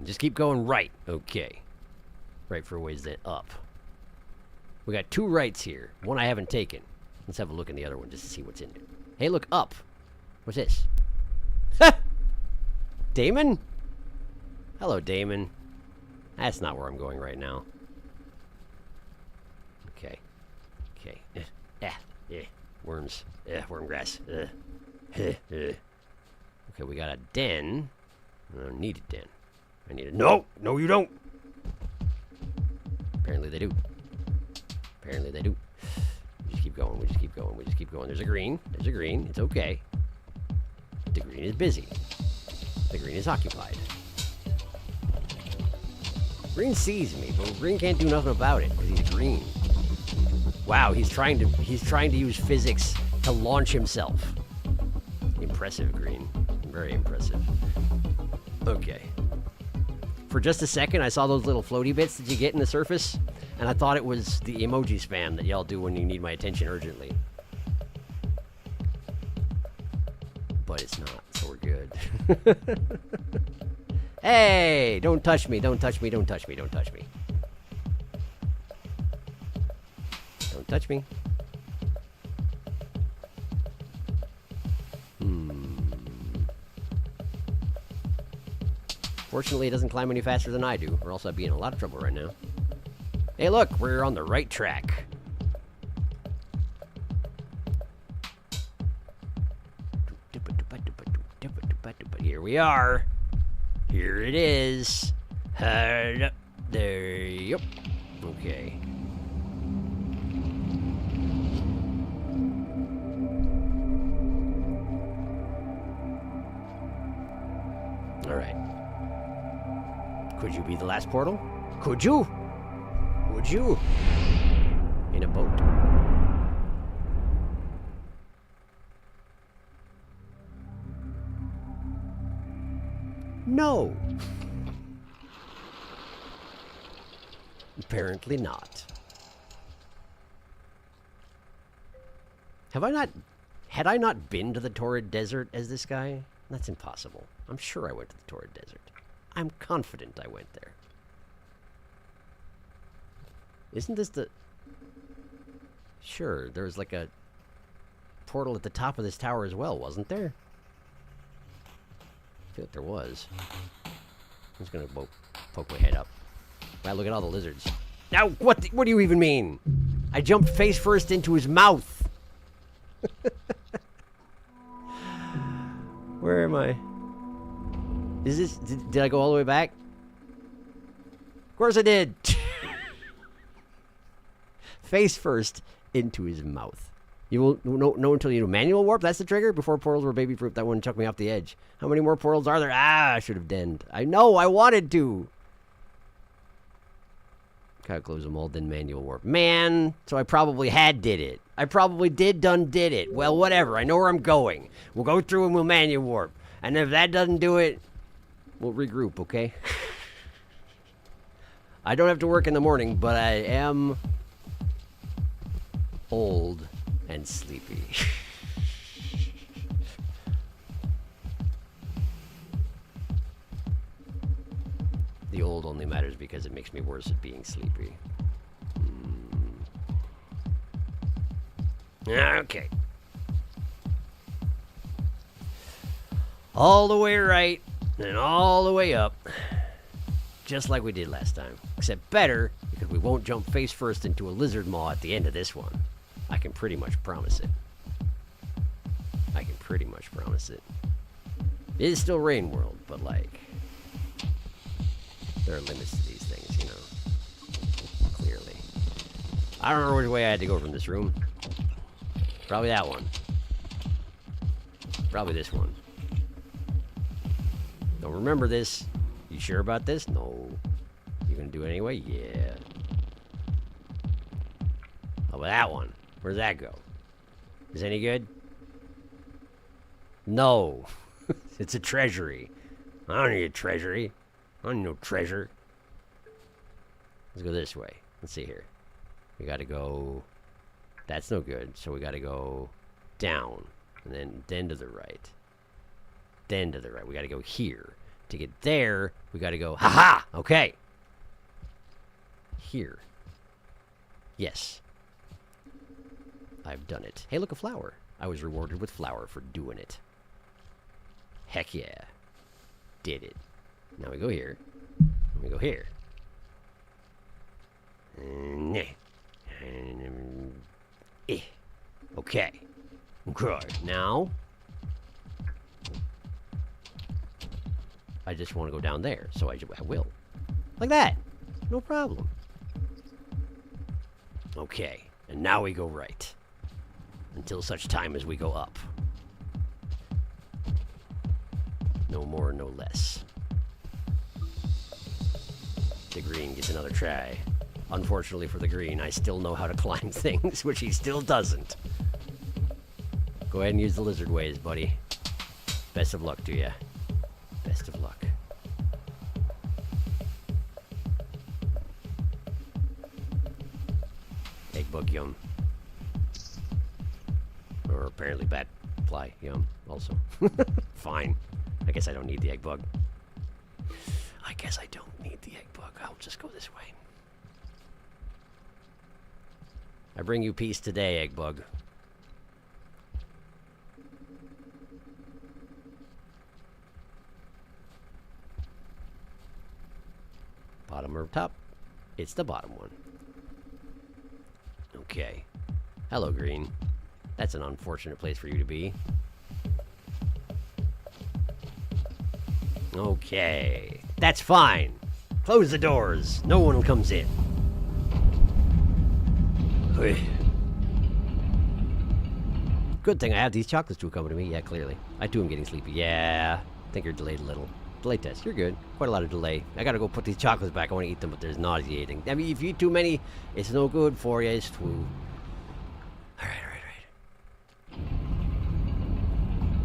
Just keep going right. Okay. Right for a ways then up. We got two rights here. One I haven't taken. Let's have a look in the other one just to see what's in it. Hey, look, up. What's this? Damon? Hello, Damon. That's not where I'm going right now. Okay. Okay. Worms. Worm grass. Okay, we got a den. I don't need a den. I need a... No! No, you don't! Apparently they do. Apparently they do. We just keep going. We just keep going. We just keep going. There's a green. There's a green. It's okay. The green is busy. The green is occupied. Green sees me, but green can't do nothing about it because he's green. Wow, he's trying to use physics to launch himself. Impressive, green. Very impressive. Okay. For just a second, I saw those little floaty bits that you get in the surface, and I thought it was the emoji spam that y'all do when you need my attention urgently. But it's not, so we're good. Hey! Don't touch me, don't touch me, don't touch me, don't touch me. Don't touch me. Fortunately, it doesn't climb any faster than I do, or else I'd be in a lot of trouble right now. Hey, look, we're on the right track. Here we are. Here it is. There. Yep. Okay. All right. Could you be the last portal? Could you? Would you? In a boat. No. Apparently not. Had I not been to the Torrid Desert as this guy? That's impossible. I'm sure I went to the Torrid Desert. I'm confident I went there. Isn't this the... Sure, there was like a portal at the top of this tower as well, wasn't there? I feel like there was. I'm just gonna poke my head up. Wow, look at all the lizards. Now, what do you even mean? I jumped face first into his mouth. Where am I? Is this... Did I go all the way back? Of course I did. Face first into his mouth. You will know until you do manual warp. That's the trigger. Before portals were baby proof, that one chucked me off the edge. How many more portals are there? Ah, I should have denned. I know. I wanted to. Gotta close them all. Then manual warp. Man. So I probably did it. I probably did it. Well, whatever. I know where I'm going. We'll go through and we'll manual warp. And if that doesn't do it, we'll regroup. Okay. I don't have to work in the morning, but I am old and sleepy. The old only matters because it makes me worse at being sleepy. Okay. All the way right and all the way up. Just like we did last time. Except better, because we won't jump face first into a lizard maw at the end of this one. I can pretty much promise it. I can pretty much promise it. It is still Rain World, but like... There are limits to these things, you know. Clearly. I don't know which way I had to go from this room. Probably that one. Probably this one. Don't remember this. You sure about this? No. You gonna do it anyway? Yeah. How about that one? Where's that go? Is it any good? No. It's a treasury. I don't need a treasury. I don't need no treasure. Let's go this way. Let's see here. We gotta go... That's no good. So we gotta go down. And then to the right. Then to the right. We gotta go here. To get there, we gotta go... Ha-ha! Okay. Here. Yes. I've done it. Hey, look, a flower. I was rewarded with flower for doing it. Heck yeah. Did it. Now we go here. We go here. Okay. Okay. Now, I just want to go down there, so I will. Like that. No problem. Okay. And now we go right. Until such time as we go up. No more, no less. the green gets another try. Unfortunately for the green, I still know how to climb things, which he still doesn't. Go ahead and use the lizard ways, buddy. Best of luck to you. Best of luck. Egg bug yum. Or apparently bat fly yum also. Fine. I guess I don't need the egg bug. I guess I don't need the egg bug. I'll just go this way. I bring you peace today, egg bug. Bottom or top? It's the bottom one. Okay. Hello, green. That's an unfortunate place for you to be. Okay. That's fine. Close the doors. No one comes in. Good thing I have these chocolates to accompany me. Yeah, clearly. I too am getting sleepy. Yeah. I think you're delayed a little. Delay test. You're good. Quite a lot of delay. I gotta go put these chocolates back. I want to eat them, but there's nauseating. I mean, if you eat too many, it's no good for you. It's true. Alright.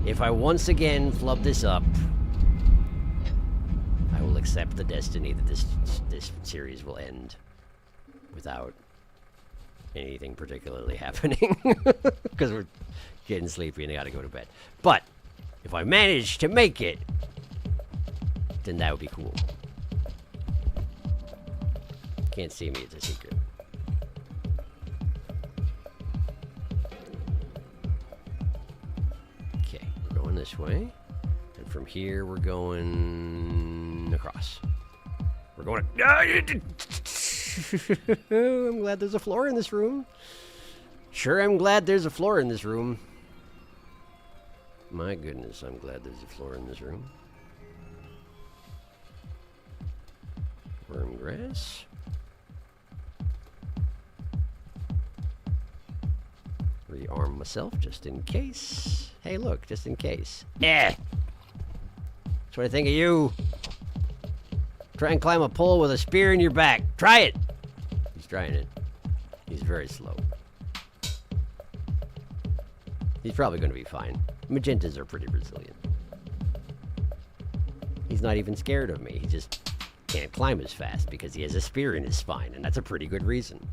If I once again flub this up, I will accept the destiny that this series will end without anything particularly happening. Because we're getting sleepy and I gotta go to bed. But if I manage to make it, then that would be cool. Can't see me, it's a secret. Okay, we're going this way. And from here, we're going across. We're going... I'm glad there's a floor in this room. Sure, I'm glad there's a floor in this room. My goodness, I'm glad there's a floor in this room. Worm grass. Rearm myself just in case. Hey, look, just in case. Yeah. That's what I think of you. Try and climb a pole with a spear in your back. Try it. He's trying it. He's very slow. He's probably going to be fine. Magentas are pretty resilient. He's not even scared of me. He just can't climb as fast because he has a spear in his spine, and that's a pretty good reason.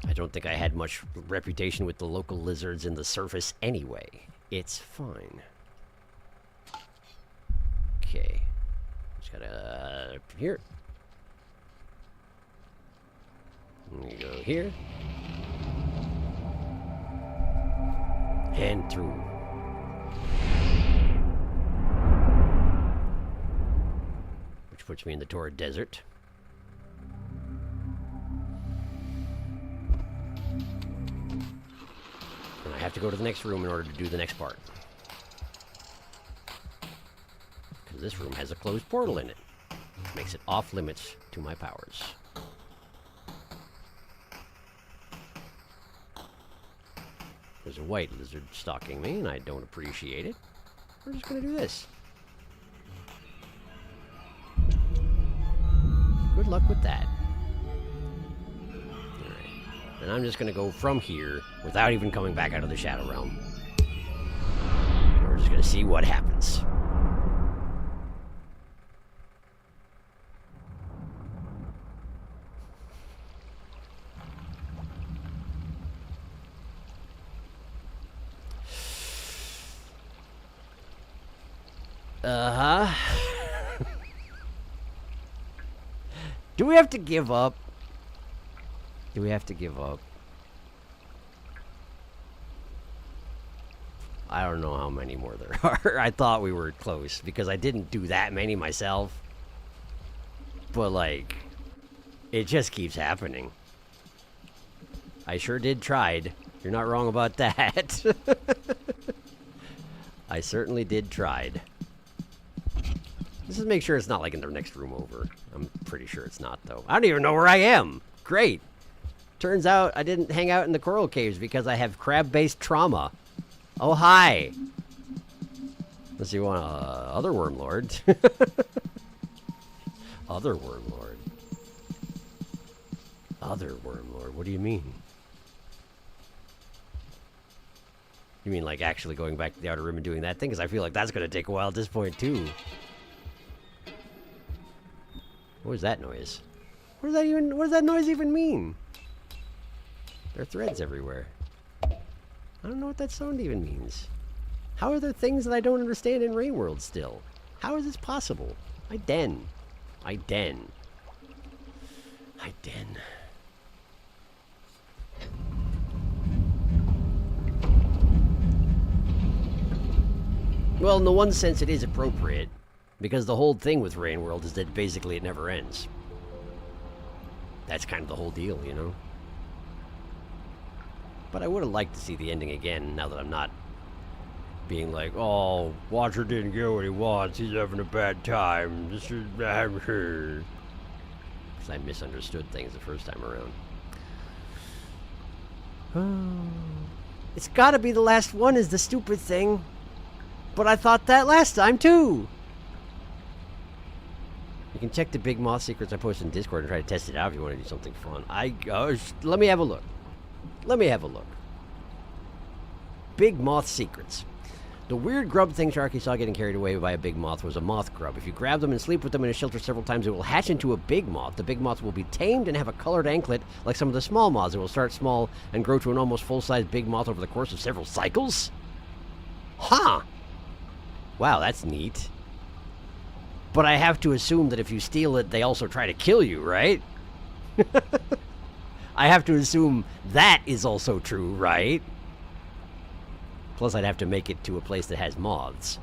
I don't think I had much reputation with the local lizards in the surface anyway. It's fine. Okay. Just gotta... here. We go here. And through. Which puts me in the Torrid Desert. And I have to go to the next room in order to do the next part. Because this room has a closed portal in it. Makes it off limits to my powers. There's a white lizard stalking me, and I don't appreciate it. We're just gonna do this. Good luck with that. Alright. And I'm just gonna go from here without even coming back out of the Shadow Realm. We're just gonna see what happens. Do we have to give up? Do we have to give up? I don't know how many more there are. I thought we were close because I didn't do that many myself. But like, it just keeps happening. I sure did tried. You're not wrong about that. I certainly did tried. Let's just make sure it's not like in the next room over. I'm pretty sure it's not, though. I don't even know where I am. Great. Turns out I didn't hang out in the coral caves because I have crab-based trauma. Oh, hi. Unless you want other Worm Lord. Other Worm Lord. Other Worm Lord. What do you mean? You mean like actually going back to the Outer Rim and doing that thing? Because I feel like that's going to take a while at this point too. What was that noise? What does that noise even mean? There are threads everywhere. I don't know what that sound even means. How are there things that I don't understand in Rain World still? How is this possible? I den. Well, in the one sense it is appropriate, because the whole thing with Rain World is that basically it never ends. That's kind of the whole deal, you know? But I would have liked to see the ending again, now that I'm not being like, oh, Watcher didn't get what he wants, he's having a bad time. This is because I misunderstood things the first time around. It's gotta be the last one is the stupid thing. But I thought that last time too. You can check the Big Moth secrets I posted in Discord and try to test it out if you want to do something fun. Let me have a look. Big Moth secrets. The weird grub thing Sharky saw getting carried away by a big moth was a moth grub. If you grab them and sleep with them in a shelter several times, it will hatch into a big moth. The big moth will be tamed and have a colored anklet like some of the small moths. It will start small and grow to an almost full-size big moth over the course of several cycles. Huh! Wow, that's neat. But I have to assume that if you steal it, they also try to kill you, right? I have to assume that is also true, right? Plus, I'd have to make it to a place that has moths.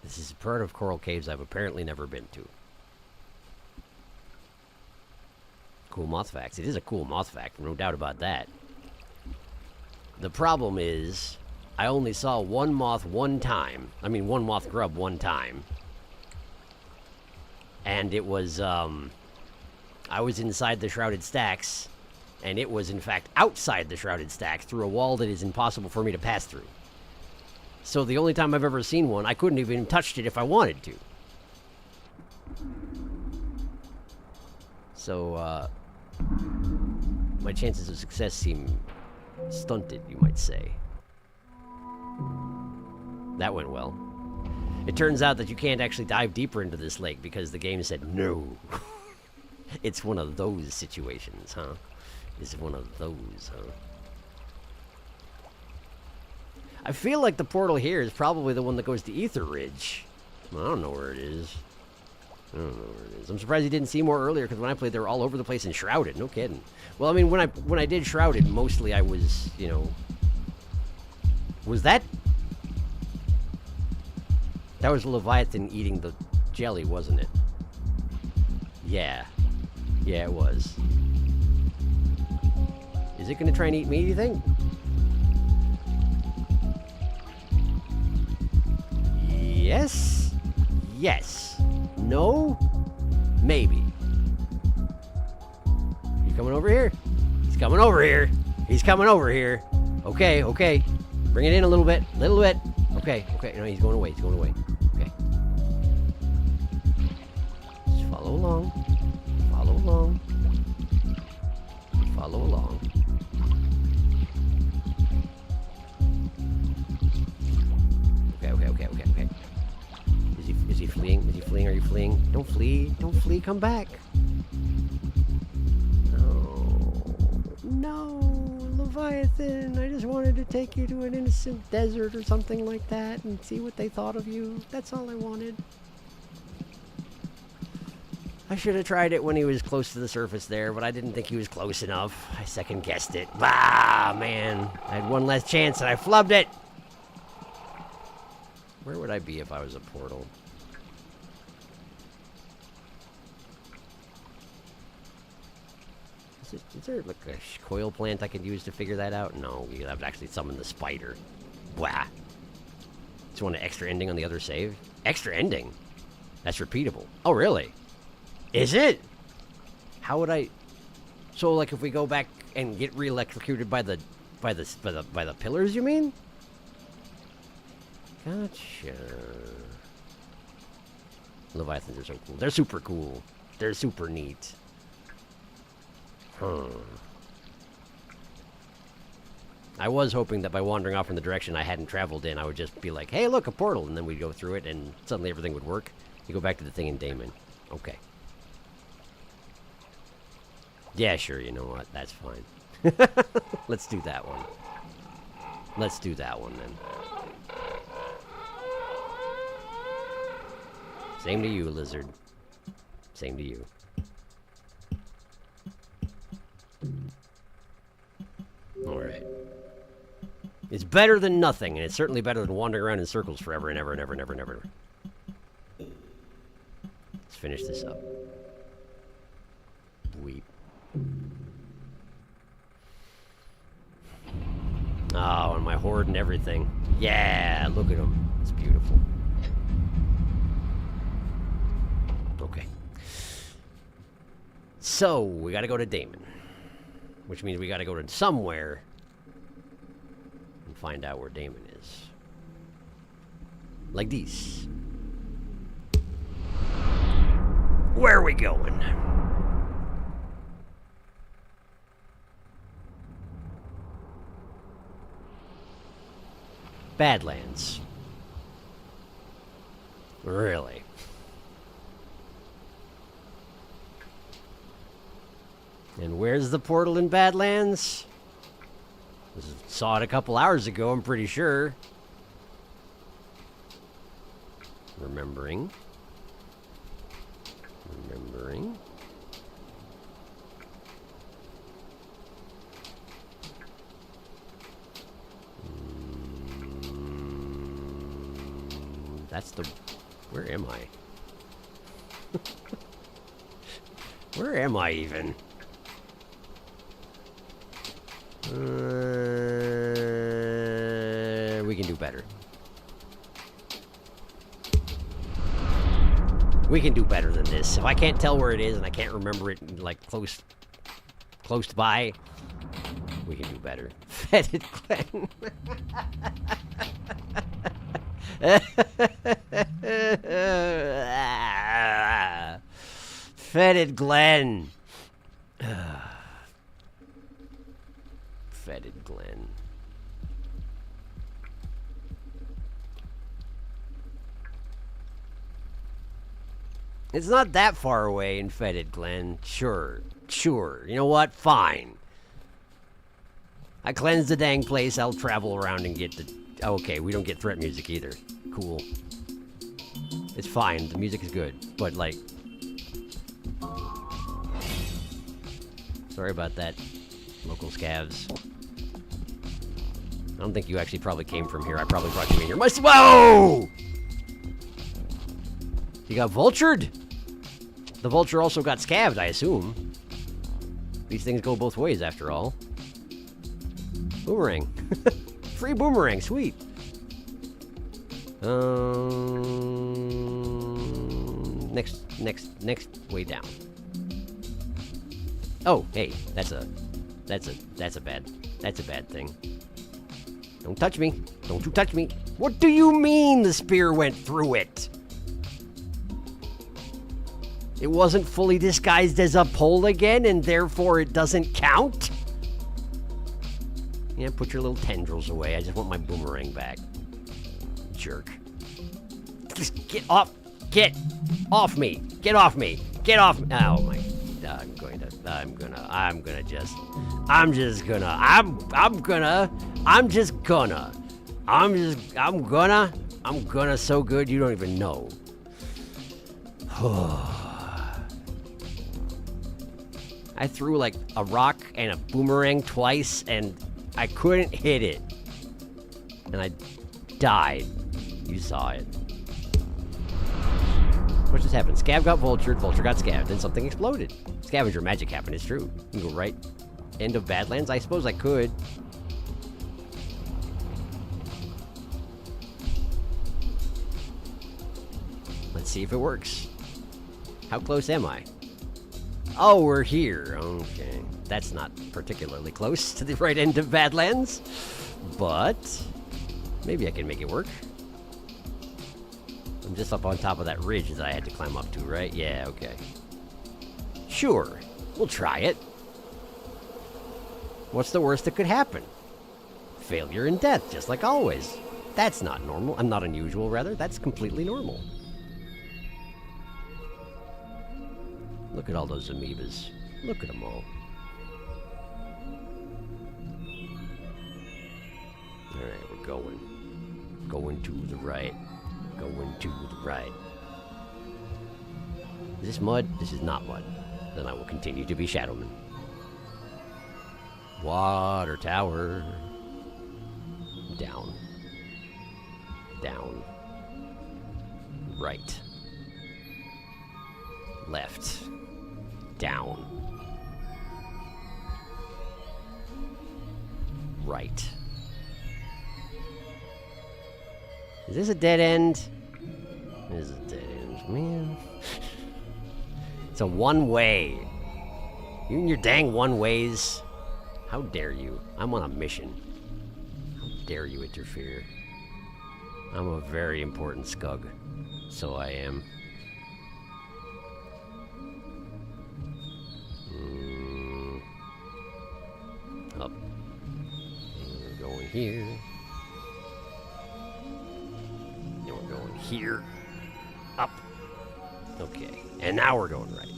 This is a part of Coral Caves I've apparently never been to. Cool moth facts. It is a cool moth fact, no doubt about that. The problem is, I only saw one moth one time. I mean, one moth grub one time. And it was, I was inside the Shrouded Stacks, and it was, in fact, outside the Shrouded Stacks through a wall that is impossible for me to pass through. So the only time I've ever seen one, I couldn't even touched it if I wanted to. So, my chances of success seem stunted, you might say. That went well. It turns out that you can't actually dive deeper into this lake because the game said no. It's one of those situations, huh? It's one of those, huh? I feel like the portal here is probably the one that goes to Ether Ridge. I don't know where it is. I'm surprised you didn't see more earlier, because when I played, they were all over the place and Shrouded. No kidding. Well, I mean, when I did Shrouded, mostly I was, you know... Was that... That was Leviathan eating the jelly, wasn't it? Yeah. Yeah, it was. Is it going to try and eat me, do you think? Yes. Yes. No? Maybe. You coming over here? He's coming over here. He's coming over here. Okay, okay. Bring it in a little bit. Little bit. Okay, okay. No, he's going away. He's going away. Okay. Just follow along. Follow along. Follow along. Okay, okay, okay, okay, okay. Is he fleeing? Is he fleeing? Are you fleeing? Don't flee. Don't flee. Come back. No. No, Leviathan. I just wanted to take you to an innocent desert or something like that and see what they thought of you. That's all I wanted. I should have tried it when he was close to the surface there, but I didn't think he was close enough. I second guessed it. Ah, man. I had one last chance and I flubbed it. Where would I be if I was a portal? Is there like a coil plant I could use to figure that out? No, you have to actually summon the spider. Blah. Just want an extra ending on the other save? Extra ending? That's repeatable. Oh, really? Is it? How would I... So, like, if we go back and get re-electrocuted by the pillars, you mean? Gotcha. Leviathans are so cool. They're super cool. They're super neat. Huh. I was hoping that by wandering off in the direction I hadn't traveled in, I would just be like, hey, look, a portal, and then we'd go through it, and suddenly everything would work. You go back to the thing in Damon. Okay. Yeah, sure, you know what? That's fine. Let's do that one. Let's do that one, then. Same to you, lizard. Same to you. Alright. It's better than nothing, and it's certainly better than wandering around in circles forever and ever and ever and ever and ever. Let's finish this up. Weep. Oh, and my horde and everything. Yeah, look at them. It's beautiful. Okay. So, we gotta go to Damon. Which means we gotta go to somewhere and find out where Damon is. Like this. Where are we going? Badlands. Really? And where's the portal in Badlands? Saw it a couple hours ago, I'm pretty sure. Remembering. That's the... Where am I? Where am I even? We can do better. We can do better than this. If I can't tell where it is and I can't remember it, like, close by, we can do better. Fetid Glen. Fetid Glen. Fetid Glen. It's not that far away in Fetid Glen. Sure. You know what? Fine. I cleansed the dang place. I'll travel around and get the... Okay, we don't get threat music either. Cool. It's fine. The music is good. But, like... Sorry about that, local scavs. I don't think you actually probably came from here. I probably brought you in here. Whoa! You got vultured? The vulture also got scavved, I assume. These things go both ways, after all. Boomerang. Free boomerang, sweet. Next way down. Oh, hey, that's a bad thing. Don't touch me. Don't you touch me. What do you mean the spear went through it? It wasn't fully disguised as a pole again, and therefore it doesn't count? Yeah, put your little tendrils away. I just want my boomerang back. Jerk. Just get off. Get off me. Get off me. Get off. Oh my. I'm gonna so good you don't even know. I threw like a rock and a boomerang twice and I couldn't hit it. And I died. You saw it. What just happened? Scav got vultured, vulture got scavved, and something exploded. Scavenger magic happened, it's true. You can go right end of Badlands? I suppose I could. Let's see if it works. How close am I? Oh, we're here. Okay. That's not particularly close to the right end of Badlands. But maybe I can make it work. I'm just up on top of that ridge that I had to climb up to, right? Yeah, okay. Sure. We'll try it. What's the worst that could happen? Failure and death, just like always. That's not normal. I'm not unusual, rather. That's completely normal. Look at all those amoebas. Look at them all. Alright, we're going. Going to the right. Going to the right. Is this mud? This is not mud. Then I will continue to be Shadowman. Water tower. Down. Down. Right. Left. Down. Right. Is this a dead end? This is a dead end, man. It's a one-way. You and your dang one-ways. How dare you? I'm on a mission. How dare you interfere? I'm a very important scug. So I am. Up. And we're going here. And we're going here. Up. Okay. And now we're going right.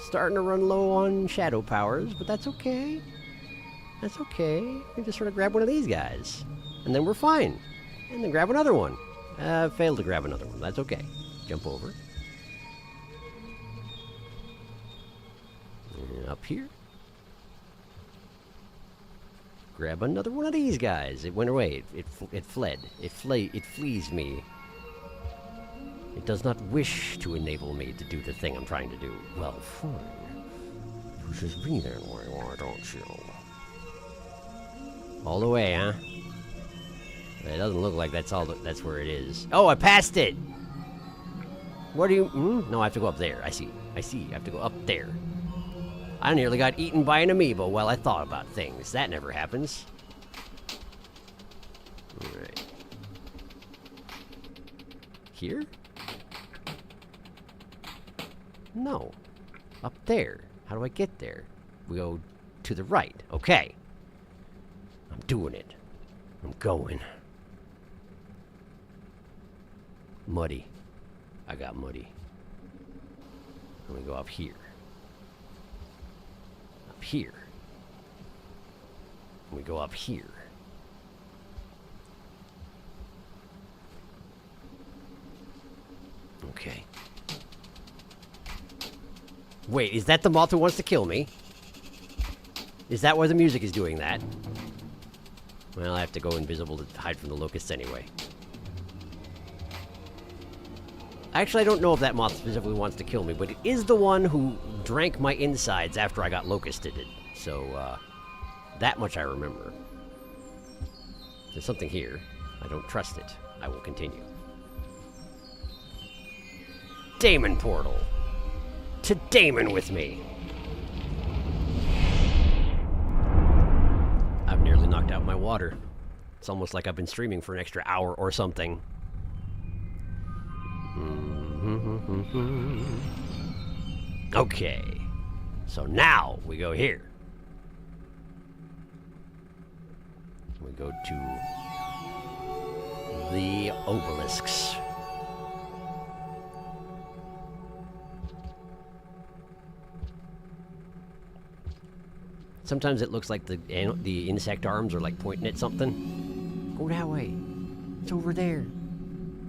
Starting to run low on shadow powers, but that's okay. That's okay. We just sort of grab one of these guys. And then we're fine. And then grab another one. Failed to grab another one. That's okay. Jump over. And up here. Grab another one of these guys. It went away. It fled. It flees me. It does not wish to enable me to do the thing I'm trying to do. Well, fine. You just be there, why don't you? All the way, huh? It doesn't look like that's all. That's where it is. Oh, I passed it. What do you? No, I have to go up there. I see. I have to go up there. I nearly got eaten by an amoeba while I thought about things. That never happens. All right. Here? No. Up there. How do I get there? We go to the right. Okay. I'm doing it. I'm going. Muddy. I got muddy. I'm gonna go up here. Up here. And we go up here. Okay. Wait, is that the moth who wants to kill me? Is that why the music is doing that? Well, I have to go invisible to hide from the locusts anyway. Actually, I don't know if that moth specifically wants to kill me, but it is the one who drank my insides after I got locusted. So, that much I remember. There's something here. I don't trust it. I will continue. Damon portal. To Damon with me. I've nearly knocked out my water. It's almost like I've been streaming for an extra hour or something. Okay. So now we go here. We go to the obelisks. Sometimes it looks like the insect arms are like pointing at something. Go that way. It's over there.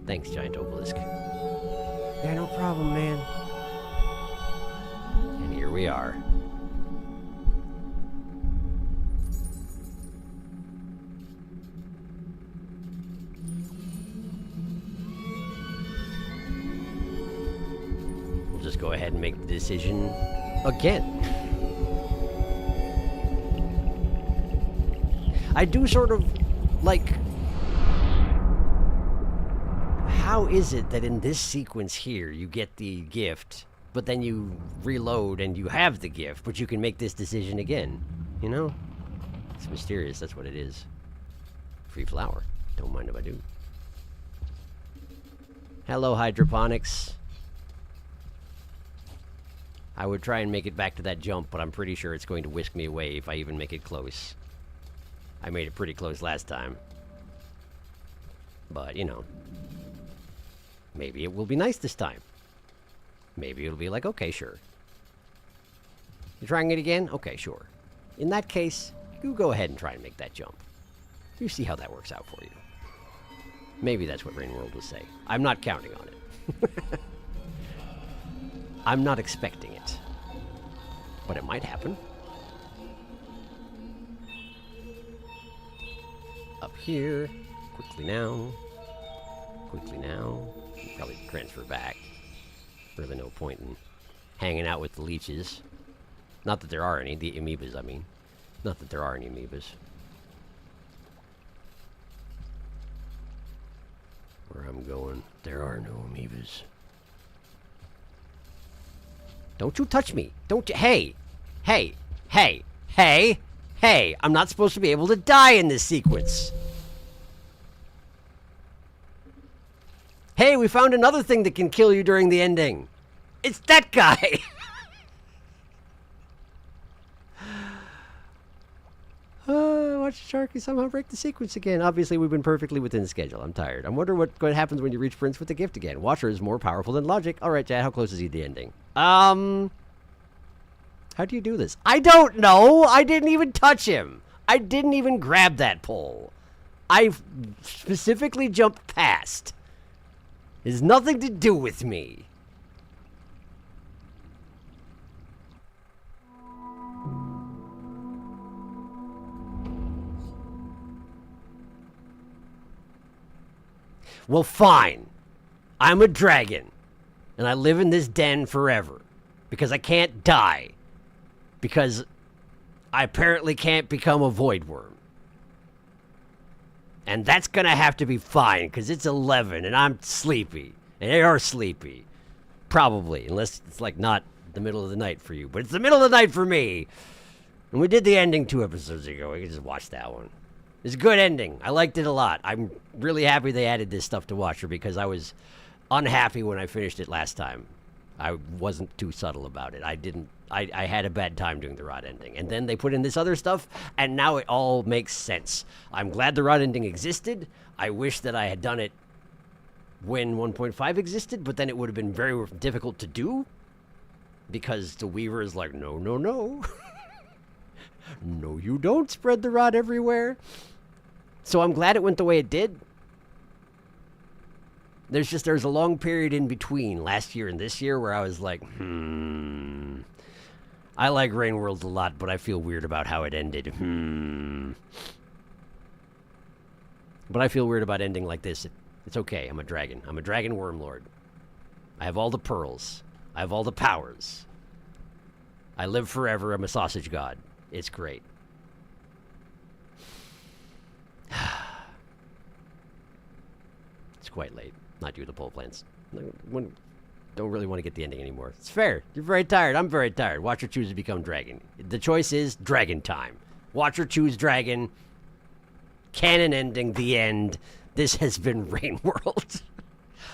Thanks, giant obelisk. Yeah, no problem, man. And here we are. We'll just go ahead and make the decision again. I do sort of, like... How is it that in this sequence here, you get the gift, but then you reload and you have the gift, but you can make this decision again? You know? It's mysterious, that's what it is. Free flower. Don't mind if I do. Hello, hydroponics. I would try and make it back to that jump, but I'm pretty sure it's going to whisk me away if I even make it close. I made it pretty close last time. But, you know. Maybe it will be nice this time. Maybe it'll be like, okay, sure. You're trying it again? Okay, sure. In that case, you go ahead and try and make that jump. You see how that works out for you. Maybe that's what Rain World will say. I'm not counting on it. I'm not expecting it. But it might happen. Up here. Quickly now. Quickly now. Probably transfer back. Really no point in hanging out with the leeches. Not that there are any. The amoebas, I mean. Not that there are any amoebas. Where I'm going, there are no amoebas. Don't you touch me. Don't you. Hey. Hey. Hey. Hey. Hey. I'm not supposed to be able to die in this sequence. Hey, we found another thing that can kill you during the ending. It's that guy. Watch Sharky somehow break the sequence again. Obviously, we've been perfectly within schedule. I'm tired. I'm wondering what happens when you reach Prince with the gift again. Watcher is more powerful than logic. All right, Chad, how close is he to the ending? How do you do this? I don't know. I didn't even touch him. I didn't even grab that pole. I specifically jumped past. It has nothing to do with me. Well, fine. I'm a dragon. And I live in this den forever. Because I can't die. Because I apparently can't become a void worm. And that's going to have to be fine, because it's 11, and I'm sleepy. And they are sleepy. Probably, unless it's, like, not the middle of the night for you. But it's the middle of the night for me. And we did the ending 2 episodes ago. We can just watch that one. It's a good ending. I liked it a lot. I'm really happy they added this stuff to Watcher, because I was unhappy when I finished it last time. I wasn't too subtle about it. I had a bad time doing the rod ending. And then they put in this other stuff, and now it all makes sense. I'm glad the rod ending existed. I wish that I had done it when 1.5 existed, but then it would have been very difficult to do. Because the Weaver is like, no, no, no. No, you don't spread the rod everywhere. So I'm glad it went the way it did. There's a long period in between last year and this year where I was like, I like Rain World a lot, but I feel weird about how it ended. But I feel weird about ending like this. It's okay. I'm a dragon. I'm a dragon worm lord. I have all the pearls. I have all the powers. I live forever. I'm a sausage god. It's great. It's quite late. Not due to the pole plants. Don't really want to get the ending anymore. It's fair. You're very tired. I'm very tired. Watcher choose to become dragon. The choice is dragon time. Watcher choose dragon. Canon ending. The end. This has been Rain World.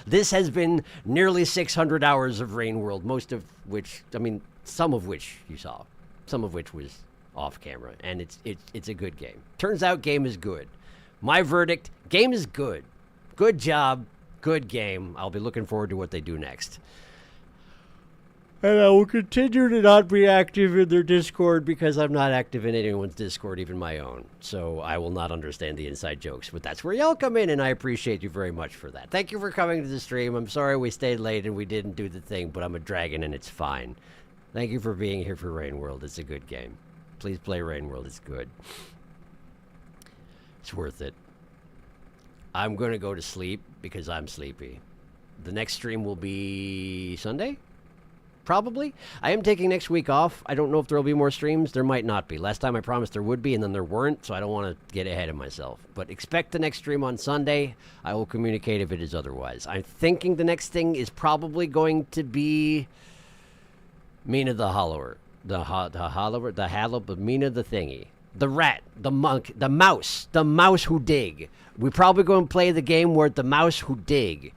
This has been nearly 600 hours of Rain World. Most of which, I mean, some of which you saw. Some of which was off camera. And it's a good game. Turns out game is good. My verdict, game is good. Good job. Good game. I'll be looking forward to what they do next. And I will continue to not be active in their Discord because I'm not active in anyone's Discord, even my own. So I will not understand the inside jokes. But that's where y'all come in, and I appreciate you very much for that. Thank you for coming to the stream. I'm sorry we stayed late and we didn't do the thing, but I'm a dragon and it's fine. Thank you for being here for Rain World. It's a good game. Please play Rain World. It's good. It's worth it. I'm going to go to sleep because I'm sleepy. The next stream will be Sunday? Probably. I am taking next week off. I don't know if there will be more streams. There might not be. Last time I promised there would be, and then there weren't, so I don't want to get ahead of myself. But expect the next stream on Sunday. I will communicate if it is otherwise. I'm thinking the next thing is probably going to be Mina the Hollower. The Hollower, but Mina the Thingy. The rat, the monk, the mouse who dig. We probably going to play the game where the mouse who dig.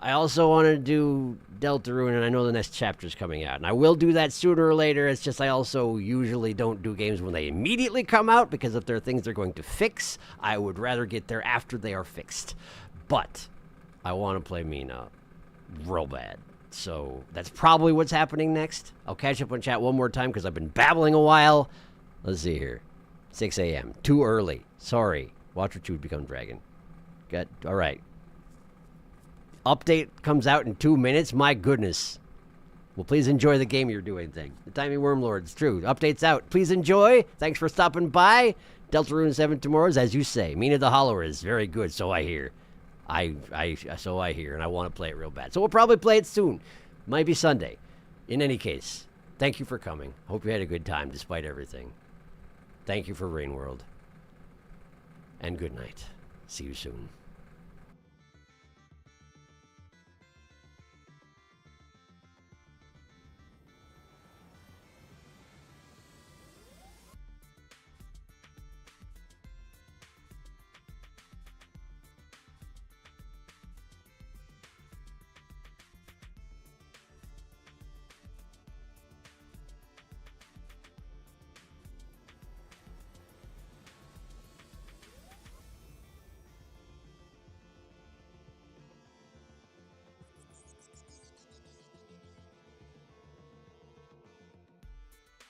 I also want to do Deltarune, and I know the next chapter is coming out. And I will do that sooner or later. It's just I also usually don't do games when they immediately come out, because if there are things they're going to fix, I would rather get there after they are fixed. But I want to play Mina real bad. So that's probably what's happening next. I'll catch up on chat one more time because I've been babbling a while. Let's see here. 6 a.m. Too early. Sorry. Watch what you would become dragon. All right. Update comes out in 2 minutes. My goodness. Well, please enjoy the game you're doing thing. The Tiny Wormlords. True. Update's out. Please enjoy. Thanks for stopping by. Deltarune 7 tomorrows, as you say. Mina the Hollower is very good, so I hear. So I hear, and I want to play it real bad. So we'll probably play it soon. Might be Sunday. In any case, thank you for coming. Hope you had a good time despite everything. Thank you for Rain World. And good night. See you soon.